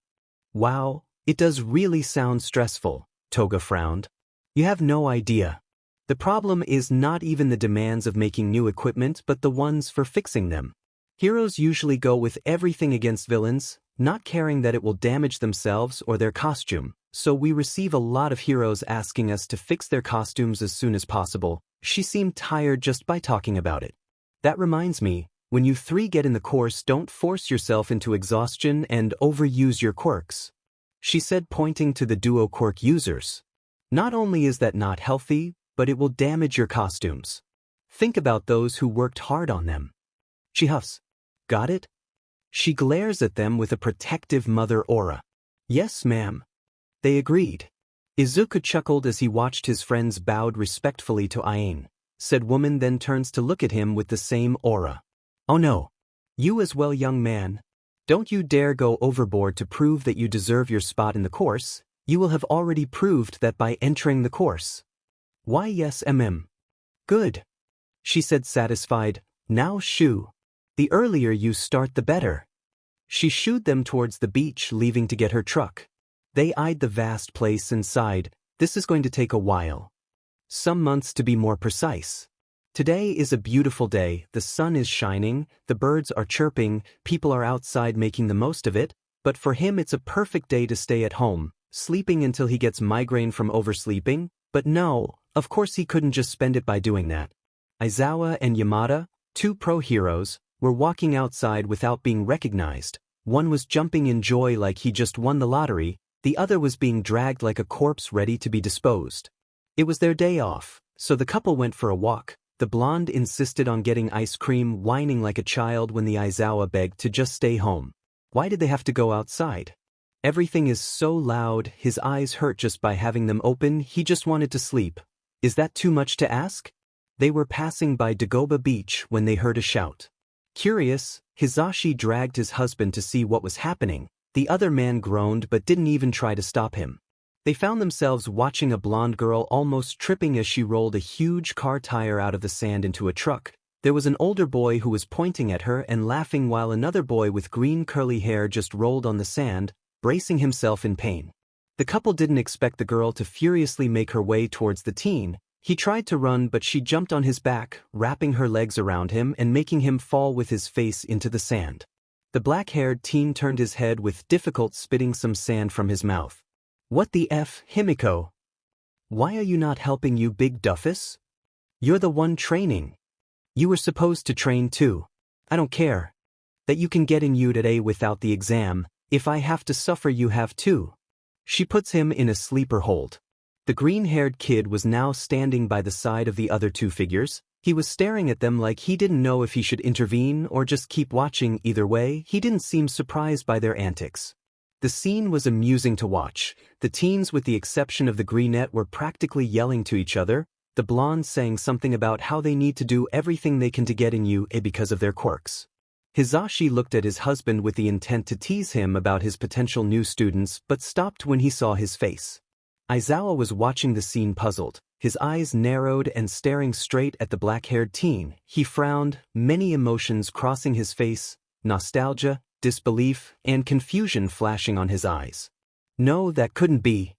Wow, it does really sound stressful, Toga frowned. You have no idea. The problem is not even the demands of making new equipment but the ones for fixing them. Heroes usually go with everything against villains, not caring that it will damage themselves or their costume, so we receive a lot of heroes asking us to fix their costumes as soon as possible. She seemed tired just by talking about it. That reminds me, when you three get in the course, don't force yourself into exhaustion and overuse your quirks, she said, pointing to the duo quirk users. Not only is that not healthy, but it will damage your costumes. Think about those who worked hard on them. She huffs. Got it? She glares at them with a protective mother aura. Yes, ma'am. They agreed. Izuku chuckled as he watched his friends bowed respectfully to Aine. Said woman then turns to look at him with the same aura. Oh no. You as well, young man. Don't you dare go overboard to prove that you deserve your spot in the course. You will have already proved that by entering the course. Why yes, Good. She said, satisfied. Now shoo. The earlier you start the better. She shooed them towards the beach, leaving to get her truck. They eyed the vast place and sighed. This is going to take a while. Some months to be more precise. Today is a beautiful day, the sun is shining, the birds are chirping, people are outside making the most of it, but for him it's a perfect day to stay at home, sleeping until he gets migraine from oversleeping. But no, of course he couldn't just spend it by doing that. Aizawa and Yamada, two pro heroes, were walking outside without being recognized. One was jumping in joy like he just won the lottery, the other was being dragged like a corpse ready to be disposed. It was their day off, so the couple went for a walk. The blonde insisted on getting ice cream, whining like a child when the Aizawa begged to just stay home. Why did they have to go outside? Everything is so loud, his eyes hurt just by having them open, he just wanted to sleep. Is that too much to ask? They were passing by Dagoba Beach when they heard a shout. Curious, Hisashi dragged his husband to see what was happening. The other man groaned but didn't even try to stop him. They found themselves watching a blonde girl almost tripping as she rolled a huge car tire out of the sand into a truck. There was an older boy who was pointing at her and laughing while another boy with green curly hair just rolled on the sand, bracing himself in pain. The couple didn't expect the girl to furiously make her way towards the teen. He tried to run but she jumped on his back, wrapping her legs around him and making him fall with his face into the sand. The black-haired teen turned his head with difficulty, spitting some sand from his mouth. What the F, Himiko? Why are you not helping, you big doofus? You're the one training. You were supposed to train too. I don't care. That you can get in U today without the exam. If I have to suffer, you have too. She puts him in a sleeper hold. The green-haired kid was now standing by the side of the other two figures. He was staring at them like he didn't know if he should intervene or just keep watching. Either way, he didn't seem surprised by their antics. The scene was amusing to watch. The teens, with the exception of the brunette, were practically yelling to each other, the blonde saying something about how they need to do everything they can to get in UA because of their quirks. Hisashi looked at his husband with the intent to tease him about his potential new students but stopped when he saw his face. Aizawa was watching the scene puzzled, his eyes narrowed and staring straight at the black-haired teen. He frowned, many emotions crossing his face, nostalgia, disbelief, and confusion flashing on his eyes. No, that couldn't be.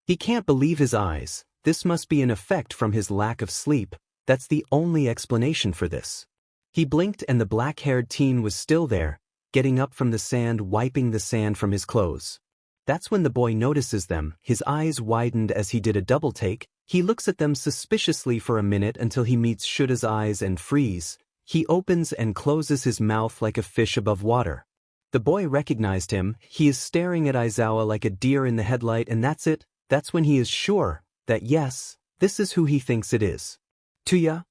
He can't believe his eyes. This must be an effect from his lack of sleep. That's the only explanation for this. He blinked and the black-haired teen was still there, getting up from the sand, wiping the sand from his clothes. That's when the boy notices them. His eyes widened as he did a double take. He looks at them suspiciously for a minute until he meets Shuta's eyes and freeze. He opens and closes his mouth like a fish above water. The boy recognized him. He is staring at Aizawa like a deer in the headlight, and that's it. That's when he is sure that yes, this is who he thinks it is. Tuya?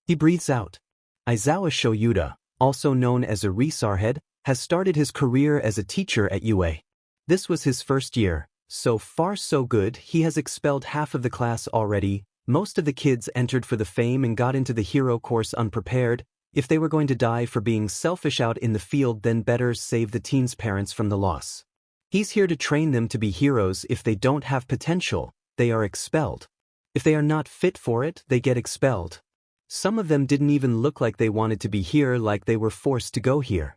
He breathes out. Aizawa Shoyuta, also known as a Risarhead, has started his career as a teacher at UA. This was his first year. So far so good. He has expelled half of the class already. Most of the kids entered for the fame and got into the hero course unprepared. If they were going to die for being selfish out in the field, then better save the teens' parents from the loss. He's here to train them to be heroes. If they don't have potential, they are expelled. If they are not fit for it, they get expelled. Some of them didn't even look like they wanted to be here, like they were forced to go here.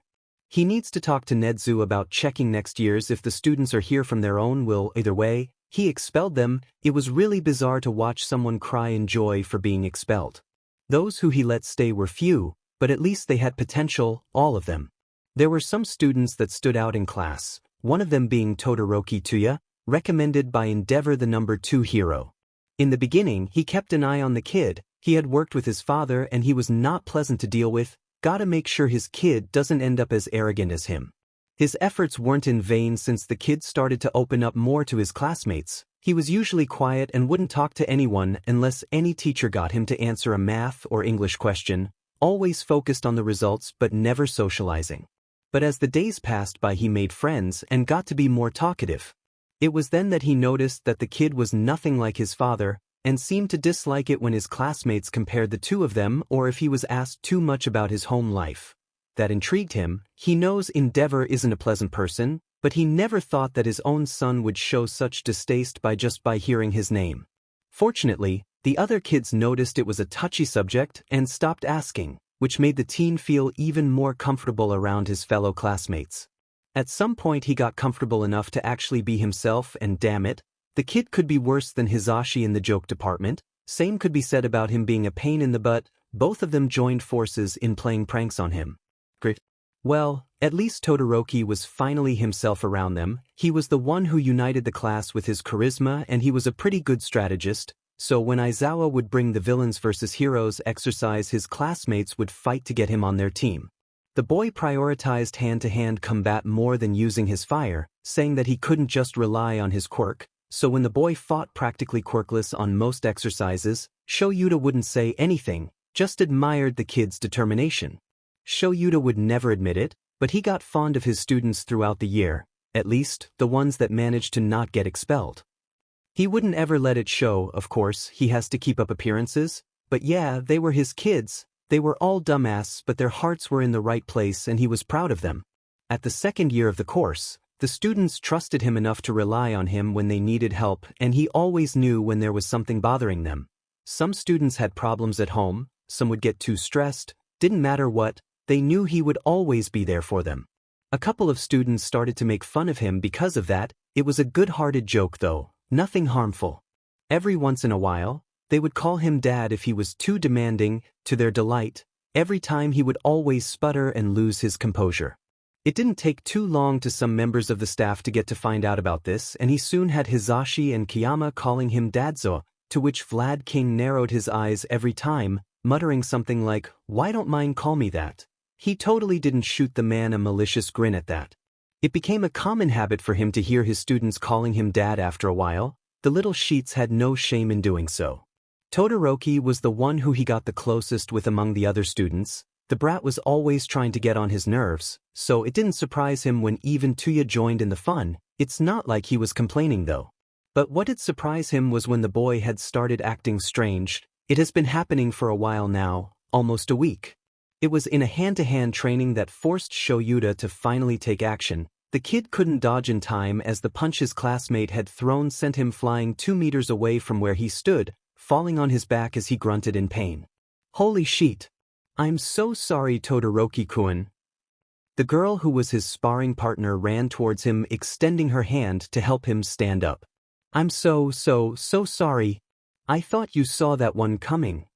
He needs to talk to Nedzu about checking next year's if the students are here from their own will. Either way, he expelled them. It was really bizarre to watch someone cry in joy for being expelled. Those who he let stay were few, but at least they had potential, all of them. There were some students that stood out in class, one of them being Todoroki Tuya, recommended by Endeavor, the number 2 hero. In the beginning, he kept an eye on the kid. He had worked with his father and he was not pleasant to deal with. Gotta make sure his kid doesn't end up as arrogant as him. His efforts weren't in vain since the kid started to open up more to his classmates. He was usually quiet and wouldn't talk to anyone unless any teacher got him to answer a math or English question, always focused on the results but never socializing. But as the days passed by, he made friends and got to be more talkative. It was then that he noticed that the kid was nothing like his father, and seemed to dislike it when his classmates compared the two of them or if he was asked too much about his home life. That intrigued him. He knows Endeavor isn't a pleasant person, but he never thought that his own son would show such distaste by hearing his name. Fortunately, the other kids noticed it was a touchy subject and stopped asking, which made the teen feel even more comfortable around his fellow classmates. At some point he got comfortable enough to actually be himself, and damn it, the kid could be worse than Hisashi in the joke department. Same could be said about him being a pain in the butt. Both of them joined forces in playing pranks on him. Great. Well, at least Todoroki was finally himself around them. He was the one who united the class with his charisma, and he was a pretty good strategist. So when Aizawa would bring the villains versus heroes exercise, his classmates would fight to get him on their team. The boy prioritized hand-to-hand combat more than using his fire, saying that he couldn't just rely on his quirk. So when the boy fought practically quirkless on most exercises, Shoyuta wouldn't say anything, just admired the kid's determination. Shoyuta would never admit it, But he got fond of his students throughout the year, at least the ones that managed to not get expelled. He wouldn't ever let it show, of course, he has to keep up appearances, but yeah, they were his kids, they were all dumbasses but their hearts were in the right place and he was proud of them. At the second year of the course, the students trusted him enough to rely on him when they needed help and he always knew when there was something bothering them. Some students had problems at home, some would get too stressed, didn't matter what, they knew he would always be there for them. A couple of students started to make fun of him because of that. It was a good-hearted joke though, nothing harmful. Every once in a while, they would call him Dad if he was too demanding, to their delight. Every time he would always sputter and lose his composure. It didn't take too long to some members of the staff to get to find out about this and he soon had Hisashi and Kiyama calling him Dadzo, to which Vlad King narrowed his eyes every time, muttering something like, "Why don't mine call me that?" He totally didn't shoot the man a malicious grin at that. It became a common habit for him to hear his students calling him Dad after a while. The little sheets had no shame in doing so. Todoroki was the one who he got the closest with among the other students. The brat was always trying to get on his nerves, so it didn't surprise him when even Tuya joined in the fun. It's not like he was complaining though. But what did surprise him was when the boy had started acting strange. It has been happening for a while now, almost a week. It was in a hand-to-hand training that forced Shoyuta to finally take action. The kid couldn't dodge in time as the punch his classmate had thrown sent him flying 2 meters away from where he stood, falling on his back as he grunted in pain. Holy shit! I'm so sorry, Todoroki-kun. The girl who was his sparring partner ran towards him, extending her hand to help him stand up. I'm so sorry. I thought you saw that one coming.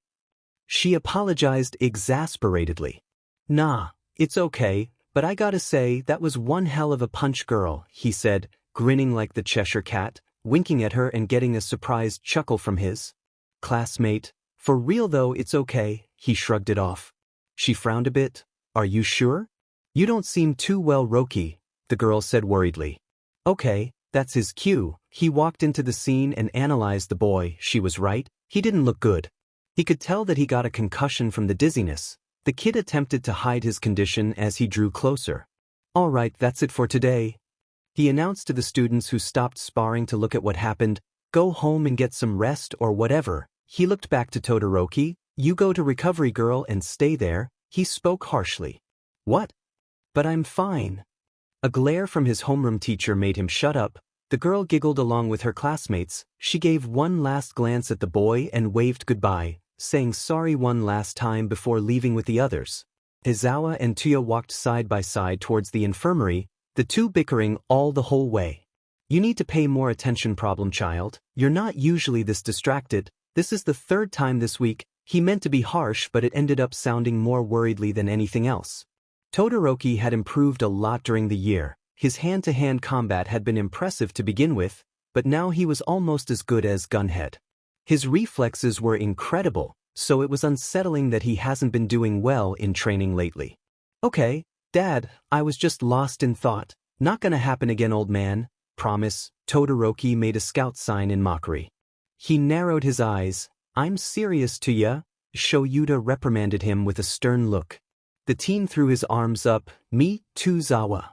She apologized exasperatedly. Nah, it's okay, but I gotta say that was one hell of a punch, girl, he said, grinning like the Cheshire Cat, winking at her and getting a surprised chuckle from his classmate. For real though, it's okay, he shrugged it off. She frowned a bit. Are you sure? You don't seem too well, Roki, the girl said worriedly. Okay, that's his cue. He walked into the scene and analyzed the boy. She was right, he didn't look good. He could tell that he got a concussion from the dizziness. The kid attempted to hide his condition as he drew closer. All right, that's it for today, he announced to the students who stopped sparring to look at what happened. Go home and get some rest or whatever. He looked back to Todoroki. You go to recovery, girl, and stay there, he spoke harshly. What? But I'm fine. A glare from his homeroom teacher made him shut up. The girl giggled along with her classmates. She gave one last glance at the boy and waved goodbye, saying sorry one last time before leaving with the others. Izawa and Tuya walked side by side towards the infirmary, the two bickering all the whole way. You need to pay more attention, problem child. You're not usually this distracted. This is the third time this week. He meant to be harsh, but it ended up sounding more worriedly than anything else. Todoroki had improved a lot during the year. His hand-to-hand combat had been impressive to begin with, but now he was almost as good as Gunhead. His reflexes were incredible, so it was unsettling that he hasn't been doing well in training lately. Okay, Dad, I was just lost in thought. Not gonna happen again, old man. Promise. Todoroki made a scout sign in mockery. He narrowed his eyes. I'm serious, Tuya. Shoyuta reprimanded him with a stern look. The teen threw his arms up. Me too, Zawa,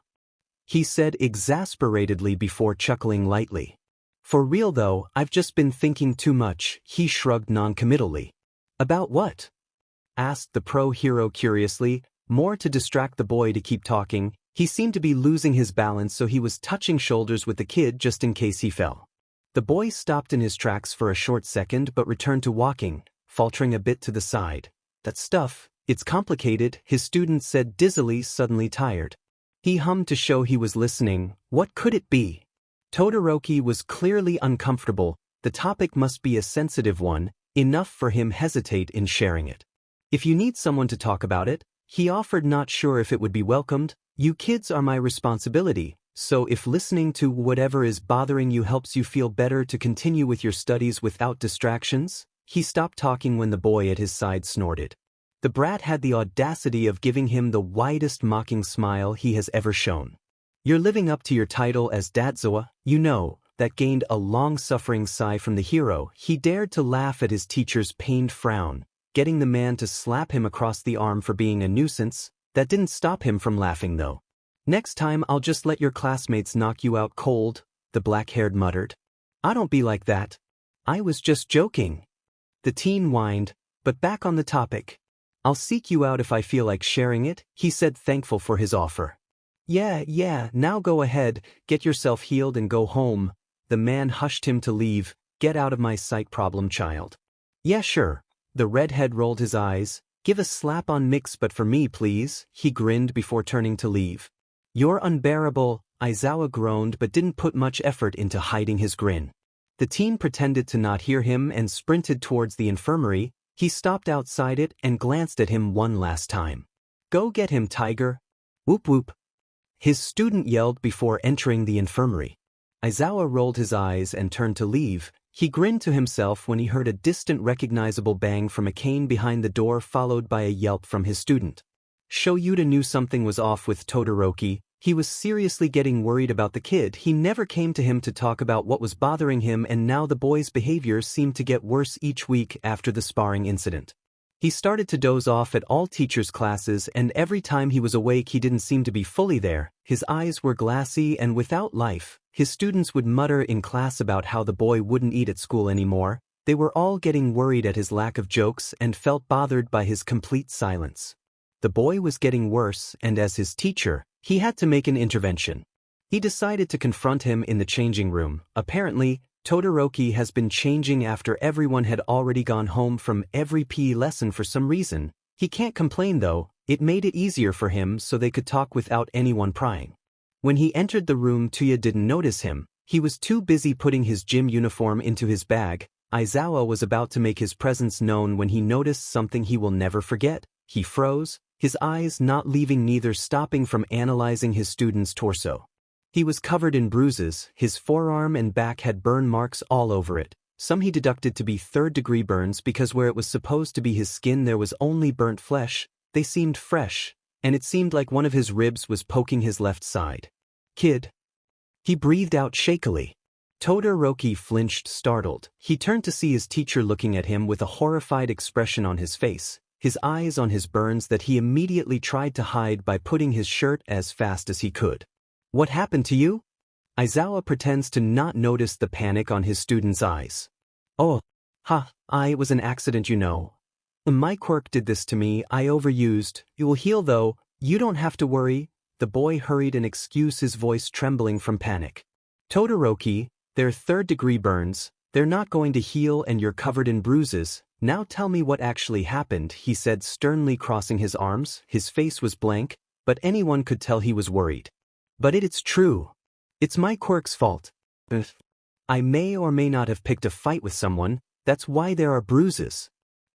he said exasperatedly before chuckling lightly. For real though, I've just been thinking too much, he shrugged noncommittally. About what? Asked the pro-hero curiously, more to distract the boy to keep talking. He seemed to be losing his balance, so he was touching shoulders with the kid just in case he fell. The boy stopped in his tracks for a short second but returned to walking, faltering a bit to the side. That stuff, it's complicated, his student said dizzily, suddenly tired. He hummed to show he was listening. What could it be? Todoroki was clearly uncomfortable. The topic must be a sensitive one, enough for him hesitate in sharing it. If you need someone to talk about it, he offered, not sure if it would be welcomed. You kids are my responsibility. So if listening to whatever is bothering you helps you feel better to continue with your studies without distractions. He stopped talking when the boy at his side snorted. The brat had the audacity of giving him the widest mocking smile he has ever shown. You're living up to your title as Dadzoa, you know. That gained a long-suffering sigh from the hero. He dared to laugh at his teacher's pained frown, getting the man to slap him across the arm for being a nuisance. That didn't stop him from laughing though. Next time I'll just let your classmates knock you out cold, the black-haired muttered. I don't be like that. I was just joking. The teen whined, but back on the topic. I'll seek you out if I feel like sharing it, he said, thankful for his offer. Yeah, now go ahead, get yourself healed and go home. The man hushed him to leave. Get out of my sight, problem child. Yeah, sure. The redhead rolled his eyes. Give a slap on Mix, but for me please, he grinned before turning to leave. You're unbearable, Aizawa groaned but didn't put much effort into hiding his grin. The teen pretended to not hear him and sprinted towards the infirmary. He stopped outside it and glanced at him one last time. Go get him, tiger. Whoop whoop. His student yelled before entering the infirmary. Aizawa rolled his eyes and turned to leave. He grinned to himself when he heard a distant recognizable bang from a cane behind the door, followed by a yelp from his student. Shoyuta knew something was off with Todoroki. He was seriously getting worried about the kid. He never came to him to talk about what was bothering him, and now the boy's behavior seemed to get worse each week after the sparring incident. He started to doze off at all teachers' classes, and every time he was awake he didn't seem to be fully there. His eyes were glassy and without life. His students would mutter in class about how the boy wouldn't eat at school anymore. They were all getting worried at his lack of jokes and felt bothered by his complete silence. The boy was getting worse, and as his teacher, he had to make an intervention. He decided to confront him in the changing room. Apparently, Todoroki has been changing after everyone had already gone home from every PE lesson for some reason. He can't complain though, it made it easier for him so they could talk without anyone prying. When he entered the room, Tuya didn't notice him. He was too busy putting his gym uniform into his bag. Aizawa was about to make his presence known when he noticed something he will never forget. He froze, his eyes not leaving, neither stopping from analyzing his student's torso. He was covered in bruises. His forearm and back had burn marks all over it. Some he deducted to be third-degree burns because where it was supposed to be his skin there was only burnt flesh. They seemed fresh, and it seemed like one of his ribs was poking his left side. Kid. He breathed out shakily. Todoroki flinched, startled. He turned to see his teacher looking at him with a horrified expression on his face, his eyes on his burns that he immediately tried to hide by putting his shirt as fast as he could. What happened to you? Aizawa pretends to not notice the panic on his student's eyes. Oh, it was an accident, you know. My quirk did this to me, I overused. You will heal though, you don't have to worry. The boy hurried an excuse, his voice trembling from panic. Todoroki, they're third-degree burns, they're not going to heal and you're covered in bruises. Now tell me what actually happened, he said, sternly crossing his arms. His face was blank, but anyone could tell he was worried. But it's true. It's my quirk's fault. I may or may not have picked a fight with someone, that's why there are bruises.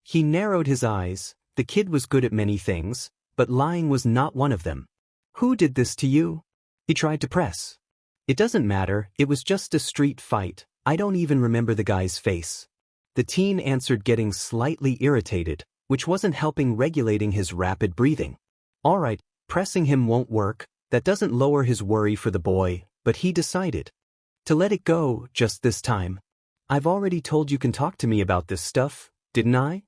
He narrowed his eyes. The kid was good at many things, but lying was not one of them. Who did this to you? He tried to press. It doesn't matter, it was just a street fight. I don't even remember the guy's face. The teen answered, getting slightly irritated, which wasn't helping regulating his rapid breathing. All right, pressing him won't work. That doesn't lower his worry for the boy, but he decided to let it go just this time. I've already told you can talk to me about this stuff, didn't I?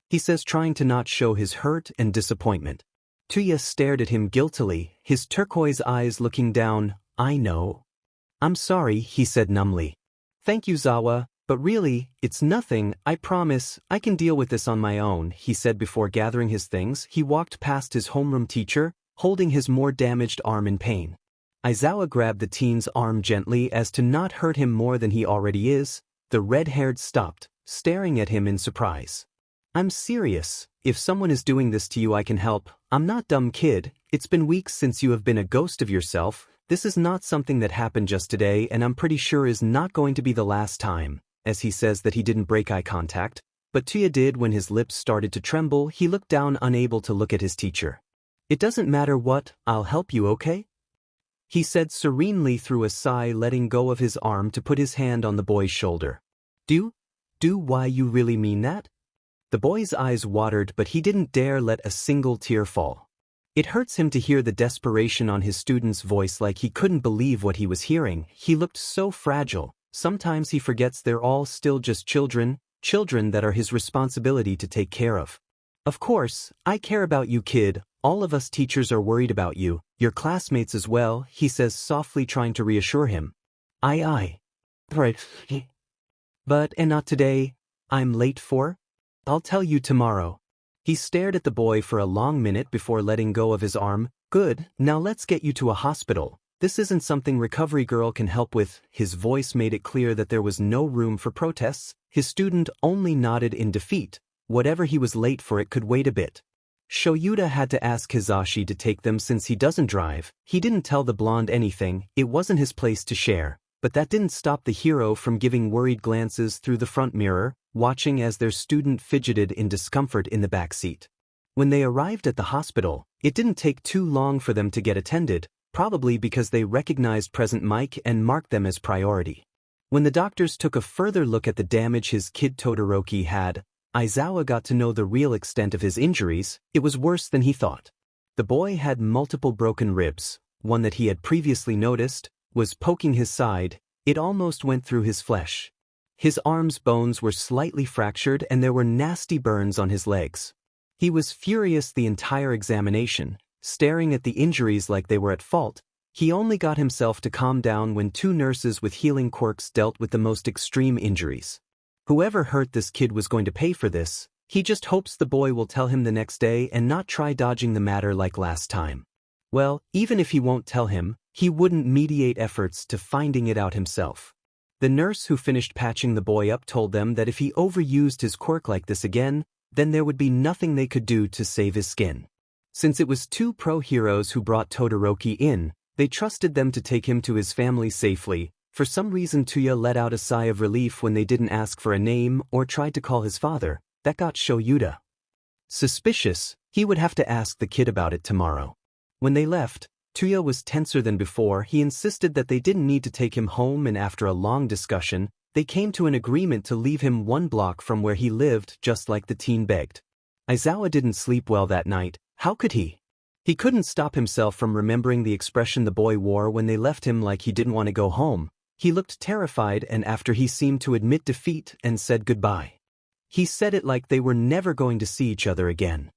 He says, trying to not show his hurt and disappointment. Tuya stared at him guiltily, his turquoise eyes looking down. I know. I'm sorry, he said numbly. Thank you, Zawa, but really, it's nothing. I promise, I can deal with this on my own, he said before gathering his things. He walked past his homeroom teacher, holding his more damaged arm in pain. Aizawa grabbed the teen's arm gently as to not hurt him more than he already is. The red-haired stopped, staring at him in surprise. I'm serious. If someone is doing this to you, I can help. I'm not dumb, kid. It's been weeks since you have been a ghost of yourself. This is not something that happened just today, and I'm pretty sure is not going to be the last time. As he says that, he didn't break eye contact, but Tuya did. When his lips started to tremble, he looked down, unable to look at his teacher. It doesn't matter what, I'll help you, okay? He said serenely through a sigh, letting go of his arm to put his hand on the boy's shoulder. Do why you really mean that? The boy's eyes watered, but he didn't dare let a single tear fall. It hurts him to hear the desperation on his student's voice, like he couldn't believe what he was hearing. He looked so fragile. Sometimes he forgets they're all still just children that are his responsibility to take care of. Of course, I care about you, kid. All of us teachers are worried about you, your classmates as well, he says softly, trying to reassure him. Aye. Right. But, and not today. I'm late for? I'll tell you tomorrow. He stared at the boy for a long minute before letting go of his arm. Good, now let's get you to a hospital. This isn't something recovery girl can help with. His voice made it clear that there was no room for protests. His student only nodded in defeat. Whatever he was late for, it could wait a bit. Shoyuda had to ask Hizashi to take them since he doesn't drive. He didn't tell the blonde anything, it wasn't his place to share. But that didn't stop the hero from giving worried glances through the front mirror, watching as their student fidgeted in discomfort in the back seat. When they arrived at the hospital, it didn't take too long for them to get attended, probably because they recognized present Mike and marked them as priority. When the doctors took a further look at the damage his kid Todoroki had, Aizawa got to know the real extent of his injuries. It was worse than he thought. The boy had multiple broken ribs. One that he had previously noticed was poking his side. It almost went through his flesh. His arm's bones were slightly fractured and there were nasty burns on his legs. He was furious the entire examination, staring at the injuries like they were at fault. He only got himself to calm down when two nurses with healing quirks dealt with the most extreme injuries. Whoever hurt this kid was going to pay for this. He just hopes the boy will tell him the next day and not try dodging the matter like last time. Well, even if he won't tell him, he wouldn't mediate efforts to finding it out himself. The nurse who finished patching the boy up told them that if he overused his quirk like this again, then there would be nothing they could do to save his skin. Since it was two pro heroes who brought Todoroki in, they trusted them to take him to his family safely. For some reason Tuya let out a sigh of relief when they didn't ask for a name or tried to call his father. That got Shoyuda suspicious. He would have to ask the kid about it tomorrow. When they left, Tuya was tenser than before. He insisted that they didn't need to take him home, and after a long discussion, they came to an agreement to leave him 1 block from where he lived, just like the teen begged. Aizawa didn't sleep well that night. How could he? He couldn't stop himself from remembering the expression the boy wore when they left him, like he didn't want to go home. He looked terrified, and after he seemed to admit defeat and said goodbye. He said it like they were never going to see each other again.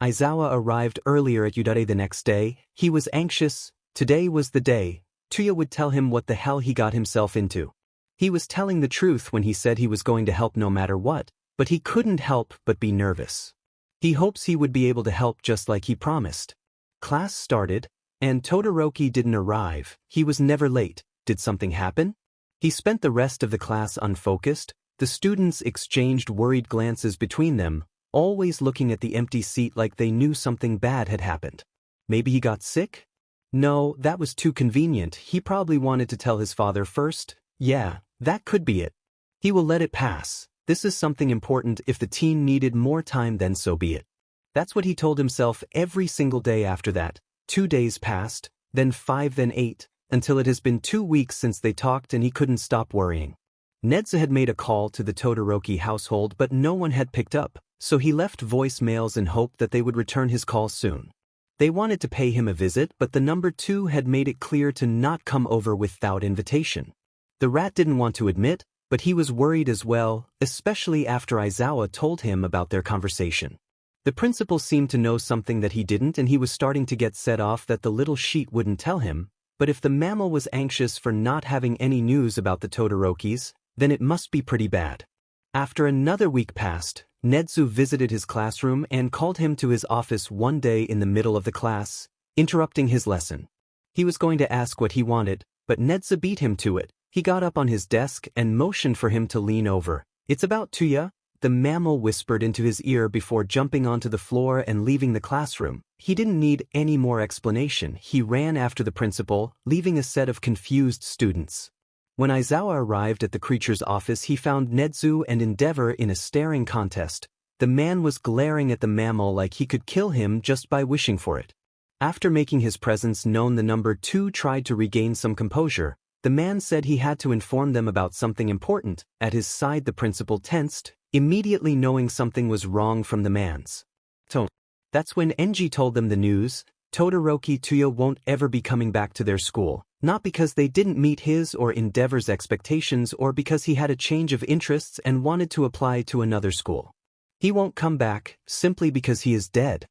Aizawa arrived earlier at Yudare the next day. He was anxious. Today was the day. Tuya would tell him what the hell he got himself into. He was telling the truth when he said he was going to help no matter what, but he couldn't help but be nervous. He hopes he would be able to help just like he promised. Class started, and Todoroki didn't arrive. He was never late. Did something happen? He spent the rest of the class unfocused. The students exchanged worried glances between them, always looking at the empty seat like they knew something bad had happened. Maybe he got sick? No, that was too convenient. He probably wanted to tell his father first. Yeah, that could be it. He will let it pass. This is something important. If the teen needed more time, then so be it. That's what he told himself every single day after that. 2 days passed, then 5, then 8. Until it has been 2 weeks since they talked and he couldn't stop worrying. Nedza had made a call to the Todoroki household, but no one had picked up, so he left voicemails in hope that they would return his call soon. They wanted to pay him a visit, but the number 2 had made it clear to not come over without invitation. The rat didn't want to admit, but he was worried as well, especially after Aizawa told him about their conversation. The principal seemed to know something that he didn't, and he was starting to get set off that the little sheet wouldn't tell him. But if the mammal was anxious for not having any news about the Todorokis, then it must be pretty bad. After another week passed, Nedzu visited his classroom and called him to his office one day in the middle of the class, interrupting his lesson. He was going to ask what he wanted, but Nedzu beat him to it. He got up on his desk and motioned for him to lean over. It's about Tuya, the mammal whispered into his ear before jumping onto the floor and leaving the classroom. He didn't need any more explanation. He ran after the principal, leaving a set of confused students. When Aizawa arrived at the creature's office, he found Nedzu and Endeavor in a staring contest. The man was glaring at the mammal like he could kill him just by wishing for it. After making his presence known, the number 2 tried to regain some composure. The man said he had to inform them about something important. At his side, the principal tensed, immediately knowing something was wrong from the man's tone. That's when Enji told them the news. Todoroki Tuya won't ever be coming back to their school, not because they didn't meet his or Endeavor's expectations or because he had a change of interests and wanted to apply to another school. He won't come back, simply because he is dead.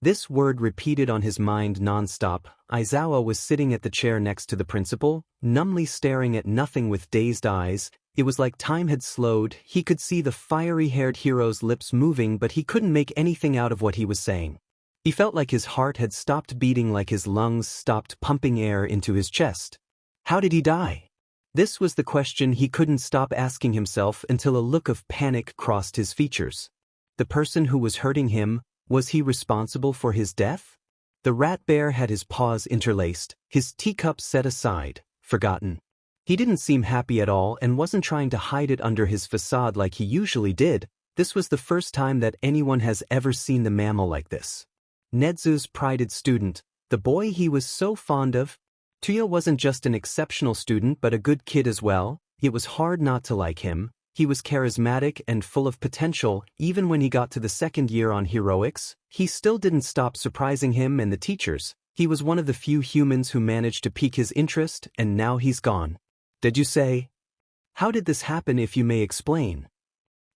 This word repeated on his mind non-stop. Aizawa was sitting at the chair next to the principal, numbly staring at nothing with dazed eyes. It was like time had slowed. He could see the fiery-haired hero's lips moving, but he couldn't make anything out of what he was saying. He felt like his heart had stopped beating, like his lungs stopped pumping air into his chest. How did he die? This was the question he couldn't stop asking himself until a look of panic crossed his features. The person who was hurting him, was he responsible for his death? The rat bear had his paws interlaced, his teacup set aside, forgotten. He didn't seem happy at all and wasn't trying to hide it under his facade like he usually did. This was the first time that anyone has ever seen the mammal like this. Nedzu's prided student, the boy he was so fond of. Tuya wasn't just an exceptional student but a good kid as well. It was hard not to like him. He was charismatic and full of potential. Even when he got to the second year on heroics, he still didn't stop surprising him and the teachers. He was one of the few humans who managed to pique his interest, and now he's gone. Did you say? How did this happen, if you may explain?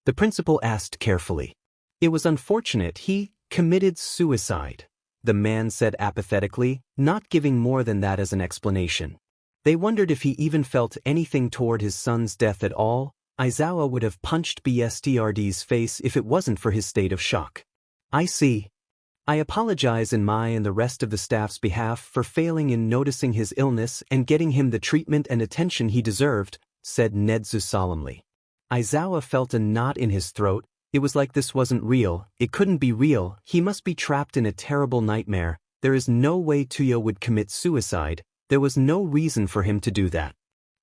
The principal asked carefully. It was unfortunate. He committed suicide, the man said apathetically, not giving more than that as an explanation. They wondered if he even felt anything toward his son's death at all. Aizawa would have punched BSTRD's face if it wasn't for his state of shock. I see. I apologize in my and the rest of the staff's behalf for failing in noticing his illness and getting him the treatment and attention he deserved, said Nedzu solemnly. Aizawa felt a knot in his throat. It was like this wasn't real. It couldn't be real. He must be trapped in a terrible nightmare. There is no way Tuya would commit suicide. There was no reason for him to do that.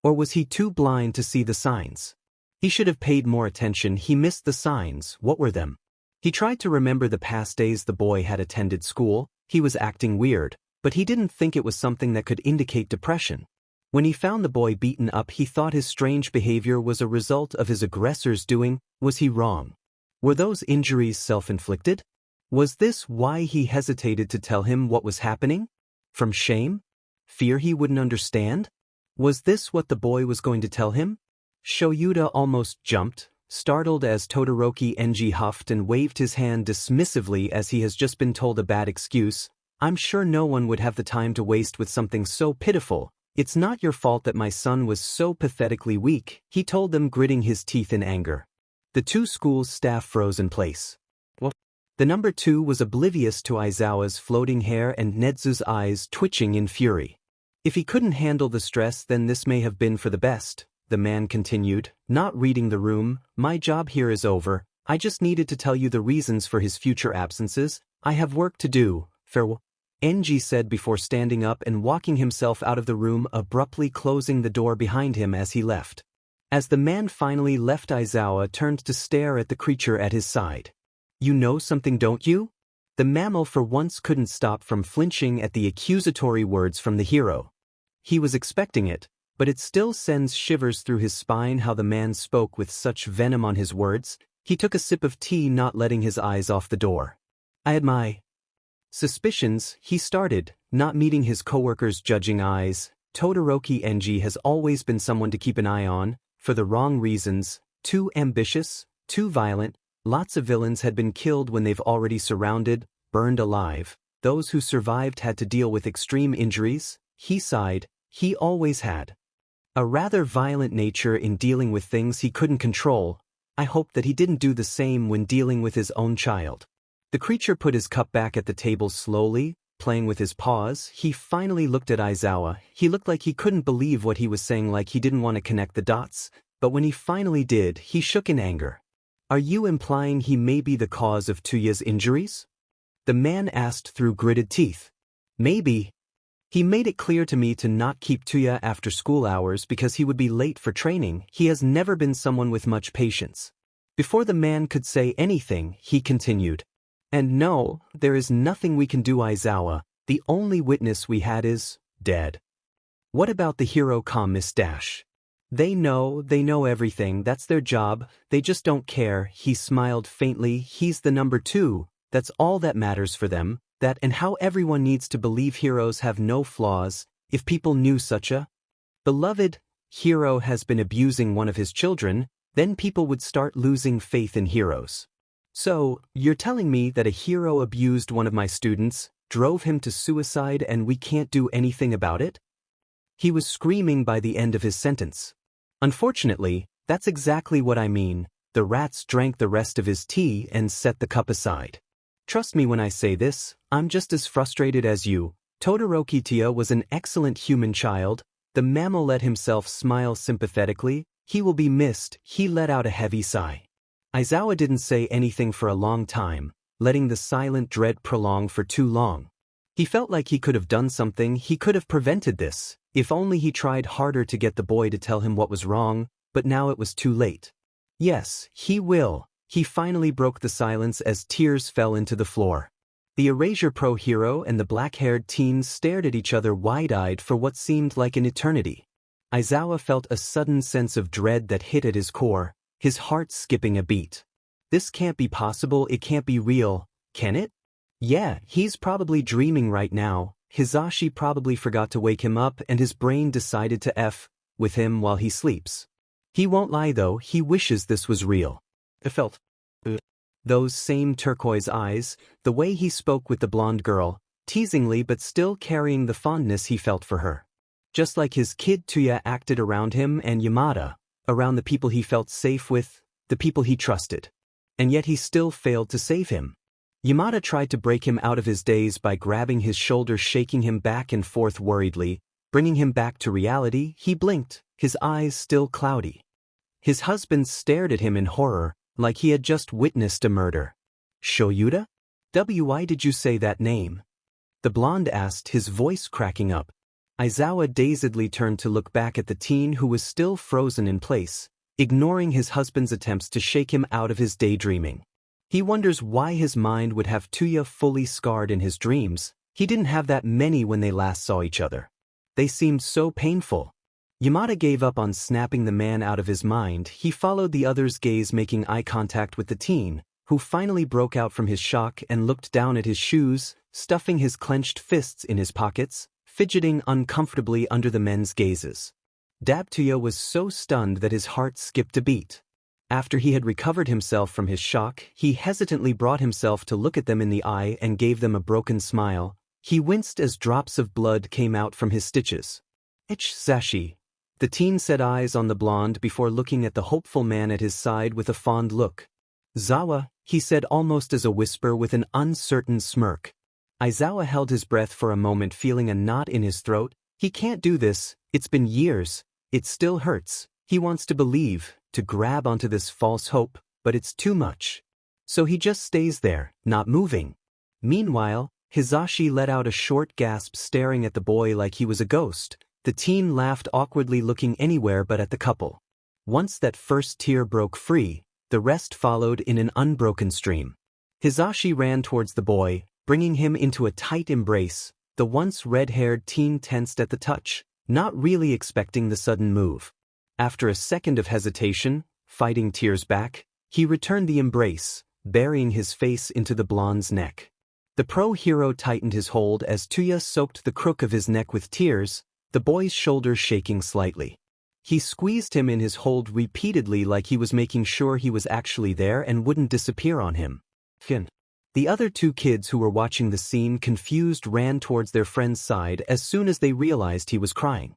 Or was he too blind to see the signs? He should have paid more attention. He missed the signs. What were them? He tried to remember the past days the boy had attended school. He was acting weird, but he didn't think it was something that could indicate depression. When he found the boy beaten up, he thought his strange behavior was a result of his aggressor's doing. Was he wrong? Were those injuries self-inflicted? Was this why he hesitated to tell him what was happening? From shame? Fear he wouldn't understand? Was this what the boy was going to tell him? Shoyuta almost jumped, startled as Todoroki Enji huffed and waved his hand dismissively as he has just been told a bad excuse. I'm sure no one would have the time to waste with something so pitiful. It's not your fault that my son was so pathetically weak, he told them, gritting his teeth in anger. The two schools' staff froze in place. What? The number 2 was oblivious to Aizawa's floating hair and Nedzu's eyes twitching in fury. If he couldn't handle the stress, then this may have been for the best, the man continued, not reading the room. My job here is over. I just needed to tell you the reasons for his future absences. I have work to do. Farewell. Enji said before standing up and walking himself out of the room, abruptly closing the door behind him as he left. As the man finally left, Aizawa turned to stare at the creature at his side. You know something, don't you? The mammal for once couldn't stop from flinching at the accusatory words from the hero. He was expecting it, but it still sends shivers through his spine how the man spoke with such venom on his words. He took a sip of tea, not letting his eyes off the door. I had my suspicions, he started, not meeting his coworkers' judging eyes. Todoroki Enji has always been someone to keep an eye on, for the wrong reasons. Too ambitious, too violent. Lots of villains had been killed when they've already surrounded, burned alive. Those who survived had to deal with extreme injuries. He sighed. He always had a rather violent nature in dealing with things he couldn't control. I hoped that he didn't do the same when dealing with his own child. The creature put his cup back at the table slowly, playing with his paws. He finally looked at Aizawa. He looked like he couldn't believe what he was saying, like he didn't want to connect the dots, but when he finally did, he shook in anger. Are you implying he may be the cause of Tuya's injuries? The man asked through gritted teeth. Maybe. He made it clear to me to not keep Tuya after school hours because he would be late for training. He has never been someone with much patience. Before the man could say anything, he continued. And no, there is nothing we can do, Aizawa. The only witness we had is dead. What about the hero, Miss Dash? They know everything. That's their job. They just don't care. He smiled faintly. He's the number 2. That's all that matters for them. That and how everyone needs to believe heroes have no flaws. If people knew such a beloved hero has been abusing one of his children, then people would start losing faith in heroes. So, you're telling me that a hero abused one of my students, drove him to suicide and we can't do anything about it? He was screaming by the end of his sentence. Unfortunately, that's exactly what I mean. The rats drank the rest of his tea and set the cup aside. Trust me when I say this, I'm just as frustrated as you. Todoroki Tia was an excellent human child. The mammal let himself smile sympathetically. He will be missed. He let out a heavy sigh. Aizawa didn't say anything for a long time, letting the silent dread prolong for too long. He felt like he could have done something. He could have prevented this, if only he tried harder to get the boy to tell him what was wrong, but now it was too late. Yes, he will. He finally broke the silence as tears fell into the floor. The Erasure Pro hero and the black-haired teen stared at each other wide-eyed for what seemed like an eternity. Aizawa felt a sudden sense of dread that hit at his core, his heart skipping a beat. This can't be possible, it can't be real, can it? Yeah, he's probably dreaming right now. Hizashi probably forgot to wake him up and his brain decided to F with him while he sleeps. He won't lie though, he wishes this was real. It felt. Those same turquoise eyes, the way he spoke with the blonde girl, teasingly but still carrying the fondness he felt for her. Just like his kid Tuya acted around him and Yamada, around the people he felt safe with, the people he trusted. And yet he still failed to save him. Yamada tried to break him out of his daze by grabbing his shoulder, shaking him back and forth worriedly, bringing him back to reality. He blinked, his eyes still cloudy. His husband stared at him in horror, like he had just witnessed a murder. Shoyuda? Why did you say that name? The blonde asked, his voice cracking up. Aizawa dazedly turned to look back at the teen who was still frozen in place, ignoring his husband's attempts to shake him out of his daydreaming. He wonders why his mind would have Tuya fully scarred in his dreams. He didn't have that many when they last saw each other. They seemed so painful. Yamada gave up on snapping the man out of his mind. He followed the other's gaze, making eye contact with the teen, who finally broke out from his shock and looked down at his shoes, stuffing his clenched fists in his pockets, fidgeting uncomfortably under the men's gazes. Tuya was so stunned that his heart skipped a beat. After he had recovered himself from his shock, he hesitantly brought himself to look at them in the eye and gave them a broken smile. He winced as drops of blood came out from his stitches. Sashi. The teen set eyes on the blonde before looking at the hopeful man at his side with a fond look. Zawa, he said almost as a whisper with an uncertain smirk. Aizawa held his breath for a moment, feeling a knot in his throat. He can't do this, it's been years, it still hurts. He wants to believe, to grab onto this false hope, but it's too much. So he just stays there, not moving. Meanwhile, Hizashi let out a short gasp, staring at the boy like he was a ghost. The teen laughed awkwardly, looking anywhere but at the couple. Once that first tear broke free, the rest followed in an unbroken stream. Hizashi ran towards the boy, bringing him into a tight embrace. The once red-haired teen tensed at the touch, not really expecting the sudden move. After a second of hesitation, fighting tears back, he returned the embrace, burying his face into the blonde's neck. The pro hero tightened his hold as Tuya soaked the crook of his neck with tears, the boy's shoulders shaking slightly. He squeezed him in his hold repeatedly, like he was making sure he was actually there and wouldn't disappear on him. The other two kids who were watching the scene, confused, ran towards their friend's side as soon as they realized he was crying.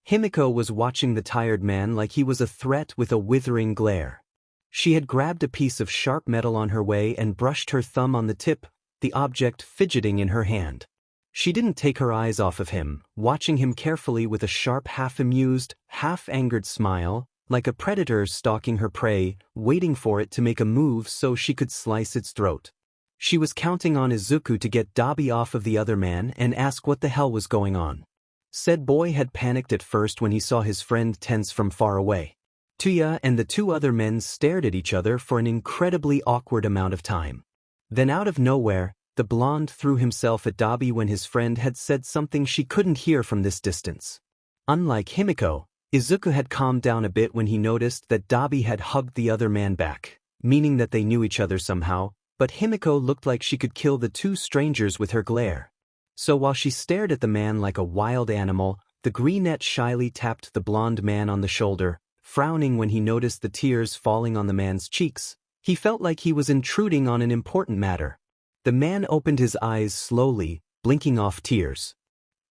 Himiko was watching the tired man like he was a threat with a withering glare. She had grabbed a piece of sharp metal on her way and brushed her thumb on the tip, the object fidgeting in her hand. She didn't take her eyes off of him, watching him carefully with a sharp, half-amused, half-angered smile, like a predator stalking her prey, waiting for it to make a move so she could slice its throat. She was counting on Izuku to get Dabi off of the other man and ask what the hell was going on. Said boy had panicked at first when he saw his friend tense from far away. Tuya and the two other men stared at each other for an incredibly awkward amount of time. Then out of nowhere, the blonde threw himself at Dabi when his friend had said something she couldn't hear from this distance. Unlike Himiko, Izuku had calmed down a bit when he noticed that Dabi had hugged the other man back, meaning that they knew each other somehow, but Himiko looked like she could kill the two strangers with her glare. So while she stared at the man like a wild animal, the greenette shyly tapped the blonde man on the shoulder, frowning when he noticed the tears falling on the man's cheeks, He felt like he was intruding on an important matter. The man opened his eyes slowly, blinking off tears.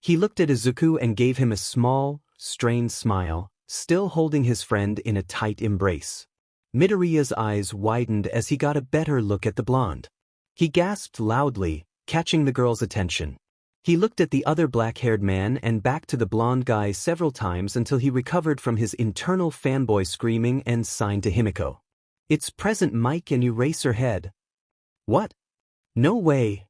He looked at Izuku and gave him a small, strained smile, still holding his friend in a tight embrace. Midoriya's eyes widened as he got a better look at the blonde. He gasped loudly, catching the girl's attention. He looked at the other black-haired man and back to the blonde guy several times until he recovered from his internal fanboy screaming and signed to Himiko. "It's Present Mike and Eraserhead." "What? No way."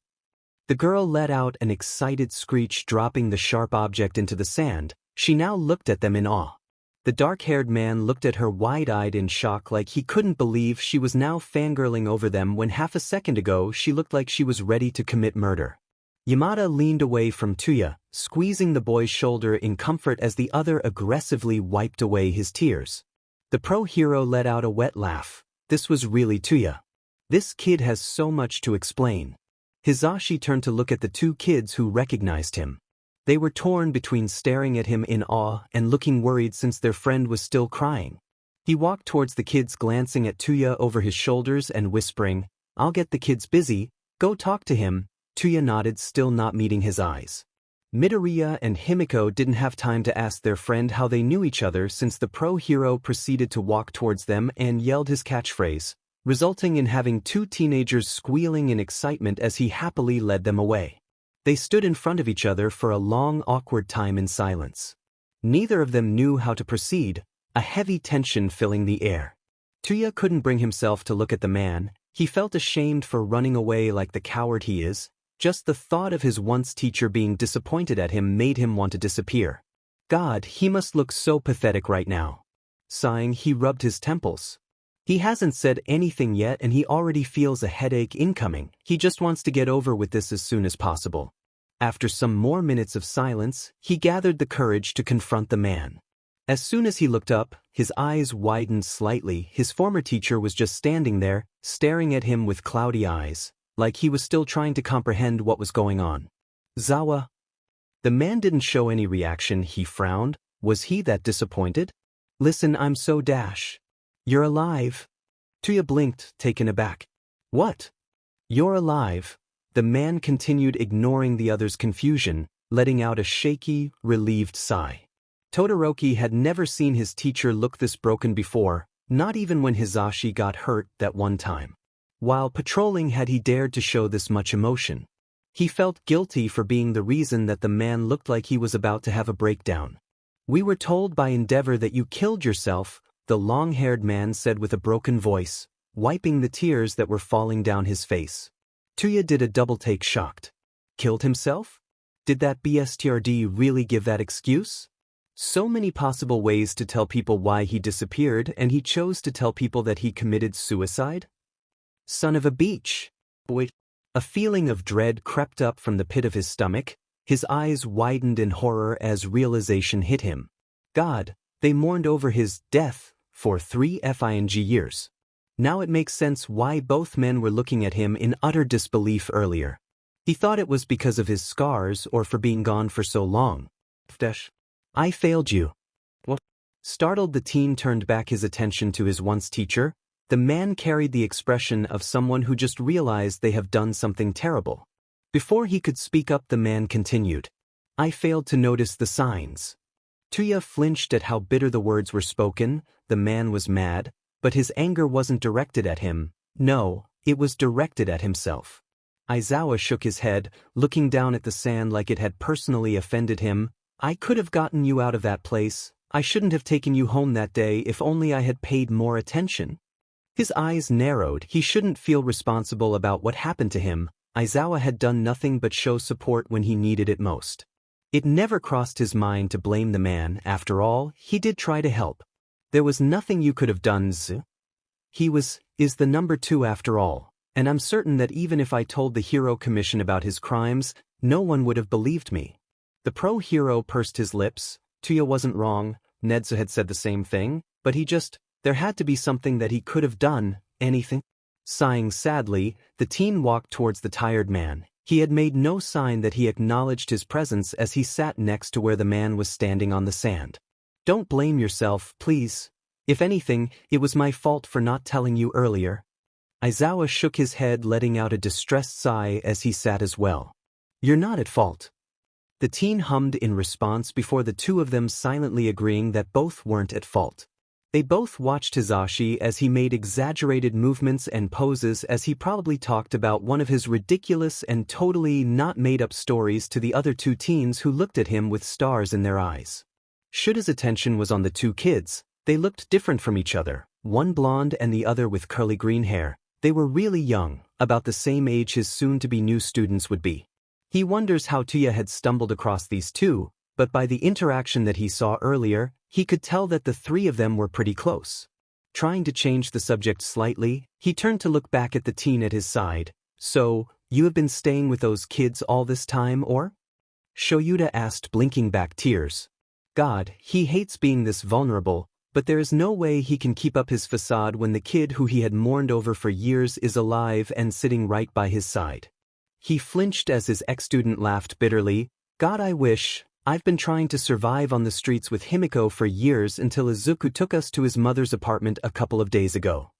The girl let out an excited screech, dropping the sharp object into the sand. She now looked at them in awe. The dark-haired man looked at her wide-eyed in shock, like he couldn't believe she was now fangirling over them when half a second ago she looked like she was ready to commit murder. Yamada leaned away from Tuya, squeezing the boy's shoulder in comfort as the other aggressively wiped away his tears. The pro-hero let out a wet laugh. This was really Tuya. This kid has so much to explain. Hizashi turned to look at the two kids who recognized him. They were torn between staring at him in awe and looking worried since their friend was still crying. He walked towards the kids, glancing at Tuya over his shoulders and whispering, "I'll get the kids busy, go talk to him." Tuya nodded, still not meeting his eyes. Midoriya and Himiko didn't have time to ask their friend how they knew each other since the pro-hero proceeded to walk towards them and yelled his catchphrase, resulting in having two teenagers squealing in excitement as he happily led them away. They stood in front of each other for a long, awkward time in silence. Neither of them knew how to proceed, a heavy tension filling the air. Tuya couldn't bring himself to look at the man. He felt ashamed for running away like the coward he is. Just the thought of his once teacher being disappointed at him made him want to disappear. God, he must look so pathetic right now. Sighing, he rubbed his temples. He hasn't said anything yet and he already feels a headache incoming. He just wants to get over with this as soon as possible. After some more minutes of silence, he gathered the courage to confront the man. As soon as he looked up, his eyes widened slightly. His former teacher was just standing there, staring at him with cloudy eyes, like he was still trying to comprehend what was going on. "Zawa?" The man didn't show any reaction. He frowned. Was he that disappointed? "Listen, I'm so dash. You're alive." Tuya blinked, taken aback. "What? You're alive?" The man continued, ignoring the other's confusion, letting out a shaky, relieved sigh. Todoroki had never seen his teacher look this broken before, not even when Hizashi got hurt that one time. While patrolling had he dared to show this much emotion. He felt guilty for being the reason that the man looked like he was about to have a breakdown. "We were told by Endeavor that you killed yourself," the long-haired man said with a broken voice, wiping the tears that were falling down his face. Tuya did a double-take, shocked. Killed himself? Did that BSTRD really give that excuse? So many possible ways to tell people why he disappeared, and he chose to tell people that he committed suicide? Son of a beach. Wait. A feeling of dread crept up from the pit of his stomach. His eyes widened in horror as realization hit him. God, they mourned over his death for 3 years. Now it makes sense why both men were looking at him in utter disbelief earlier. He thought it was because of his scars or for being gone for so long. "I failed you." What? Startled, the teen turned back his attention to his once teacher. The man carried the expression of someone who just realized they have done something terrible. Before he could speak up, the man continued. "I failed to notice the signs." Tuya flinched at how bitter the words were spoken. The man was mad, but his anger wasn't directed at him. No, it was directed at himself. Aizawa shook his head, looking down at the sand like it had personally offended him. "I could have gotten you out of that place. I shouldn't have taken you home that day if only I had paid more attention." His eyes narrowed. He shouldn't feel responsible about what happened to him. Aizawa had done nothing but show support when he needed it most. It never crossed his mind to blame the man. After all, he did try to help. There was nothing you could have done, Z. He is the number 2 after all, and I'm certain that even if I told the Hero Commission about his crimes, no one would have believed me. The pro-hero pursed his lips. Tuya wasn't wrong. Nedza had said the same thing, but there had to be something that he could have done. Anything? Sighing sadly, the teen walked towards the tired man. He had made no sign that he acknowledged his presence as he sat next to where the man was standing on the sand. "Don't blame yourself, please. If anything, it was my fault for not telling you earlier." Aizawa shook his head, letting out a distressed sigh as he sat as well. You're not at fault. The teen hummed in response before the two of them silently agreeing that both weren't at fault. They both watched Hizashi as he made exaggerated movements and poses as he probably talked about one of his ridiculous and totally not made-up stories to the other two teens who looked at him with stars in their eyes. Should his attention was on the two kids, they looked different from each other, one blonde and the other with curly green hair. They were really young, about the same age his soon-to-be new students would be. He wonders how Tuya had stumbled across these two, but by the interaction that he saw earlier, he could tell that the three of them were pretty close. Trying to change the subject slightly, he turned to look back at the teen at his side. So, you have been staying with those kids all this time, or? Shoyuta asked, blinking back tears. God, he hates being this vulnerable, but there is no way he can keep up his facade when the kid who he had mourned over for years is alive and sitting right by his side. He flinched as his ex-student laughed bitterly. God, I wish. I've been trying to survive on the streets with Himiko for years until Izuku took us to his mother's apartment a couple of days ago.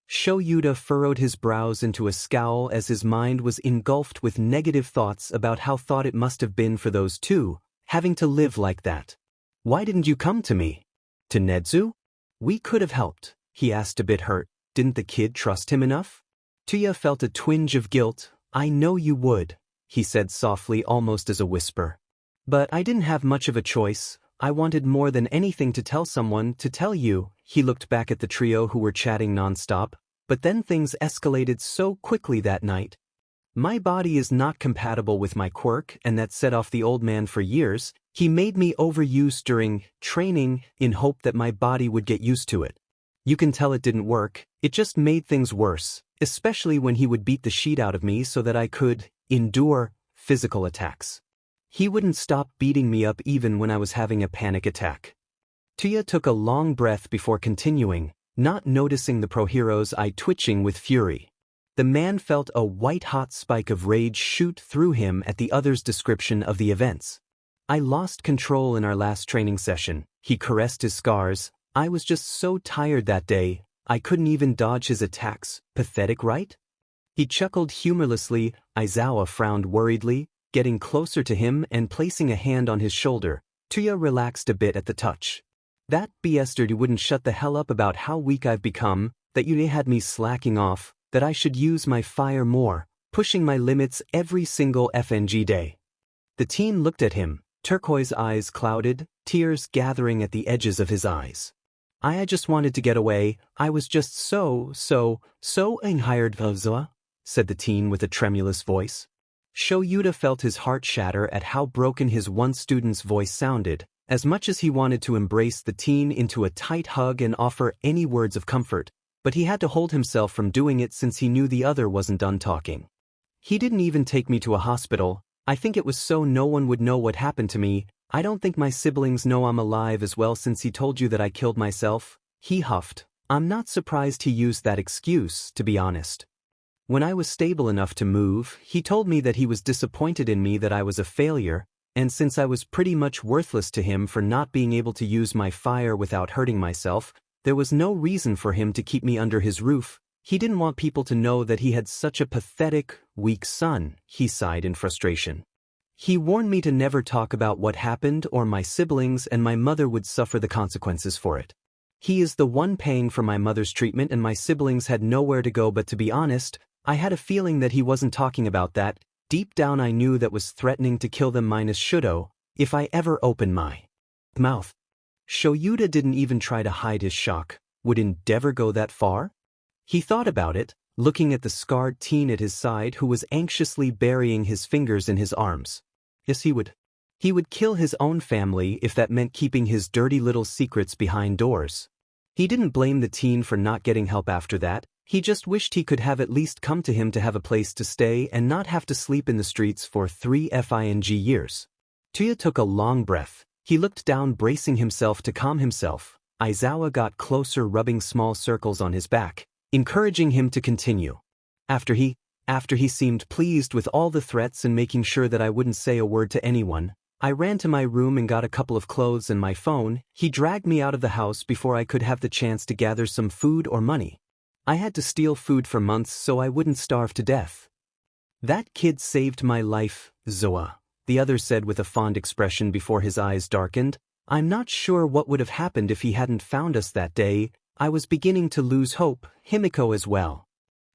Shoyuta furrowed his brows into a scowl as his mind was engulfed with negative thoughts about how thought it must have been for those two, having to live like that. Why didn't you come to me? To Nedzu? We could have helped, he asked a bit hurt. Didn't the kid trust him enough? Tuya felt a twinge of guilt. I know you would, he said softly, almost as a whisper. But I didn't have much of a choice. I wanted more than anything to tell someone, to tell you. He looked back at the trio who were chatting nonstop, but then things escalated so quickly that night. My body is not compatible with my quirk, and that set off the old man for years. He made me overuse during training in hope that my body would get used to it. You can tell it didn't work. It just made things worse, especially when he would beat the shit out of me so that I could endure physical attacks. He wouldn't stop beating me up even when I was having a panic attack. Tuya took a long breath before continuing, not noticing the pro-hero's eye twitching with fury. The man felt a white-hot spike of rage shoot through him at the other's description of the events. I lost control in our last training session. He caressed his scars. I was just so tired that day, I couldn't even dodge his attacks. Pathetic, right? He chuckled humorlessly. Aizawa frowned worriedly, getting closer to him and placing a hand on his shoulder. Tuya relaxed a bit at the touch. That bastard wouldn't shut the hell up about how weak I've become, that you had me slacking off, that I should use my fire more, pushing my limits every single FNG day. The teen looked at him, turquoise eyes clouded, tears gathering at the edges of his eyes. I just wanted to get away. I was just so unhired, Vazua, said the teen with a tremulous voice. Shoyuta felt his heart shatter at how broken his one student's voice sounded, as much as he wanted to embrace the teen into a tight hug and offer any words of comfort, but he had to hold himself from doing it since he knew the other wasn't done talking. He didn't even take me to a hospital. I think it was so no one would know what happened to me. I don't think my siblings know I'm alive as well since he told you that I killed myself. He huffed. I'm not surprised he used that excuse, to be honest. When I was stable enough to move, he told me that he was disappointed in me, that I was a failure, and since I was pretty much worthless to him for not being able to use my fire without hurting myself, there was no reason for him to keep me under his roof. He didn't want people to know that he had such a pathetic, weak son, he sighed in frustration. He warned me to never talk about what happened or my siblings, and my mother would suffer the consequences for it. He is the one paying for my mother's treatment, and my siblings had nowhere to go, but to be honest, I had a feeling that he wasn't talking about that. Deep down I knew that was threatening to kill them minus Shudo, if I ever opened my mouth. Shoyuta didn't even try to hide his shock. Would Endeavor go that far? He thought about it, looking at the scarred teen at his side who was anxiously burying his fingers in his arms. Yes, he would. He would kill his own family if that meant keeping his dirty little secrets behind doors. He didn't blame the teen for not getting help after that. He just wished he could have at least come to him to have a place to stay and not have to sleep in the streets for 3 years. Tuya took a long breath. He looked down, bracing himself to calm himself. Aizawa got closer, rubbing small circles on his back, encouraging him to continue. After he seemed pleased with all the threats and making sure that I wouldn't say a word to anyone, I ran to my room and got a couple of clothes and my phone. He dragged me out of the house before I could have the chance to gather some food or money. I had to steal food for months so I wouldn't starve to death. That kid saved my life, Zoa, the other said with a fond expression before his eyes darkened. I'm not sure what would have happened if he hadn't found us that day. I was beginning to lose hope, Himiko as well.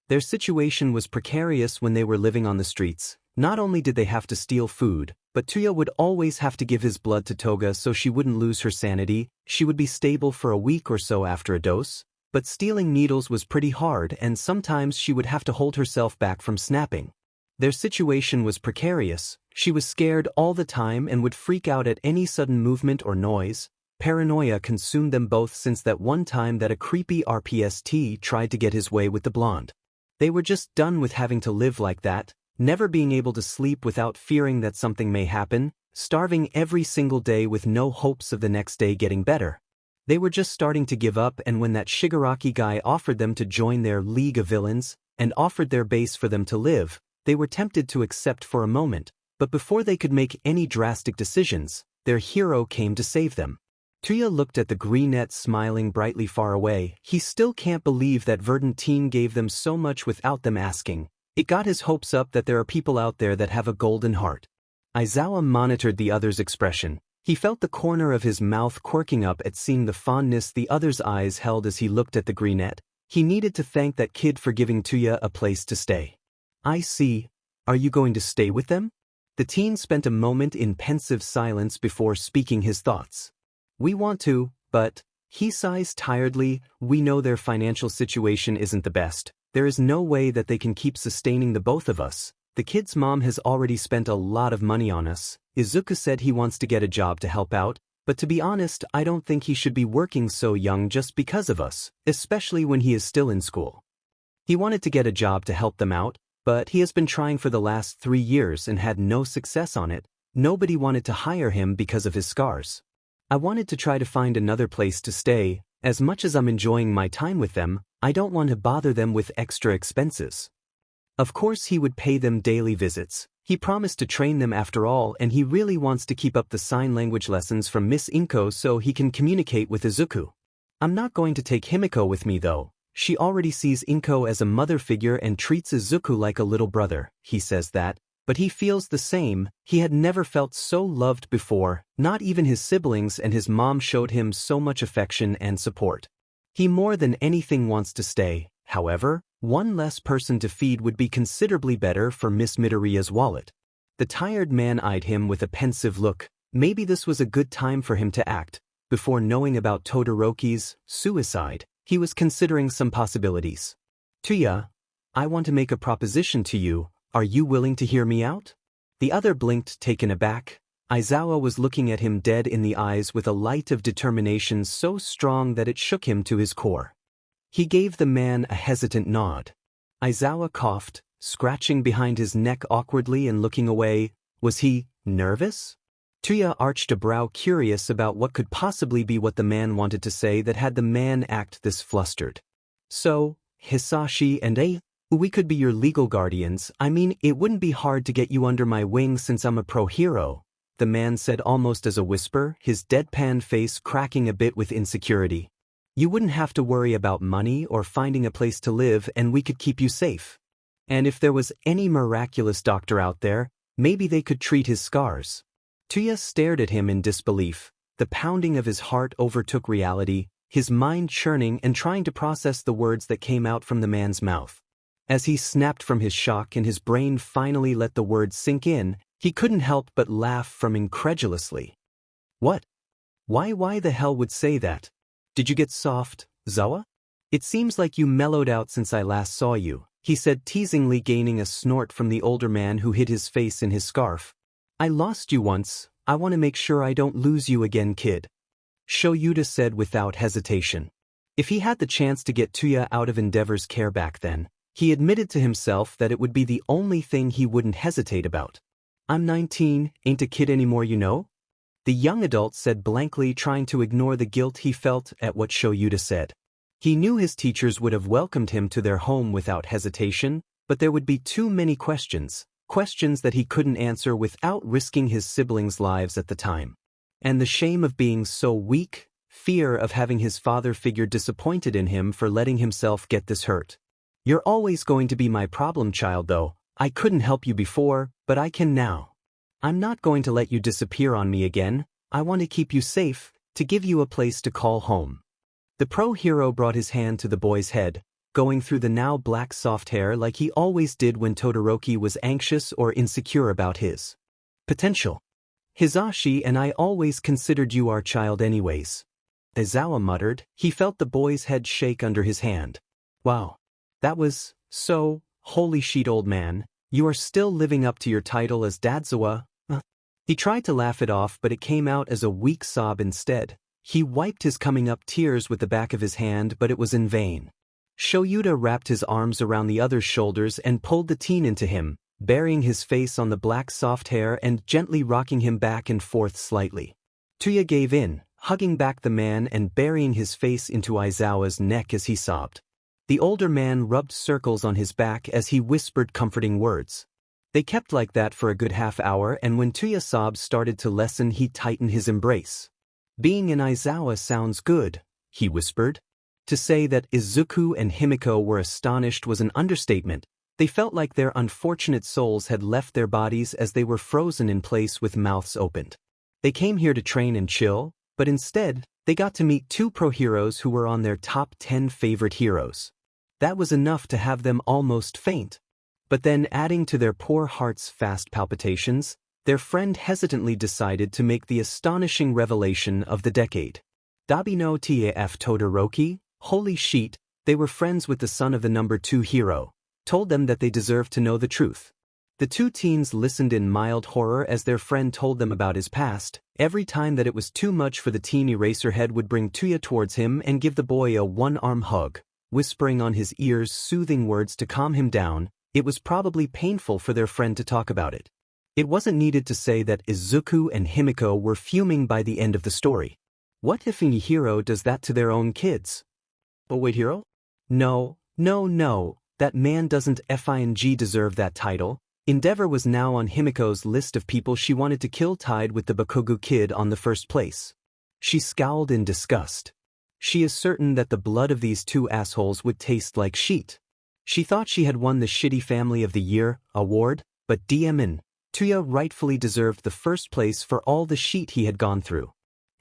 Their situation was precarious when they were living on the streets. Not only did they have to steal food, but Tuya would always have to give his blood to Toga so she wouldn't lose her sanity. She would be stable for a week or so after a dose, but stealing needles was pretty hard and sometimes she would have to hold herself back from snapping. Their situation was precarious. She was scared all the time and would freak out at any sudden movement or noise. Paranoia consumed them both since that one time that a creepy RPST tried to get his way with the blonde. They were just done with having to live like that, never being able to sleep without fearing that something may happen, starving every single day with no hopes of the next day getting better. They were just starting to give up, and when that Shigaraki guy offered them to join their League of Villains and offered their base for them to live, they were tempted to accept for a moment, but before they could make any drastic decisions, their hero came to save them. Tuya looked at the greenette smiling brightly far away. He still can't believe that verdant teen gave them so much without them asking. It got his hopes up that there are people out there that have a golden heart. Aizawa monitored the other's expression. He felt the corner of his mouth quirking up at seeing the fondness the other's eyes held as he looked at the greenette. He needed to thank that kid for giving Tuya a place to stay. I see. Are you going to stay with them? The teen spent a moment in pensive silence before speaking his thoughts. We want to, but, he sighs tiredly, we know their financial situation isn't the best. There is no way that they can keep sustaining the both of us. The kid's mom has already spent a lot of money on us. Izuku said he wants to get a job to help out, but to be honest, I don't think he should be working so young just because of us, especially when he is still in school. He wanted to get a job to help them out, but he has been trying for the last 3 years and had no success on it. Nobody wanted to hire him because of his scars. I wanted to try to find another place to stay. As much as I'm enjoying my time with them, I don't want to bother them with extra expenses. Of course he would pay them daily visits. He promised to train them after all, and he really wants to keep up the sign language lessons from Miss Inko so he can communicate with Izuku. I'm not going to take Himiko with me though. She already sees Inko as a mother figure and treats Izuku like a little brother. He says that, but he feels the same. He had never felt so loved before, not even his siblings and his mom showed him so much affection and support. He more than anything wants to stay. However, one less person to feed would be considerably better for Miss Midoriya's wallet. The tired man eyed him with a pensive look. Maybe this was a good time for him to act. Before knowing about Todoroki's suicide, he was considering some possibilities. Tuya, I want to make a proposition to you. Are you willing to hear me out? The other blinked, taken aback. Aizawa was looking at him dead in the eyes with a light of determination so strong that it shook him to his core. He gave the man a hesitant nod. Aizawa coughed, scratching behind his neck awkwardly and looking away. Was he nervous? Tuya arched a brow, curious about what could possibly be what the man wanted to say that had the man act this flustered. So, Hisashi and we could be your legal guardians. I mean, it wouldn't be hard to get you under my wing since I'm a pro hero, the man said almost as a whisper, his deadpan face cracking a bit with insecurity. You wouldn't have to worry about money or finding a place to live, and we could keep you safe. And if there was any miraculous doctor out there, maybe they could treat his scars. Tuya stared at him in disbelief. The pounding of his heart overtook reality, his mind churning and trying to process the words that came out from the man's mouth. As he snapped from his shock and his brain finally let the words sink in, he couldn't help but laugh from incredulously. What? Why the hell would say that? Did you get soft, Zawa? It seems like you mellowed out since I last saw you, he said teasingly, gaining a snort from the older man who hid his face in his scarf. I lost you once, I want to make sure I don't lose you again, kid. Shoyuta said without hesitation. If he had the chance to get Tuya out of Endeavor's care back then, he admitted to himself that it would be the only thing he wouldn't hesitate about. I'm 19, ain't a kid anymore, you know? The young adult said blankly, trying to ignore the guilt he felt at what Shoyuta said. He knew his teachers would have welcomed him to their home without hesitation, but there would be too many questions that he couldn't answer without risking his siblings' lives at the time. And the shame of being so weak, fear of having his father figure disappointed in him for letting himself get this hurt. You're always going to be my problem child though. I couldn't help you before, but I can now. I'm not going to let you disappear on me again. I want to keep you safe, to give you a place to call home. The pro-hero brought his hand to the boy's head, going through the now black soft hair like he always did when Todoroki was anxious or insecure about his potential. Hisashi and I always considered you our child anyways. Aizawa muttered. He felt the boy's head shake under his hand. Wow. That was so, holy shit old man, you are still living up to your title as Dadzawa. He tried to laugh it off but it came out as a weak sob instead. He wiped his coming up tears with the back of his hand but it was in vain. Shoyuta wrapped his arms around the other's shoulders and pulled the teen into him, burying his face on the black soft hair and gently rocking him back and forth slightly. Tuya gave in, hugging back the man and burying his face into Aizawa's neck as he sobbed. The older man rubbed circles on his back as he whispered comforting words. They kept like that for a good half hour and when Tuya's sobs started to lessen he tightened his embrace. Being in Aizawa sounds good, he whispered. To say that Izuku and Himiko were astonished was an understatement. They felt like their unfortunate souls had left their bodies as they were frozen in place with mouths opened. They came here to train and chill, but instead, they got to meet two pro-heroes who were on their top 10 favorite heroes. That was enough to have them almost faint. But then adding to their poor hearts' fast palpitations, their friend hesitantly decided to make the astonishing revelation of the decade. Dabi no Taf Todoroki, holy shit, they were friends with the son of the number 2 hero, told them that they deserved to know the truth. The two teens listened in mild horror as their friend told them about his past. Every time that it was too much for the teen, Eraserhead would bring Tuya towards him and give the boy a one-arm hug, whispering on his ears soothing words to calm him down. It was probably painful for their friend to talk about it. It wasn't needed to say that Izuku and Himiko were fuming by the end of the story. What if any hero does that to their own kids? Oh wait, hero? No, that man doesn't fing deserve that title. Endeavor was now on Himiko's list of people she wanted to kill, tied with the Bakugo kid on the first place. She scowled in disgust. She is certain that the blood of these two assholes would taste like sheet. She thought she had won the Shitty Family of the Year award, but Tuya rightfully deserved the first place for all the shit he had gone through.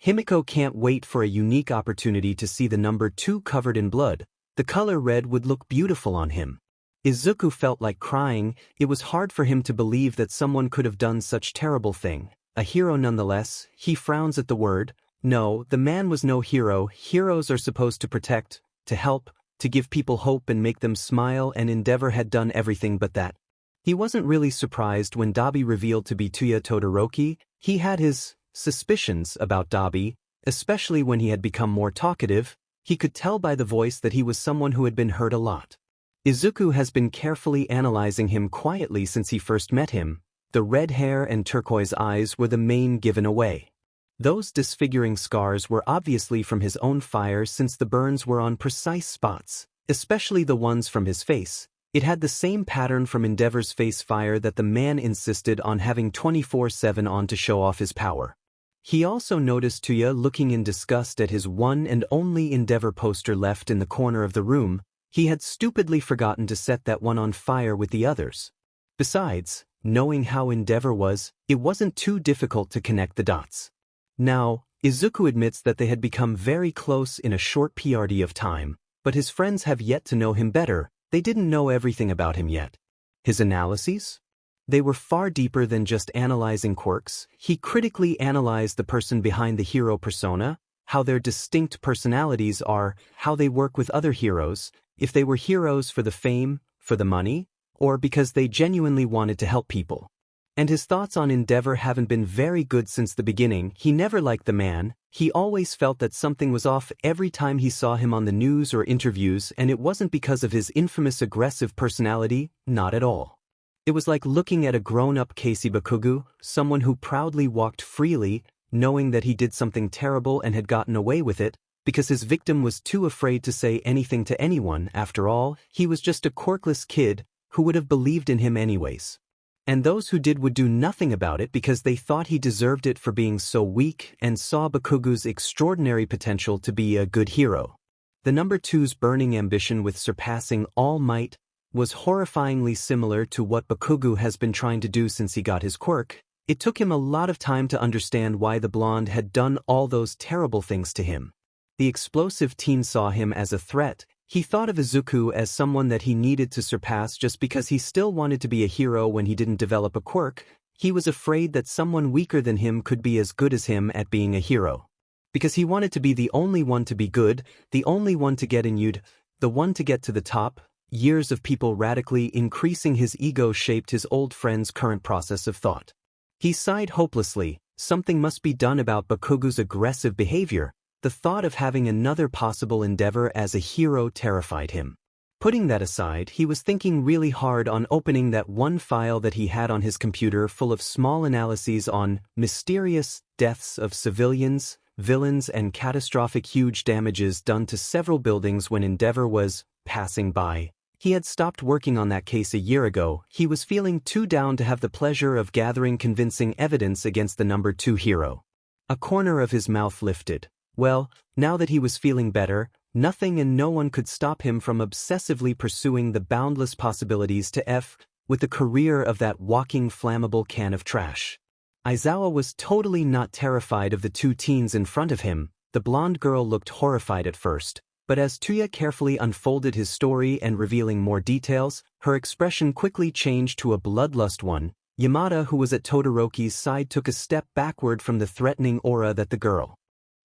Himiko can't wait for a unique opportunity to see the number 2 covered in blood. The color red would look beautiful on him. Izuku felt like crying. It was hard for him to believe that someone could have done such terrible thing. A hero nonetheless, he frowns at the word. No, the man was no hero. Heroes are supposed to protect, to help, to give people hope and make them smile, and Endeavor had done everything but that. He wasn't really surprised when Dabi revealed to be Tuya Todoroki. He had his suspicions about Dabi, especially when he had become more talkative. He could tell by the voice that he was someone who had been hurt a lot. Izuku has been carefully analyzing him quietly since he first met him. The red hair and turquoise eyes were the main given away. Those disfiguring scars were obviously from his own fire since the burns were on precise spots, especially the ones from his face. It had the same pattern from Endeavor's face fire that the man insisted on having 24/7 on to show off his power. He also noticed Tuya looking in disgust at his one and only Endeavor poster left in the corner of the room. He had stupidly forgotten to set that one on fire with the others. Besides, knowing how Endeavor was, it wasn't too difficult to connect the dots. Now, Izuku admits that they had become very close in a short period of time, but his friends have yet to know him better. They didn't know everything about him yet. His analyses? They were far deeper than just analyzing quirks. He critically analyzed the person behind the hero persona, how their distinct personalities are, how they work with other heroes, if they were heroes for the fame, for the money, or because they genuinely wanted to help people. And his thoughts on Endeavor haven't been very good since the beginning. He never liked the man. He always felt that something was off every time he saw him on the news or interviews, and it wasn't because of his infamous aggressive personality, not at all. It was like looking at a grown-up Casey Bakugo, someone who proudly walked freely, knowing that he did something terrible and had gotten away with it, because his victim was too afraid to say anything to anyone. After all, he was just a quirkless kid who would have believed in him anyways. And those who did would do nothing about it because they thought he deserved it for being so weak and saw Bakugo's extraordinary potential to be a good hero. The number two's burning ambition with surpassing all might was horrifyingly similar to what Bakugo has been trying to do since he got his quirk. It took him a lot of time to understand why the blonde had done all those terrible things to him. The explosive teen saw him as a threat. He thought of Izuku as someone that he needed to surpass just because he still wanted to be a hero when he didn't develop a quirk. He was afraid that someone weaker than him could be as good as him at being a hero. Because he wanted to be the only one to be good, the only one to get in, the one to get to the top. Years of people radically increasing his ego shaped his old friend's current process of thought. He sighed hopelessly. Something must be done about Bakugo's aggressive behavior. The thought of having another possible endeavor as a hero terrified him. Putting that aside, he was thinking really hard on opening that one file that he had on his computer full of small analyses on mysterious deaths of civilians, villains, and catastrophic huge damages done to several buildings when Endeavor was passing by. He had stopped working on that case a year ago. He was feeling too down to have the pleasure of gathering convincing evidence against the number 2 hero. A corner of his mouth lifted. Well, now that he was feeling better, nothing and no one could stop him from obsessively pursuing the boundless possibilities to F with the career of that walking flammable can of trash. Aizawa was totally not terrified of the 2 teens in front of him. The blonde girl looked horrified at first, but as Tuya carefully unfolded his story and revealing more details, her expression quickly changed to a bloodlust one. Yamada, who was at Todoroki's side, took a step backward from the threatening aura that the girl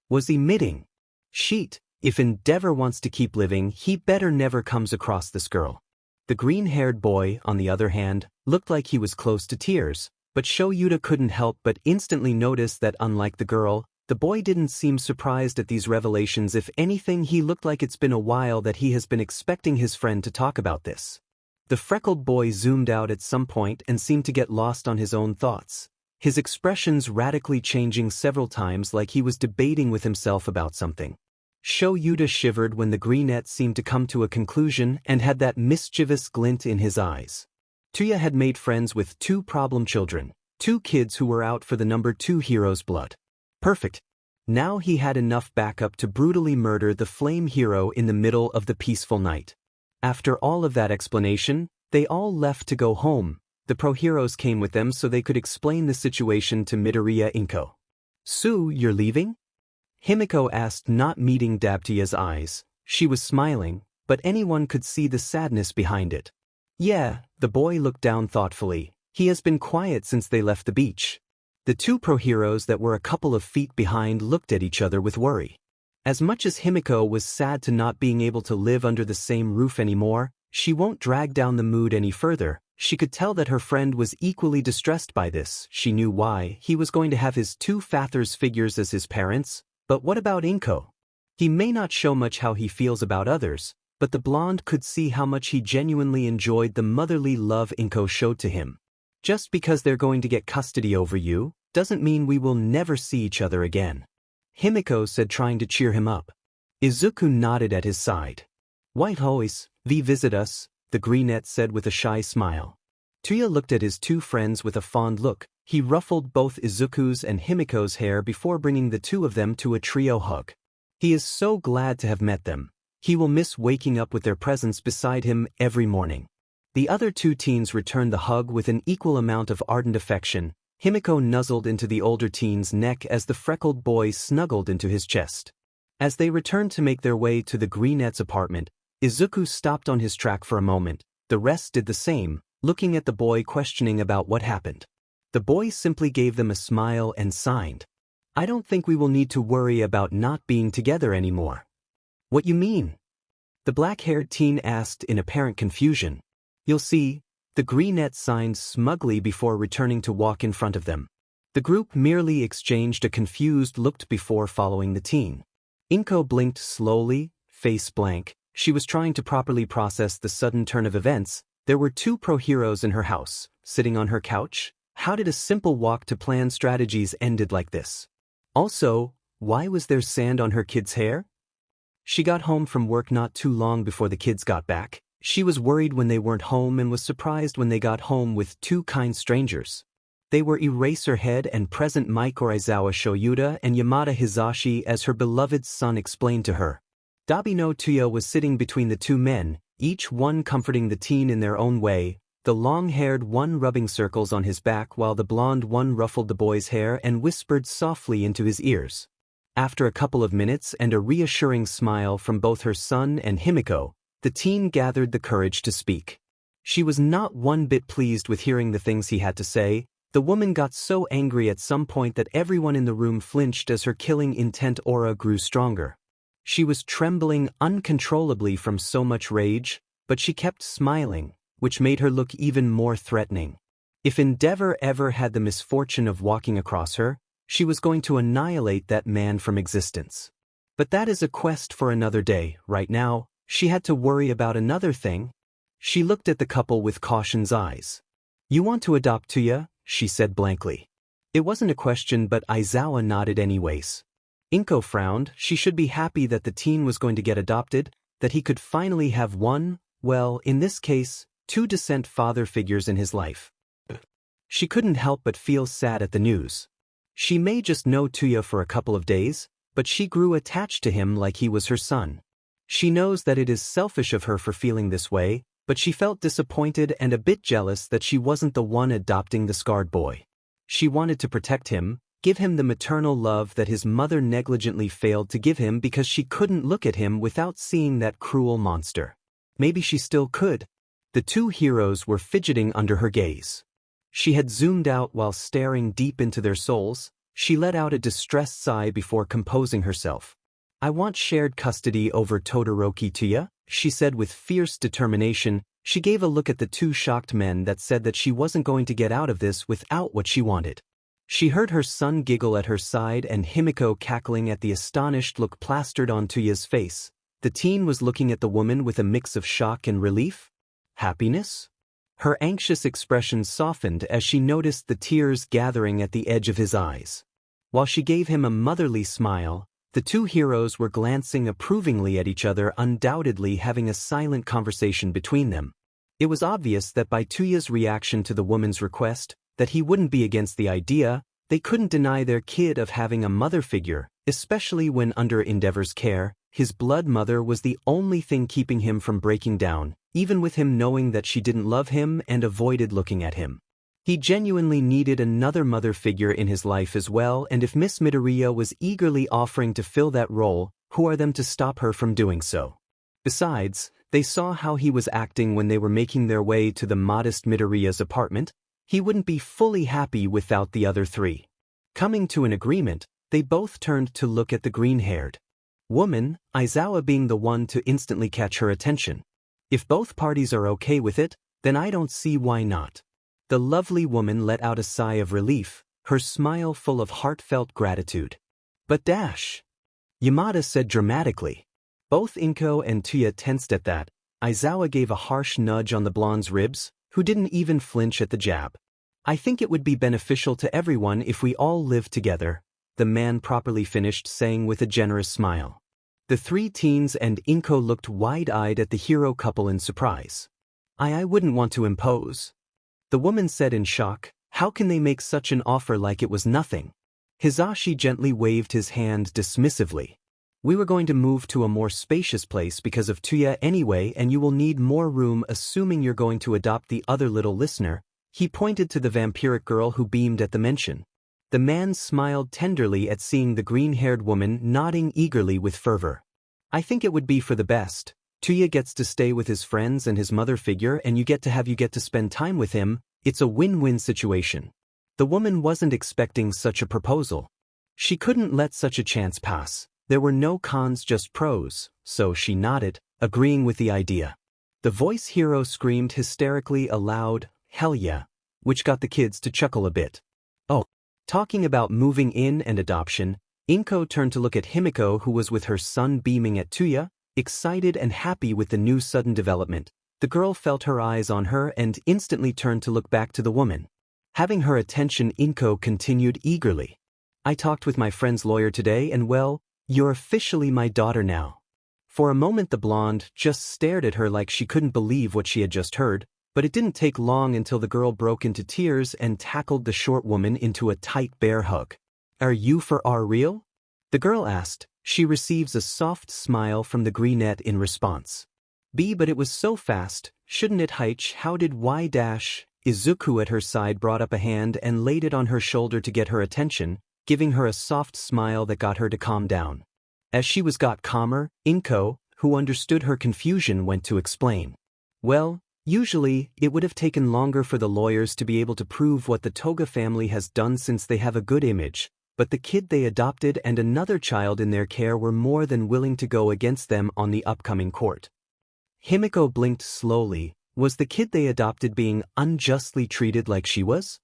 was emitting. Sheet, if Endeavor wants to keep living, he better never comes across this girl. The green-haired boy, on the other hand, looked like he was close to tears, but Shoyuta couldn't help but instantly notice that unlike the girl, the boy didn't seem surprised at these revelations. If anything, he looked like it's been a while that he has been expecting his friend to talk about this. The freckled boy zoomed out at some point and seemed to get lost on his own thoughts, his expressions radically changing several times like he was debating with himself about something. Shoyuta shivered when the greenette seemed to come to a conclusion and had that mischievous glint in his eyes. Tuya had made friends with 2 problem children, 2 kids who were out for the number 2 hero's blood. Perfect. Now he had enough backup to brutally murder the flame hero in the middle of the peaceful night. After all of that explanation, they all left to go home. The pro-heroes came with them so they could explain the situation to Midoriya Izuku. "Sue, you're leaving?" Himiko asked, not meeting Dabtia's eyes. She was smiling, but anyone could see the sadness behind it. "Yeah," the boy looked down thoughtfully. "He has been quiet since they left the beach." The 2 pro-heroes that were a couple of feet behind looked at each other with worry. As much as Himiko was sad to not being able to live under the same roof anymore, she won't drag down the mood any further. She could tell that her friend was equally distressed by this. She knew why. He was going to have his 2 Fathers figures as his parents. But what about Inko? He may not show much how he feels about others, but the blonde could see how much he genuinely enjoyed the motherly love Inko showed to him. Just because they're going to get custody over you, doesn't mean we will never see each other again, Himiko said, trying to cheer him up. Izuku nodded at his side. "White Hois, visit us," the greenette said with a shy smile. Tuya looked at his 2 friends with a fond look. He ruffled both Izuku's and Himiko's hair before bringing the 2 of them to a trio hug. He is so glad to have met them. He will miss waking up with their presence beside him every morning. The other 2 teens returned the hug with an equal amount of ardent affection. Himiko nuzzled into the older teen's neck as the freckled boy snuggled into his chest. As they returned to make their way to the greenette's apartment, Izuku stopped on his track for a moment. The rest did the same, looking at the boy questioning about what happened. The boy simply gave them a smile and signed. "I don't think we will need to worry about not being together anymore." "What you mean?" the black-haired teen asked in apparent confusion. "You'll see," the greenette signed smugly before returning to walk in front of them. The group merely exchanged a confused look before following the teen. Inko blinked slowly, face blank. She was trying to properly process the sudden turn of events. There were 2 pro-heroes in her house, sitting on her couch. How did a simple walk-to-plan strategies ended like this? Also, why was there sand on her kid's hair? She got home from work not too long before the kids got back. She was worried when they weren't home and was surprised when they got home with two kind strangers. They were Eraserhead and present Mike or Aizawa Shoyuta and Yamada Hisashi, as her beloved son explained to her. Dabino Tuya was sitting between the two men, each one comforting the teen in their own way, the long-haired one rubbing circles on his back while the blonde one ruffled the boy's hair and whispered softly into his ears. After a couple of minutes and a reassuring smile from both her son and Himiko, the teen gathered the courage to speak. She was not one bit pleased with hearing the things he had to say. The woman got so angry at some point that everyone in the room flinched as her killing intent aura grew stronger. She was trembling uncontrollably from so much rage, but she kept smiling, which made her look even more threatening. If Endeavor ever had the misfortune of walking across her, she was going to annihilate that man from existence. But that is a quest for another day. Right now, she had to worry about another thing. She looked at the couple with caution's eyes. "You want to adopt Tuya?" she said blankly. It wasn't a question, but Aizawa nodded anyways. Inko frowned. She should be happy that the teen was going to get adopted, that he could finally have one, well, in this case, two decent father figures in his life. She couldn't help but feel sad at the news. She may just know Tuya for a couple of days, but she grew attached to him like he was her son. She knows that it is selfish of her for feeling this way, but she felt disappointed and a bit jealous that she wasn't the one adopting the scarred boy. She wanted to protect him, give him the maternal love that his mother negligently failed to give him because she couldn't look at him without seeing that cruel monster. Maybe she still could. The two heroes were fidgeting under her gaze. She had zoomed out while staring deep into their souls. She let out a distressed sigh before composing herself. "I want shared custody over Todoroki Tuya," she said with fierce determination. She gave a look at the two shocked men that said that she wasn't going to get out of this without what she wanted. She heard her son giggle at her side and Himiko cackling at the astonished look plastered on Tuya's face. The teen was looking at the woman with a mix of shock and relief. Happiness? Her anxious expression softened as she noticed the tears gathering at the edge of his eyes. While she gave him a motherly smile, the two heroes were glancing approvingly at each other, undoubtedly having a silent conversation between them. It was obvious that by Tuya's reaction to the woman's request, that he wouldn't be against the idea. They couldn't deny their kid of having a mother figure, especially when under Endeavor's care. His blood mother was the only thing keeping him from breaking down, even with him knowing that she didn't love him and avoided looking at him. He genuinely needed another mother figure in his life as well, and if Miss Midoriya was eagerly offering to fill that role, who are them to stop her from doing so? Besides, they saw how he was acting when they were making their way to the modest Midoriya's apartment. He wouldn't be fully happy without the other three. Coming to an agreement, they both turned to look at the green-haired woman, Aizawa being the one to instantly catch her attention. If both parties are okay with it, then I don't see why not. The lovely woman let out a sigh of relief, her smile full of heartfelt gratitude. "But Yamada said dramatically. Both Inko and Tuya tensed at that. Aizawa gave a harsh nudge on the blonde's ribs, who didn't even flinch at the jab. "I think it would be beneficial to everyone if we all lived together," the man properly finished saying with a generous smile. The three teens and Inko looked wide-eyed at the hero couple in surprise. I wouldn't want to impose," the woman said in shock. "How can they make such an offer like it was nothing?" Hisashi gently waved his hand dismissively. "We were going to move to a more spacious place because of Tuya anyway, and you will need more room assuming you're going to adopt the other little listener." He pointed to the vampiric girl who beamed at the mention. The man smiled tenderly at seeing the green-haired woman nodding eagerly with fervor. "I think it would be for the best. Tuya gets to stay with his friends and his mother figure, and you get to spend time with him. It's a win-win situation." The woman wasn't expecting such a proposal. She couldn't let such a chance pass. There were no cons, just pros, so she nodded, agreeing with the idea. The voice hero screamed hysterically aloud, "Hell yeah," which got the kids to chuckle a bit. Oh, talking about moving in and adoption, Inko turned to look at Himiko, who was with her son beaming at Tuya, excited and happy with the new sudden development. The girl felt her eyes on her and instantly turned to look back to the woman. Having her attention, Inko continued eagerly. "I talked with my friend's lawyer today and well, you're officially my daughter now." For a moment the blonde just stared at her like she couldn't believe what she had just heard, but it didn't take long until the girl broke into tears and tackled the short woman into a tight bear hug. "Are you for our real?" the girl asked. She receives a soft smile from the greenette in response. But it was so fast, shouldn't it Hitch? How did Izuku at her side brought up a hand and laid it on her shoulder to get her attention, giving her a soft smile that got her to calm down. As she got calmer, Inko, who understood her confusion, went to explain. "Well, usually, it would have taken longer for the lawyers to be able to prove what the Toga family has done since they have a good image, but the kid they adopted and another child in their care were more than willing to go against them on the upcoming court." Himiko blinked slowly. Was the kid they adopted being unjustly treated like she was?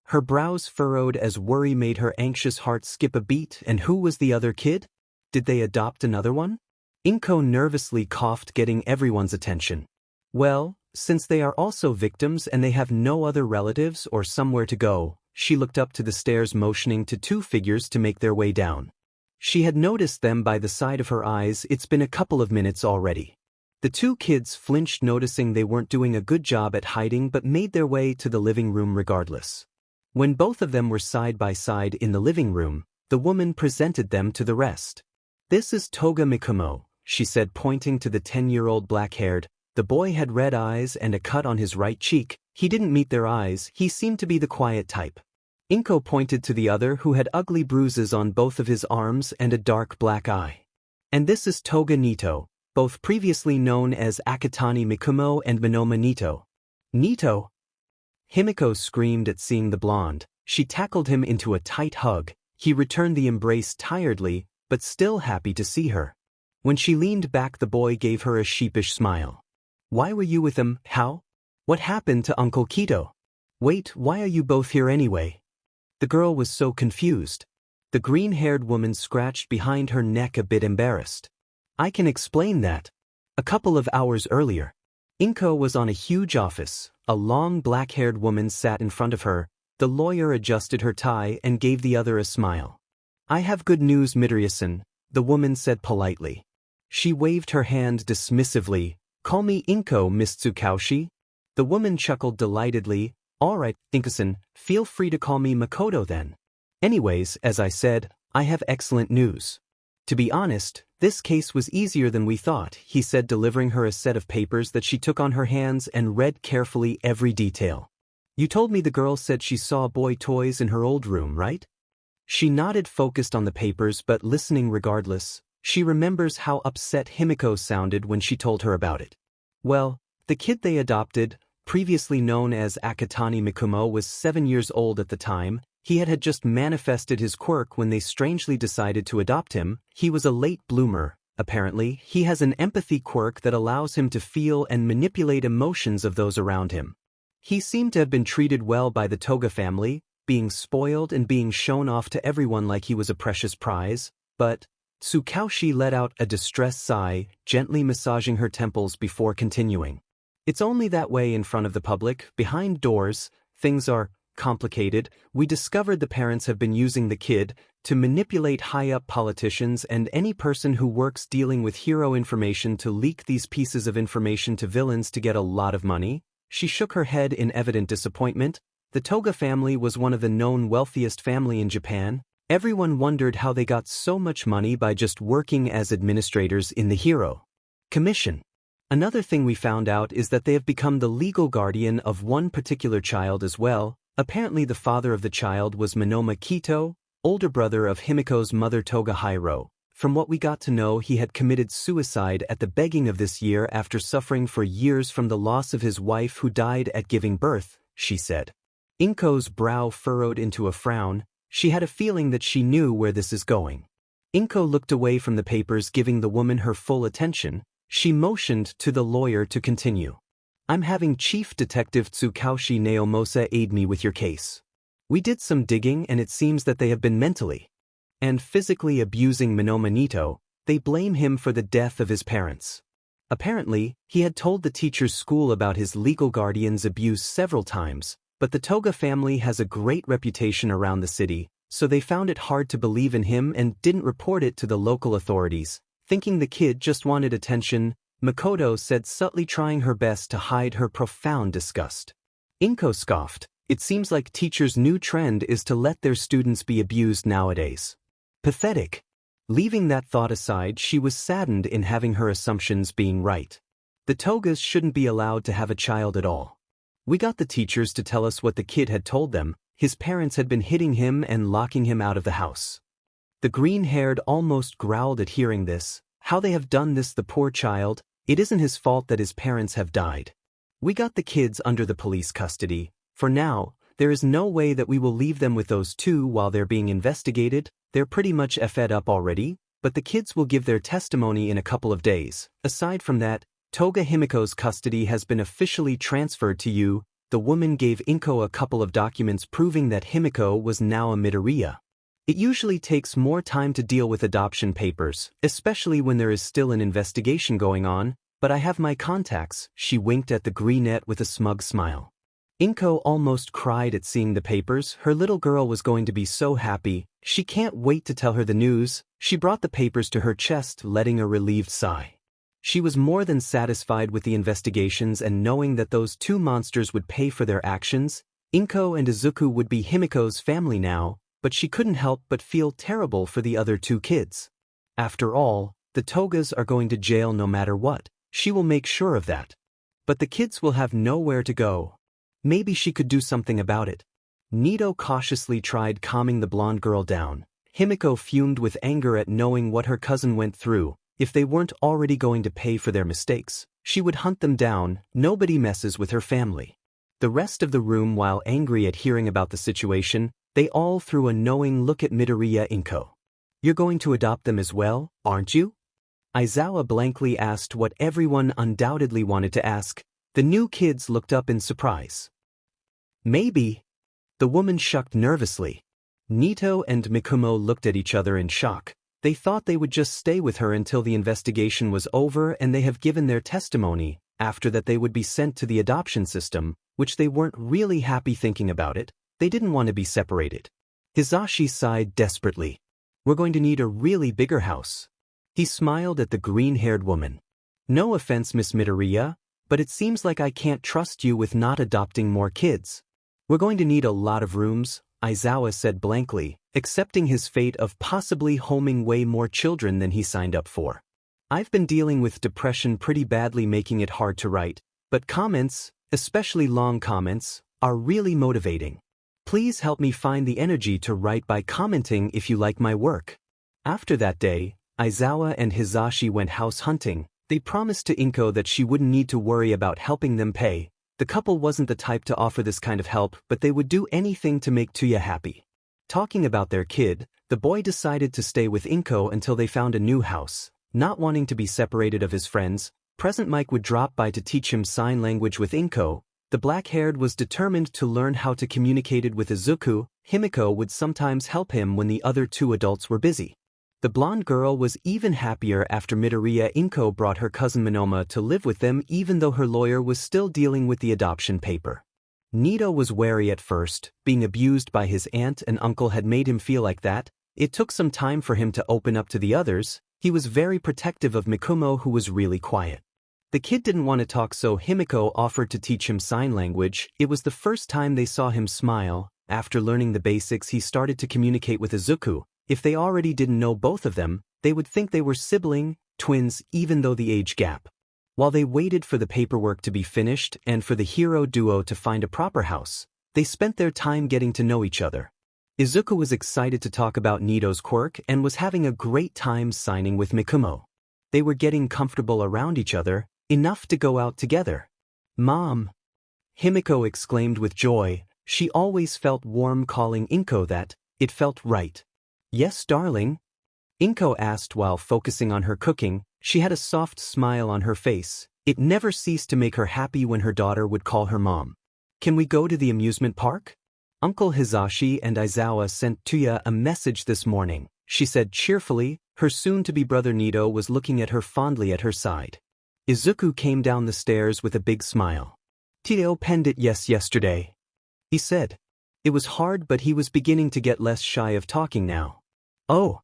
Her brows furrowed as worry made her anxious heart skip a beat. And who was the other kid? Did they adopt another one? Inko nervously coughed, getting everyone's attention. "Well, since they are also victims and they have no other relatives or somewhere to go," she looked up to the stairs, motioning to two figures to make their way down. She had noticed them by the side of her eyes. It's been a couple of minutes already. The two kids flinched, noticing they weren't doing a good job at hiding, but made their way to the living room regardless. When both of them were side by side in the living room, the woman presented them to the rest. "This is Toga Mikumo," she said, pointing to the 10-year-old black-haired. The boy had red eyes and a cut on his right cheek. He didn't meet their eyes. He seemed to be the quiet type. Inko pointed to the other, who had ugly bruises on both of his arms and a dark black eye. "And this is Toga Nito, both previously known as Akatani Mikumo and Minoma Nito." "Nito?" Himiko screamed at seeing the blonde. She tackled him into a tight hug. He returned the embrace tiredly, but still happy to see her. When she leaned back, the boy gave her a sheepish smile. "Why were you with him? How? What happened to Uncle Kito? Wait, why are you both here anyway?" The girl was so confused. The green-haired woman scratched behind her neck, a bit embarrassed. "I can explain that. A couple of hours earlier, Inko was on a huge office. A long black-haired woman sat in front of her. The lawyer adjusted her tie and gave the other a smile. "I have good news, Midoriya-san," the woman said politely. She waved her hand dismissively. "Call me Inko, Miss Tsukaushi." The woman chuckled delightedly. "All right, Inko-san, feel free to call me Makoto then. Anyways, as I said, I have excellent news. To be honest, this case was easier than we thought," he said, delivering her a set of papers that she took on her hands and read carefully every detail. "You told me the girl said she saw boy toys in her old room, right?" She nodded, focused on the papers but listening regardless. She remembers how upset Himiko sounded when she told her about it. "Well, the kid they adopted, previously known as Akatani Mikumo, was 7 years old at the time. He had just manifested his quirk when they strangely decided to adopt him. He was a late bloomer, apparently. He has an empathy quirk that allows him to feel and manipulate emotions of those around him. He seemed to have been treated well by the Toga family, being spoiled and being shown off to everyone like he was a precious prize, but..." Tsukaushi let out a distressed sigh, gently massaging her temples before continuing. "It's only that way in front of the public. Behind doors, things are complicated. We discovered the parents have been using the kid to manipulate high-up politicians and any person who works dealing with hero information to leak these pieces of information to villains to get a lot of money." She shook her head in evident disappointment. The Toga family was one of the known wealthiest family in Japan. Everyone wondered how they got so much money by just working as administrators in the Hero Commission. Another thing we found out is that they have become the legal guardian of one particular child as well. Apparently the father of the child was Minoma Kito, older brother of Himiko's mother Toga Hiro. From what we got to know, he had committed suicide at the beginning of this year after suffering for years from the loss of his wife who died at giving birth, she said. Inko's brow furrowed into a frown. She had a feeling that she knew where this is going. Inko looked away from the papers, giving the woman her full attention. She motioned to the lawyer to continue. "I'm having Chief Detective Tsukaushi Naomosa aid me with your case. We did some digging and it seems that they have been mentally and physically abusing Minoma Nito. They blame him for the death of his parents. Apparently, he had told the teacher's school about his legal guardian's abuse several times, but the Toga family has a great reputation around the city, so they found it hard to believe in him and didn't report it to the local authorities, Thinking the kid just wanted attention, Makoto said subtly, trying her best to hide her profound disgust. Inko scoffed. It seems like teachers' new trend is to let their students be abused nowadays. Pathetic. Leaving that thought aside, she was saddened in having her assumptions being right. The Togas shouldn't be allowed to have a child at all. We got the teachers to tell us what the kid had told them. His parents had been hitting him and locking him out of the house. The green-haired almost growled at hearing this. How they have done this, the poor child. It isn't his fault that his parents have died. We got the kids under the police custody. For now, there is no way that we will leave them with those two while they're being investigated. They're pretty much fed up already, but the kids will give their testimony in a couple of days. Aside from that, Toga Himiko's custody has been officially transferred to you. The woman gave Inko a couple of documents proving that Himiko was now a Midoriya. It usually takes more time to deal with adoption papers, especially when there is still an investigation going on, but I have my contacts. She winked at the greenette with a smug smile. Inko almost cried at seeing the papers. Her little girl was going to be so happy. She can't wait to tell her the news. She brought the papers to her chest, letting a relieved sigh. She was more than satisfied with the investigations and knowing that those two monsters would pay for their actions. Inko and Izuku would be Himiko's family now, but she couldn't help but feel terrible for the other two kids. After all, the Togas are going to jail no matter what. She will make sure of that. But the kids will have nowhere to go. Maybe she could do something about it. Nito cautiously tried calming the blonde girl down. Himiko fumed with anger at knowing what her cousin went through. If they weren't already going to pay for their mistakes, she would hunt them down. Nobody messes with her family. The rest of the room, while angry at hearing about the situation, they all threw a knowing look at Midoriya Inko. You're going to adopt them as well, aren't you? Aizawa blankly asked what everyone undoubtedly wanted to ask. The new kids looked up in surprise. Maybe. The woman shucked nervously. Nito and Mikumo looked at each other in shock. They thought they would just stay with her until the investigation was over and they have given their testimony. After that they would be sent to the adoption system, which they weren't really happy thinking about it. They didn't want to be separated. Hisashi sighed desperately. We're going to need a really bigger house. He smiled at the green-haired woman. No offense, Miss Midoriya, but it seems like I can't trust you with not adopting more kids. We're going to need a lot of rooms, Aizawa said blankly, accepting his fate of possibly homing way more children than he signed up for. I've been dealing with depression pretty badly, making it hard to write, but comments, especially long comments, are really motivating. Please help me find the energy to write by commenting if you like my work. After that day, Aizawa and Hisashi went house hunting. They promised to Inko that she wouldn't need to worry about helping them pay. The couple wasn't the type to offer this kind of help, but they would do anything to make Tuya happy. Talking about their kid, the boy decided to stay with Inko until they found a new house. Not wanting to be separated of his friends, Present Mike would drop by to teach him sign language with Inko. The black-haired was determined to learn how to communicate with Izuku. Himiko would sometimes help him when the other two adults were busy. The blonde girl was even happier after Midoriya Inko brought her cousin Monoma to live with them, even though her lawyer was still dealing with the adoption paper. Nito was wary at first. Being abused by his aunt and uncle had made him feel like that. It took some time for him to open up to the others. He was very protective of Mikumo, who was really quiet. The kid didn't want to talk, so Himiko offered to teach him sign language. It was the first time they saw him smile. After learning the basics, he started to communicate with Izuku. If they already didn't know both of them, they would think they were twins, even though the age gap. While they waited for the paperwork to be finished and for the hero duo to find a proper house, they spent their time getting to know each other. Izuku was excited to talk about Nito's quirk and was having a great time signing with Mikumo. They were getting comfortable around each other, enough to go out together. Mom! Himiko exclaimed with joy. She always felt warm calling Inko that. It felt right. Yes, darling? Inko asked while focusing on her cooking. She had a soft smile on her face. It never ceased to make her happy when her daughter would call her mom. Can we go to the amusement park? Uncle Hisashi and Aizawa sent Tuya a message this morning, she said cheerfully. Her soon-to-be brother Nito was looking at her fondly at her side. Izuku came down the stairs with a big smile. Tio penned it yesterday, he said. It was hard, but he was beginning to get less shy of talking now. Oh.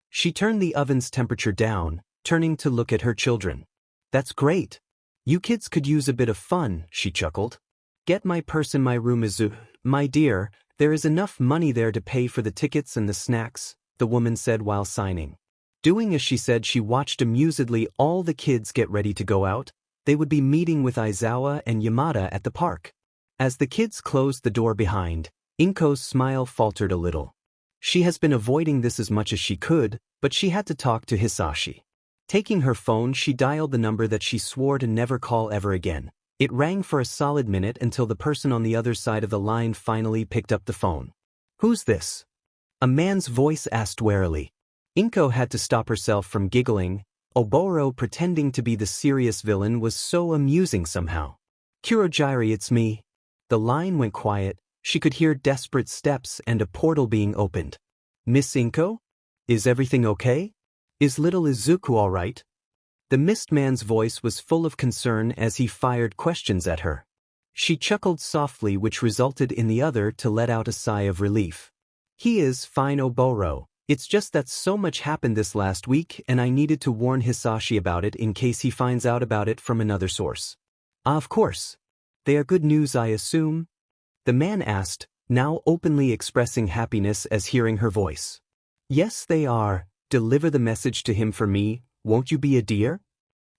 She turned the oven's temperature down. turning to look at her children. That's great. You kids could use a bit of fun, she chuckled. Get my purse in my room, Izuku. My dear, there is enough money there to pay for the tickets and the snacks, the woman said while signing. Doing as she said, she watched amusedly all the kids get ready to go out. They would be meeting with Aizawa and Yamada at the park. As the kids closed the door behind, Inko's smile faltered a little. She has been avoiding this as much as she could, but she had to talk to Hisashi. Taking her phone, she dialed the number that she swore to never call ever again. It rang for a solid minute until the person on the other side of the line finally picked up the phone. Who's this? A man's voice asked warily. Inko had to stop herself from giggling. Oboro pretending to be the serious villain was so amusing somehow. Kurogiri, it's me. The line went quiet. She could hear desperate steps and a portal being opened. Miss Inko? Is everything okay? Is little Izuku all right? The mist man's voice was full of concern as he fired questions at her. She chuckled softly, which resulted in the other to let out a sigh of relief. He is fine, Oboro. It's just that so much happened this last week and I needed to warn Hisashi about it in case he finds out about it from another source. Of course. They are good news, I assume? The man asked, now openly expressing happiness as hearing her voice. Yes, they are. Deliver the message to him for me, won't you be a dear?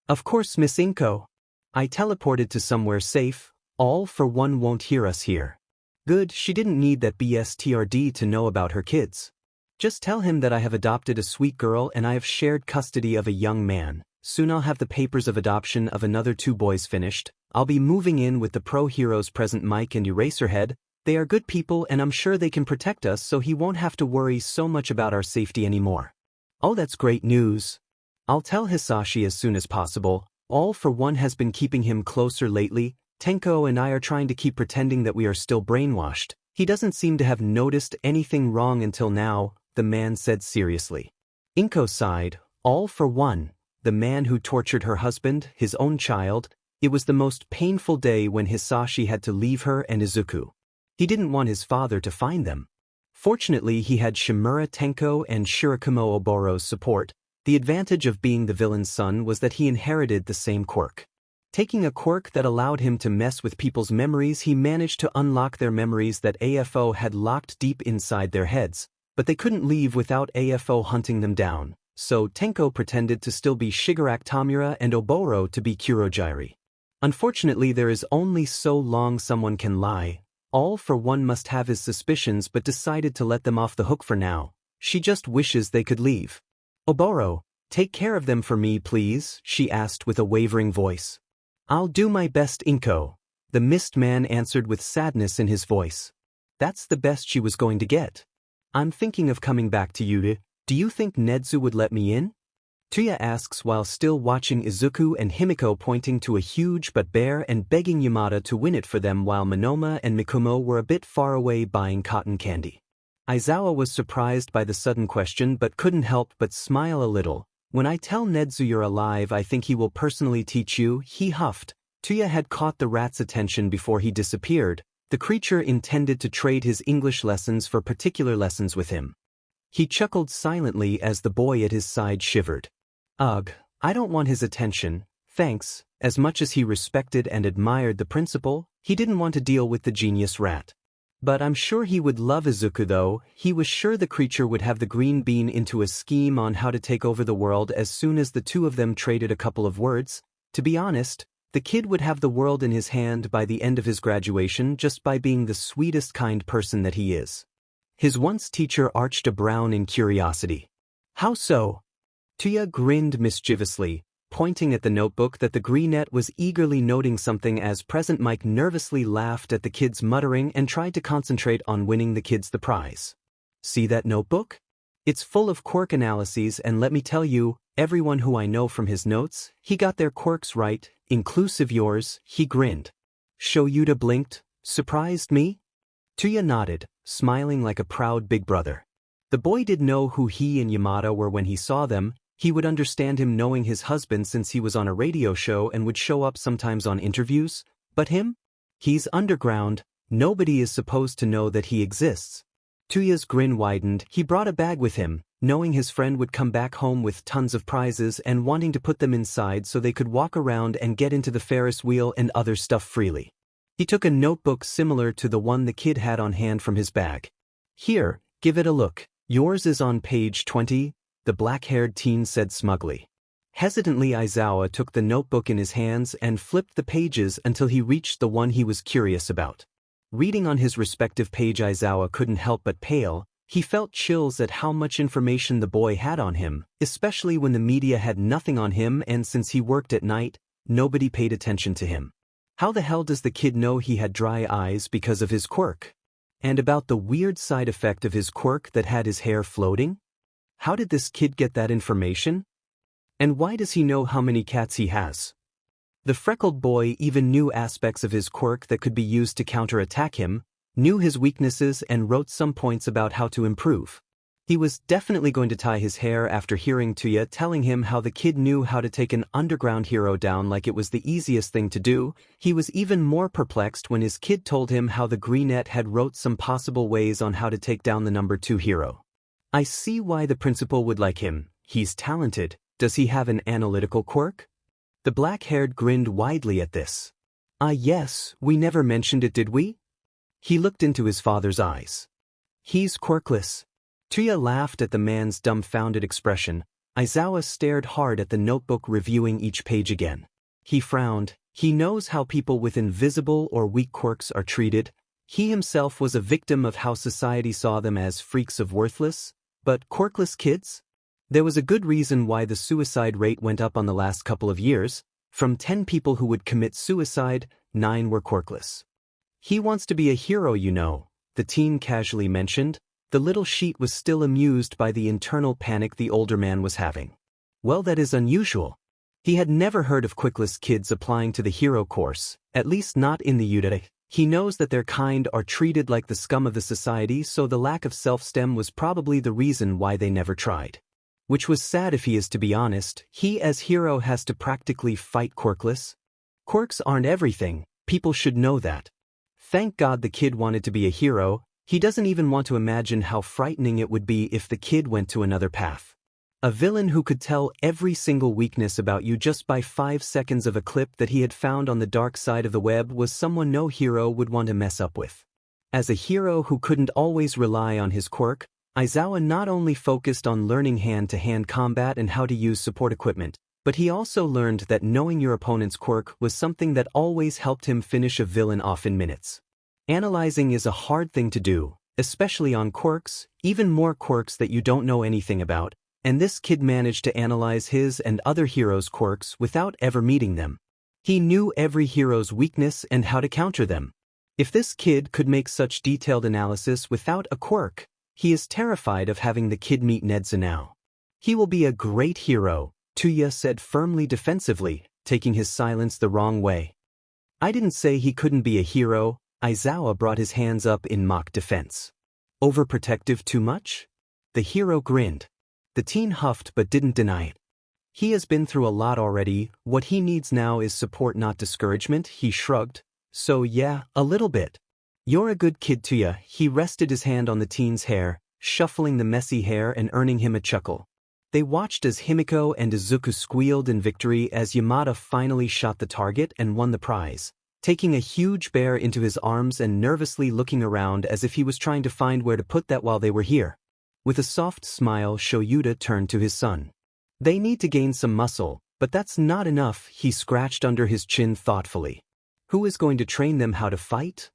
Of course, Miss Inko. I teleported to somewhere safe. All for one won't hear us here. Good, she didn't need that BSTRD to know about her kids. Just tell him that I have adopted a sweet girl and I have shared custody of a young man. Soon I'll have the papers of adoption of another 2 boys finished. I'll be moving in with the pro heroes present Mike and Eraserhead. They are good people and I'm sure they can protect us so he won't have to worry so much about our safety anymore. Oh, that's great news. I'll tell Hisashi as soon as possible. All for one has been keeping him closer lately. Tenko and I are trying to keep pretending that we are still brainwashed. He doesn't seem to have noticed anything wrong until now, the man said seriously. Inko sighed. All for one. The man who tortured her husband, his own child. It was the most painful day when Hisashi had to leave her and Izuku. He didn't want his father to find them. Fortunately, he had Shimura Tenko and Shirakumo Oboro's support. The advantage of being the villain's son was that he inherited the same quirk. Taking a quirk that allowed him to mess with people's memories, he managed to unlock their memories that AFO had locked deep inside their heads, but they couldn't leave without AFO hunting them down, so Tenko pretended to still be Shigaraki Tamura and Oboro to be Kurogiri. Unfortunately, there is only so long someone can lie. All for one must have his suspicions but decided to let them off the hook for now. She just wishes they could leave. Oboro, take care of them for me please, she asked with a wavering voice. I'll do my best, Inko. The mist man answered with sadness in his voice. That's the best she was going to get. I'm thinking of coming back to you. Do you think Nedzu would let me in? Tuya asks while still watching Izuku and Himiko pointing to a huge but bare and begging Yamada to win it for them while Monoma and Mikumo were a bit far away buying cotton candy. Aizawa was surprised by the sudden question but couldn't help but smile a little. When I tell Nedzu you're alive, I think he will personally teach you, he huffed. Tuya had caught the rat's attention before he disappeared. The creature intended to trade his English lessons for particular lessons with him. He chuckled silently as the boy at his side shivered. Ugh, I don't want his attention, thanks. As much as he respected and admired the principal, he didn't want to deal with the genius rat. But I'm sure he would love Izuku though. He was sure the creature would have the green bean into a scheme on how to take over the world as soon as the two of them traded a couple of words. To be honest, the kid would have the world in his hand by the end of his graduation just by being the sweetest kind person that he is. His once teacher arched a brow in curiosity. How so? Tuya grinned mischievously, pointing at the notebook that the greenette was eagerly noting something as Present Mike nervously laughed at the kid's muttering and tried to concentrate on winning the kids the prize. See that notebook? It's full of quirk analyses and let me tell you, everyone who I know from his notes, he got their quirks right, inclusive yours, he grinned. Shoyuta blinked, surprised me? Tuya nodded, smiling like a proud big brother. The boy did know who he and Yamada were when he saw them. He would understand him knowing his husband since he was on a radio show and would show up sometimes on interviews, but him? He's underground, nobody is supposed to know that he exists. Tuya's grin widened. He brought a bag with him, knowing his friend would come back home with tons of prizes and wanting to put them inside so they could walk around and get into the Ferris wheel and other stuff freely. He took a notebook similar to the one the kid had on hand from his bag. "Here, give it a look. Yours is on page 20, the black-haired teen said smugly. Hesitantly, Aizawa took the notebook in his hands and flipped the pages until he reached the one he was curious about. Reading on his respective page, Aizawa couldn't help but pale. He felt chills at how much information the boy had on him, especially when the media had nothing on him, and since he worked at night, nobody paid attention to him. How the hell does the kid know he had dry eyes because of his quirk? And about the weird side effect of his quirk that had his hair floating? How did this kid get that information? And why does he know how many cats he has? The freckled boy even knew aspects of his quirk that could be used to counterattack him, knew his weaknesses and wrote some points about how to improve. He was definitely going to tie his hair after hearing Tuya telling him how the kid knew how to take an underground hero down like it was the easiest thing to do. He was even more perplexed when his kid told him how the Greenette had wrote some possible ways on how to take down the number 2 hero. I see why the principal would like him. He's talented. Does he have an analytical quirk? The black-haired grinned widely at this. Yes, we never mentioned it, did we? He looked into his father's eyes. He's quirkless. Tuya laughed at the man's dumbfounded expression. Aizawa stared hard at the notebook, reviewing each page again. He frowned. He knows how people with invisible or weak quirks are treated. He himself was a victim of how society saw them as freaks of worthless, but quirkless kids? There was a good reason why the suicide rate went up on the last couple of years. From 10 people who would commit suicide, 9 were quirkless. He wants to be a hero, you know, the teen casually mentioned. The little sheet was still amused by the internal panic the older man was having. Well, that is unusual. He had never heard of quirkless kids applying to the hero course, at least not in the Yurei. He knows that their kind are treated like the scum of the society, so the lack of self-esteem was probably the reason why they never tried. Which was sad if he is to be honest. He as hero has to practically fight quirkless. Quirks aren't everything, people should know that. Thank God the kid wanted to be a hero. He doesn't even want to imagine how frightening it would be if the kid went to another path. A villain who could tell every single weakness about you just by 5 seconds of a clip that he had found on the dark side of the web was someone no hero would want to mess up with. As a hero who couldn't always rely on his quirk, Aizawa not only focused on learning hand-to-hand combat and how to use support equipment, but he also learned that knowing your opponent's quirk was something that always helped him finish a villain off in minutes. Analyzing is a hard thing to do, especially on quirks, even more quirks that you don't know anything about, and this kid managed to analyze his and other heroes' quirks without ever meeting them. He knew every hero's weakness and how to counter them. If this kid could make such detailed analysis without a quirk, he is terrified of having the kid meet Nedza now. He will be a great hero, Tuya said firmly defensively, taking his silence the wrong way. I didn't say he couldn't be a hero. Aizawa brought his hands up in mock defense. Overprotective too much? The hero grinned. The teen huffed but didn't deny it. He has been through a lot already. What he needs now is support, not discouragement, he shrugged. So yeah, a little bit. You're a good kid, Tuya. He rested his hand on the teen's hair, shuffling the messy hair and earning him a chuckle. They watched as Himiko and Izuku squealed in victory as Yamada finally shot the target and won the prize, taking a huge bear into his arms and nervously looking around as if he was trying to find where to put that while they were here. With a soft smile, Shoyuta turned to his son. They need to gain some muscle, but that's not enough. He scratched under his chin thoughtfully. Who is going to train them how to fight?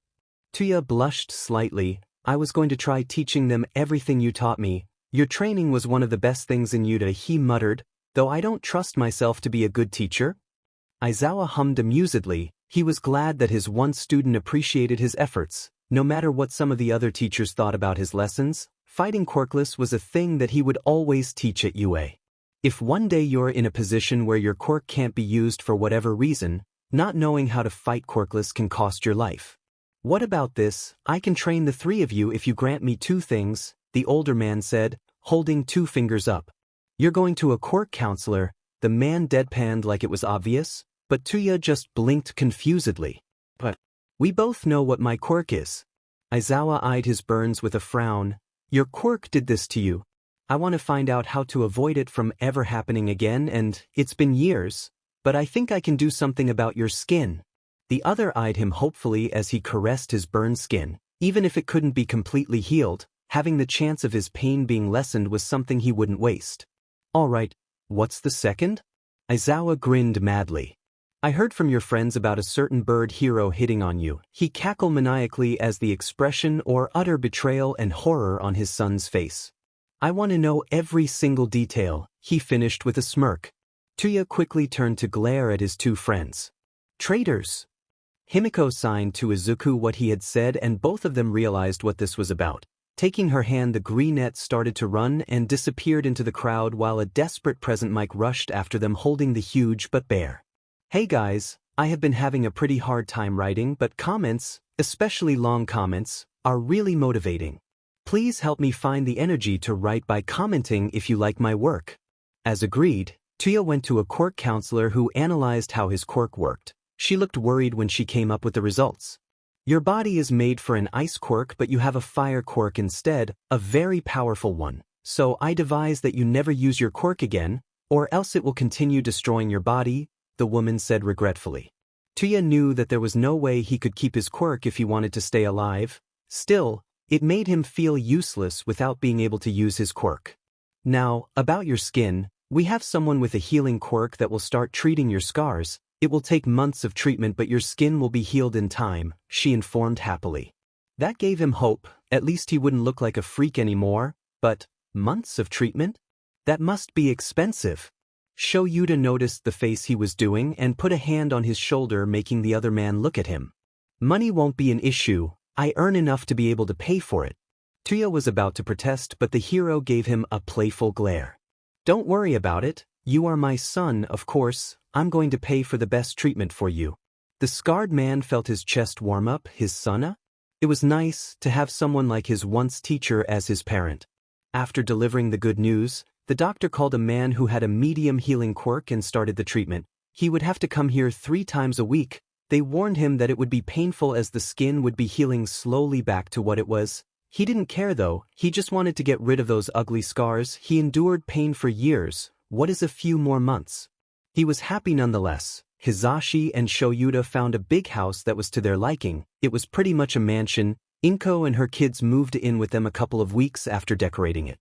Tuya blushed slightly. I was going to try teaching them everything you taught me. Your training was one of the best things in Yuta, he muttered, though I don't trust myself to be a good teacher. Aizawa hummed amusedly. He was glad that his one student appreciated his efforts. No matter what some of the other teachers thought about his lessons, fighting quirkless was a thing that he would always teach at UA. If one day you're in a position where your quirk can't be used for whatever reason, not knowing how to fight quirkless can cost your life. What about this? I can train the 3 of you if you grant me 2 things, the older man said, holding 2 fingers up. You're going to a quirk counselor. The man deadpanned like it was obvious, but Tuya just blinked confusedly. But we both know what my quirk is. Aizawa eyed his burns with a frown. Your quirk did this to you. I want to find out how to avoid it from ever happening again, and it's been years, but I think I can do something about your skin. The other eyed him hopefully as he caressed his burned skin. Even if it couldn't be completely healed, having the chance of his pain being lessened was something he wouldn't waste. Alright, what's the second? Aizawa grinned madly. I heard from your friends about a certain bird hero hitting on you. He cackled maniacally as the expression or utter betrayal and horror on his son's face. I want to know every single detail, he finished with a smirk. Tuya quickly turned to glare at his two friends. Traitors! Himiko signed to Izuku what he had said and both of them realized what this was about. Taking her hand, the greenette started to run and disappeared into the crowd while a desperate present Mike rushed after them holding the huge but bear. Hey guys, I have been having a pretty hard time writing, but comments, especially long comments, are really motivating. Please help me find the energy to write by commenting if you like my work. As agreed, Tuya went to a quirk counselor who analyzed how his quirk worked. She looked worried when she came up with the results. Your body is made for an ice quirk, but you have a fire quirk instead, a very powerful one. So I advise that you never use your quirk again, or else it will continue destroying your body, the woman said regretfully. Tuya knew that there was no way he could keep his quirk if he wanted to stay alive. Still, it made him feel useless without being able to use his quirk. Now, about your skin, we have someone with a healing quirk that will start treating your scars. It will take months of treatment, but your skin will be healed in time, she informed happily. That gave him hope, at least he wouldn't look like a freak anymore, but months of treatment? That must be expensive. Shoyuta noticed the face he was doing and put a hand on his shoulder, making the other man look at him. Money won't be an issue, I earn enough to be able to pay for it. Tuya was about to protest, but the hero gave him a playful glare. Don't worry about it, you are my son, of course. I'm going to pay for the best treatment for you. The scarred man felt his chest warm up. His son? It was nice to have someone like his once teacher as his parent. After delivering the good news, the doctor called a man who had a medium healing quirk and started the treatment. He would have to come here 3 times a week. They warned him that it would be painful as the skin would be healing slowly back to what it was. He didn't care though, he just wanted to get rid of those ugly scars. He endured pain for years. What is a few more months? He was happy nonetheless. Hizashi and Shoyuta found a big house that was to their liking. It was pretty much a mansion. Inko and her kids moved in with them a couple of weeks after decorating it.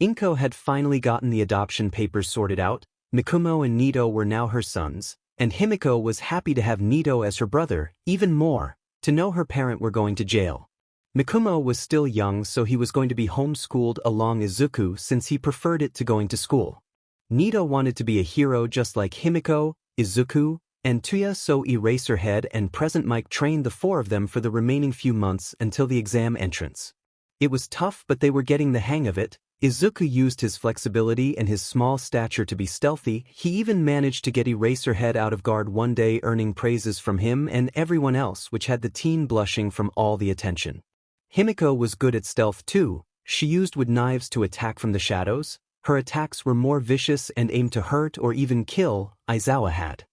Inko had finally gotten the adoption papers sorted out. Mikumo and Nito were now her sons, and Himiko was happy to have Nito as her brother, even more, to know her parent were going to jail. Mikumo was still young, so he was going to be homeschooled along Izuku since he preferred it to going to school. Nito wanted to be a hero just like Himiko, Izuku, and Tuya, so Eraserhead and Present Mike trained the 4 of them for the remaining few months until the exam entrance. It was tough, but they were getting the hang of it. Izuku used his flexibility and his small stature to be stealthy. He even managed to get Eraserhead out of guard one day, earning praises from him and everyone else, which had the teen blushing from all the attention. Himiko was good at stealth too. She used wood knives to attack from the shadows. Her attacks were more vicious and aimed to hurt or even kill. Aizawa had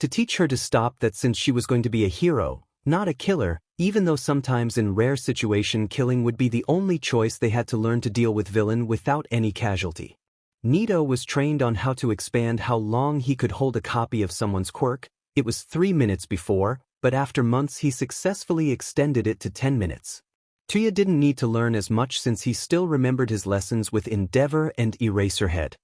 to teach her to stop that since she was going to be a hero, not a killer, even though sometimes in rare situation killing would be the only choice. They had to learn to deal with villain without any casualty. Nito was trained on how to expand how long he could hold a copy of someone's quirk. It was 3 minutes before, but after months he successfully extended it to 10 minutes. Tuya didn't need to learn as much since he still remembered his lessons with Endeavor and Eraserhead.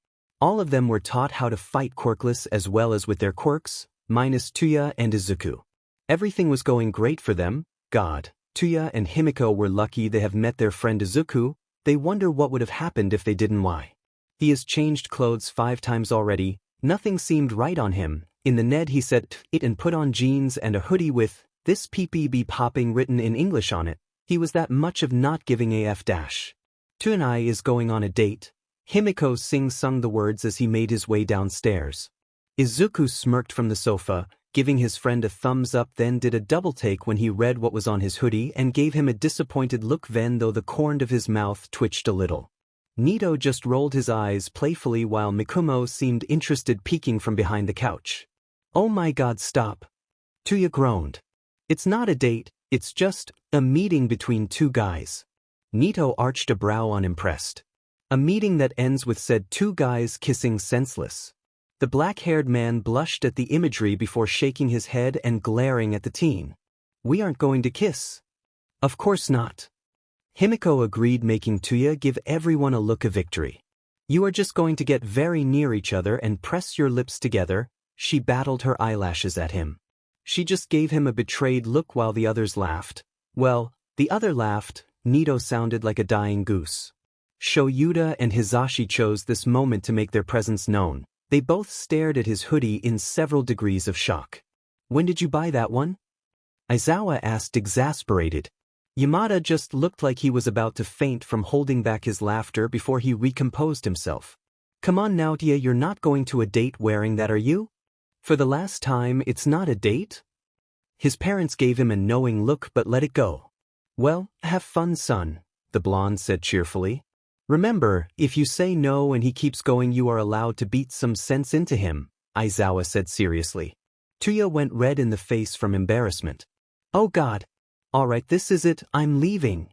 All of them were taught how to fight quirkless as well as with their quirks, minus Tuya and Izuku. Everything was going great for them. God, Tuya and Himiko were lucky they have met their friend Izuku. They wonder what would have happened if they didn't. Why? He has changed clothes 5 times already. Nothing seemed right on him. In the Ned he said it and put on jeans and a hoodie with this PPB popping written in English on it. He was that much of not giving AF dash. Tunai is going on a date. Himiko sing-sung the words as he made his way downstairs. Izuku smirked from the sofa, giving his friend a thumbs up, then did a double take when he read what was on his hoodie and gave him a disappointed look, then though the corner of his mouth twitched a little. Nito just rolled his eyes playfully while Mikumo seemed interested, peeking from behind the couch. Oh my god, stop. Tuya groaned. It's not a date. It's just a meeting between two guys. Nito arched a brow unimpressed. A meeting that ends with said two guys kissing senseless. The black-haired man blushed at the imagery before shaking his head and glaring at the teen. We aren't going to kiss. Of course not. Himiko agreed, making Tuya give everyone a look of victory. You are just going to get very near each other and press your lips together. She battled her eyelashes at him. She just gave him a betrayed look while the others laughed. Well, the other laughed. Nito sounded like a dying goose. Shoyuta and Hizashi chose this moment to make their presence known. They both stared at his hoodie in several degrees of shock. When did you buy that one? Aizawa asked, exasperated. Yamada just looked like he was about to faint from holding back his laughter before he recomposed himself. Come on now, Tia, you're not going to a date wearing that, are you? For the last time, it's not a date? His parents gave him a knowing look but let it go. Well, have fun, son, the blonde said cheerfully. Remember, if you say no and he keeps going, you are allowed to beat some sense into him, Aizawa said seriously. Tuya went red in the face from embarrassment. Oh God. Alright, this is it, I'm leaving.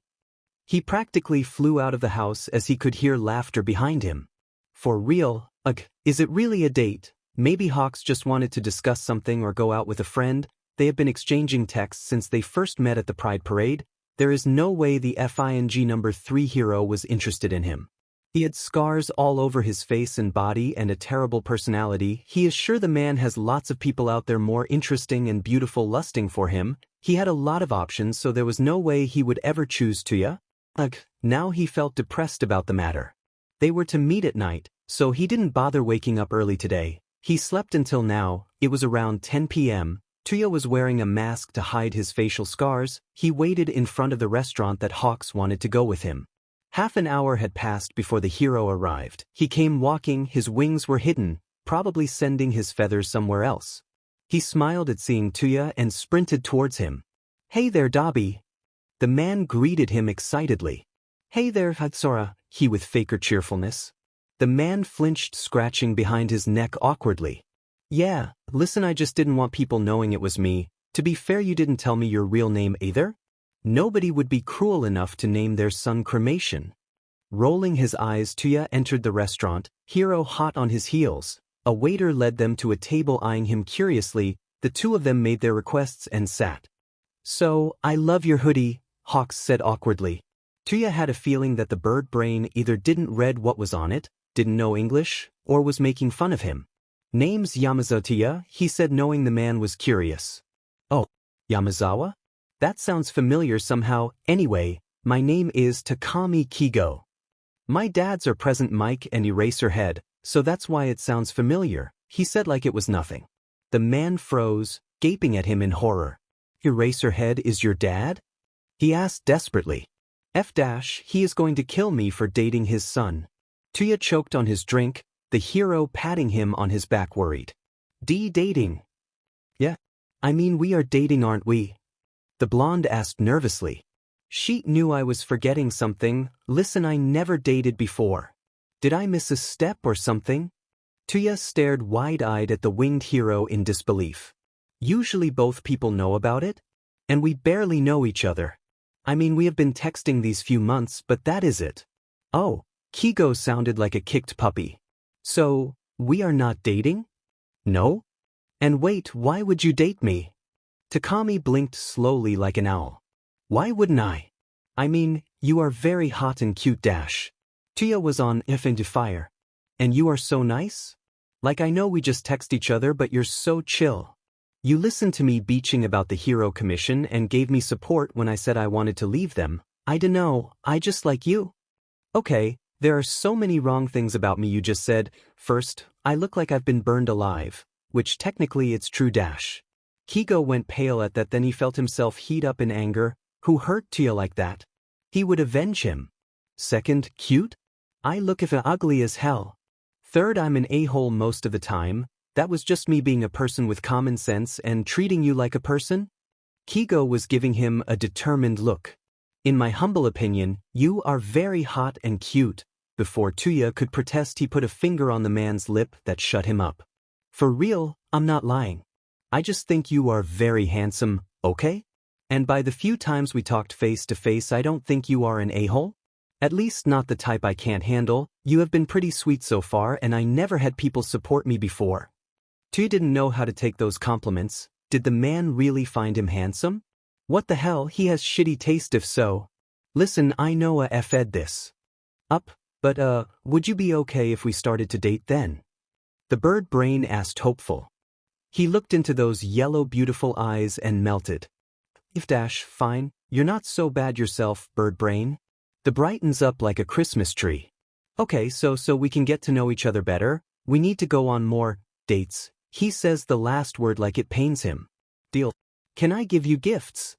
He practically flew out of the house as he could hear laughter behind him. For real? Ugh, is it really a date? Maybe Hawks just wanted to discuss something or go out with a friend. They have been exchanging texts since they first met at the Pride Parade. There is no way the FING number 3 hero was interested in him. He had scars all over his face and body and a terrible personality. He is sure the man has lots of people out there more interesting and beautiful lusting for him. He had a lot of options, so there was no way he would ever choose Tuya. Ugh, now he felt depressed about the matter. They were to meet at night, so he didn't bother waking up early today. He slept until now. It was around 10 p.m. Tuya was wearing a mask to hide his facial scars. He waited in front of the restaurant that Hawks wanted to go with him. Half an hour had passed before the hero arrived. He came walking, his wings were hidden, probably sending his feathers somewhere else. He smiled at seeing Tuya and sprinted towards him. Hey there, Dabi. The man greeted him excitedly. Hey there, Hatsura, he with faker cheerfulness. The man flinched, scratching behind his neck awkwardly. Yeah, listen, I just didn't want people knowing it was me. To be fair, you didn't tell me your real name either? Nobody would be cruel enough to name their son Cremation. Rolling his eyes, Tuya entered the restaurant, hero hot on his heels. A waiter led them to a table, eyeing him curiously. The two of them made their requests and sat. So, I love your hoodie, Hawks said awkwardly. Tuya had a feeling that the bird brain either didn't read what was on it, didn't know English, or was making fun of him. Name's Yamazawa, he said, knowing the man was curious. Oh, Yamazawa? That sounds familiar somehow. Anyway, my name is Takami Kigo. My dads are Present Mike and Eraserhead, so that's why it sounds familiar, he said like it was nothing. The man froze, gaping at him in horror. Eraserhead is your dad? He asked desperately. He is going to kill me for dating his son. Tuya choked on his drink, the hero patting him on his back worried. Dating? Yeah. I mean, we are dating, aren't we? The blonde asked nervously. She knew I was forgetting something. Listen, I never dated before. Did I miss a step or something? Tuya stared wide-eyed at the winged hero in disbelief. Usually both people know about it? And we barely know each other. I mean, we have been texting these few months, but that is it. Oh, Kigo sounded like a kicked puppy. So, we are not dating? No? And wait, why would you date me? Takami blinked slowly like an owl. Why wouldn't I? I mean, you are very hot and cute. Tuya was on into fire. And you are so nice? Like, I know we just text each other, but you're so chill. You listened to me bitching about the hero commission and gave me support when I said I wanted to leave them. I dunno, I just like you. Okay, there are so many wrong things about me you just said. First, I look like I've been burned alive, which technically it's true. Kigo went pale at that, then he felt himself heat up in anger. Who hurt Tuya like that? He would avenge him. Second, cute? I look ugly as hell. Third, I'm an a-hole most of the time. That was just me being a person with common sense and treating you like a person? Kigo was giving him a determined look. In my humble opinion, you are very hot and cute. Before Tuya could protest, he put a finger on the man's lip that shut him up. For real, I'm not lying. I just think you are very handsome, okay? And by the few times we talked face to face, I don't think you are an a-hole? At least not the type I can't handle. You have been pretty sweet so far, and I never had people support me before. Tuya didn't know how to take those compliments. Did the man really find him handsome? What the hell, he has shitty taste if so. Listen, I know a f'd this up, but would you be okay if we started to date then? The bird brain asked hopeful. He looked into those yellow beautiful eyes and melted. Fine, you're not so bad yourself, bird brain. The brightens up like a Christmas tree. Okay, so we can get to know each other better. We need to go on more dates. He says the last word like it pains him. Deal. Can I give you gifts?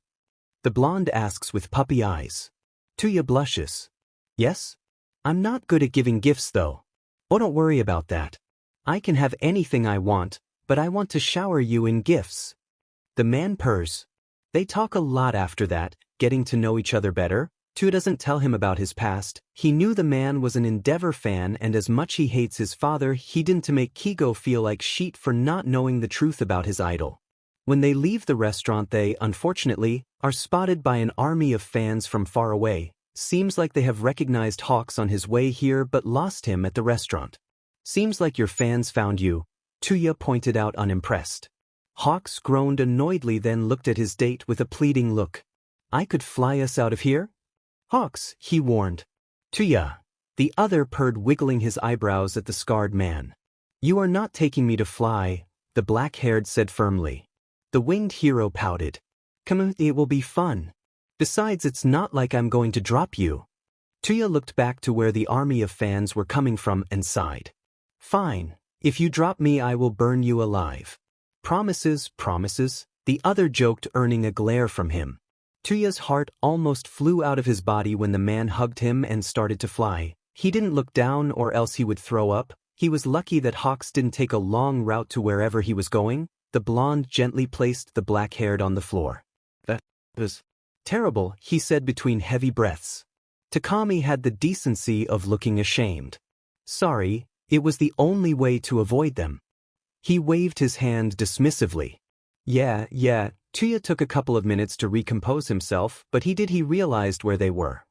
The blonde asks with puppy eyes. Tuya blushes. Yes? I'm not good at giving gifts though. Oh, don't worry about that. I can have anything I want, but I want to shower you in gifts. The man purrs. They talk a lot after that, getting to know each other better. Tuya doesn't tell him about his past. He knew the man was an Endeavor fan, and as much he hates his father, he didn't to make Kigo feel like shit for not knowing the truth about his idol. When they leave the restaurant, they, unfortunately, are spotted by an army of fans from far away. Seems like they have recognized Hawks on his way here but lost him at the restaurant. Seems like your fans found you, Tuya pointed out unimpressed. Hawks groaned annoyedly, then looked at his date with a pleading look. I could fly us out of here? Hawks, he warned. Tuya. The other purred, wiggling his eyebrows at the scarred man. You are not taking me to fly, the black-haired said firmly. The winged hero pouted. Come on, it will be fun. Besides, it's not like I'm going to drop you. Tuya looked back to where the army of fans were coming from and sighed. Fine. If you drop me, I will burn you alive. Promises, promises, the other joked, earning a glare from him. Tuya's heart almost flew out of his body when the man hugged him and started to fly. He didn't look down or else he would throw up. He was lucky that Hawks didn't take a long route to wherever he was going. The blonde gently placed the black-haired on the floor. That was terrible, he said between heavy breaths. Takami had the decency of looking ashamed. Sorry, it was the only way to avoid them. He waved his hand dismissively. Yeah, Tuya took a couple of minutes to recompose himself, but he realized where they were.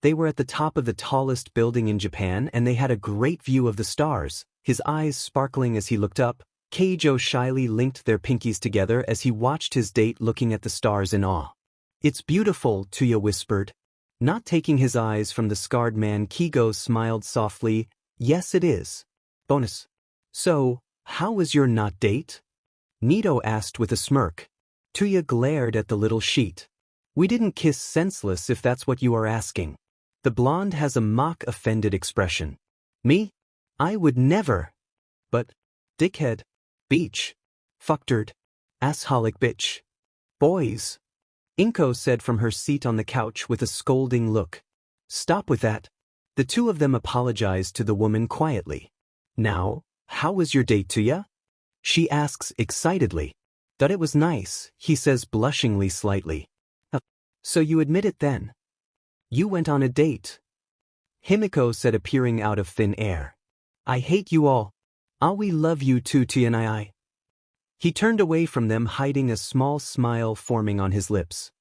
They were at the top of the tallest building in Japan, and they had a great view of the stars. His eyes sparkling as he looked up, Keijo shyly linked their pinkies together as he watched his date looking at the stars in awe. It's beautiful, Tuya whispered. Not taking his eyes from the scarred man, Kigo smiled softly. Yes, it is. Bonus. So, how was your not date? Nito asked with a smirk. Tuya glared at the little sheet. We didn't kiss senseless if that's what you are asking. The blonde has a mock offended expression. Me? I would never. But, dickhead. Beach. Fucktard. Assholic bitch. Boys. Inko said from her seat on the couch with a scolding look. Stop with that. The two of them apologized to the woman quietly. Now, how was your date, Tuya? She asks excitedly. Thought it was nice, he says blushingly slightly. So you admit it then? You went on a date. Himiko said, appearing out of thin air. I hate you all. We love you too, Tuya. He turned away from them, hiding a small smile forming on his lips.